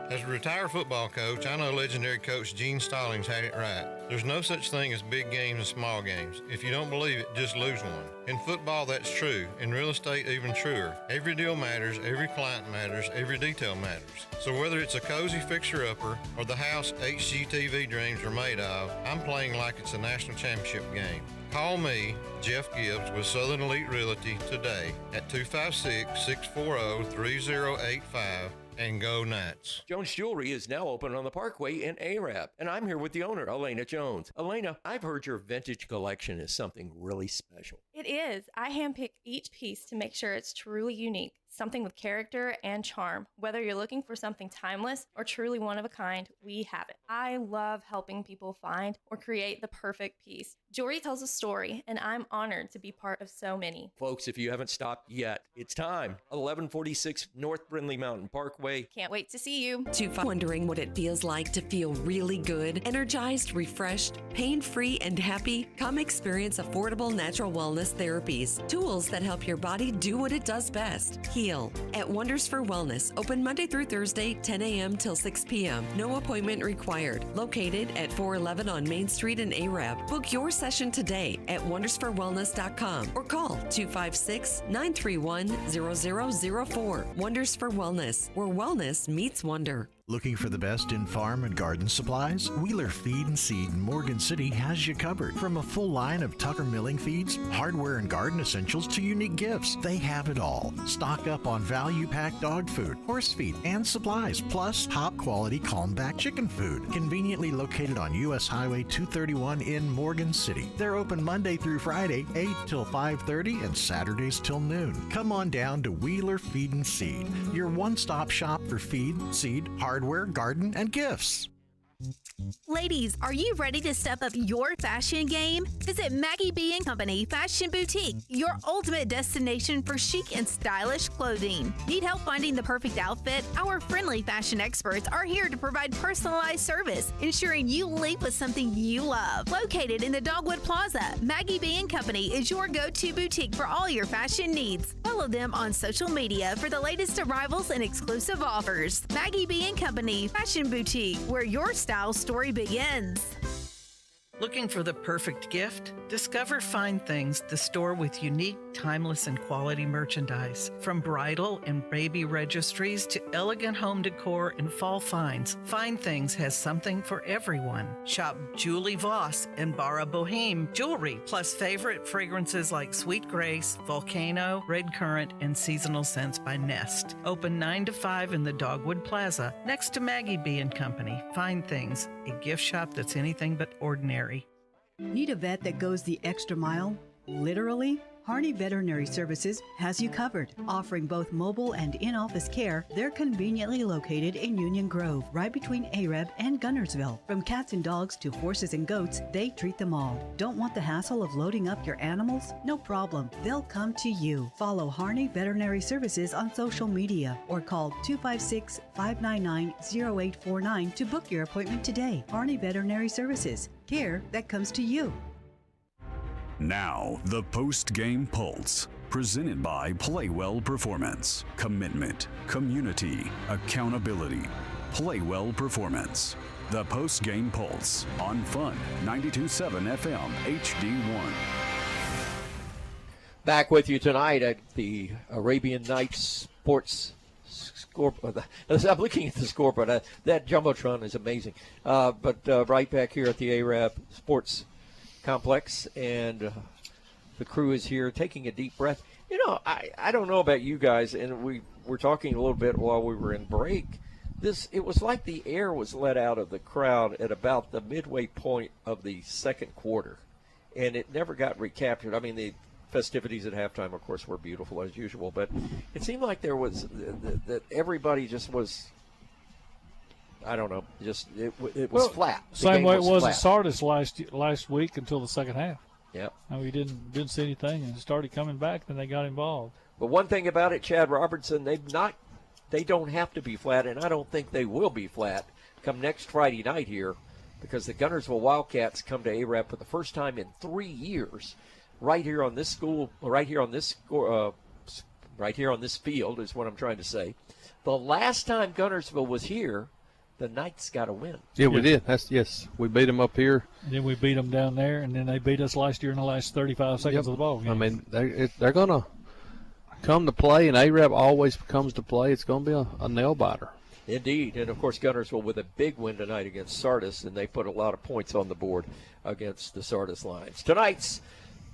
As a retired football coach, I know legendary coach Gene Stallings had it right. There's no such thing as big games and small games. If you don't believe it, just lose one. In football, that's true. In real estate, even truer. Every deal matters, every client matters, every detail matters. So whether it's a cozy fixer-upper or the house HGTV dreams are made of, I'm playing like it's a national championship game. Call me, Jeff Gibbs, with Southern Elite Realty today at 256-640-3085 and go Knights. Jones Jewelry is now open on the Parkway in Arab, and I'm here with the owner, Elena Jones. Elena, I've heard your vintage collection is something really special. It is. I handpick each piece to make sure it's truly unique, something with character and charm. Whether you're looking for something timeless or truly one of a kind, we have it. I love helping people find or create the perfect piece. Jewelry tells a story, and I'm honored to be part of so many. Folks, if you haven't stopped yet, it's time. 1146 North Brindley Mountain Parkway. Can't wait to see you. Wondering what it feels like to feel really good, energized, refreshed, pain-free, and happy? Come experience affordable natural wellness therapies, tools that help your body do what it does best. Heal at Wonders for Wellness, open Monday through Thursday, 10 a.m. till 6 p.m. No appointment required. Located at 411 on Main Street in Arab. Book your session today at wondersforwellness.com or call 256-931-0004. Wonders for Wellness, where wellness meets wonder. Looking for the best in farm and garden supplies? Wheeler Feed and Seed in Morgan City has you covered. From a full line of Tucker milling feeds, hardware and garden essentials to unique gifts, they have it all. Stock up on value-packed dog food, horse feed, and supplies, plus top-quality Calmback chicken food. Conveniently located on U.S. Highway 231 in Morgan City. They're open Monday through Friday, 8 till 5:30, and Saturdays till noon. Come on down to Wheeler Feed and Seed, your one-stop shop for feed, seed, hardware, garden, and gifts. Ladies, are you ready to step up your fashion game? Visit Maggie B & Company Fashion Boutique, your ultimate destination for chic and stylish clothing. Need help finding the perfect outfit? Our friendly fashion experts are here to provide personalized service, ensuring you leave with something you love. Located in the Dogwood Plaza, Maggie B & Company is your go-to boutique for all your fashion needs. Follow them on social media for the latest arrivals and exclusive offers. Maggie B & Company Fashion Boutique, where your style story begins. Looking for the perfect gift? Discover Fine Things, the store with unique, timeless, and quality merchandise. From bridal and baby registries to elegant home decor and fall finds, Fine Things has something for everyone. Shop Julie Voss and Barra Boheme jewelry, plus favorite fragrances like Sweet Grace, Volcano, Red Currant, and Seasonal Scents by Nest. Open 9 to 5 in the Dogwood Plaza, next to Maggie B & Company. Fine Things, a gift shop that's anything but ordinary. Need a vet that goes the extra mile? Literally? Harney Veterinary Services has you covered. Offering both mobile and in-office care, they're conveniently located in Union Grove, right between Arab and Gunnersville. From cats and dogs to horses and goats, they treat them all. Don't want the hassle of loading up your animals? No problem. They'll come to you. Follow Harney Veterinary Services on social media or call 256-599-0849 to book your appointment today. Harney Veterinary Services. Care that comes to you. Now, the post-game pulse, presented by Playwell Performance. Commitment, community, accountability. Playwell Performance. The post-game pulse on Fun 92.7 FM HD1. Back with you tonight at the Arabian Nights Sports scoreboard. I'm looking at the scoreboard. That Jumbotron is amazing. But right back here at the Arab Sports Complex, and the crew is here taking a deep breath. You know, I don't know about you guys, and we were talking a little bit while we were in break. It was like the air was let out of the crowd at about the midway point of the second quarter, and it never got recaptured. I mean, the festivities at halftime, of course, were beautiful as usual, but it seemed like there was that everybody just was I don't know. Just it was flat. The Same game way it was flat. at Sardis last week until the second half. Yep. And we didn't see anything, and started coming back. Then they got involved. But one thing about it, Chad Robertson, they don't have to be flat, and I don't think they will be flat come next Friday night here, because the Guntersville Wildcats come to AREP for the first time in 3 years, right here on this field is what I'm trying to say. The last time Guntersville was here, the Knights got a win. Yeah, we did. We beat them up here. And then we beat them down there, and then they beat us last year in the last 35 seconds of the ball game. I mean, they're going to come to play, and AREP always comes to play. It's going to be a nail-biter. Indeed, and of course Guntersville with a big win tonight against Sardis, and they put a lot of points on the board against the Sardis Lions. Tonight's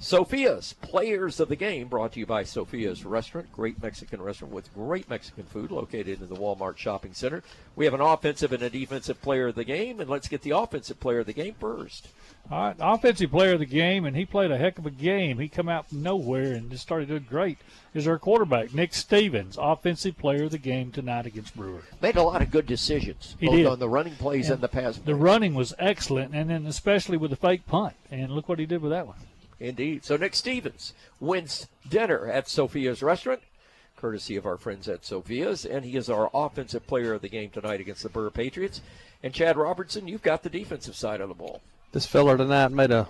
Sophia's Players of the Game, brought to you by Sophia's Restaurant, great Mexican restaurant with great Mexican food located in the Walmart Shopping Center. We have an offensive and a defensive player of the game, and let's get the offensive player of the game first. All right, offensive player of the game, and he played a heck of a game. He come out from nowhere and just started doing great. Is our quarterback, Nick Stevens, offensive player of the game tonight against Brewer. Made a lot of good decisions, He both did. on the running plays and the pass plays. The running was excellent, and then especially with the fake punt. And look what he did with that one. Indeed. So Nick Stevens wins dinner at Sophia's Restaurant, courtesy of our friends at Sophia's, and he is our offensive player of the game tonight against the Brewer Patriots. And Chad Robertson, you've got the defensive side of the ball. This fella tonight made a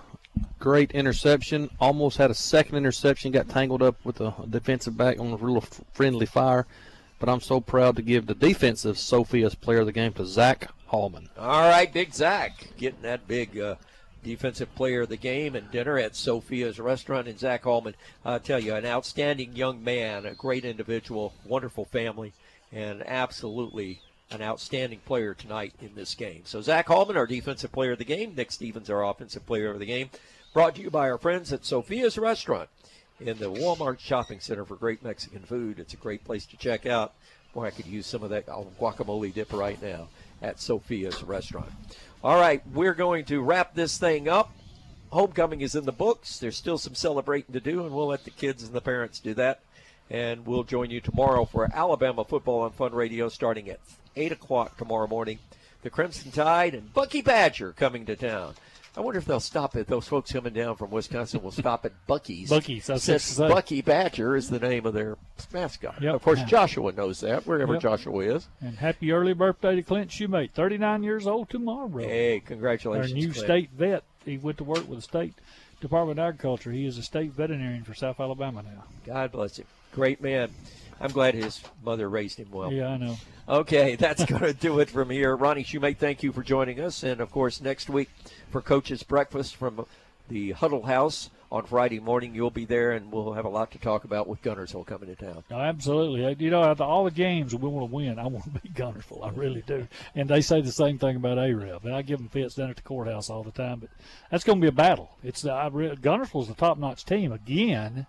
great interception, almost had a second interception, got tangled up with a defensive back on a real friendly fire. But I'm so proud to give the defensive Sophia's player of the game to Zach Hallman. All right, Big Zach getting that big defensive player of the game and dinner at Sophia's Restaurant. And Zach Hallman, I'll tell you, an outstanding young man, a great individual, wonderful family, and absolutely an outstanding player tonight in this game. So Zach Hallman, our defensive player of the game. Nick Stevens, our offensive player of the game. Brought to you by our friends at Sophia's Restaurant in the Walmart Shopping Center for great Mexican food. It's a great place to check out. Boy, I could use some of that guacamole dip right now at Sophia's Restaurant. All right, we're going to wrap this thing up. Homecoming is in the books. There's still some celebrating to do, and we'll let the kids and the parents do that. And we'll join you tomorrow for Alabama Football on Fun Radio starting at 8 o'clock tomorrow morning. The Crimson Tide and Bucky Badger coming to town. I wonder if they'll stop at those folks coming down from Wisconsin will stop at Bucky's. Bucky's, that's since what Bucky Badger is the name of their mascot. Yep. Of course, Joshua knows that, wherever Yep. Joshua is. And happy early birthday to Clint Shoemate, 39 years old tomorrow. Hey, congratulations, Our new Clint. state vet. He went to work with the State Department of Agriculture. He is a state veterinarian for South Alabama now. God bless him. Great man. I'm glad his mother raised him well. Yeah, I know. Okay, that's going to do it from here. Ronnie Shoemate, thank you for joining us. And, of course, next week for Coach's Breakfast from the Huddle House on Friday morning, you'll be there, and we'll have a lot to talk about with Guntersville coming to town. No, absolutely. You know, out of all the games we want to win, I want to beat Guntersville. I really do. And they say the same thing about AREB. And I give them fits down at the courthouse all the time. But that's going to be a battle. Guntersville's a top-notch team again.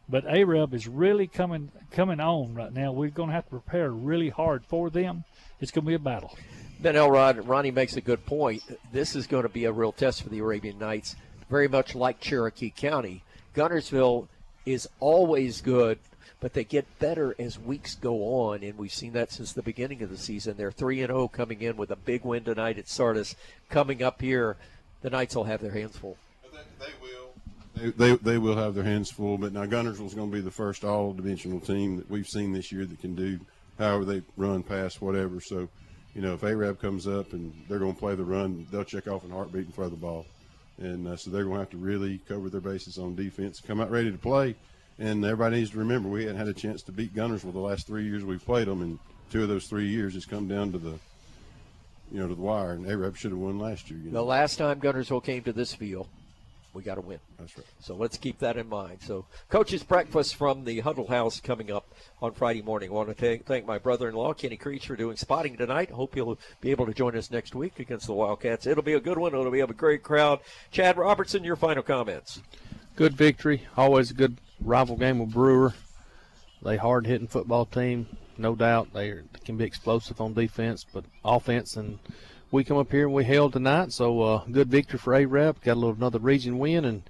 But AREB is really coming on right now. We're going to have to prepare really hard for them. It's going to be a battle. Ben Elrod, Ronnie makes a good point. This is going to be a real test for the Arabian Knights, very much like Cherokee County. Guntersville is always good, but they get better as weeks go on, and we've seen that since the beginning of the season. They're 3-0 coming in with a big win tonight at Sardis. Coming up here, the Knights will have their hands full. They will have their hands full, but now Guntersville's going to be the first all-dimensional team that we've seen this year that can do however they run, pass, whatever. So, you know, if AREB comes up and they're going to play the run, they'll check off in heartbeat and throw the ball. And so they're going to have to really cover their bases on defense, come out ready to play. And everybody needs to remember we hadn't had a chance to beat Guntersville the last 3 years we've played them, and 2 of those 3 years it's come down to the wire, and AREB should have won last year. The last time Guntersville came to this field, we got to win. That's right. So let's keep that in mind. So Coach's Breakfast from the Huddle House coming up on Friday morning. I want to thank my brother-in-law, Kenny Creech, for doing spotting tonight. Hope you'll be able to join us next week against the Wildcats. It'll be a good one. It'll be a great crowd. Chad Robertson, your final comments. Good victory. Always a good rival game with Brewer. They hard-hitting football team, no doubt. They can be explosive on defense, but offense, and we come up here and we held tonight. So good victory for AREB. Got another region win and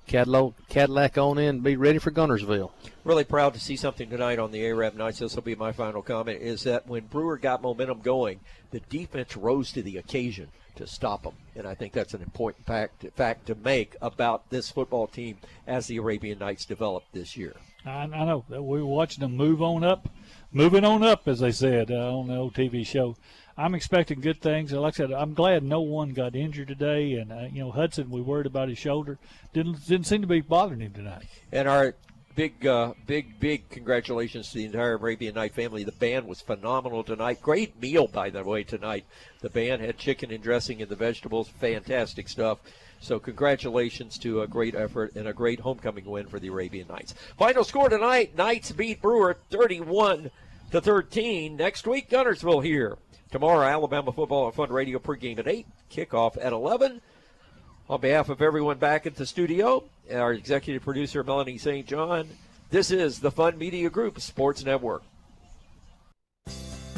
Cadillac on in and be ready for Guntersville. Really proud to see something tonight on the Arab Nights. This will be my final comment, is that when Brewer got momentum going, the defense rose to the occasion to stop them. And I think that's an important fact to make about this football team as the Arabian Nights develop this year. I know. We were watching them moving on up, as they said on the old TV show. I'm expecting good things. Like I said, I'm glad no one got injured today. And, Hudson, we worried about his shoulder. Didn't seem to be bothering him tonight. And our big congratulations to the entire Arabian Night family. The band was phenomenal tonight. Great meal, by the way, tonight. The band had chicken and dressing and the vegetables. Fantastic stuff. So congratulations to a great effort and a great homecoming win for the Arabian Nights. Final score tonight, Knights beat Brewer 31-13. Next week, Guntersville here. Tomorrow, Alabama Football and Fun Radio pregame at 8, kickoff at 11. On behalf of everyone back at the studio, our executive producer, Melanie St. John, this is the Fun Media Group Sports Network.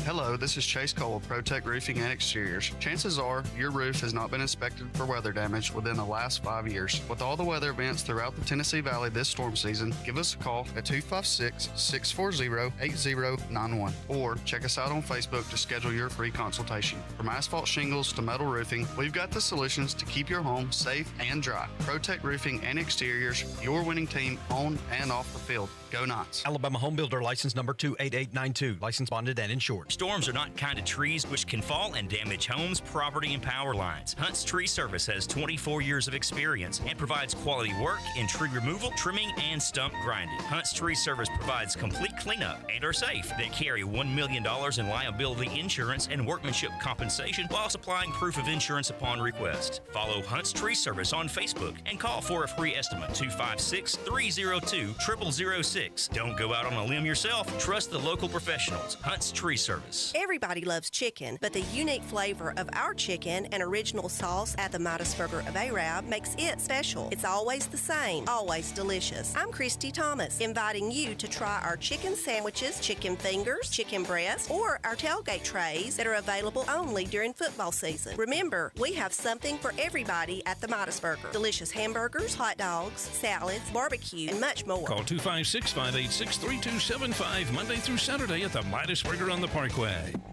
Hello, this is Chase Cole of ProTech Roofing and Exteriors. Chances are your roof has not been inspected for weather damage within the last 5 years. With all the weather events throughout the Tennessee Valley this storm season, give us a call at 256-640-8091 or check us out on Facebook to schedule your free consultation. From asphalt shingles to metal roofing, we've got the solutions to keep your home safe and dry. ProTech Roofing and Exteriors, your winning team on and off the field. Go Knights. Alabama Home Builder License Number 28892. Licensed, bonded, and insured. Storms are not kind of trees which can fall and damage homes, property, and power lines. Hunt's Tree Service has 24 years of experience and provides quality work in tree removal, trimming, and stump grinding. Hunt's Tree Service provides complete cleanup and are safe. They carry $1 million in liability insurance and workmanship compensation while supplying proof of insurance upon request. Follow Hunt's Tree Service on Facebook and call for a free estimate 256-302-0006. Don't go out on a limb yourself. Trust the local professionals. Hunt's Tree Service. Everybody loves chicken, but the unique flavor of our chicken and original sauce at the Midas-Burger of Arab makes it special. It's always the same, always delicious. I'm Christy Thomas, inviting you to try our chicken sandwiches, chicken fingers, chicken breast, or our tailgate trays that are available only during football season. Remember, we have something for everybody at the Midas-Burger. Delicious hamburgers, hot dogs, salads, barbecue, and much more. Call 256-586-3275 Monday through Saturday at the Midas-Burger on the Parkway.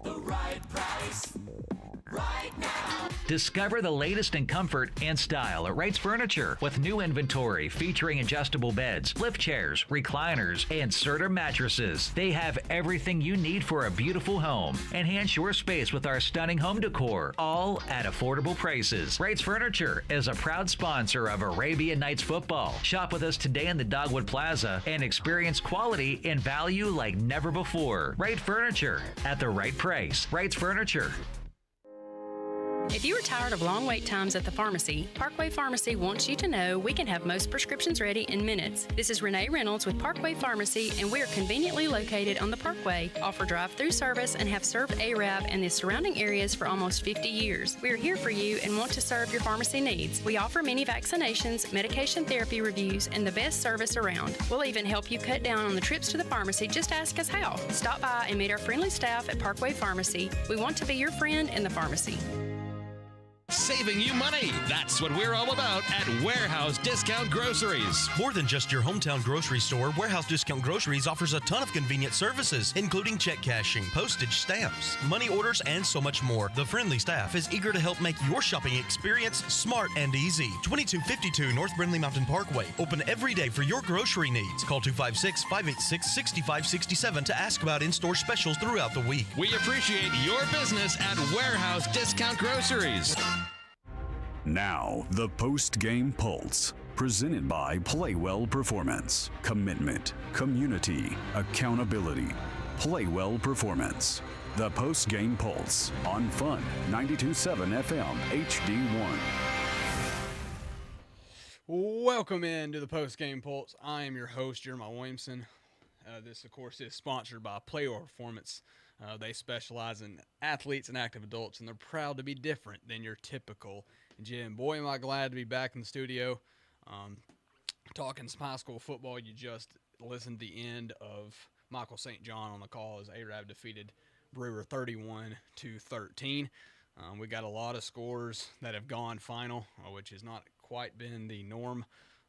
The right price, right now. Discover the latest in comfort and style at Wright's Furniture with new inventory featuring adjustable beds, lift chairs, recliners, and Serta mattresses. They have everything you need for a beautiful home. Enhance your space with our stunning home decor, all at affordable prices. Wright's Furniture is a proud sponsor of Arabian Nights football. Shop with us today in the Dogwood Plaza and experience quality and value like never before. Wright Furniture at the right price. Wright's Furniture. If you are tired of long wait times at the pharmacy, Parkway Pharmacy wants you to know we can have most prescriptions ready in minutes. This is Renee Reynolds with Parkway Pharmacy, and we are conveniently located on the Parkway, offer drive-through service, and have served Arab and the surrounding areas for almost 50 years. We are here for you and want to serve your pharmacy needs. We offer many vaccinations, medication therapy reviews, and the best service around. We'll even help you cut down on the trips to the pharmacy. Just ask us how. Stop by and meet our friendly staff at Parkway Pharmacy. We want to be your friend in the pharmacy. Saving you money. That's what we're all about at Warehouse Discount Groceries. More than just your hometown grocery store, Warehouse Discount Groceries offers a ton of convenient services, including check cashing, postage stamps, money orders, and so much more. The friendly staff is eager to help make your shopping experience smart and easy. 2252 North Brindley Mountain Parkway. Open every day for your grocery needs. Call 256-586-6567 to ask about in-store specials throughout the week. We appreciate your business at Warehouse Discount Groceries. Now, the post-game pulse, presented by Playwell Performance. Commitment, community, accountability. Playwell Performance. The post-game pulse on Fun 92.7 FM HD1. Welcome into the post-game pulse. I am your host, Jeremiah Williamson. This, of course, is sponsored by Playwell Performance. They specialize in athletes and active adults, and they're proud to be different than your typical gym. Boy, am I glad to be back in the studio talking some high school football. You just listened to the end of Michael St. John on the call as Arab defeated Brewer 31-13. We got a lot of scores that have gone final, which has not quite been the norm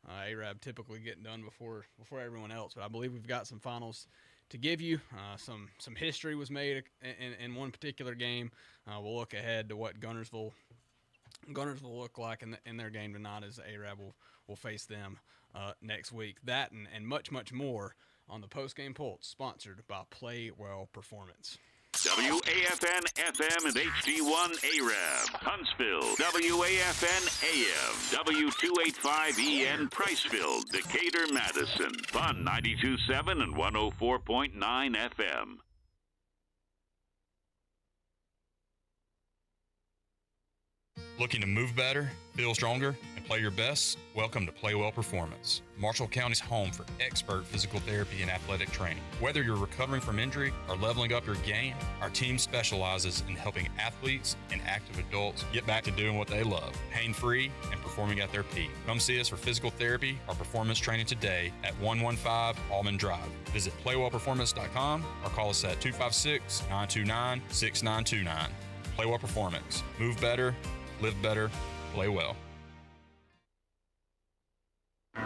ARAB typically getting done before everyone else, but I believe we've got some finals to give you. Some history was made in one particular game. We'll look ahead to what Gunnersville look like in their game tonight as ARAB will face them next week. That and much, much more on the Post-Game Pulse, sponsored by Play Well Performance. WAFN FM and HD1 ARAB, Huntsville. WAFN AM, W285EN Priceville, Decatur, Madison. Fun 92.7 and 104.9 FM. Looking to move better, feel stronger, and play your best? Welcome to Play Well Performance, Marshall County's home for expert physical therapy and athletic training. Whether you're recovering from injury or leveling up your game, our team specializes in helping athletes and active adults get back to doing what they love, pain-free and performing at their peak. Come see us for physical therapy or performance training today at 115 Almond Drive. Visit playwellperformance.com or call us at 256-929-6929. Play Well Performance. Move better, live better, play well.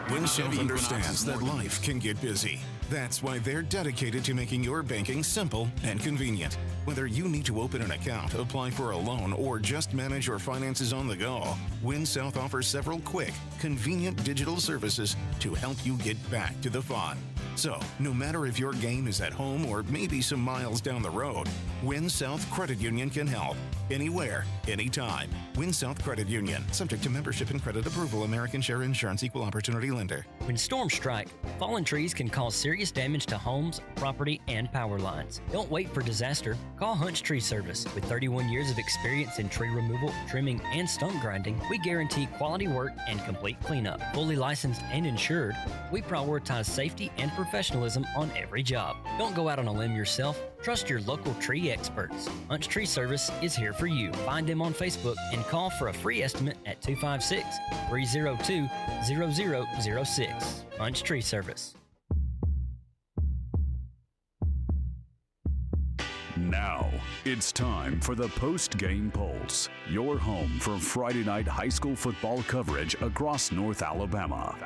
WinSouth understands that life can get busy. That's why they're dedicated to making your banking simple and convenient. Whether you need to open an account, apply for a loan, or just manage your finances on the go, WinSouth offers several quick, convenient digital services to help you get back to the fun. So, no matter if your game is at home or maybe some miles down the road, WinSouth Credit Union can help. Anywhere, anytime. WinSouth Credit Union. Subject to membership and credit approval. American Share Insurance Equal Opportunity Lender. When storms strike, fallen trees can cause serious damage to homes, property, and power lines. Don't wait for disaster. Call Hunt's Tree Service. With 31 years of experience in tree removal, trimming, and stump grinding, we guarantee quality work and complete cleanup. Fully licensed and insured, we prioritize safety and professionalism on every job. Don't go out on a limb yourself. Trust your local tree experts. Hunt's Tree Service is here for you. Find them on Facebook and call for a free estimate at 256-302-0006. Hunt's Tree Service. Now, it's time for the Post-Game Pulse, your home for Friday night high school football coverage across North Alabama.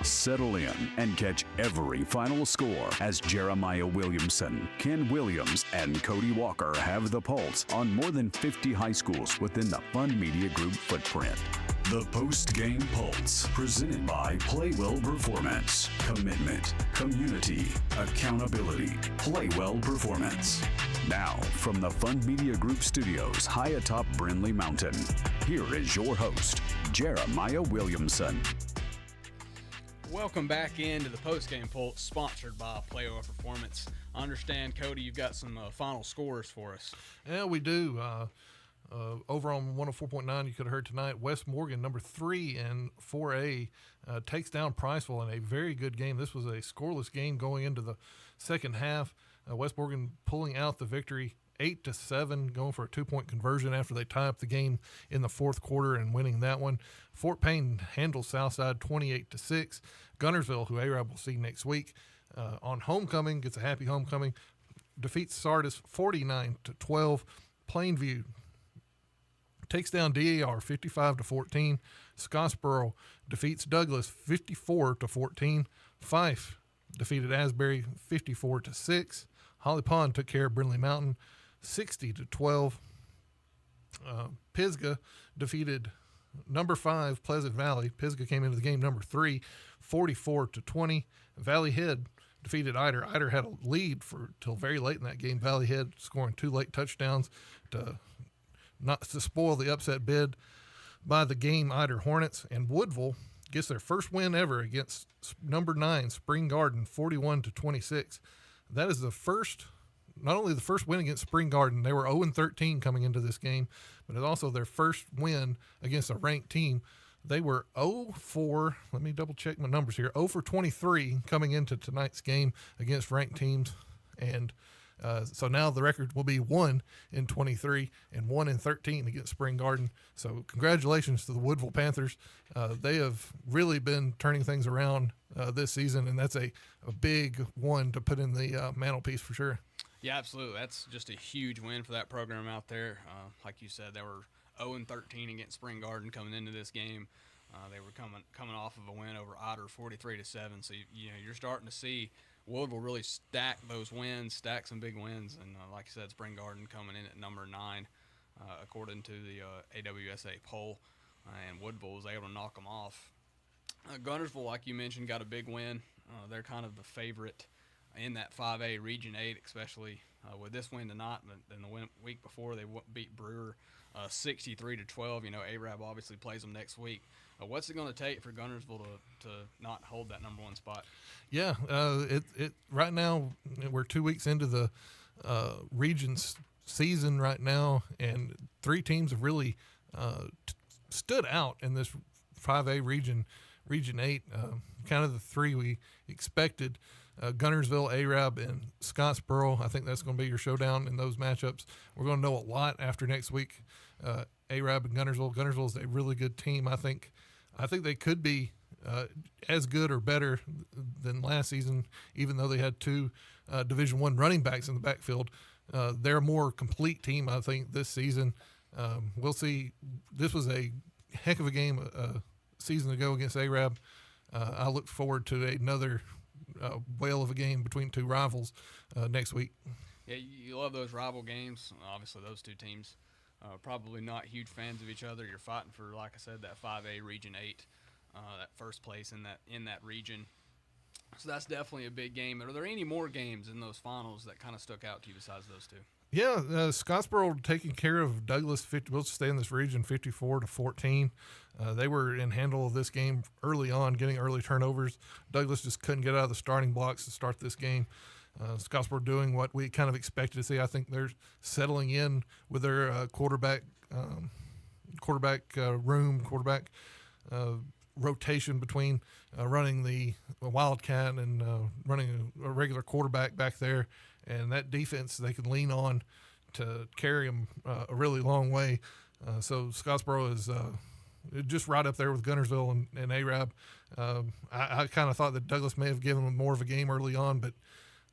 Settle in and catch every final score as Jeremiah Williamson, Ken Williams, and Cody Walker have the pulse on more than 50 high schools within the Fun Media Group footprint. The Post-Game Pulse, presented by Play Well Performance. Commitment, community, accountability. Play Well Performance. Now, from the Fun Media Group studios high atop Brindley Mountain, here is your host, Jeremiah Williamson. Welcome back into the Post-Game Pulse, sponsored by Play Well Performance. I understand, Cody, you've got some final scores for us. Yeah, we do. Over on 104.9, you could have heard tonight, West Morgan, number 3 in 4A, takes down Priceville in a very good game. This was a scoreless game going into the second half. West Morgan pulling out the victory 8-7, going for a 2-point conversion after they tie up the game in the fourth quarter and winning that one. Fort Payne handles Southside 28-6. Gunnersville, who ARAB will see next week, on homecoming, gets a happy homecoming, defeats Sardis 49-12. Plainview takes down DAR 55-14. Scottsboro defeats Douglas 54-14. Fife defeated Asbury 54-6. Holly Pond took care of Brindley Mountain 60-12. Pisgah defeated number 5 Pleasant Valley. Pisgah came into the game number 3, 44-20. Valley Head defeated Eider. Eider had a lead till very late in that game. Valley Head scoring 2 late touchdowns to spoil the upset bid by the game Eider Hornets. And Woodville gets their first win ever against number 9 Spring Garden 41-26. That is not only the first win against Spring Garden, they were 0-13 coming into this game, but it's also their first win against a ranked team. They were 0-4, let me double check my numbers here, 0-23 coming into tonight's game against ranked teams. And so now the record will be 1-23 and 1-13 against Spring Garden. So congratulations to the Woodville Panthers. They have really been turning things around this season, and that's a big one to put in the mantelpiece for sure. Yeah, absolutely. That's just a huge win for that program out there. Like you said, they were 0-13 against Spring Garden coming into this game. They were coming off of a win over Otter 43-7. So you're starting to see Woodville really stack those wins, stack some big wins, and like I said, Spring Garden coming in at number 9 according to the AWSA poll, and Woodville was able to knock them off. Guntersville, like you mentioned, got a big win. They're kind of the favorite in that 5A Region 8, especially with this win tonight. And the week before, they beat Brewer 63-12. ARAB obviously plays them next week. What's it going to take for Guntersville to not hold that number 1 spot? Yeah, it right now we're 2 weeks into the region's season right now, and 3 teams have really stood out in this 5A Region 8. Kind of the 3 we expected. Guntersville, ARAB, and Scottsboro. I think that's going to be your showdown in those matchups. We're going to know a lot after next week. ARAB and Guntersville. Guntersville is a really good team. I think they could be as good or better than last season, even though they had 2 Division I running backs in the backfield. They're a more complete team, I think, this season. We'll see. This was a heck of a game a season ago against ARAB. I look forward to another whale of a game between 2 rivals next week. Yeah, you love those rival games. Obviously, those 2 teams probably not huge fans of each other. You're fighting for, like I said, that 5A Region 8, that first place in that region. So that's definitely a big game. Are there any more games in those finals that kind of stuck out to you besides those 2? Yeah, Scottsboro taking care of Douglas. We'll stay in this region 54-14. They were in handle of this game early on, getting early turnovers. Douglas just couldn't get out of the starting blocks to start this game. Scottsboro doing what we kind of expected to see. I think they're settling in with their quarterback rotation between running the Wildcat and running a regular quarterback back there. And that defense they can lean on to carry them a really long way. So Scottsboro is just right up there with Guntersville and ARAB. I kind of thought that Douglas may have given them more of a game early on, but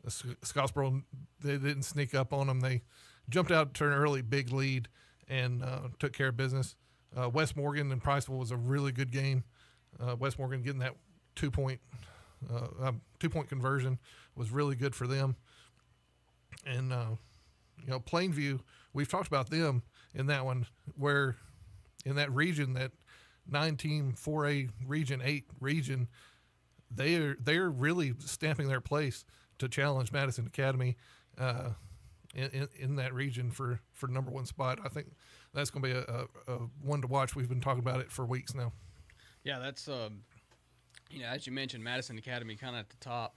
Scottsboro, they didn't sneak up on them. They jumped out to an early big lead and took care of business. West Morgan and Priceville was a really good game. West Morgan getting that 2-point conversion was really good for them. And, Plainview, we've talked about them in that one, where in that region, that 9-team 4A Region 8 region, they're really stamping their place to challenge Madison Academy in that region for number 1 spot. I think that's going to be a one to watch. We've been talking about it for weeks now. Yeah, that's, as you mentioned, Madison Academy kind of at the top.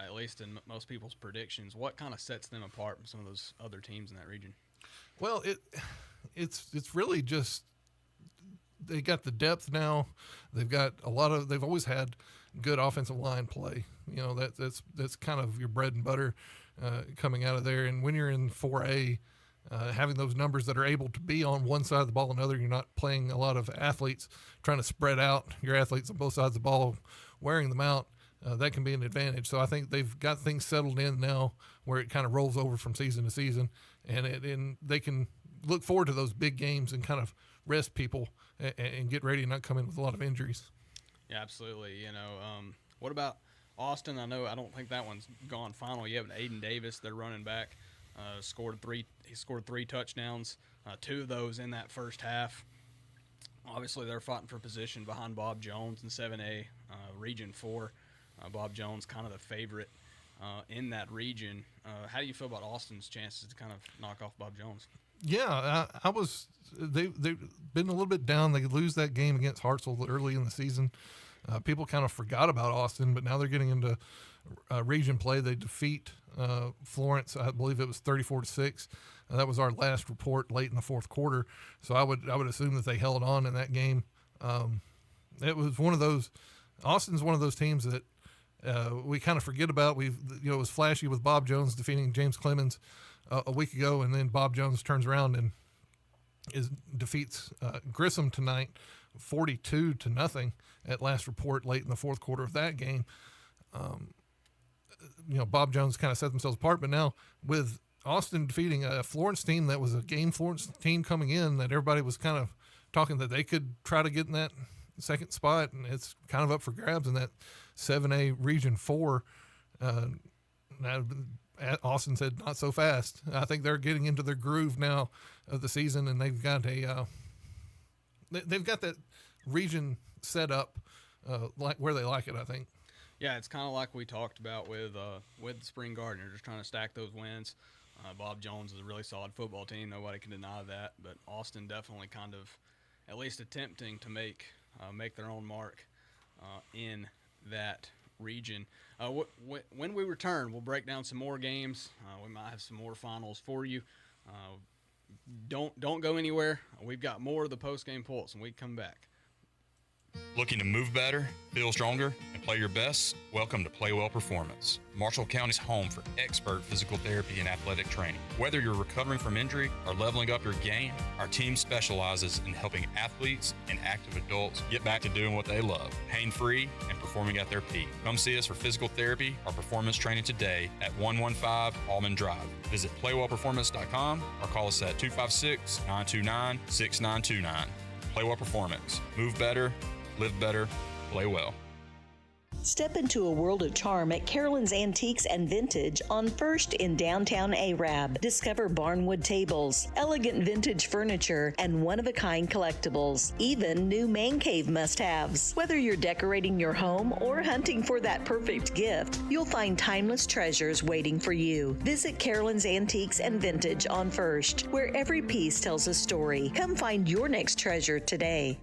At least in most people's predictions. What kind of sets them apart from some of those other teams in that region? Well, it's really just they got the depth now. They've got they've always had good offensive line play. That's kind of your bread and butter coming out of there. And when you're in 4A, having those numbers that are able to be on one side of the ball and another, you're not playing a lot of athletes trying to spread out your athletes on both sides of the ball, wearing them out. That can be an advantage. So I think they've got things settled in now where it kind of rolls over from season to season, and they can look forward to those big games and kind of rest people and get ready and not come in with a lot of injuries. Yeah, absolutely. What about Austin? I don't think that one's gone final yet, but Aiden Davis, their running back, scored 3 touchdowns, 2 of those in that first half. Obviously, they're fighting for position behind Bob Jones in 7A, Region 4. Bob Jones kind of the favorite in that region. How do you feel about Austin's chances to kind of knock off Bob Jones? Yeah, they've been a little bit down. They lose that game against Hartselle early in the season. People kind of forgot about Austin, but now they're getting into region play. They defeat Florence. I believe it was 34-6. That was our last report late in the fourth quarter. So I would assume that they held on in that game. It was one of those. Austin's one of those teams that we kind of forget about. It was flashy with Bob Jones defeating James Clemens a week ago, and then Bob Jones turns around and defeats Grissom tonight, 42-0 at last report late in the fourth quarter of that game. Bob Jones kind of set themselves apart, but now with Austin defeating a Florence team that was a game Florence team coming in that everybody was kind of talking that they could try to get in that second spot, and it's kind of up for grabs in that 7A Region 4. Now, Austin said not so fast. I think they're getting into their groove now of the season, and they've got that region set up like where they like it, I think. Yeah, it's kind of like we talked about with Spring Garden. They're just trying to stack those wins. Bob Jones is a really solid football team. Nobody can deny that. But Austin definitely kind of at least attempting to make their own mark in that region. When we return, we'll break down some more games. We might have some more finals for you. Don't go anywhere. We've got more of the post-game pulse when we come back. Looking to move better, feel stronger, and play your best? Welcome to Play Well Performance, Marshall County's home for expert physical therapy and athletic training. Whether you're recovering from injury or leveling up your game, our team specializes in helping athletes and active adults get back to doing what they love, pain-free and performing at their peak. Come see us for physical therapy or performance training today at 115 Almond Drive. Visit playwellperformance.com or call us at 256-929-6929. Play Well Performance. Move better, live better, play well. Step into a world of charm at Carolyn's Antiques and Vintage on First in downtown Arab. Discover barnwood tables, elegant vintage furniture, and one-of-a-kind collectibles. Even new man cave must-haves. Whether you're decorating your home or hunting for that perfect gift, you'll find timeless treasures waiting for you. Visit Carolyn's Antiques and Vintage on First, where every piece tells a story. Come find your next treasure today.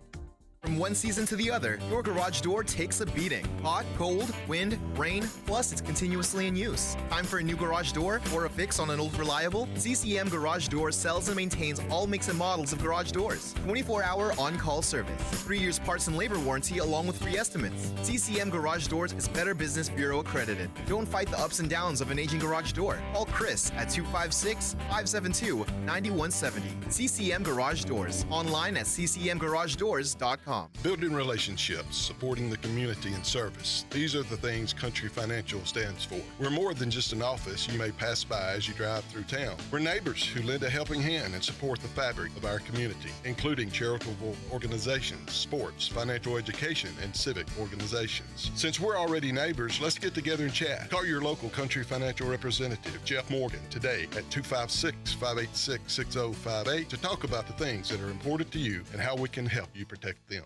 From one season to the other, your garage door takes a beating. Hot, cold, wind, rain, plus it's continuously in use. Time for a new garage door or a fix on an old reliable? CCM Garage Doors sells and maintains all makes and models of garage doors. 24-hour on-call service. 3 years parts and labor warranty along with free estimates. CCM Garage Doors is Better Business Bureau accredited. Don't fight the ups and downs of an aging garage door. Call Chris at 256-572-9170. CCM Garage Doors. Online at ccmgaragedoors.com. Building relationships, supporting the community, and service. These are the things Country Financial stands for. We're more than just an office you may pass by as you drive through town. We're neighbors who lend a helping hand and support the fabric of our community, including charitable organizations, sports, financial education, and civic organizations. Since we're already neighbors, let's get together and chat. Call your local Country Financial representative, Jeff Morgan, today at 256-586-6058 to talk about the things that are important to you and how we can help you protect them.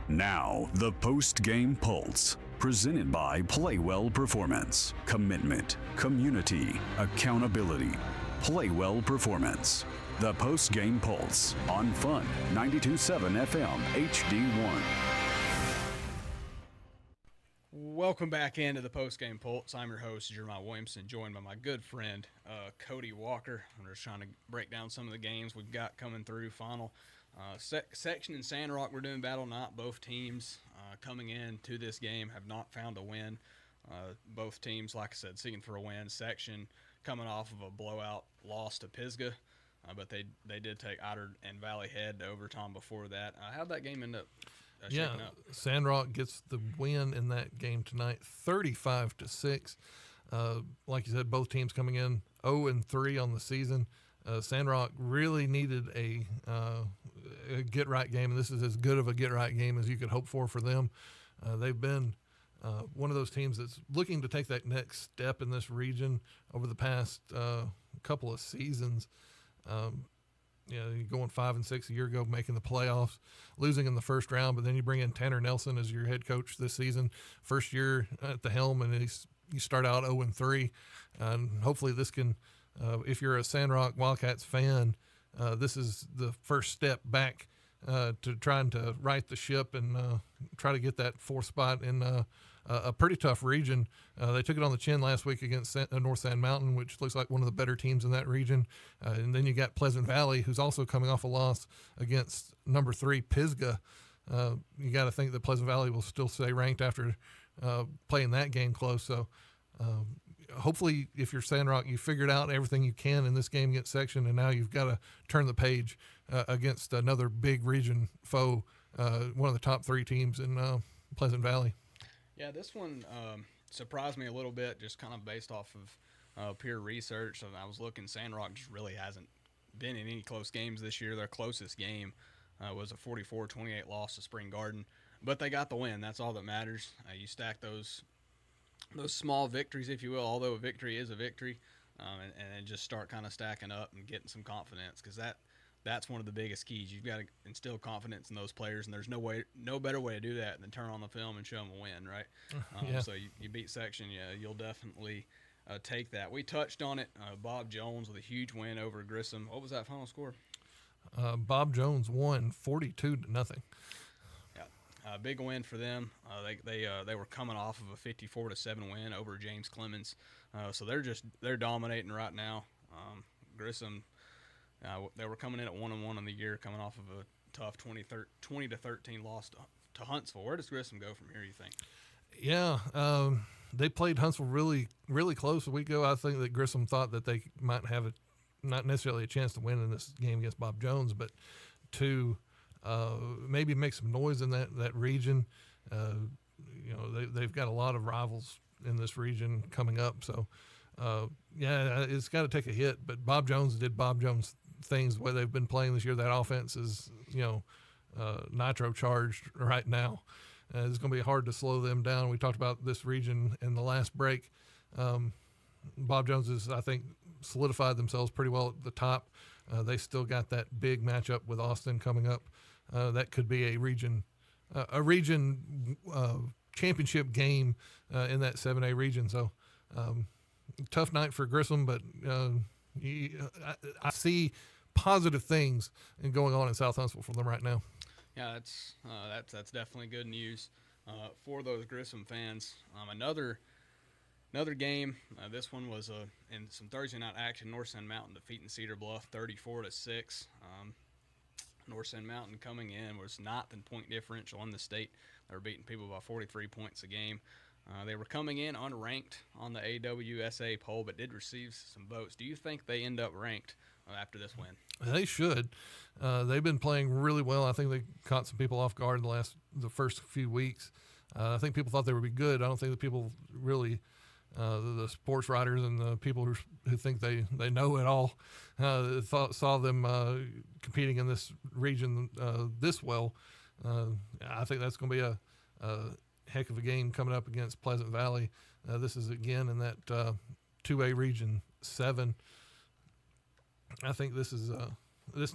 Now, the post-game pulse, presented by Play Well Performance. Commitment, community, accountability. Play Well Performance. The post-game pulse on Fun 92.7 FM HD1. Welcome back into the post-game pulse. I'm your host, Jeremiah Williamson, joined by my good friend, Cody Walker. I'm just trying to break down some of the games we've got coming through. Final section in Sandrock, we're doing battle night. Both teams coming into this game have not found a win. Both teams, like I said, seeking for a win. Section coming off of a blowout loss to Pisgah, but they did take Ider and Valley Head to overtime before that. How'd that game end up shaking up? Sandrock gets the win in that game tonight, 35-6. Like you said, both teams coming in 0-3 on the season. Sandrock really needed a get-right game, and this is as good of a get-right game as you could hope for them. They've been one of those teams that's looking to take that next step in this region over the past couple of seasons. You're going 5-6 a year ago, making the playoffs, losing in the first round, but then you bring in Tanner Nelson as your head coach this season, first year at the helm, and you start out 0-3. And hopefully this can, if you're a Sandrock Wildcats fan, this is the first step back to trying to right the ship and try to get that fourth spot in a pretty tough region. They took it on the chin last week against North Sand Mountain, which looks like one of the better teams in that region. And then you got Pleasant Valley, who's also coming off a loss against number 3 Pisgah. You got to think that Pleasant Valley will still stay ranked after playing that game close. So hopefully, if you're Sandrock, you figured out everything you can in this game against Section, and now you've got to turn the page against another big region foe, one of the top 3 teams in Pleasant Valley. Yeah, this one surprised me a little bit, just kind of based off of peer research. I was looking, Sandrock just really hasn't been in any close games this year. Their closest game was a 44-28 loss to Spring Garden. but they got the win. That's all that matters. You stack those small victories, if you will, although a victory is a victory, and just start kind of stacking up and getting some confidence, because that's one of the biggest keys. You've got to instill confidence in those players, and there's no better way to do that than turn on the film and show them a win, right? Yeah. So you beat Section, you'll definitely take that. We touched on it. Bob Jones with a huge win over Grissom. What was that final score? Bob Jones won 42-0. Yeah, big win for them. They were coming off of a 54-7 win over James Clemens, so they're dominating right now. Grissom, they were coming in at 1-1 in the year, coming off of a tough 20-13 loss to Huntsville. Where does Grissom go from here, you think? Yeah, they played Huntsville really, really close a week ago. I think that Grissom thought that they might have not necessarily a chance to win in this game against Bob Jones, but to maybe make some noise in that region. They've got a lot of rivals in this region coming up. So, it's got to take a hit. But Bob Jones did Bob Jones things the way they've been playing this year. That offense is, nitro charged right now. It's going to be hard to slow them down. We talked about this region in the last break. Bob Jones has, I think, solidified themselves pretty well at the top. They still got that big matchup with Austin coming up. That could be a region championship game in that 7A region. So tough night for Grissom, but I see positive things going on in South Huntsville for them right now. Yeah, that's definitely good news for those Grissom fans. Another game. This one was in some Thursday night action. North Sand Mountain defeating Cedar Bluff 34-6. North Sand Mountain coming in was 9th in point differential in the state. They were beating people by 43 points a game. They were coming in unranked on the AWSA poll, but did receive some votes. Do you think they end up ranked after this win? They should. They've been playing really well. I think they caught some people off guard in the first few weeks. I think people thought they would be good. I don't think that people really, the sports writers and the people who think they know it all, saw them competing in this region this well. I think that's going to be a heck of a game coming up against Pleasant Valley. This is again in that 2A region 7. I think this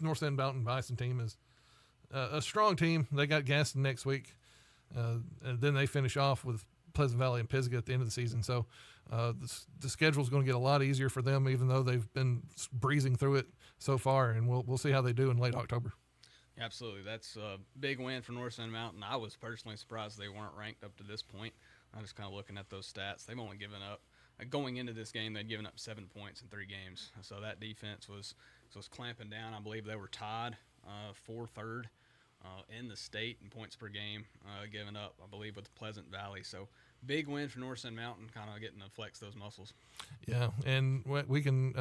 North End Mountain Bison team is a strong team. They got Gaston next week, and then they finish off with Pleasant Valley and Pisgah at the end of the season. So the schedule is going to get a lot easier for them, even though they've been breezing through it so far. And we'll see how they do in late October. Absolutely, that's a big win for North Sand Mountain. I was personally surprised they weren't ranked up to this point. I'm just kind of looking at those stats. They've only given up. Going into this game, they'd given up 7 points in 3 games. So that defense was clamping down. I believe they were tied for third in the state in points per game, given up, I believe, with Pleasant Valley. So big win for North Sand Mountain, kind of getting to flex those muscles. Yeah, and we can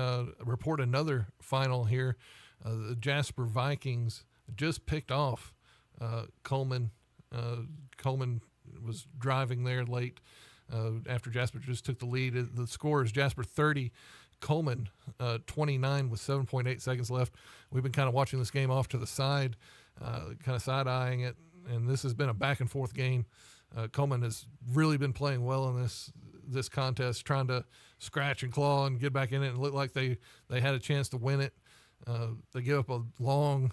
report another final here. The Jasper Vikings just picked off Coleman. Coleman was driving there late after Jasper just took the lead. The score is Jasper 30, Coleman 29 with 7.8 seconds left. We've been kind of watching this game off to the side, kind of side-eyeing it, and this has been a back-and-forth game. Coleman has really been playing well in this contest, trying to scratch and claw and get back in it, and look like they had a chance to win it. They give up a long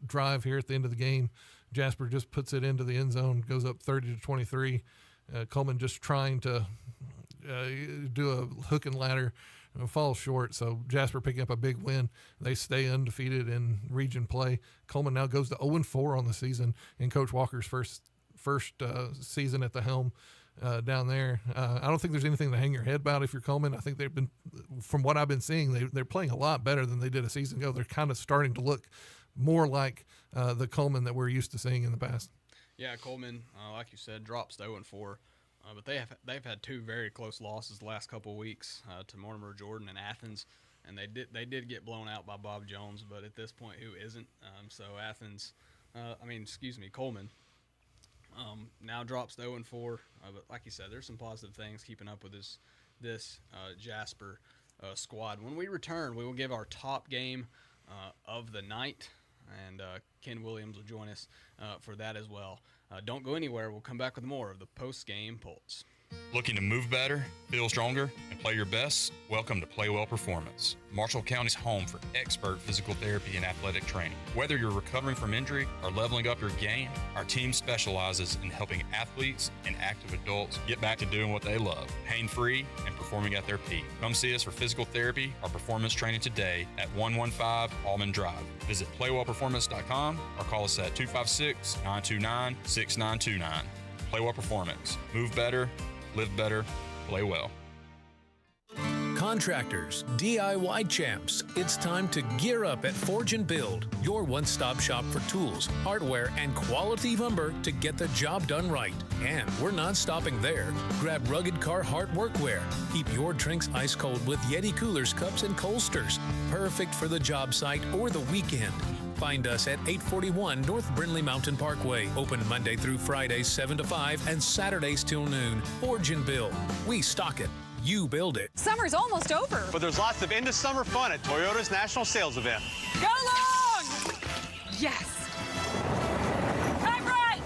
drive here at the end of the game. Jasper just puts it into the end zone, goes up 30-23. Coleman just trying to do a hook and ladder, falls short. So Jasper picking up a big win. They stay undefeated in region play. Coleman now goes to 0-4 on the season in Coach Walker's first season at the helm down there. I don't think there's anything to hang your head about if you're Coleman. I think they've been, from what I've been seeing, they're playing a lot better than they did a season ago. They're kind of starting to look more like the Coleman that we're used to seeing in the past. Yeah, Coleman, like you said, drops to 0-4, but they've had 2 very close losses the last couple of weeks to Mortimer Jordan and Athens, and they did get blown out by Bob Jones, but at this point, who isn't? So Coleman now drops to 0-4, but like you said, there's some positive things keeping up with this Jasper squad. When we return, we will give our top game of the night, and Ken Williams will join us for that as well. Don't go anywhere. We'll come back with more of the post-game Pulse. Looking to move better, feel stronger, and play your best? Welcome to Play Well Performance, Marshall County's home for expert physical therapy and athletic training. Whether you're recovering from injury or leveling up your game, our team specializes in helping athletes and active adults get back to doing what they love, pain-free and performing at their peak. Come see us for physical therapy or performance training today at 115 Almond Drive. Visit playwellperformance.com or call us at 256-929-6929. Play Well Performance. Move better, live better, play well. Contractors, DIY champs, it's time to gear up at Forge and Build, your one-stop shop for tools, hardware, and quality lumber to get the job done right. And we're not stopping there. Grab rugged Carhartt workwear. Keep your drinks ice cold with Yeti coolers, cups, and coasters. Perfect for the job site or the weekend. Find us at 841 North Brindley Mountain Parkway. Open Monday through Friday, 7 to 5, and Saturdays till noon. Forge and Build. We stock it. You build it. Summer's almost over. But there's lots of end-of-summer fun at Toyota's National Sales Event. Go long! Yes. Time right.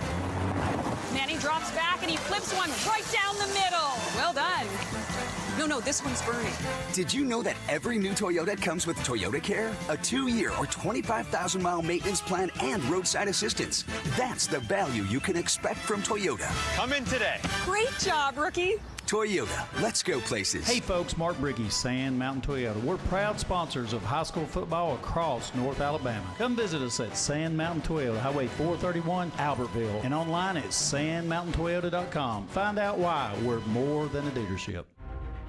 Manny drops back and he flips one right down the middle. Well done. No, this one's burning. Did you know that every new Toyota comes with Toyota Care? A 2-year or 25,000-mile maintenance plan and roadside assistance. That's the value you can expect from Toyota. Come in today. Great job, rookie. Toyota, let's go places. Hey folks, Mark Briggy, Sand Mountain Toyota. We're proud sponsors of high school football across North Alabama. Come visit us at Sand Mountain Toyota, Highway 431, Albertville, and online at sandmountaintoyota.com. Find out why we're more than a dealership.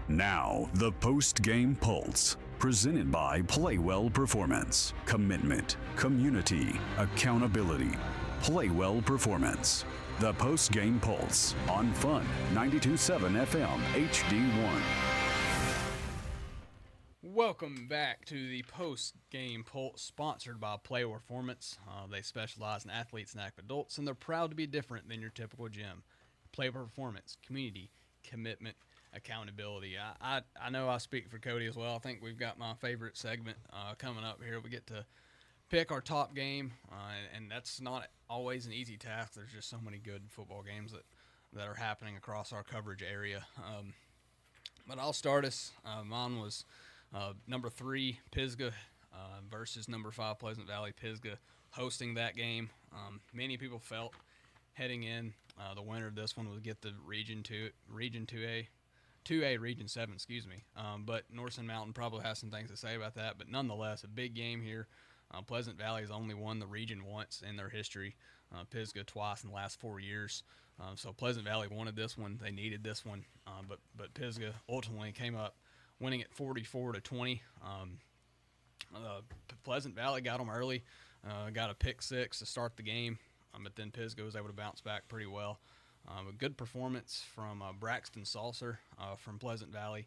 Now, the post-game Pulse, presented by Play Well Performance. Commitment, community, accountability. Play Well Performance. The post-game Pulse on Fun 92.7 FM HD1. Welcome back to the post-game Pulse, sponsored by Play Well Performance. They specialize in athletes and active adults, and they're proud to be different than your typical gym. Play Well Performance, community, commitment, accountability. I know I speak for Cody as well. I think we've got my favorite segment coming up here. We get to pick our top game, and that's not always an easy task. There's just so many good football games that are happening across our coverage area. But I'll start us. Mine was number 3 Pisgah versus number 5 Pleasant Valley. Pisgah hosting that game. Many people felt heading in the winner of this one would get the Region 2A, Region 7, excuse me. But Northern Mountain probably has some things to say about that. But nonetheless, a big game here. Pleasant Valley has only won the region once in their history. Pisgah twice in the last 4 years. So Pleasant Valley wanted this one. They needed this one. But Pisgah ultimately came up winning it 44-20. Pleasant Valley got them early, got a pick 6 to start the game. But then Pisgah was able to bounce back pretty well. A good performance from Braxton Saucer from Pleasant Valley.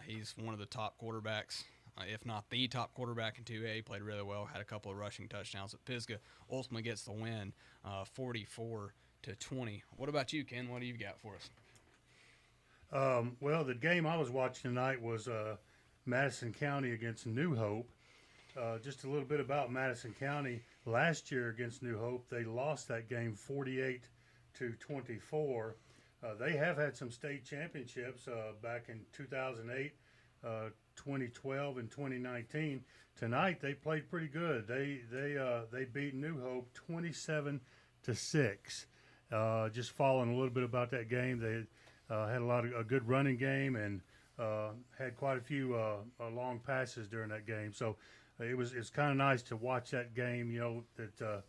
He's one of the top quarterbacks, if not the top quarterback in 2A. He played really well, had a couple of rushing touchdowns. But Pisgah ultimately gets the win, 44-20. What about you, Ken? What do you got for us? Well, the game I was watching tonight was Madison County against New Hope. Just a little bit about Madison County. Last year against New Hope, they lost that game 48-24. They have had some state championships back in 2008, 2012, and 2019. Tonight they played pretty good. They beat New Hope 27-6. Just following a little bit about that game, they had a good running game and had quite a few long passes during that game. So it's kind of nice to watch that game, that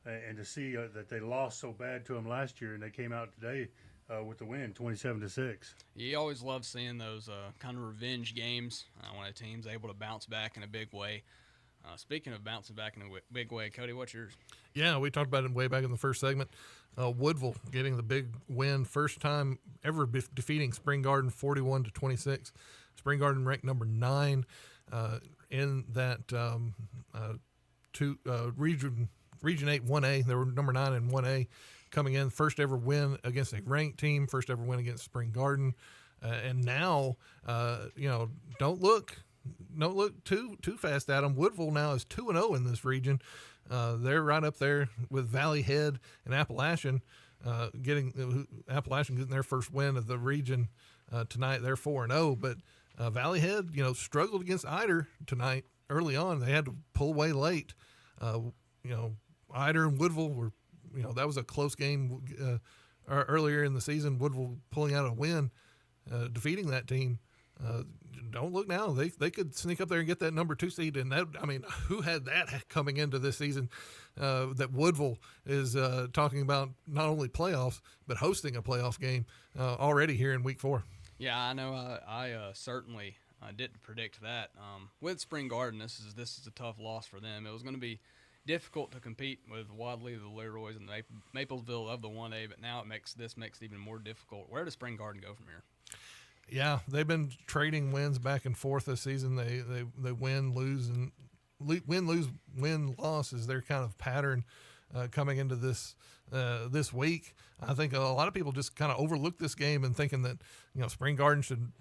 and to see that they lost so bad to them last year, and they came out today with the win, 27-6. You always love seeing those kind of revenge games when a team's able to bounce back in a big way. Speaking of bouncing back in a big way, Cody, what's yours? Yeah, we talked about it way back in the first segment. Woodville getting the big win, first time ever defeating Spring Garden 41-26. Spring Garden ranked number 9 in that Region 8 1A. They were number 9 in 1A coming in. First ever win against a ranked team. First ever win against Spring Garden. And now, don't look too fast at them. Woodville now is 2-0 in this region. They're right up there with Valley Head and Appalachian, getting their first win of the region tonight. They're 4-0, but Valley Head, struggled against Ider tonight early on. They had to pull away late. Ider and Woodville were, that was a close game earlier in the season. Woodville pulling out a win, defeating that team. Don't look now. They could sneak up there and get that number 2 seed. And who had that coming into this season? That Woodville is talking about not only playoffs but hosting a playoff game already here in week 4. Yeah, I know. I certainly didn't predict that. With Spring Garden, this is a tough loss for them. It was going to be difficult to compete with Wadley, the Leroys, and the Maplesville of the 1A, but now this makes it even more difficult. Where does Spring Garden go from here? Yeah, they've been trading wins back and forth this season. They win, lose, and win, loss is their kind of pattern coming into this week. I think a lot of people just kind of overlook this game and thinking that Spring Garden should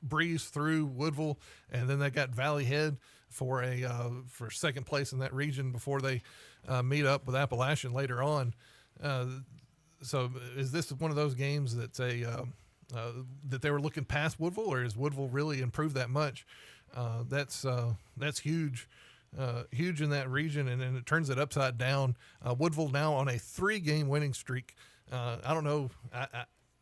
breeze through Woodville, and then they got Valley Head for second place in that region before they meet up with Appalachian later on. So is this one of those games that's that they were looking past Woodville, or is Woodville really improved that much? That's huge. Huge in that region, and it turns it upside down. Woodville now on a 3-game winning streak. I don't know.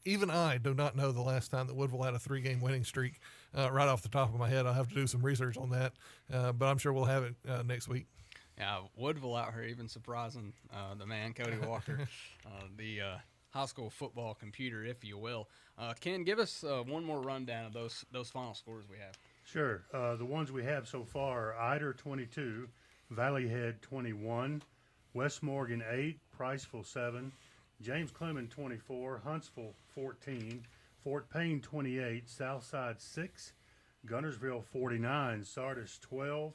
Even I do not know the last time that Woodville had a 3-game winning streak right off the top of my head. I'll have to do some research on that, but I'm sure we'll have it next week. Yeah, Woodville out here even surprising the man, Cody Walker, the high school football computer, if you will. Ken, give us one more rundown of those final scores we have. Sure. The ones we have so far are Ider 22, Valley Head 21, West Morgan 8, Priceville 7, James Clement 24, Huntsville 14, Fort Payne 28, Southside 6, Guntersville 49, Sardis 12,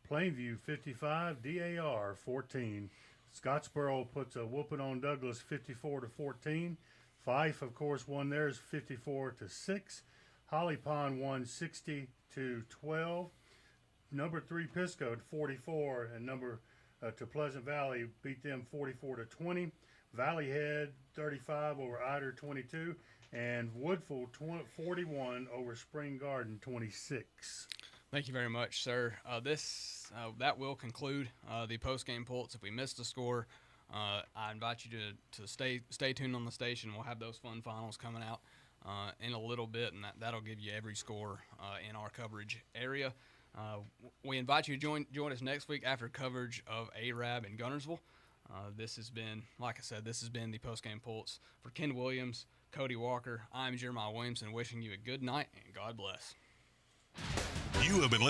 Plainview 55, DAR 14. Scottsboro puts a whooping on Douglas 54-14. Fife, of course, won theirs 54-6. Holly Pond won 60-12. Number 3 Pisco 44, and number 2 Pleasant Valley beat them 44-20. Valley Head 35 over Ider 22, and Woodville 41 over Spring Garden 26. Thank you very much, sir. That will conclude the post-game pulse. If we missed a score, I invite you to stay tuned on the station. We'll have those fun finals coming out in a little bit, and that'll give you every score in our coverage area. We invite you to join us next week after coverage of ARAB in Guntersville. This has been, like I said, the post-game pulse. For Ken Williams, Cody Walker, I'm Jeremiah Williamson, wishing you a good night and God bless. You have been listening